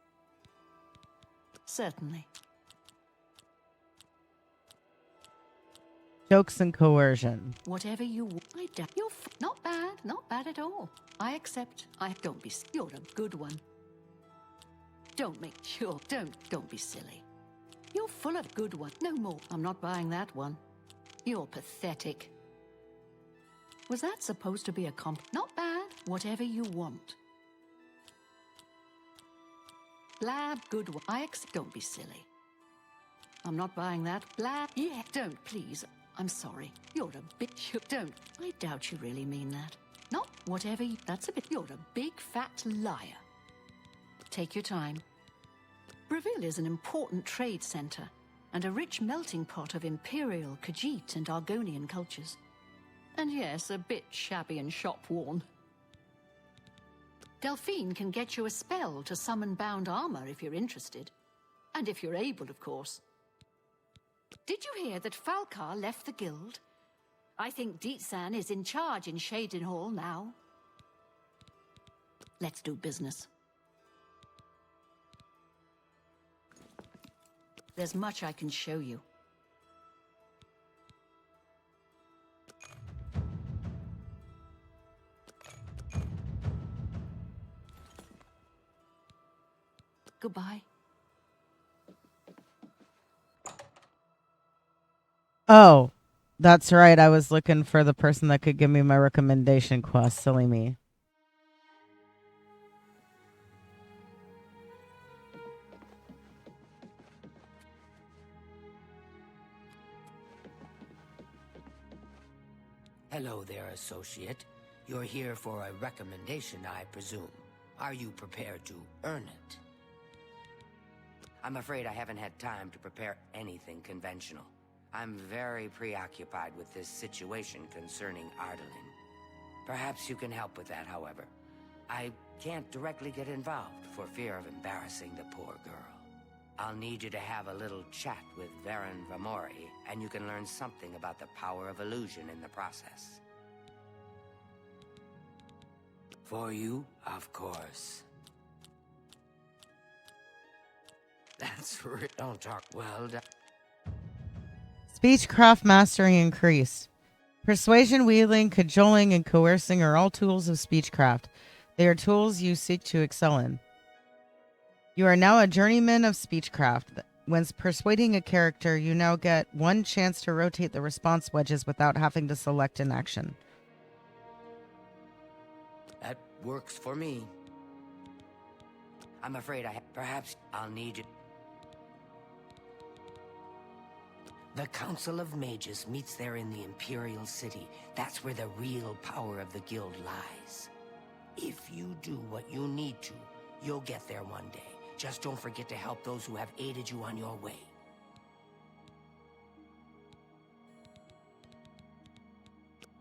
Certainly. Jokes and coercion. Whatever you want. You're not bad at all. I accept. Don't be. You're a good one. Don't be silly. You're full of good one. No more. I'm not buying that one. You're pathetic. Was that supposed to be a comp? Not bad. Whatever you want. Blab, good one. Don't be silly. I'm not buying that. Blab. Yeah, don't, please. I'm sorry. You're a bitch. I doubt you really mean that. Not whatever you... That's a bit... You're a big fat liar. Take your time. Breville is an important trade center and a rich melting pot of Imperial, Khajiit, and Argonian cultures. And yes, a bit shabby and shop-worn. Delphine can get you a spell to summon bound armor if you're interested. And if you're able, of course. Did you hear that Falcar left the guild? I think Deetsan is in charge in Shaden Hall now. Let's do business. There's much I can show you. Goodbye. Oh, that's right. I was looking for the person that could give me my recommendation quest. Silly me. Hello there, associate. You're here for a recommendation, I presume. Are you prepared to earn it? I'm afraid I haven't had time to prepare anything conventional. I'm very preoccupied with this situation concerning Ardalin. Perhaps you can help with that, however. I can't directly get involved for fear of embarrassing the poor girl. I'll need you to have a little chat with Varen Vamori, and you can learn something about the power of illusion in the process. For you, of course. That's real. Don't talk well. Speechcraft mastery increased. Persuasion, wheedling, cajoling, and coercing are all tools of speechcraft. They are tools you seek to excel in. You are now a journeyman of speechcraft. When persuading a character, you now get one chance to rotate the response wedges without having to select an action. That works for me. I'm afraid perhaps I'll need you. The Council of Mages meets there in the Imperial City. That's where the real power of the guild lies. If you do what you need to, you'll get there one day. Just don't forget to help those who have aided you on your way.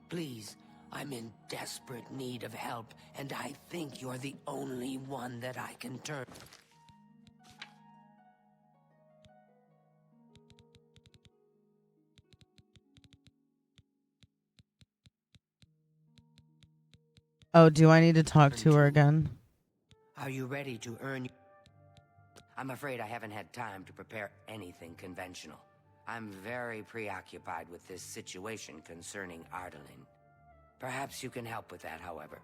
Please, I'm in desperate need of help, and I think you're the only one that I can turn. Oh, do I need to talk to her again? Are you ready to earn? I'm afraid I haven't had time to prepare anything conventional. I'm very preoccupied with this situation concerning Ardalin. Perhaps you can help with that, however.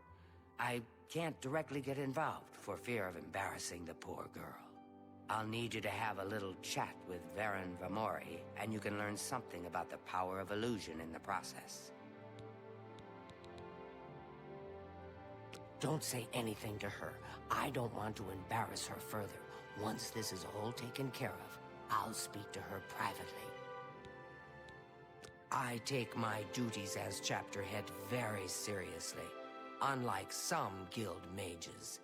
I can't directly get involved for fear of embarrassing the poor girl. I'll need you to have a little chat with Varen Vamori, and you can learn something about the power of illusion in the process. Don't say anything to her. I don't want to embarrass her further. Once this is all taken care of, I'll speak to her privately. I take my duties as chapter head very seriously. unlike some guild mages.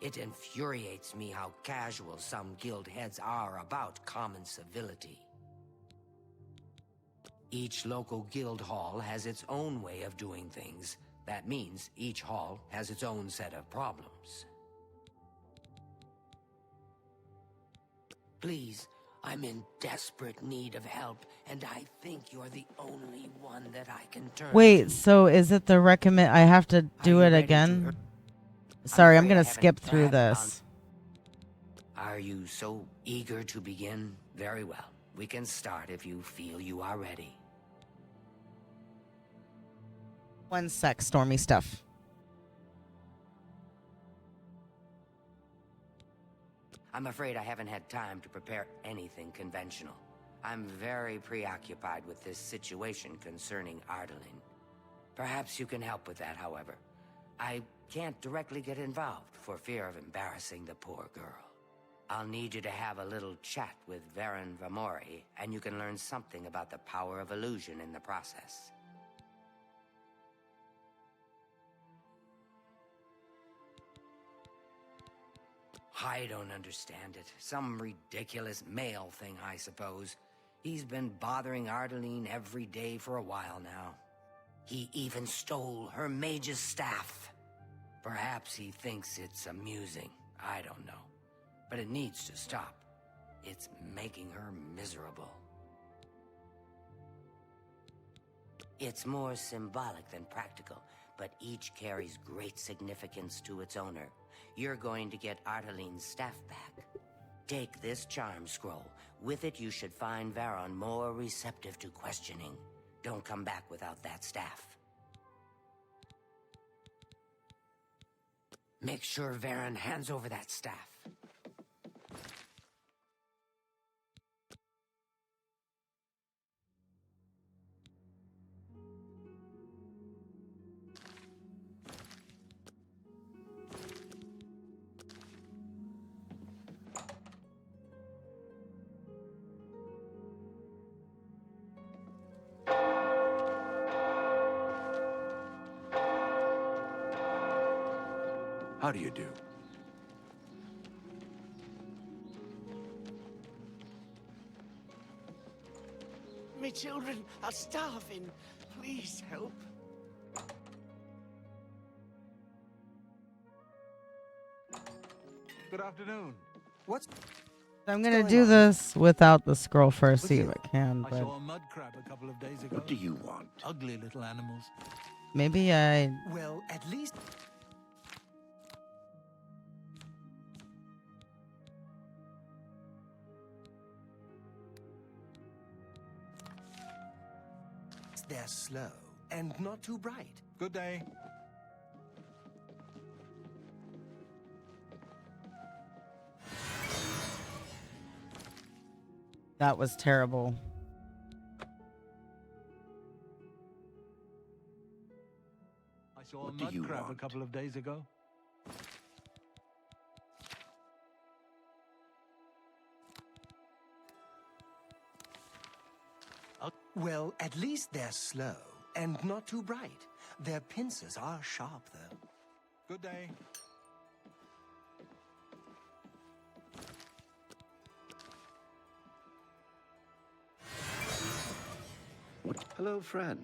It infuriates me how casual some guild heads are about common civility. Each local guild hall has its own way of doing things. That means each hall has its own set of problems. Please, I'm in desperate need of help, and I think you're the only one that I can turn Wait, to. so is it the recommend? I have to do it again? Sorry, I'm gonna skip through this. Are you so eager to begin? Very well. We can start if you feel you are ready. One sec, Stormy stuff. I'm afraid I haven't had time to prepare anything conventional. I'm very preoccupied with this situation concerning Ardaline. Perhaps you can help with that, however. I can't directly get involved for fear of embarrassing the poor girl. I'll need you to have a little chat with Varen Vamori, and you can learn something about the power of illusion in the process. I don't understand it. Some ridiculous male thing, I suppose. He's been bothering Ardaline every day for a while now. He even stole her mage's staff. Perhaps he thinks it's amusing. I don't know. But it needs to stop. It's making her miserable. It's more symbolic than practical, but each carries great significance to its owner. You're going to get Ardaline's staff back. Take this charm scroll. With it, you should find Varen more receptive to questioning. Don't come back without that staff. Make sure Varen hands over that staff. How do you do? Me children are starving. Please help. Good afternoon. What's I'm gonna do this without the scroll first, see if I can, I but saw a mud crab a couple of days ago. What do you want? Ugly little animals. maybe I... Well, at least... They're slow and not too bright. Good day. That was terrible. I saw What a do mud you crab want? a couple of days ago. Well, at least they're slow and not too bright. Their pincers are sharp, though. Good day. Hello, friend.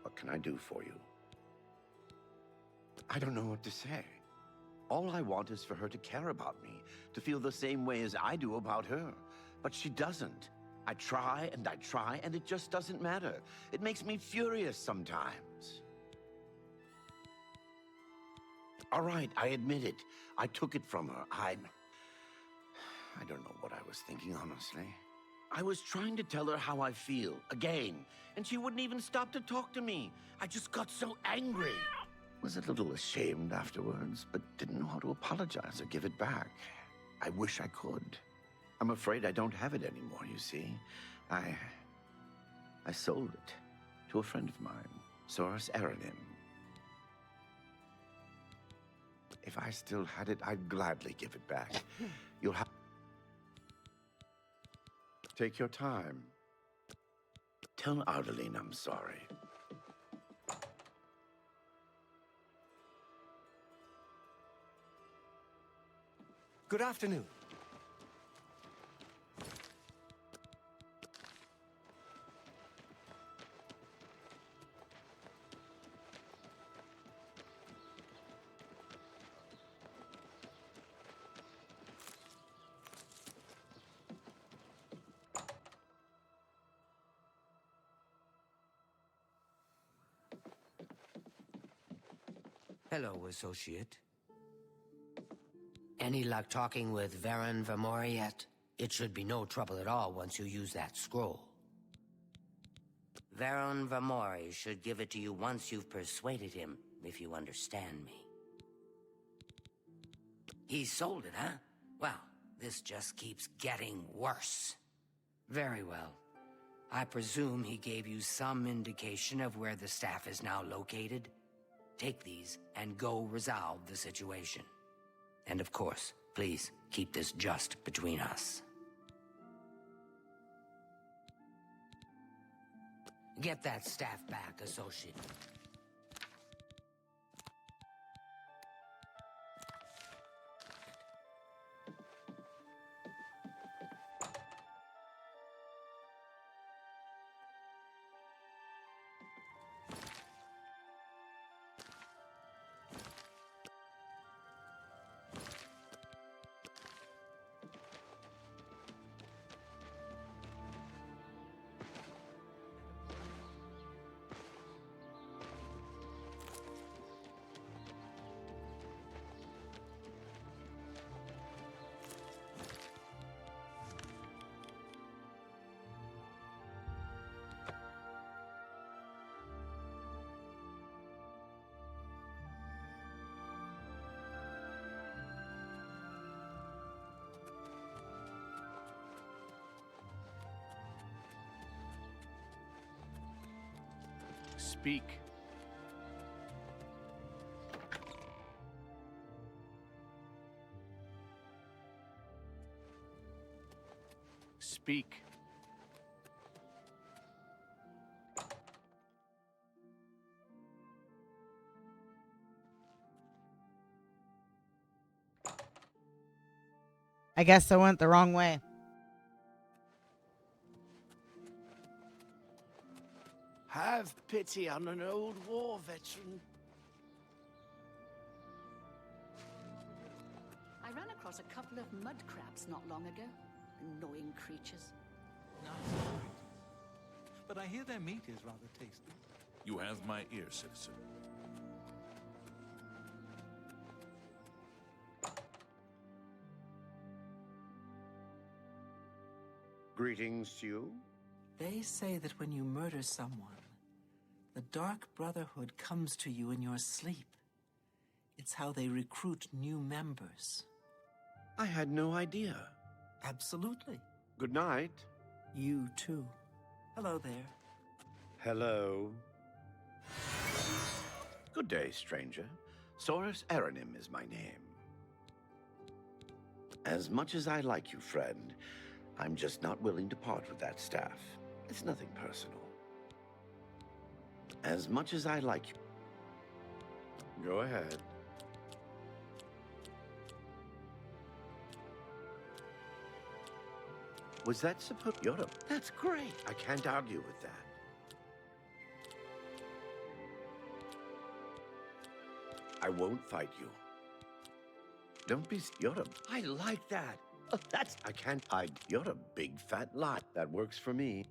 What can I do for you? I don't know what to say. All I want is for her to care about me, to feel the same way as I do about her. But she doesn't. I try, and it just doesn't matter. It makes me furious sometimes. All right, I admit it. I took it from her. I don't know what I was thinking, honestly. I was trying to tell her how I feel, again, and she wouldn't even stop to talk to me. I just got so angry. Was a little ashamed afterwards, but didn't know how to apologize or give it back. I wish I could. I'm afraid I don't have it anymore, you see. I sold it to a friend of mine, Soros Aranim. If I still had it, I'd gladly give it back. You'll have... Take your time. Tell Ardaline I'm sorry. Good afternoon. Hello, associate. Any luck talking with Varen Vermori yet? It should be no trouble at all once you use that scroll. Varen Vermori should give it to you once you've persuaded him, if you understand me. He sold it, huh? Well, this just keeps getting worse. Very well. I presume he gave you some indication of where the staff is now located? Take these and go resolve the situation. And of course, please keep this just between us. Get that staff back, associate. Speak. Speak. I guess I went the wrong way. Have pity on an old war veteran. I ran across a couple of mud crabs not long ago. Annoying creatures. Nice. But I hear their meat is rather tasty. You have my ear, citizen. Greetings to you. They say that when you murder someone, the Dark Brotherhood comes to you in your sleep. It's how they recruit new members. I had no idea. Absolutely. Good night. You too. Hello there. Hello. Good day, stranger. Soris Aranim is my name. As much as I like you, friend, I'm just not willing to part with that staff. It's nothing personal. As much as I like you... Go ahead. Was that supposed... That's great. I can't argue with that. I won't fight you. Don't be... I like that. Oh, I can't hide. You're a big fat lie. That works for me.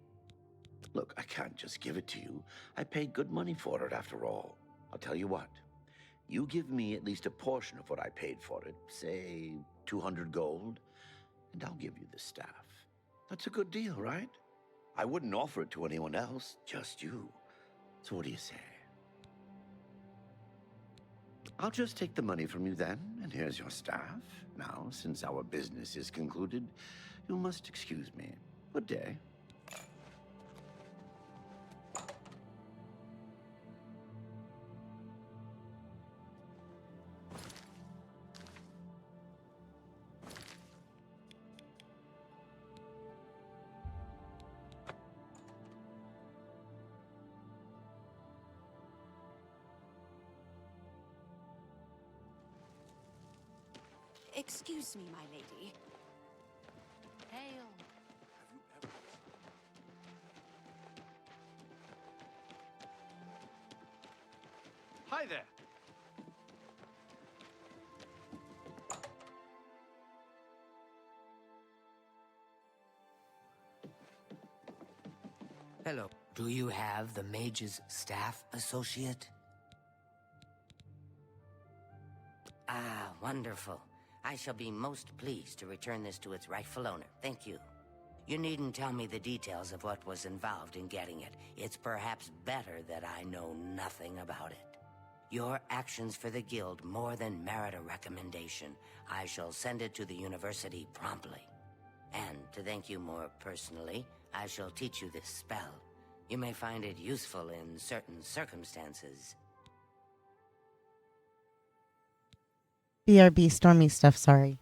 Look, I can't just give it to you. I paid good money for it after all. I'll tell you what. You give me at least a portion of what I paid for it, say 200 gold, and I'll give you the staff. That's a good deal, right? I wouldn't offer it to anyone else, just you. So what do you say? I'll just take the money from you then, and here's your staff. Now, since our business is concluded, you must excuse me. Good day. Excuse me, my lady. Hail. Hi there. Hello. Do you have the mage's staff associate? Ah, wonderful. I shall be most pleased to return this to its rightful owner. Thank you. You needn't tell me the details of what was involved in getting it. It's perhaps better that I know nothing about it. Your actions for the guild more than merit a recommendation. I shall send it to the university promptly. And to thank you more personally, I shall teach you this spell. You may find it useful in certain circumstances. BRB Stormy stuff, sorry.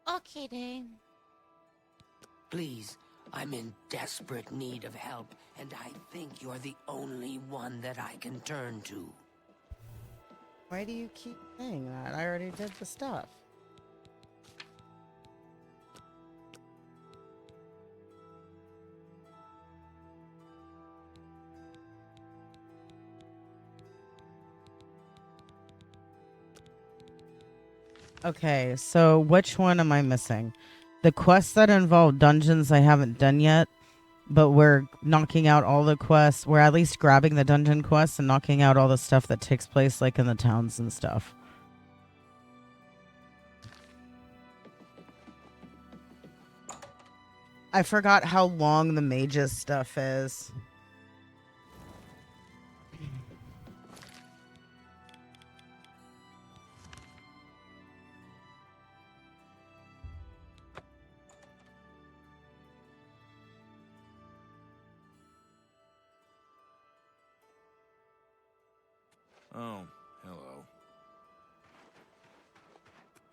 Okay, Dane. Please, I'm in desperate need of help, and I think you're the only one that I can turn to. Why do you keep saying that? I already did the stuff. Okay, so which one am I missing? The quests that involve dungeons I haven't done yet, but we're knocking out all the quests. We're at least grabbing the dungeon quests and knocking out all the stuff that takes place like in the towns and stuff. I forgot how long the mages stuff is. Oh, hello.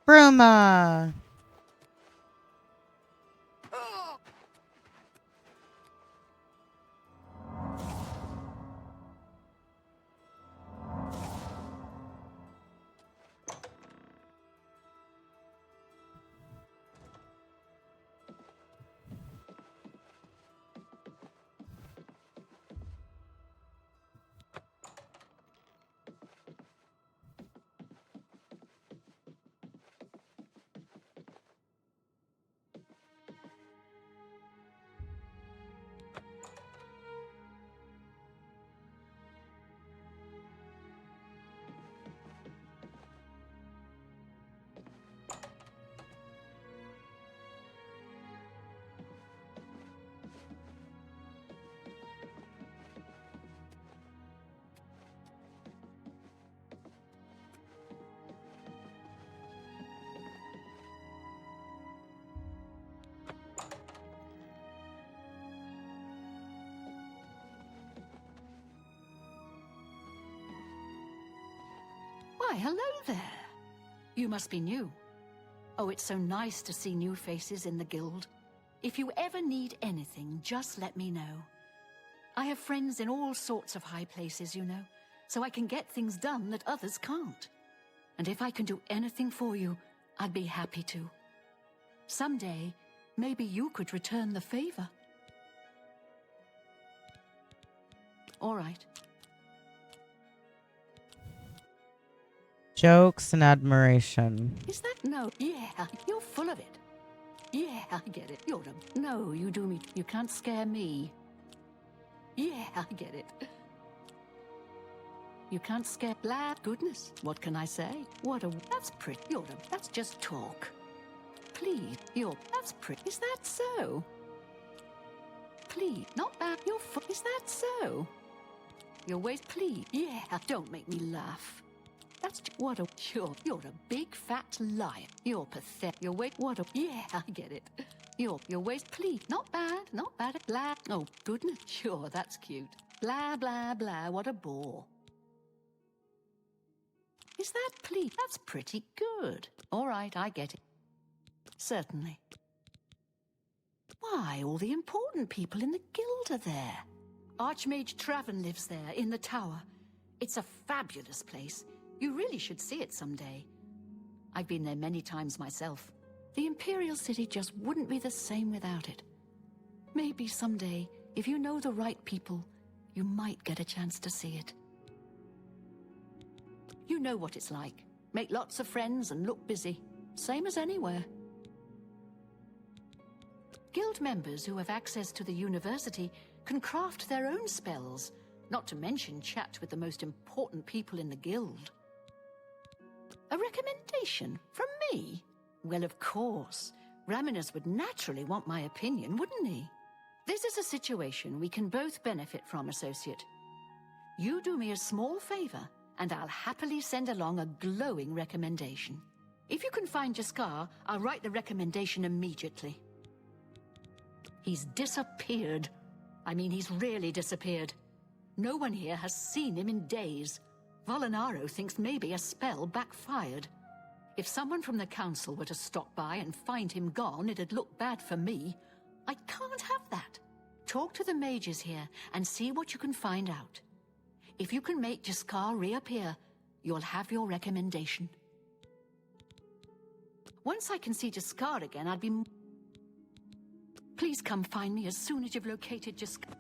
Bruma! Why, hello there. You must be new. Oh, it's so nice to see new faces in the guild. If you ever need anything, just let me know. I have friends in all sorts of high places, you know, so I can get things done that others can't. And if I can do anything for you, I'd be happy to. Someday, maybe you could return the favor. All right. Jokes and admiration. Is that no? Yeah, you're full of it. Yeah, I get it. You're a... No, you do me. You can't scare me. Yeah, I get it. You can't scare... Lad, goodness. What can I say? What a... That's pretty. You're a... That's just talk. Please, you're... That's pretty. Is that so? Please, not bad. You're full... Is that so? Your waist, please. Yeah, don't make me laugh. That's what a you're a big fat liar. You're pathetic. Your waist, what a yeah, I get it. Your waist, please. Not bad, not bad. Glad. Oh goodness, sure, that's cute. Blah, blah, blah, what a bore. Is that please? That's pretty good. All right, I get it. Certainly. Why, all the important people in the guild are there. Archmage Traven lives there, in the tower. It's a fabulous place. You really should see it someday. I've been there many times myself. The Imperial City just wouldn't be the same without it. Maybe someday, if you know the right people, you might get a chance to see it. You know what it's like. Make lots of friends and look busy. Same as anywhere. Guild members who have access to the university can craft their own spells, not to mention chat with the most important people in the guild. A recommendation from me? Well, of course. Raminus would naturally want my opinion, wouldn't he? This is a situation we can both benefit from, Associate. You do me a small favor, and I'll happily send along a glowing recommendation. If you can find Jaskar, I'll write the recommendation immediately. He's disappeared. I mean, he's really disappeared. No one here has seen him in days. Volinaro thinks maybe a spell backfired. If someone from the council were to stop by and find him gone, it'd look bad for me. I can't have that. Talk to the mages here and see what you can find out. If you can make Jaskar reappear, you'll have your recommendation. Once I can see Jaskar again, I'd be... Please come find me as soon as you've located Jaskar.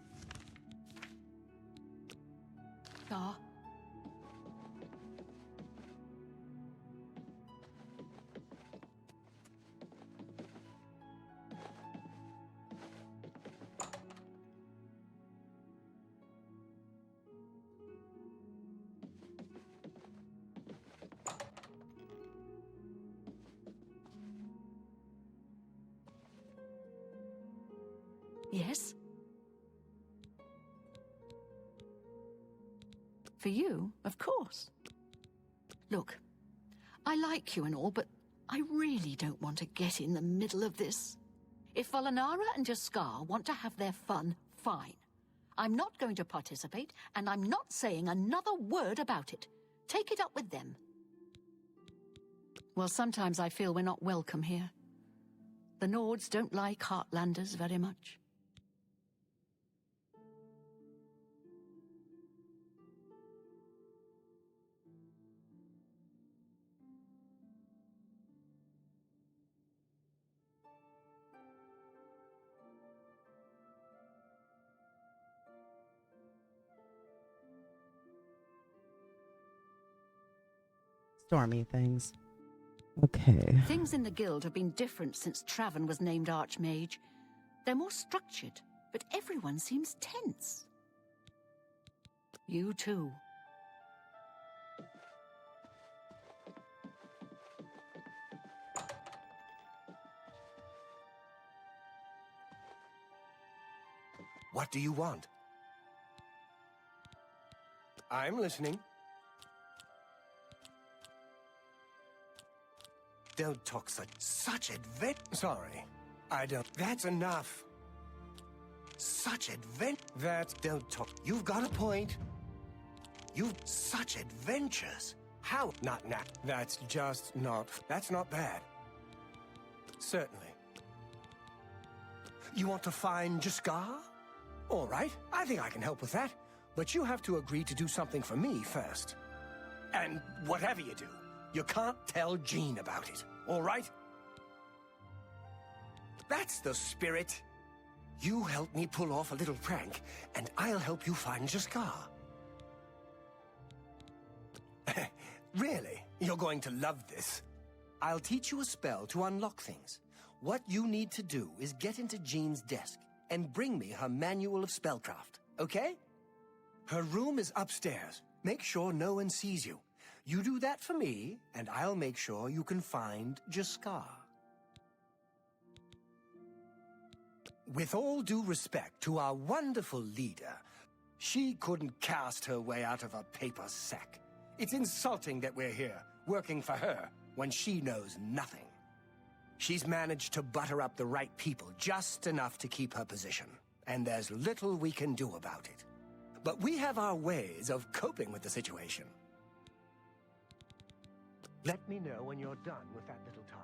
Yes? For you, of course. Look, I like you and all, but I really don't want to get in the middle of this. If Volinara and Jaskar want to have their fun, fine. I'm not going to participate, and I'm not saying another word about it. Take it up with them. Well, sometimes I feel we're not welcome here. The Nords don't like Heartlanders very much. Stormy things. Okay. Things in the guild have been different since Traven was named Archmage. They're more structured, but everyone seems tense. You too. What do you want? I'm listening. Don't talk such advent. Sorry, I don't. That's enough. Such don't talk. You've got a point. Such adventures. How? Not now. That's not bad. Certainly. You want to find Jaskar? All right, I think I can help with that. But you have to agree to do something for me first. And whatever you do, you can't tell Jean about it, all right? That's the spirit. You help me pull off a little prank, and I'll help you find Jaskar. Really? You're going to love this. I'll teach you a spell to unlock things. What you need to do is get into Jean's desk and bring me her manual of spellcraft, okay? Her room is upstairs. Make sure no one sees you. You do that for me, and I'll make sure you can find Jaskar. With all due respect to our wonderful leader, she couldn't cast her way out of a paper sack. It's insulting that we're here, working for her, when she knows nothing. She's managed to butter up the right people just enough to keep her position, and there's little we can do about it. But we have our ways of coping with the situation. Let me know when you're done with that little task.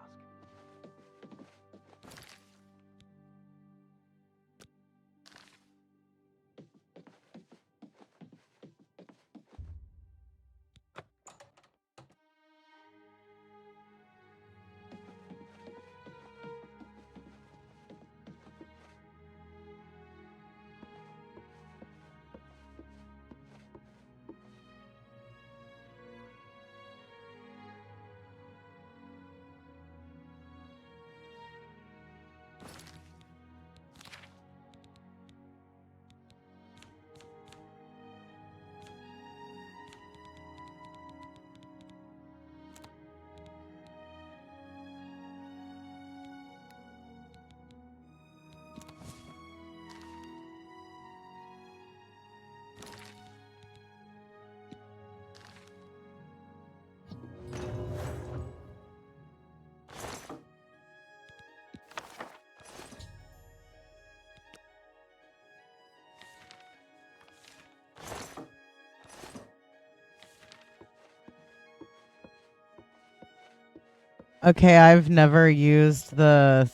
Okay, I've never used the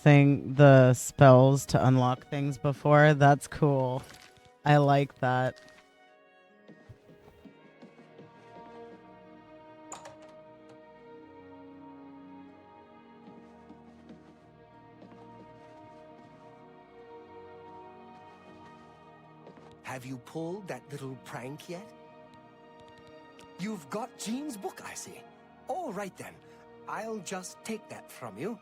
spells to unlock things before. That's cool. I like that. Have you pulled that little prank yet? You've got Jean's book, I see. All right then. I'll just take that from you.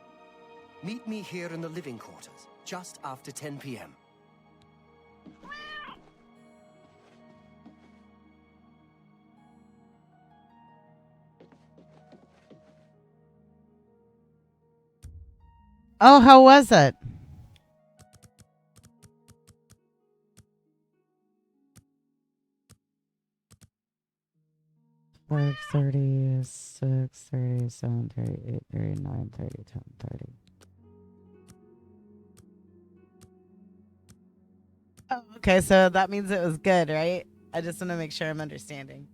Meet me here in the living quarters, just after 10 p.m. Oh, how was it? Five 30, 6 30, 7 30, 8 30, 9 30, 10 30. Oh, okay, so that means it was good, right? I just want to make sure I'm understanding.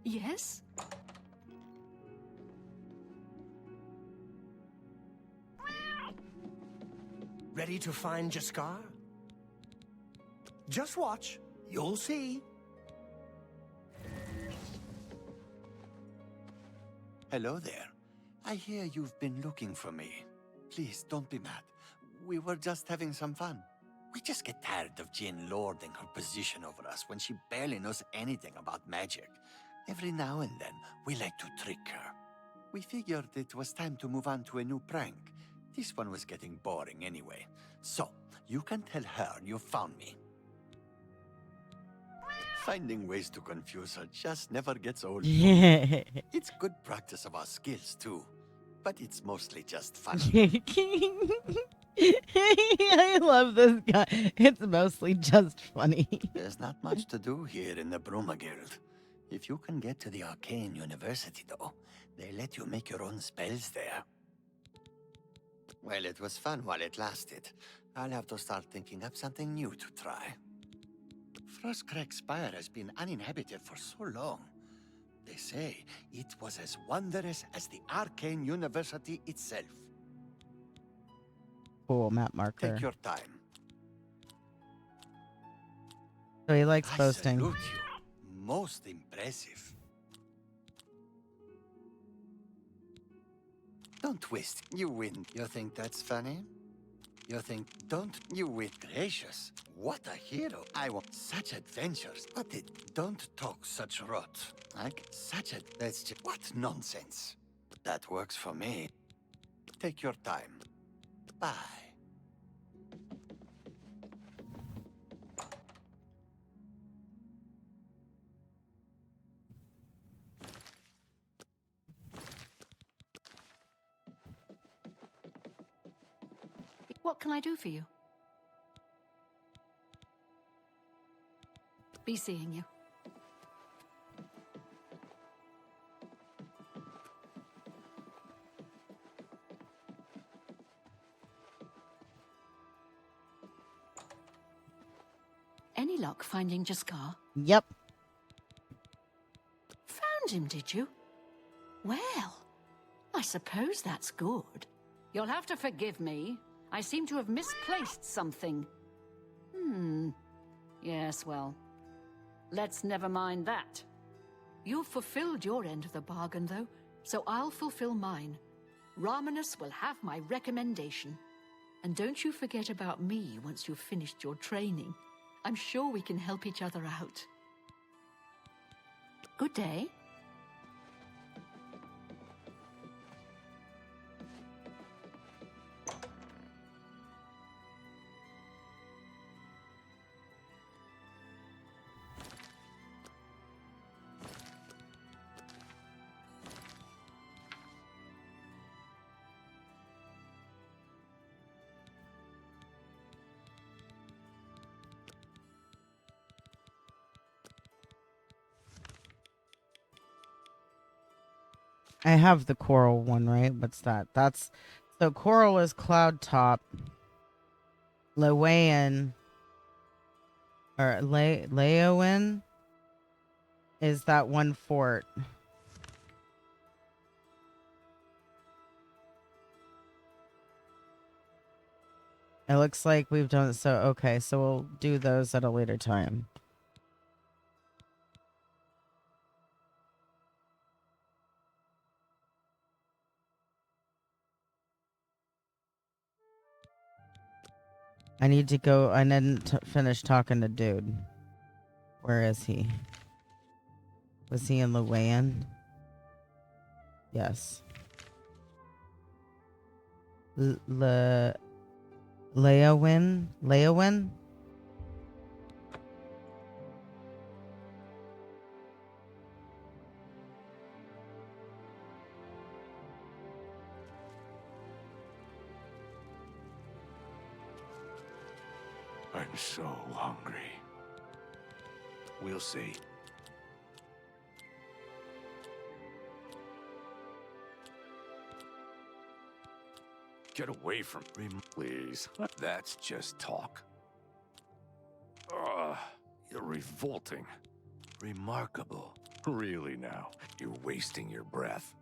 Yes? Ready to find Jaskar? Just watch. You'll see. Hello there. I hear you've been looking for me. Please, don't be mad. We were just having some fun. We just get tired of Jane lording her position over us when she barely knows anything about magic. Every now and then, we like to trick her. We figured it was time to move on to a new prank. This one was getting boring anyway. So, you can tell her you found me. Finding ways to confuse her just never gets old. It's good practice of our skills, too. But it's mostly just fun. I love this guy. It's mostly just funny. There's not much to do here in the Bruma Guild. If you can get to the Arcane University, though, they let you make your own spells there. Well, it was fun while it lasted. I'll have to start thinking up something new to try. Frostcrag Spire has been uninhabited for so long. They say it was as wondrous as the Arcane University itself. Cool map marker. Take your time. So he likes I boasting. salute you. Most impressive. Don't twist. You win. You think that's funny? You think, don't you win? Gracious. What a hero. I want such adventures. But don't talk such rot. Like, that's just, what nonsense. That works for me. Take your time. Bye. What can I do for you? Be seeing you. any luck finding Jaskar? Yep. Found him, did you? Well, I suppose that's good. You'll have to forgive me. I seem to have misplaced something. Yes, well, let's never mind that. You've fulfilled your end of the bargain, though, so I'll fulfill mine. Romanus will have my recommendation. And don't you forget about me once you've finished your training. I'm sure we can help each other out. Good day. I have the coral one, right? What's that? That's so coral is Cloud Top. Lewayan or Leowen is that one fort. It looks like we've done so. Okay, so we'll do those at a later time. I need to go. I didn't finish talking to dude. Where is he? Was he in Lewayan? Yes. Leowen? Leowen? I'm so hungry. We'll see. Get away from me, please. That's just talk. You're revolting. Remarkable. Really now, you're wasting your breath.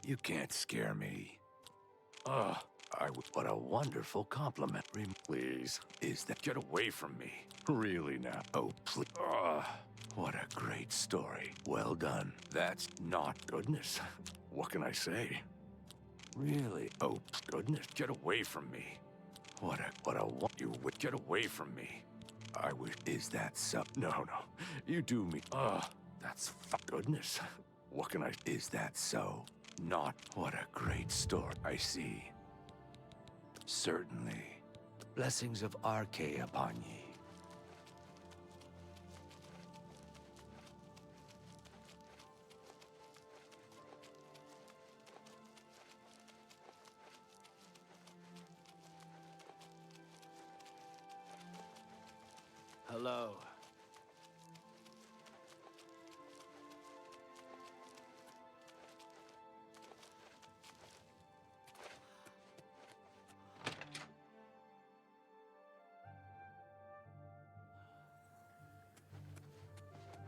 You can't scare me. What a wonderful compliment. Please, is that get away from me? Really now? Oh, please. What a great story. Well done. That's not goodness. What can I say? Really? Oh, goodness. Get away from me. What you would get away from me. I wish. Is that so? No. You do me. That's goodness. What can I? Is that so? Not. What a great story. I see. Certainly. Blessings of Arche upon ye. Hello.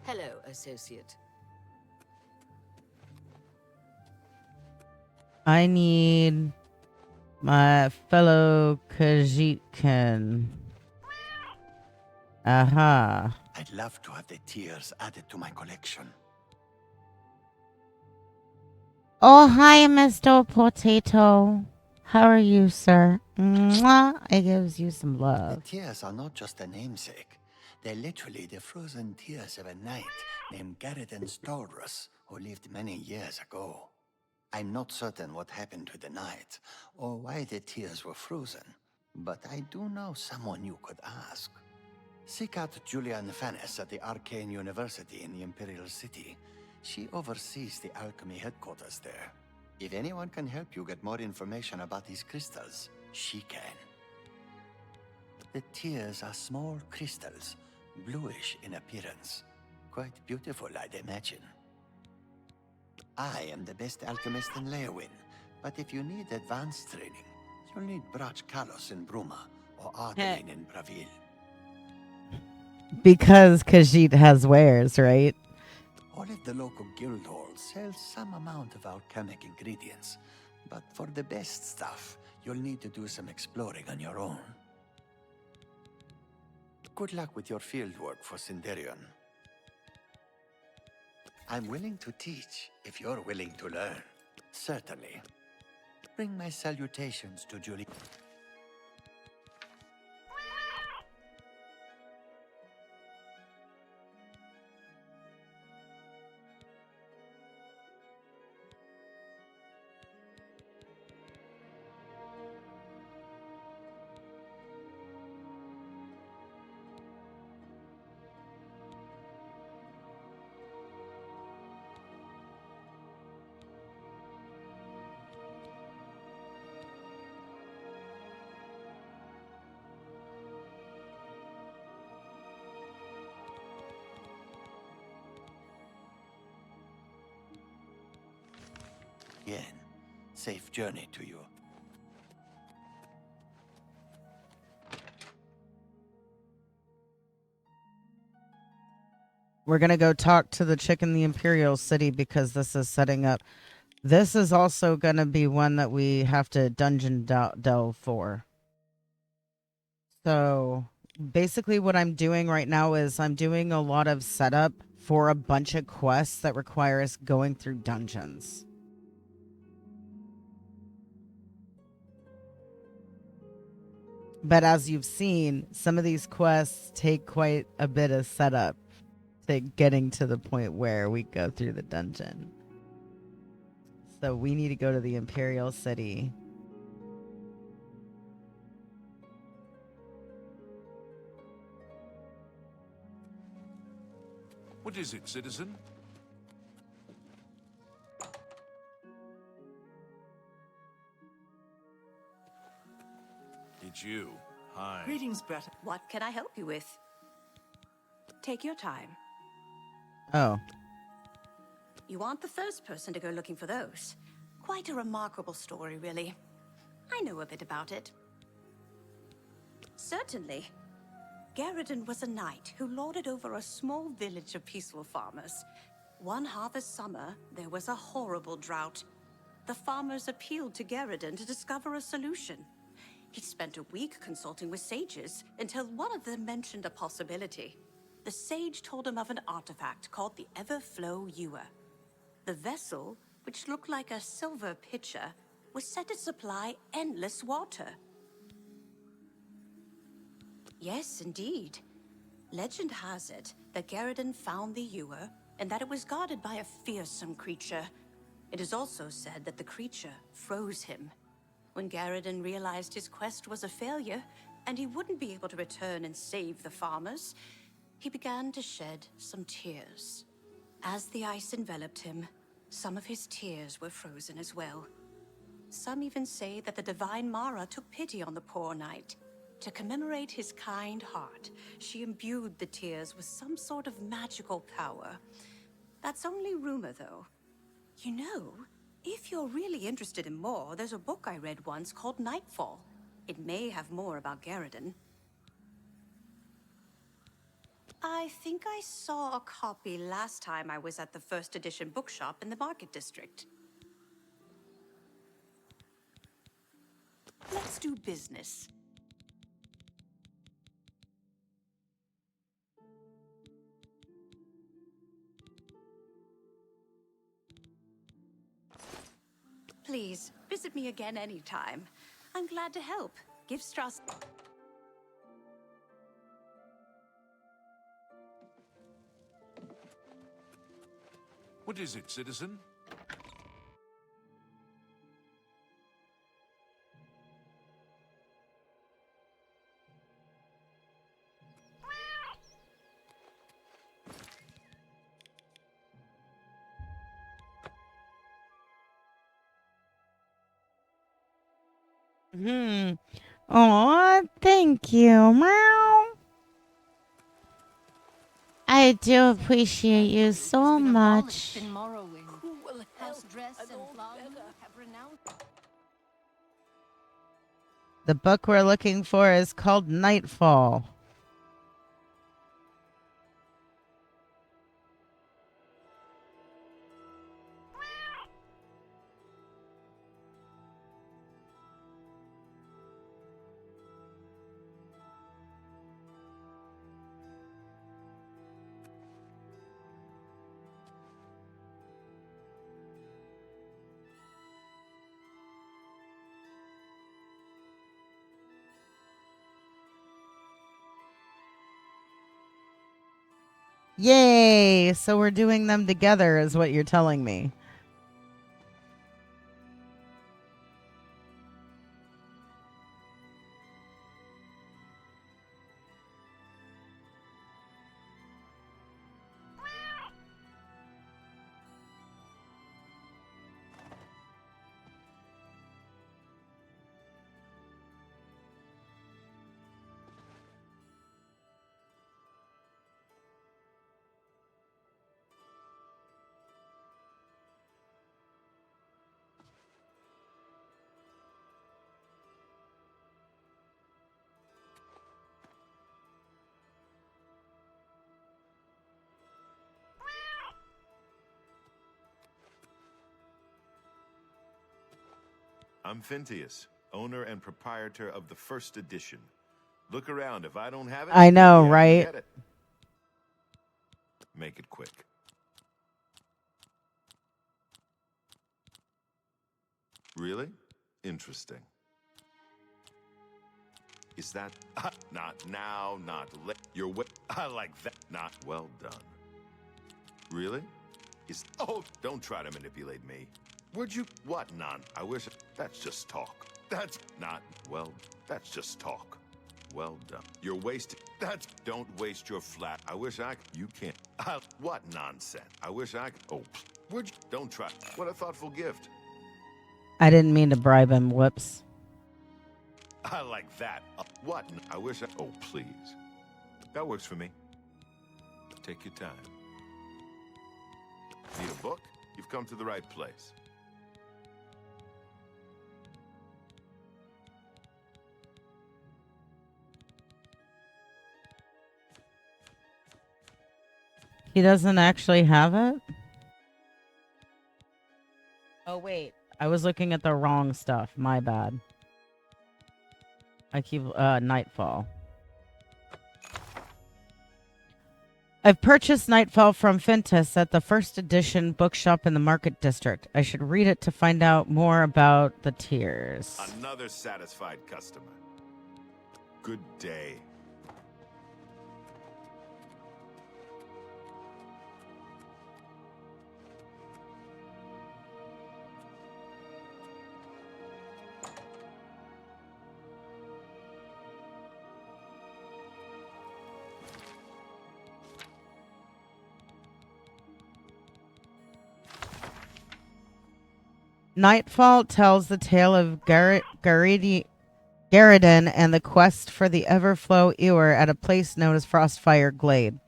Hello, associate. I need my fellow Khajiitkan. Aha. I'd love to have the tears added to my collection. Oh, hi, Mr. Potato. How are you, sir? Mwah. It gives you some The love. tears are not just a namesake. They're literally the frozen tears of a knight named Garridan Stolrus, who lived many years ago. I'm not certain what happened to the knight, or why the tears were frozen, but I do know someone you could ask. Seek out Julian Fannis at the Arcane University in the Imperial City. She oversees the alchemy headquarters there. If anyone can help you get more information about these crystals, she can. The tears are small crystals, bluish in appearance. Quite beautiful, I'd imagine. I am the best alchemist in Leowen. But if you need advanced training, you'll need Brach Kalos in Bruma or Ardeline in Bravil. Because Khajiit has wares, right? All of the local guild halls sell some amount of alchemic ingredients, but for the best stuff, you'll need to do some exploring on your own. Good luck with your fieldwork for Sinderion. I'm willing to teach if you're willing to learn. Certainly. Bring my salutations to Julie. Again, safe journey to you. We're going to go talk to the chick in the Imperial City because this is setting up. This is also going to be one that we have to dungeon delve for. So basically what I'm doing right now is I'm doing a lot of setup for a bunch of quests that require us going through dungeons. But as you've seen, some of these quests take quite a bit of setup to getting to the point where we go through the dungeon. So we need to go to the Imperial City. What is it, citizen? It's you. Hi. Greetings, Brett. What can I help you with? Take your time. Oh. You aren't the first person to go looking for those. Quite a remarkable story, really. I know a bit about it. Certainly. Garridan was a knight who lorded over a small village of peaceful farmers. One harvest summer, there was a horrible drought. The farmers appealed to Garridan to discover a solution. He spent a week consulting with sages until one of them mentioned a possibility. The sage told him of an artifact called the Everflow Ewer. The vessel, which looked like a silver pitcher, was said to supply endless water. Yes, indeed. Legend has it that Garridan found the ewer and that it was guarded by a fearsome creature. It is also said that the creature froze him. When Garridan realized his quest was a failure and he wouldn't be able to return and save the farmers, he began to shed some tears. As the ice enveloped him, some of his tears were frozen as well. Some even say that the divine Mara took pity on the poor knight. To commemorate his kind heart, she imbued the tears with some sort of magical power. That's only rumor, though. You know, if you're really interested in more, there's a book I read once called Nightfall. It may have more about Garridan. I think I saw a copy last time I was at the first edition bookshop in the Market District. Let's do business. Please, visit me again anytime. I'm glad to help. Give Strauss... What is it, citizen? Oh, thank you, meow. I do appreciate you so much. In Morrowind. Who will house dress and flog have renounced? The book we're looking for is called Nightfall. Yay! So we're doing them together is what you're telling me. I'm Phintius, owner and proprietor of the first edition. Look around. If I don't have it, I know, yeah, right? get it. Make it quick. Really? Interesting. Is that not now, not late? You're I like that. Not well done. Really? Don't try to manipulate me. Would you? What non? I wish. That's just talk. That's not well. That's just talk. Well done. You're wasting. Don't waste your flat. I wish I. You can't. What nonsense? I wish I. Would you? Don't try. What a thoughtful gift. I didn't mean to bribe him. Whoops. I like that. What? I wish I. Please. That works for me. Take your time. Need a book? You've come to the right place. He doesn't actually have it? Oh, wait. I was looking at the wrong stuff. My bad. I keep, Nightfall. I've purchased Nightfall from Phintius at the first edition bookshop in the Market District. I should read it to find out more about the tiers. Another satisfied customer. Good day. Nightfall tells the tale of Garridan and the quest for the Everflow Ewer at a place known as Frostfire Glade.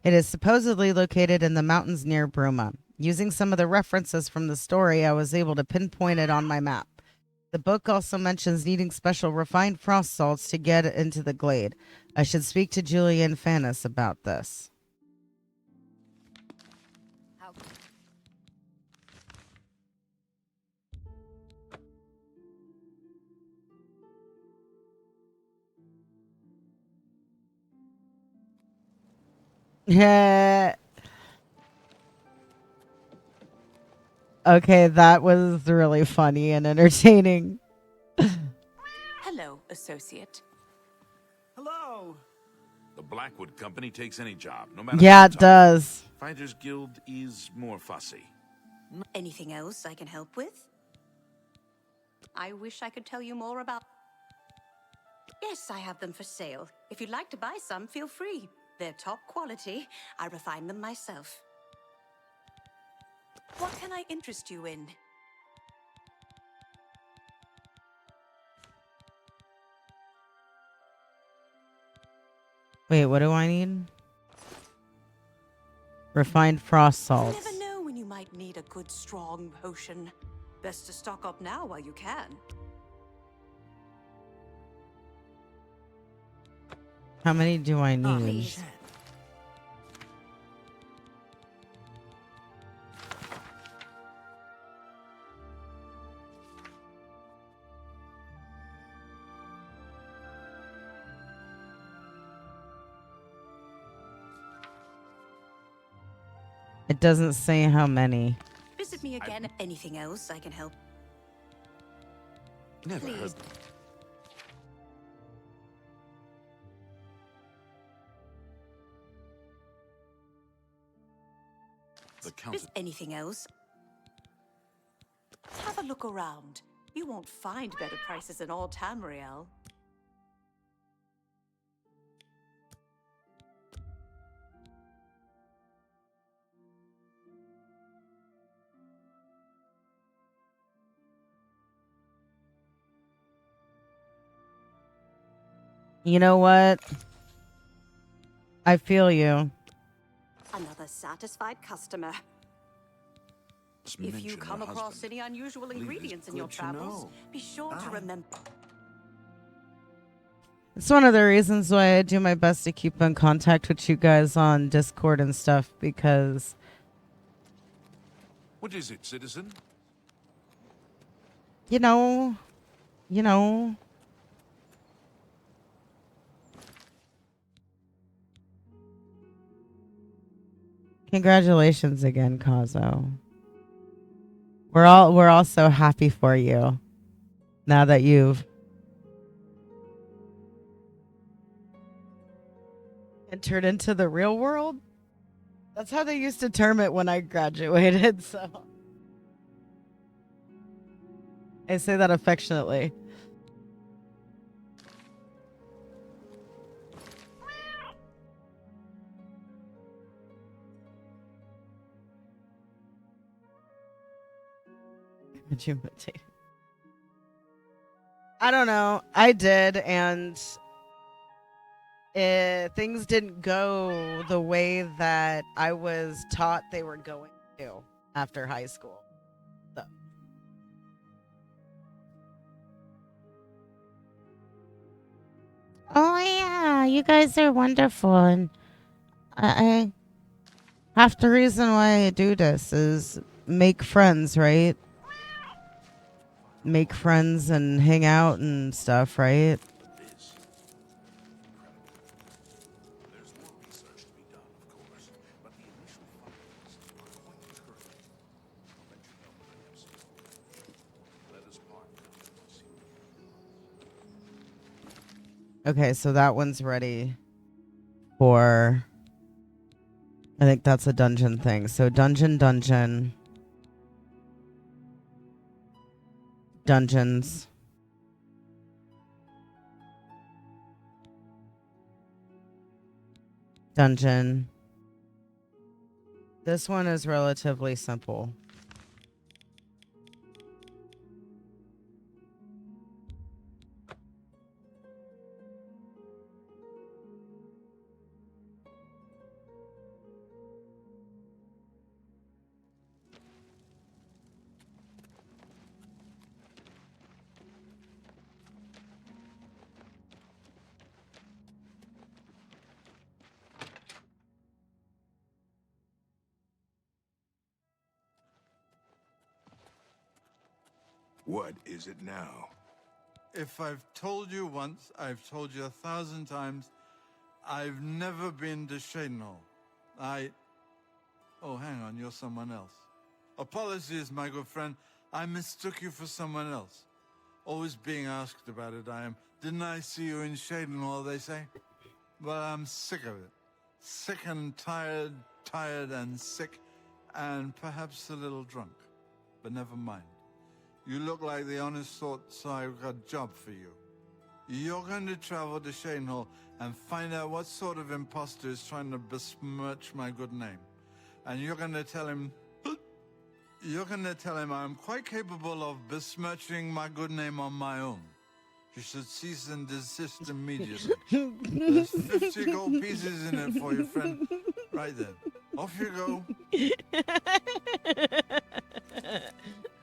It is supposedly located in the mountains near Bruma. Using some of the references from the story, I was able to pinpoint it on my map. The book also mentions needing special refined frost salts to get into the glade. I should speak to Julian Fannis about this. Yeah. Okay, that was really funny and entertaining. Hello, associate. Hello. The Blackwood Company takes any job, no matter Yeah, how it tough. does. Fighters Guild is more fussy. Anything else I can help with? I wish I could tell you more about... Yes, I have them for sale. If you'd like to buy some, feel free. They're top quality. I refine them myself. What can I interest you in? Wait, what do I need? Refined frost You salts. never know when you might need a good, strong potion. Best to stock up now while you can. How many do I need? Please. It doesn't say how many. Visit me again. Anything else I can help? Never Please. heard. The count. Anything else? Have a look around. You won't find better prices in all Tamriel. You know what? I feel you. Another satisfied customer. Just If you mention come her across husband. any unusual Believe it's ingredients in your good to travels, know. be sure to remember. It's one of the reasons why I do my best to keep in contact with you guys on Discord and stuff, because What is it, citizen? you know. Congratulations again, Kazo. We're all so happy for you now that you've entered into the real world. That's how they used to term it when I graduated, so I say that affectionately. I don't know. I did, and things didn't go the way that I was taught they were going to after high school. So. Oh yeah, you guys are wonderful, and I half the reason why I do this is make friends, right? Make friends and hang out and stuff, right? Okay, so that one's ready for... I think that's a dungeon thing. So dungeon. Dungeons. Dungeon. This one is relatively simple. What is it now? If I've told you once, I've told you 1,000 times, I've never been to Shadenhall. Oh, hang on, you're someone else. Apologies, my good friend. I mistook you for someone else. Always being asked about it, I am. Didn't I see you in Shadenhall, they say? Well, I'm sick of it. Sick and tired and sick, and perhaps a little drunk. But never mind. You look like the honest sort, so I've got a job for you. You're going to travel to Shadenhall and find out what sort of imposter is trying to besmirch my good name. And you're going to tell him... I'm quite capable of besmirching my good name on my own. You should cease and desist immediately. There's 50 gold pieces in it for you, friend. Right then. Off you go.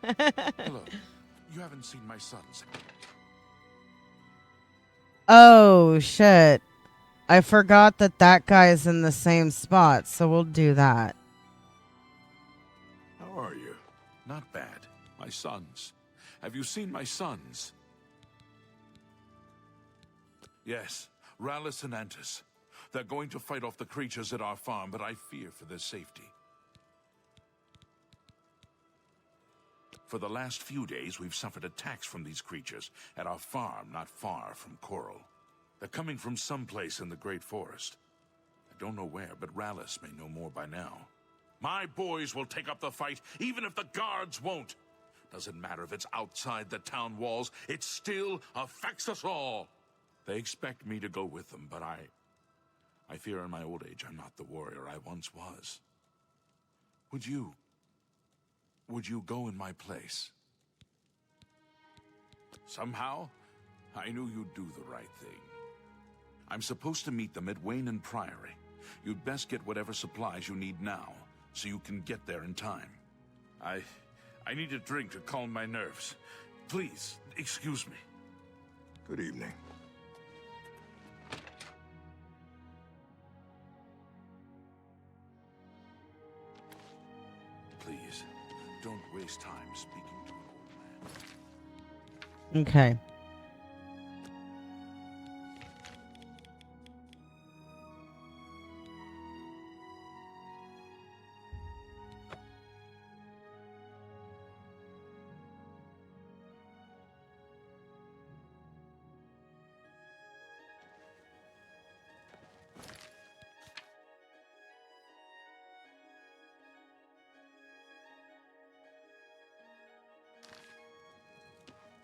Hello. You haven't seen my sons. Oh, shit. I forgot that that guy is in the same spot, so we'll do that. How are you? Not bad. My sons. Have you seen my sons? Yes, Rallus and Antis. They're going to fight off the creatures at our farm, but I fear for their safety. For the last few days, we've suffered attacks from these creatures at our farm not far from Coral. They're coming from someplace in the Great Forest. I don't know where, but Rallus may know more by now. My boys will take up the fight, even if the guards won't. Doesn't matter if it's outside the town walls, it still affects us all. They expect me to go with them, but I fear in my old age I'm not the warrior I once was. Would you go in my place? Somehow, I knew you'd do the right thing. I'm supposed to meet them at Wayne Priory. You'd best get whatever supplies you need now, so you can get there in time. I need a drink to calm my nerves. Please, excuse me. Good evening. Please, don't waste time speaking to an old man. Okay.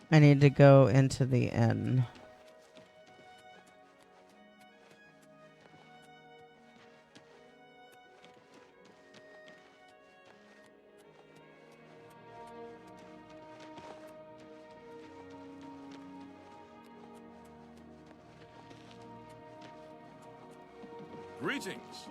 I need to go into the inn. Greetings.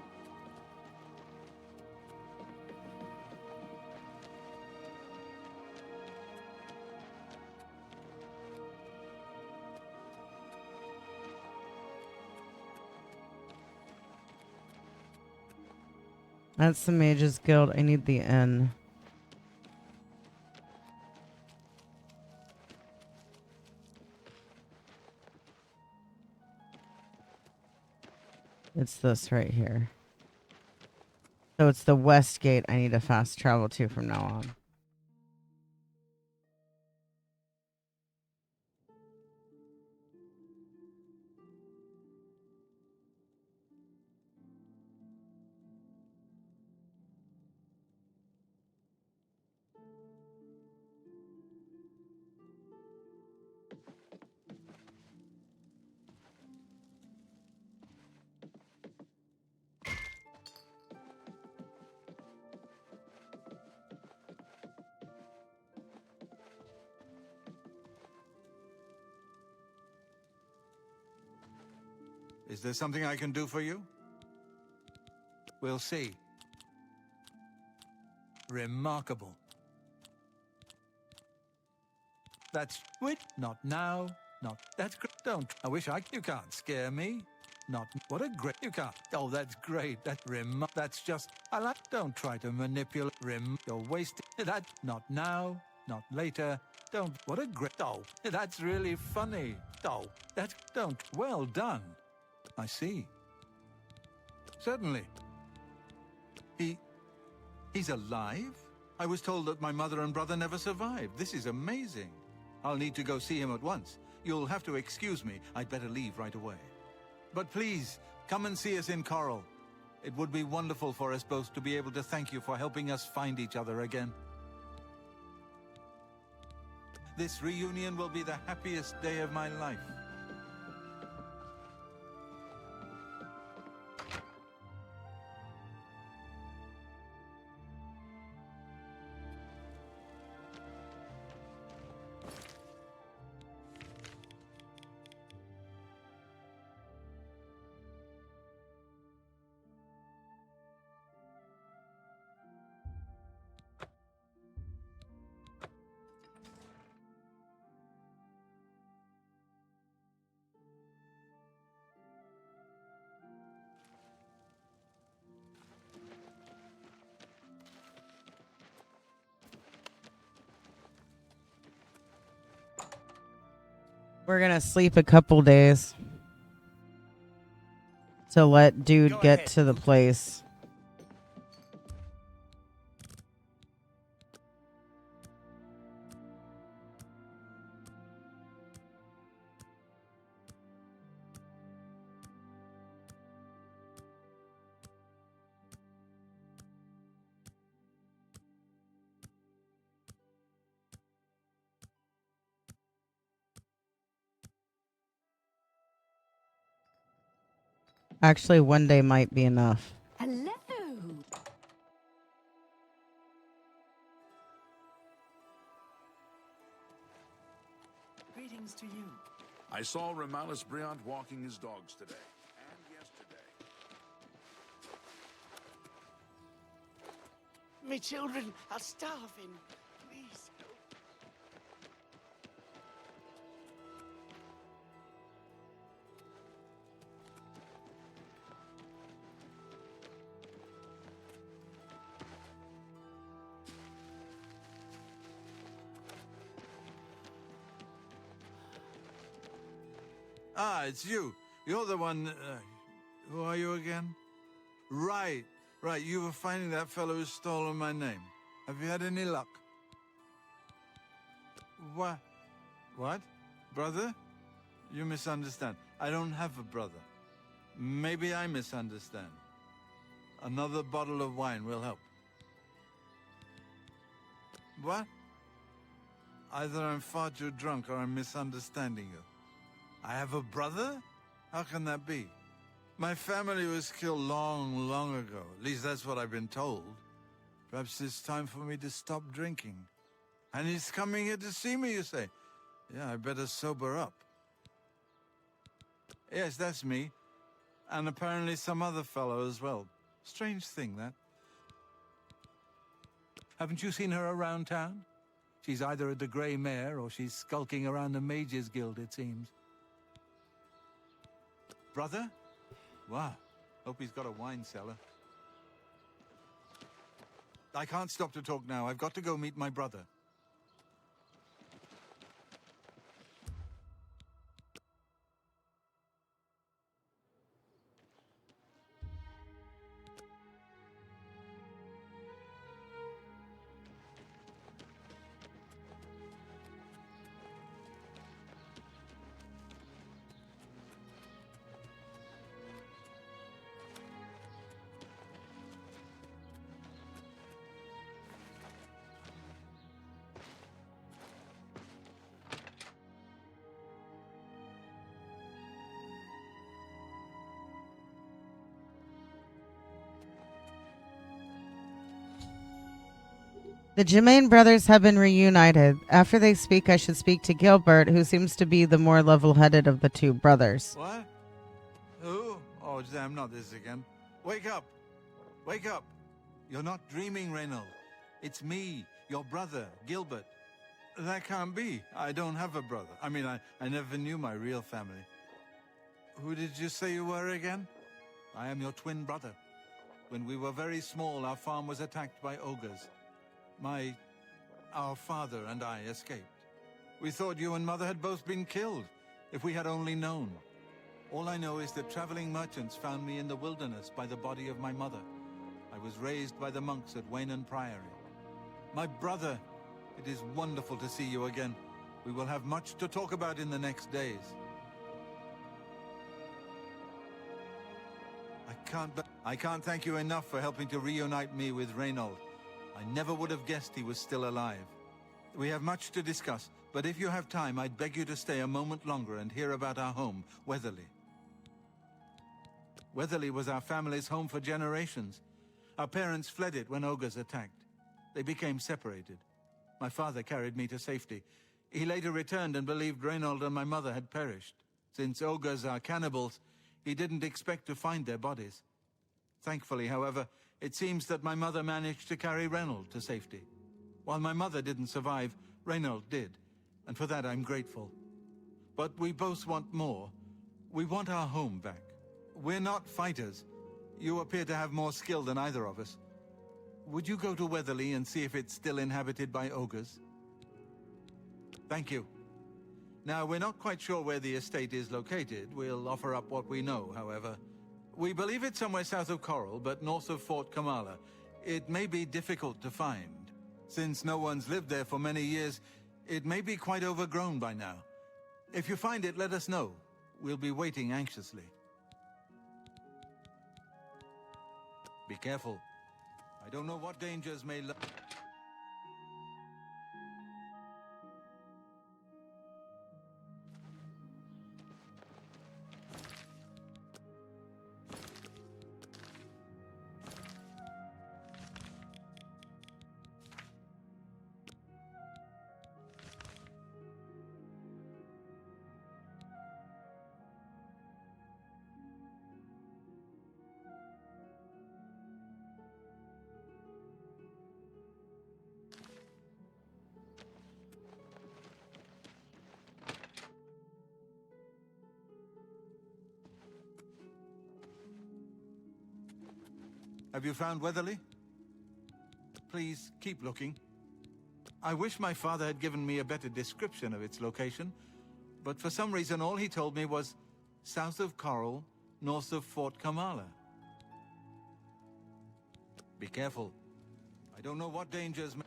That's the Mages Guild. I need the inn. It's this right here. So it's the West Gate I need to fast travel to from now on. Is there something I can do for you? We'll see. Remarkable. That's wait. Not now. Not that's great. Don't. I wish you can't scare me. Not what a great you can't. Oh, that's great. That's just I like. Don't try to manipulate. You're wasting that. Not now. Not later. Don't. What a great. Oh, that's really funny. Oh, that's don't. Well done. I see. Certainly. He's alive? I was told that my mother and brother never survived. This is amazing. I'll need to go see him at once. You'll have to excuse me. I'd better leave right away. But please, come and see us in Coral. It would be wonderful for us both to be able to thank you for helping us find each other again. This reunion will be the happiest day of my life. We're gonna sleep a couple days to let dude get to the place. Actually, one day might be enough. Hello. Greetings to you. I saw Romalis Briand walking his dogs today. And yesterday. Me children are starving. Please help. Ah, it's you. You're the one... who are you again? Right. You were finding that fellow who's stolen my name. Have you had any luck? What? What? Brother? You misunderstand. I don't have a brother. Maybe I misunderstand. Another bottle of wine will help. What? Either I'm far too drunk or I'm misunderstanding you. I have a brother? How can that be? My family was killed long, long ago. At least that's what I've been told. Perhaps it's time for me to stop drinking. And he's coming here to see me, you say? Yeah, I better sober up. Yes, that's me. And apparently some other fellow as well. Strange thing, that. Haven't you seen her around town? She's either at the Grey Mare or she's skulking around the Mages Guild, it seems. Brother? Wow. Hope he's got a wine cellar. I can't stop to talk now. I've got to go meet my brother. The Germain brothers have been reunited. After they speak, I should speak to Gilbert, who seems to be the more level-headed of the two brothers. What? Who? Oh, damn, not this again. Wake up! Wake up! You're not dreaming, Reynold. It's me, your brother, Gilbert. That can't be. I don't have a brother. I mean, I never knew my real family. Who did you say you were again? I am your twin brother. When we were very small, our farm was attacked by ogres. Our father and I escaped. We thought you and Mother had both been killed. If we had only known. All I know is that traveling merchants found me in the wilderness by the body of my mother. I was raised by the monks at Waynon Priory. My brother, it is wonderful to see you again. We will have much to talk about in the next days. I can't thank you enough for helping to reunite me with Reynold. I never would have guessed he was still alive. We have much to discuss, but if you have time, I'd beg you to stay a moment longer and hear about our home, Weatherly. Weatherly was our family's home for generations. Our parents fled it when ogres attacked. They became separated. My father carried me to safety. He later returned and believed Reynold and my mother had perished. Since ogres are cannibals, he didn't expect to find their bodies. Thankfully, however, it seems that my mother managed to carry Reynold to safety. While my mother didn't survive, Reynold did, and for that I'm grateful. But we both want more. We want our home back. We're not fighters. You appear to have more skill than either of us. Would you go to Weatherly and see if it's still inhabited by ogres? Thank you. Now, we're not quite sure where the estate is located. We'll offer up what we know, however. We believe it's somewhere south of Coral, but north of Fort Kamala. It may be difficult to find. Since no one's lived there for many years, it may be quite overgrown by now. If you find it, let us know. We'll be waiting anxiously. Be careful. I don't know what dangers may lie. Have you found Weatherly? Please, keep looking. I wish my father had given me a better description of its location, but for some reason all he told me was south of Coral, north of Fort Kamala. Be careful. I don't know what dangers may...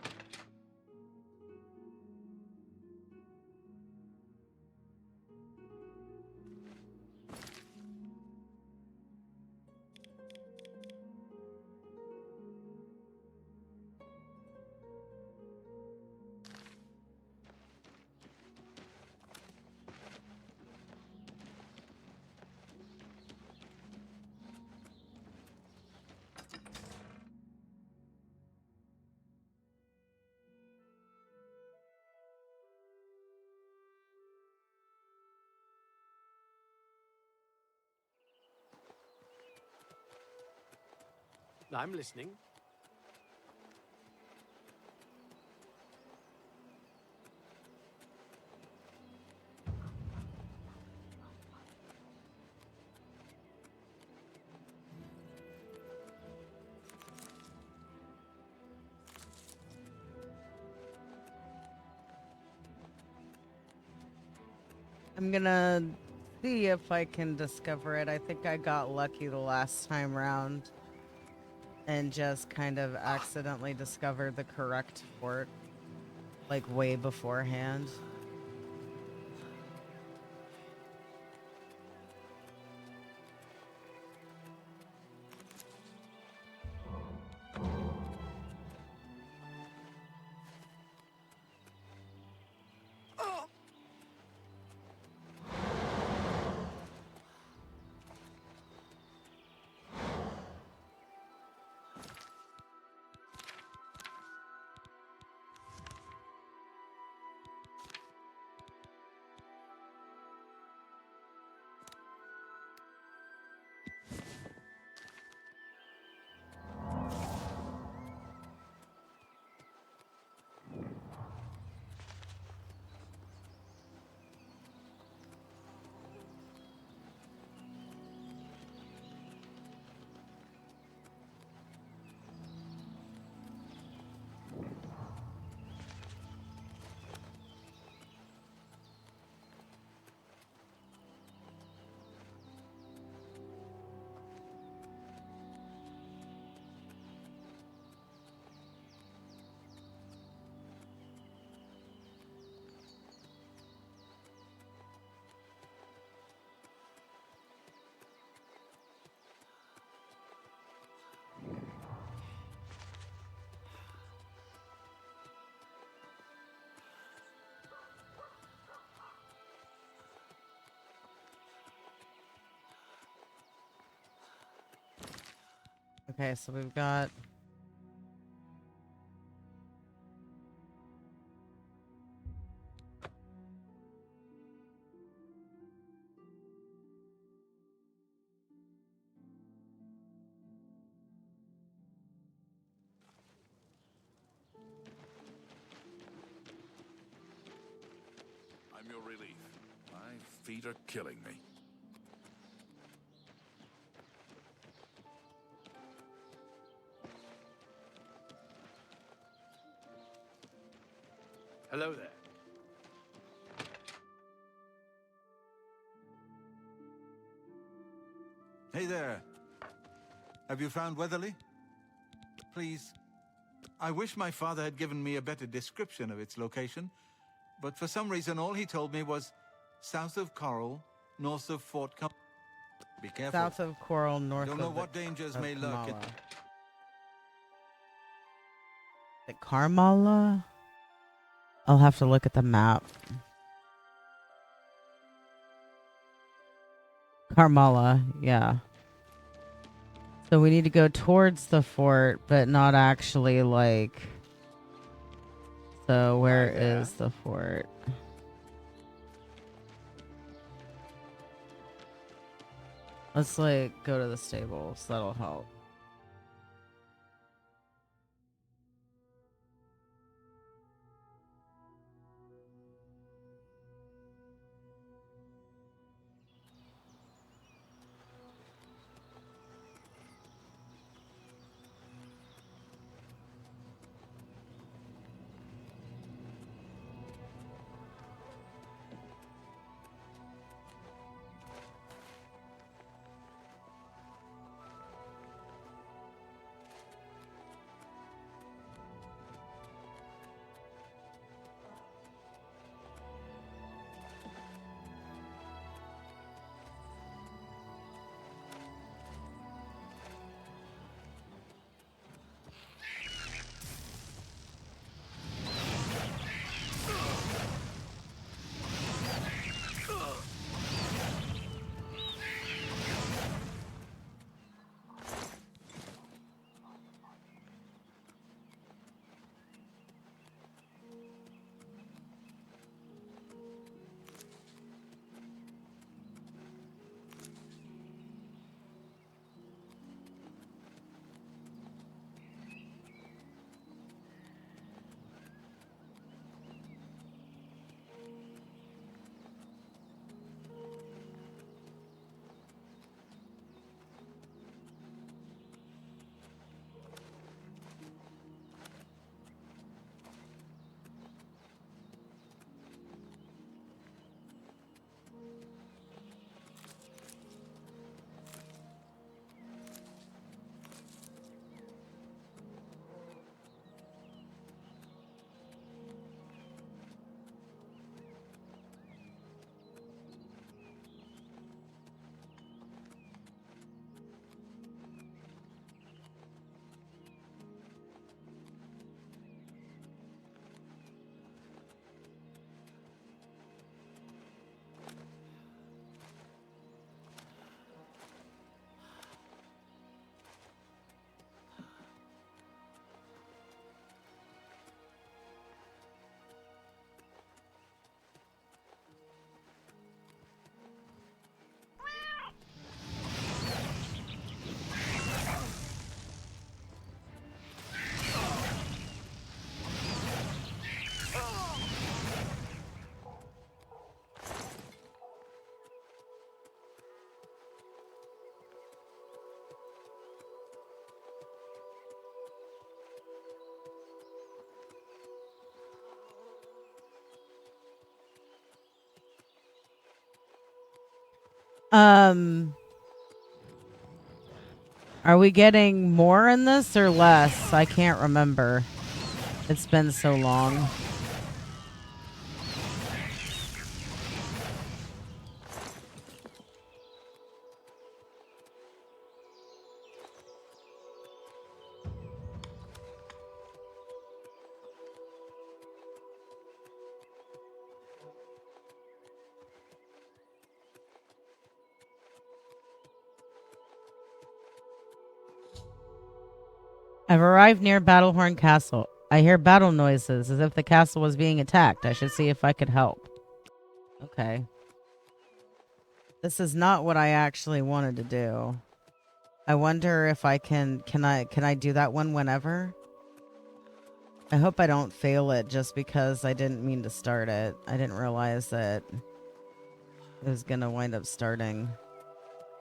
I'm listening. I'm gonna see if I can discover it. I think I got lucky the last time round and just kind of accidentally discovered the correct fort, like way beforehand. Okay, so we've got... I'm your relief. My feet are killing me. Hello there. Hey there. Have you found Weatherly? Please. I wish my father had given me a better description of its location, but for some reason all he told me was south of Coral, north of Fort Com. Be careful. South of Coral, north Don't know of what dangers may lurk. Kamala. The Karmala? I'll have to look at the map. Karmala, yeah. So we need to go towards the fort, but not actually like... So where is the fort? Let's like go to the stables. That'll help. Are we getting more in this or less? I can't remember. It's been so long. I've arrived near Battlehorn Castle. I hear battle noises as if the castle was being attacked. I should see if I could help. Okay. This is not what I actually wanted to do. I wonder if I can I do that one whenever? I hope I don't fail it just because I didn't mean to start it. I didn't realize that it was gonna wind up starting.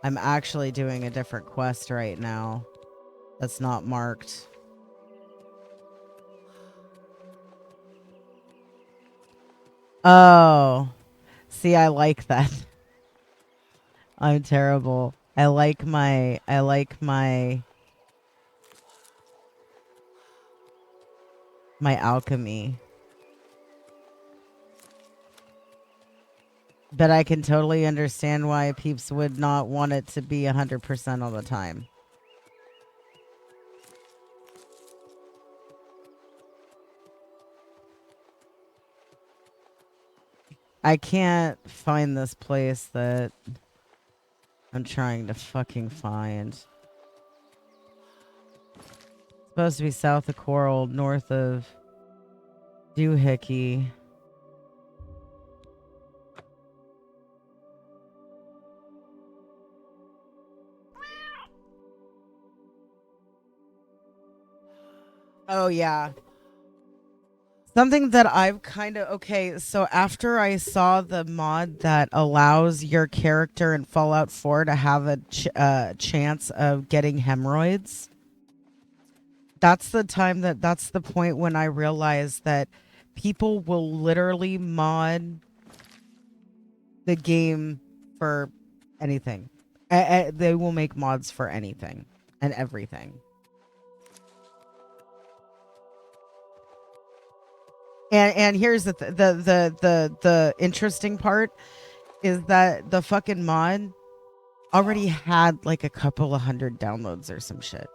I'm actually doing a different quest right now. That's not marked. Oh. See, I like that. I'm terrible. I like my alchemy. But I can totally understand why peeps would not want it to be 100% all the time. I can't find this place that I'm trying to fucking find. It's supposed to be south of Coral, north of Doohickey. Oh, yeah. Something that I've kind of... Okay, so after I saw the mod that allows your character in Fallout 4 to have a chance of getting hemorrhoids, that's the time that's the point when I realized that people will literally mod the game for anything. They will make mods for anything and everything. And here's the interesting part is that the fucking mod already had like a couple of hundred downloads or some shit.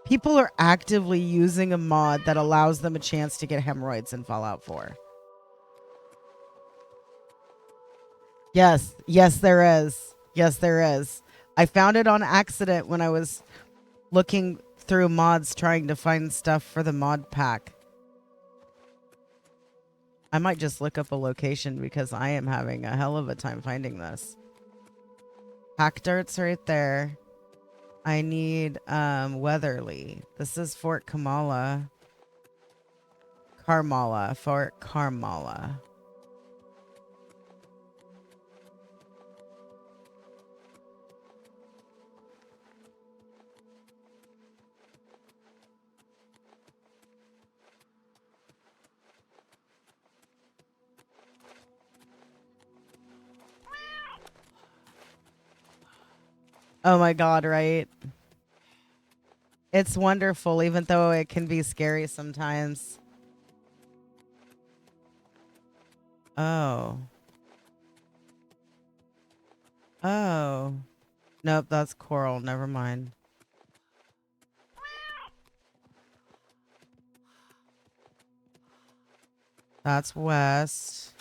People are actively using a mod that allows them a chance to get hemorrhoids in Fallout 4. Yes, there is. Yes, there is. I found it on accident when I was looking through mods trying to find stuff for the mod pack. I might just look up a location because I am having a hell of a time finding this. Hack Dirt's right there. I need Weatherly. This is Fort Kamala. Karmala. Fort Karmala. Oh my god, right? It's wonderful, even though it can be scary sometimes. Oh. Oh. Nope, that's Coral. Never mind. That's west.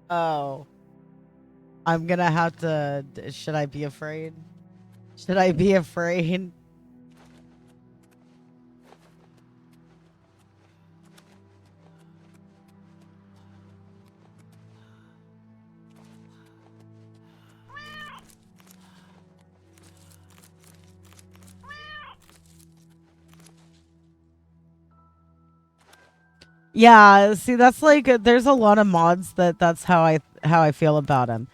Oh. I'm gonna have to... Should I be afraid? Should I be afraid? Yeah, see, that's like there's a lot of mods that's how I feel about them.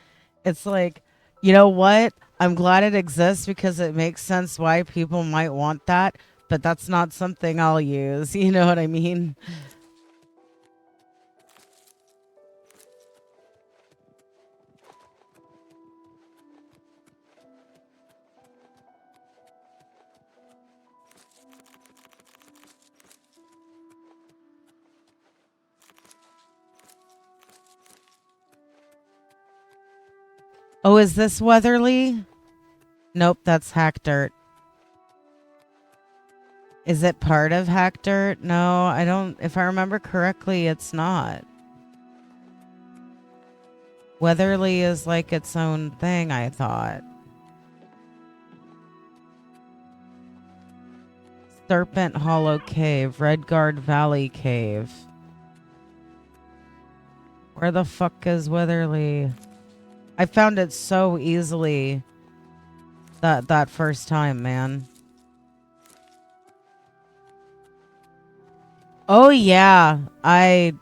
It's like, you know what? I'm glad it exists because it makes sense why people might want that, but that's not something I'll use. You know what I mean? Oh, is this Weatherly? Nope, that's Hack Dirt. Is it part of Hack Dirt? No, I don't. If I remember correctly, it's not. Weatherly is like its own thing, I thought. Serpent Hollow Cave, Redguard Valley Cave. Where the fuck is Weatherly? I found it so easily that first time, man. Oh yeah, I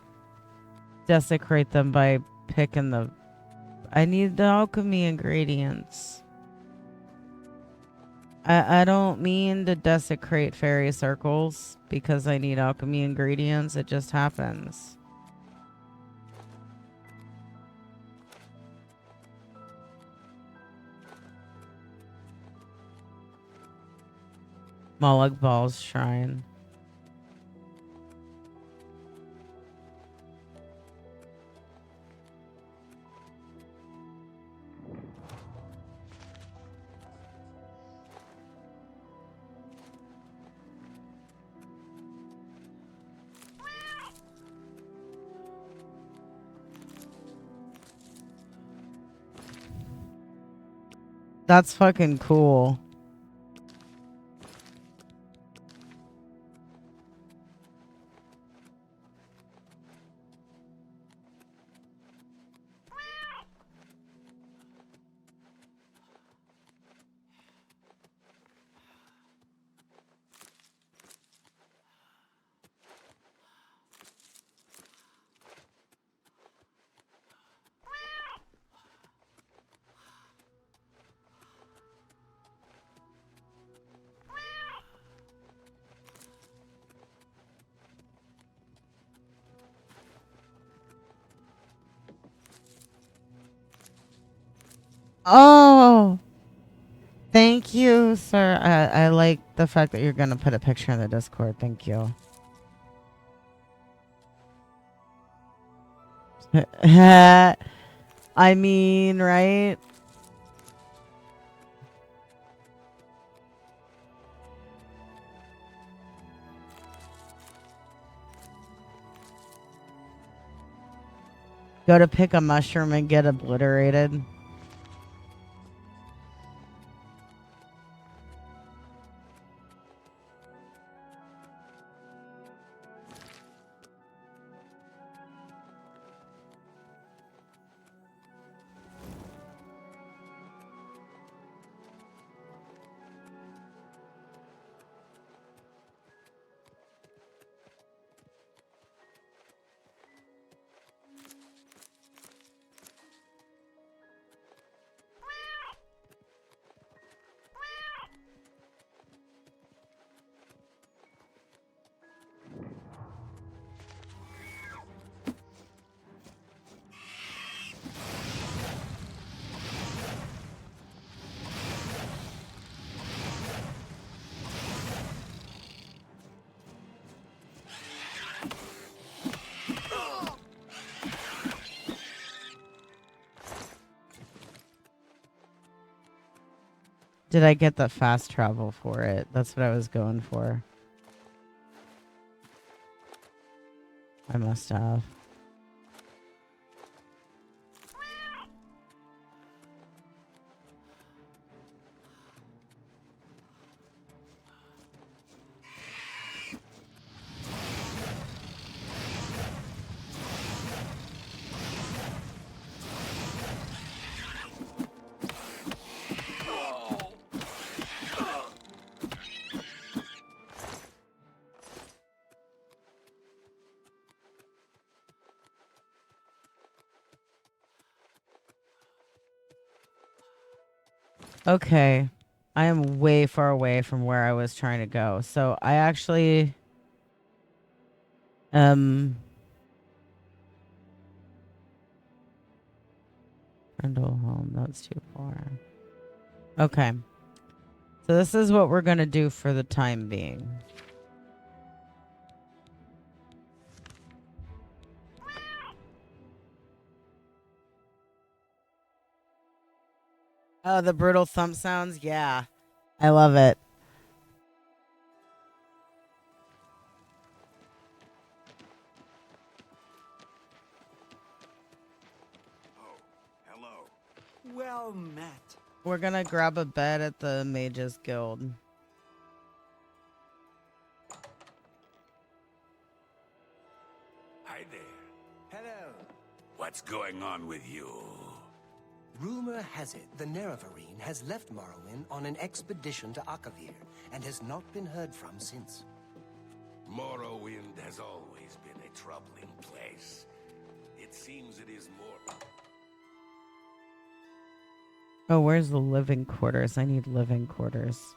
desecrate them by picking the... I need the alchemy ingredients. I don't mean to desecrate fairy circles because I need alchemy ingredients. It just happens. Molag Bal's shrine. That's fucking cool. Oh, thank you, sir. I like the fact that you're gonna put a picture in the Discord. Thank you. I mean, right? Go to pick a mushroom and get obliterated. Did I get the fast travel for it? That's what I was going for. I must have. Okay. I am way far away from where I was trying to go. So I actually Brindle home, that's too far. Okay. So this is what we're gonna do for the time being. Oh, the brutal thump sounds? Yeah. I love it. Hello. Well met. We're gonna grab a bed at the Mages Guild. Hi there. Hello. What's going on with you? Rumor has it the Nerevarine has left Morrowind on an expedition to Akavir and has not been heard from since. Morrowind has always been a troubling place. It seems it is more... Oh, where's the living quarters? I need living quarters.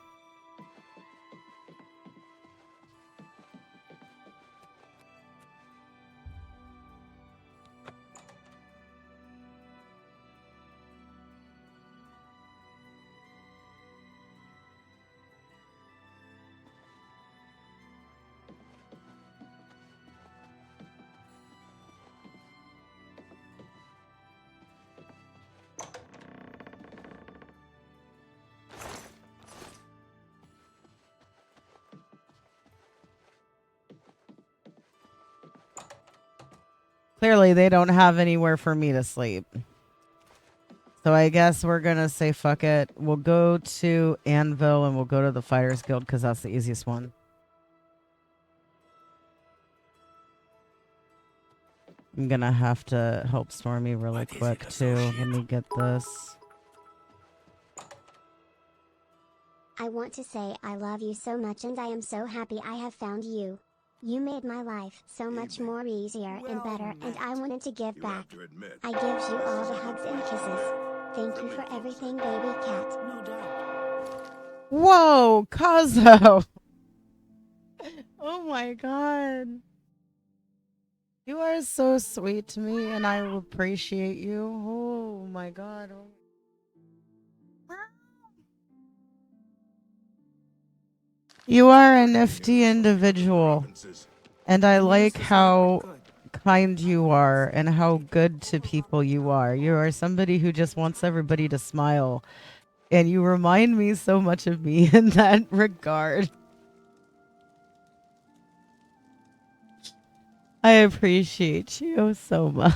Clearly, they don't have anywhere for me to sleep. So I guess we're going to say fuck it. We'll go to Anvil and we'll go to the Fighters Guild because that's the easiest one. I'm going to have to help Stormy really quick too. Let me get this. I want to say I love you so much and I am so happy I have found you. You made my life so much more easier and better and I wanted to give back. I give you all the hugs and kisses. Thank you for everything, baby cat. No doubt. Whoa, Kazo! Oh my god. You are so sweet to me and I appreciate you. Oh my god. You are a nifty individual. And I like how kind you are and how good to people you are. You are somebody who just wants everybody to smile. And you remind me so much of me in that regard. I appreciate you so much.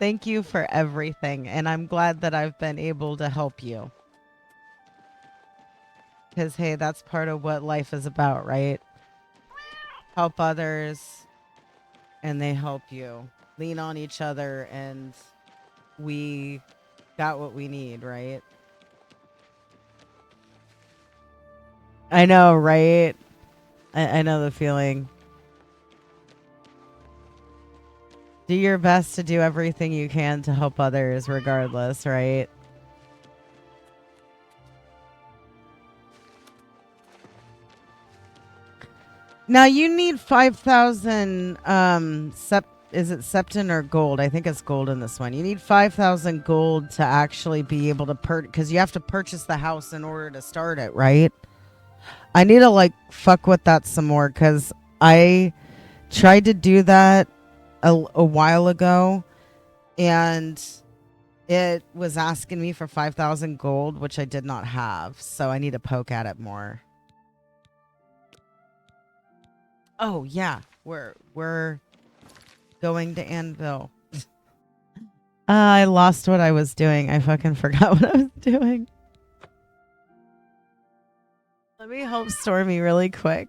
Thank you for everything. And I'm glad that I've been able to help you. Because, hey, that's part of what life is about, right? Help others, and they help you. Lean on each other, and we got what we need, right? I know, right? I know the feeling. Do your best to do everything you can to help others, regardless, right? Now you need 5,000 is it septon or gold? I think it's gold in this one. You need 5,000 gold to actually be able to because you have to purchase the house in order to start it, right? I need to like fuck with that some more because I tried to do that a while ago and it was asking me for 5,000 gold, which I did not have. So I need to poke at it more. Oh yeah, we're going to Anvil. I lost what I was doing. I fucking forgot what I was doing. Let me help Stormy really quick.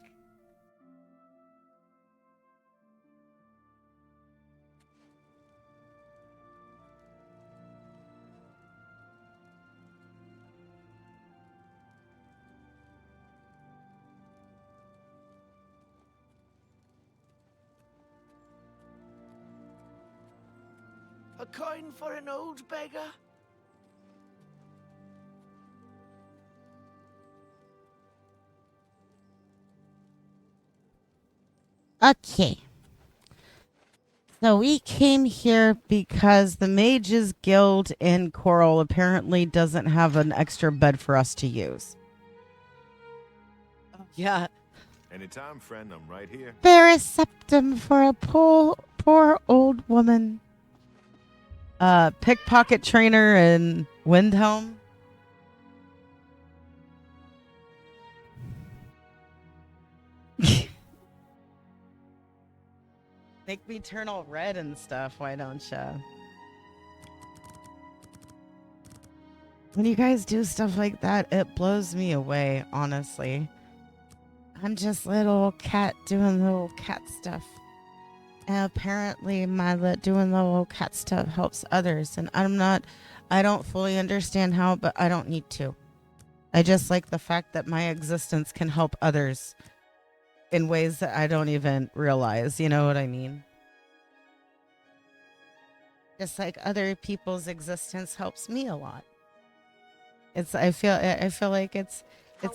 A coin for an old beggar? Okay. So we came here because the Mages Guild in Coral apparently doesn't have an extra bed for us to use. Yeah. Anytime, friend, I'm right here. There is septum for a poor old woman. Pickpocket trainer in Windhelm. Make me turn all red and stuff, why don't ya? When you guys do stuff like that, it blows me away, honestly. I'm just little cat doing little cat stuff. And apparently my doing the little cat stuff helps others. And I don't fully understand how, but I don't need to. I just like the fact that my existence can help others in ways that I don't even realize. You know what I mean? Just like other people's existence helps me a lot. I feel like it's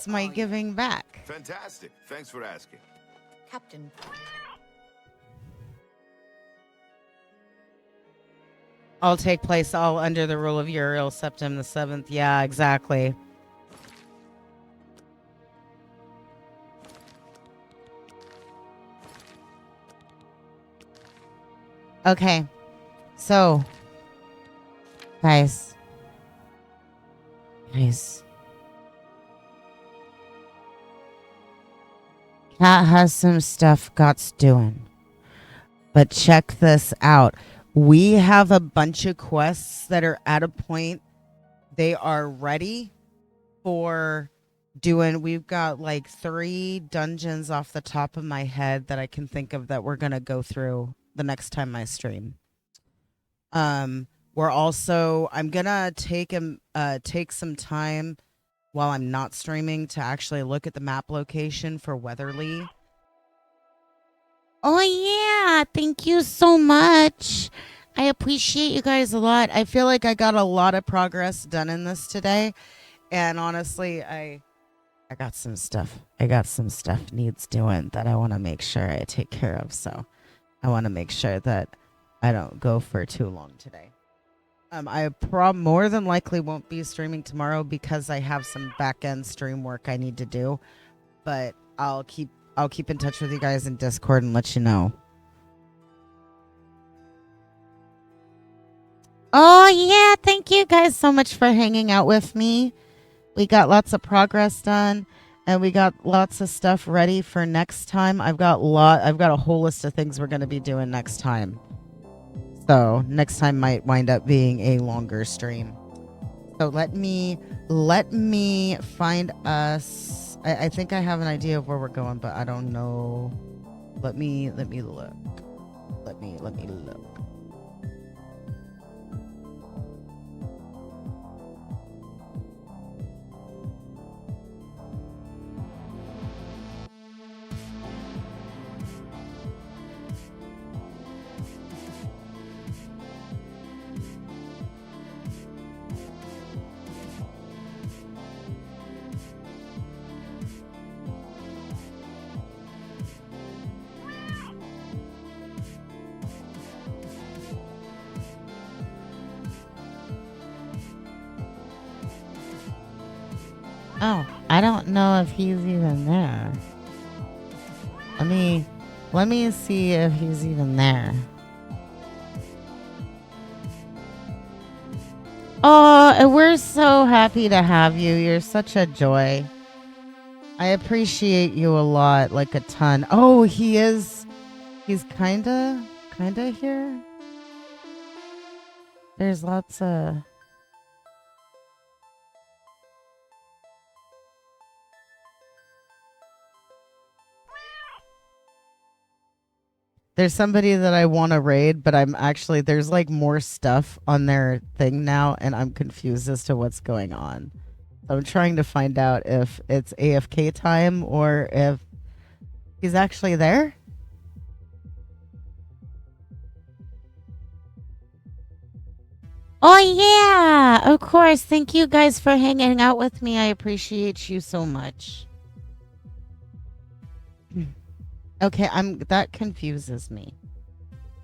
my giving back. Fantastic. Thanks for asking. Captain. All take place all under the rule of Uriel Septim the 7th. Yeah, exactly. Okay. So, guys. Cat has some stuff Got's doing. But check this out. We have a bunch of quests that are at a point. They are ready for doing. We've got like 3 dungeons off the top of my head that I can think of that we're going to go through the next time I stream. We're also, I'm going to take some time while I'm not streaming to actually look at the map location for Weatherly. Oh, yeah. Thank you so much. I appreciate you guys a lot. I feel like I got a lot of progress done in this today. And honestly, I got some stuff. Needs doing that I want to make sure I take care of. So I want to make sure that I don't go for too long today. I more than likely won't be streaming tomorrow because I have some back-end stream work I need to do. But I'll keep in touch with you guys in Discord and let you know. Oh, yeah. Thank you guys so much for hanging out with me. We got lots of progress done, and we got lots of stuff ready for next time. I've got a whole list of things we're going to be doing next time. So next time might wind up being a longer stream. So let me find us. I think I have an idea of where we're going, but I don't know. Let me look. Let me look. Oh, I don't know if he's even there. Let me see if he's even there. Oh, and we're so happy to have you. You're such a joy. I appreciate you a lot, like a ton. Oh, he is. He's kinda here. There's lots of. There's somebody that I want to raid, but there's like more stuff on their thing now, and I'm confused as to what's going on. So I'm trying to find out if it's AFK time or if he's actually there. Oh, yeah, of course. Thank you guys for hanging out with me. I appreciate you so much. Okay, that confuses me.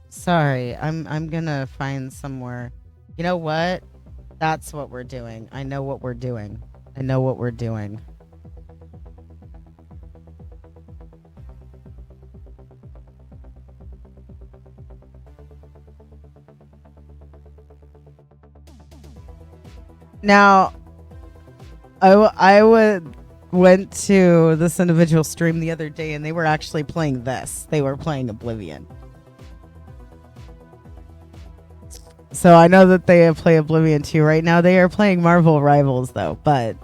Sorry, I'm gonna find somewhere. You know what? That's what we're doing. I know what we're doing. Now, went to this individual stream the other day, and they were actually playing this. They were playing Oblivion. So I know that they play Oblivion too. Right now they are playing Marvel Rivals though, but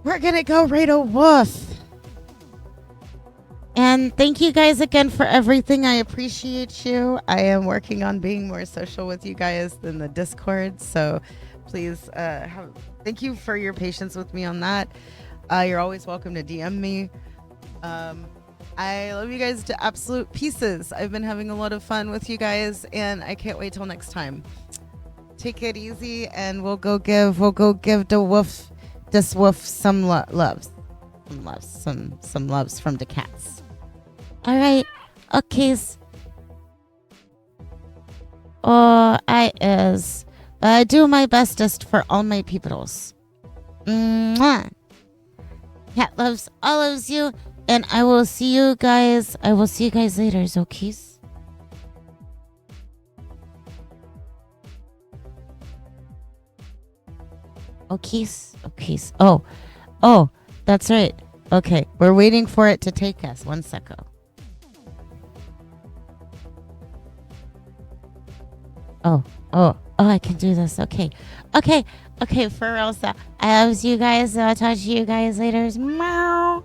we're gonna go raid a wolf. And thank you guys again for everything. I appreciate you. I am working on being more social with you guys than the Discord. So please thank you for your patience with me on that. You're always welcome to DM me. I love you guys to absolute pieces. I've been having a lot of fun with you guys, and I can't wait till next time. Take it easy, and we'll go give this wolf some loves. Some loves from the cats. All right. Okay. I do my bestest for all my peoples. Mwah. Cat loves all of you, and I will see you guys later, Zokis. Oh, Keys. Oh, Keys. Oh, that's right. Okay, we're waiting for it to take us. 1 second. Oh, I can do this. Okay, for real. So I love you guys. I'll talk to you guys later. Meow.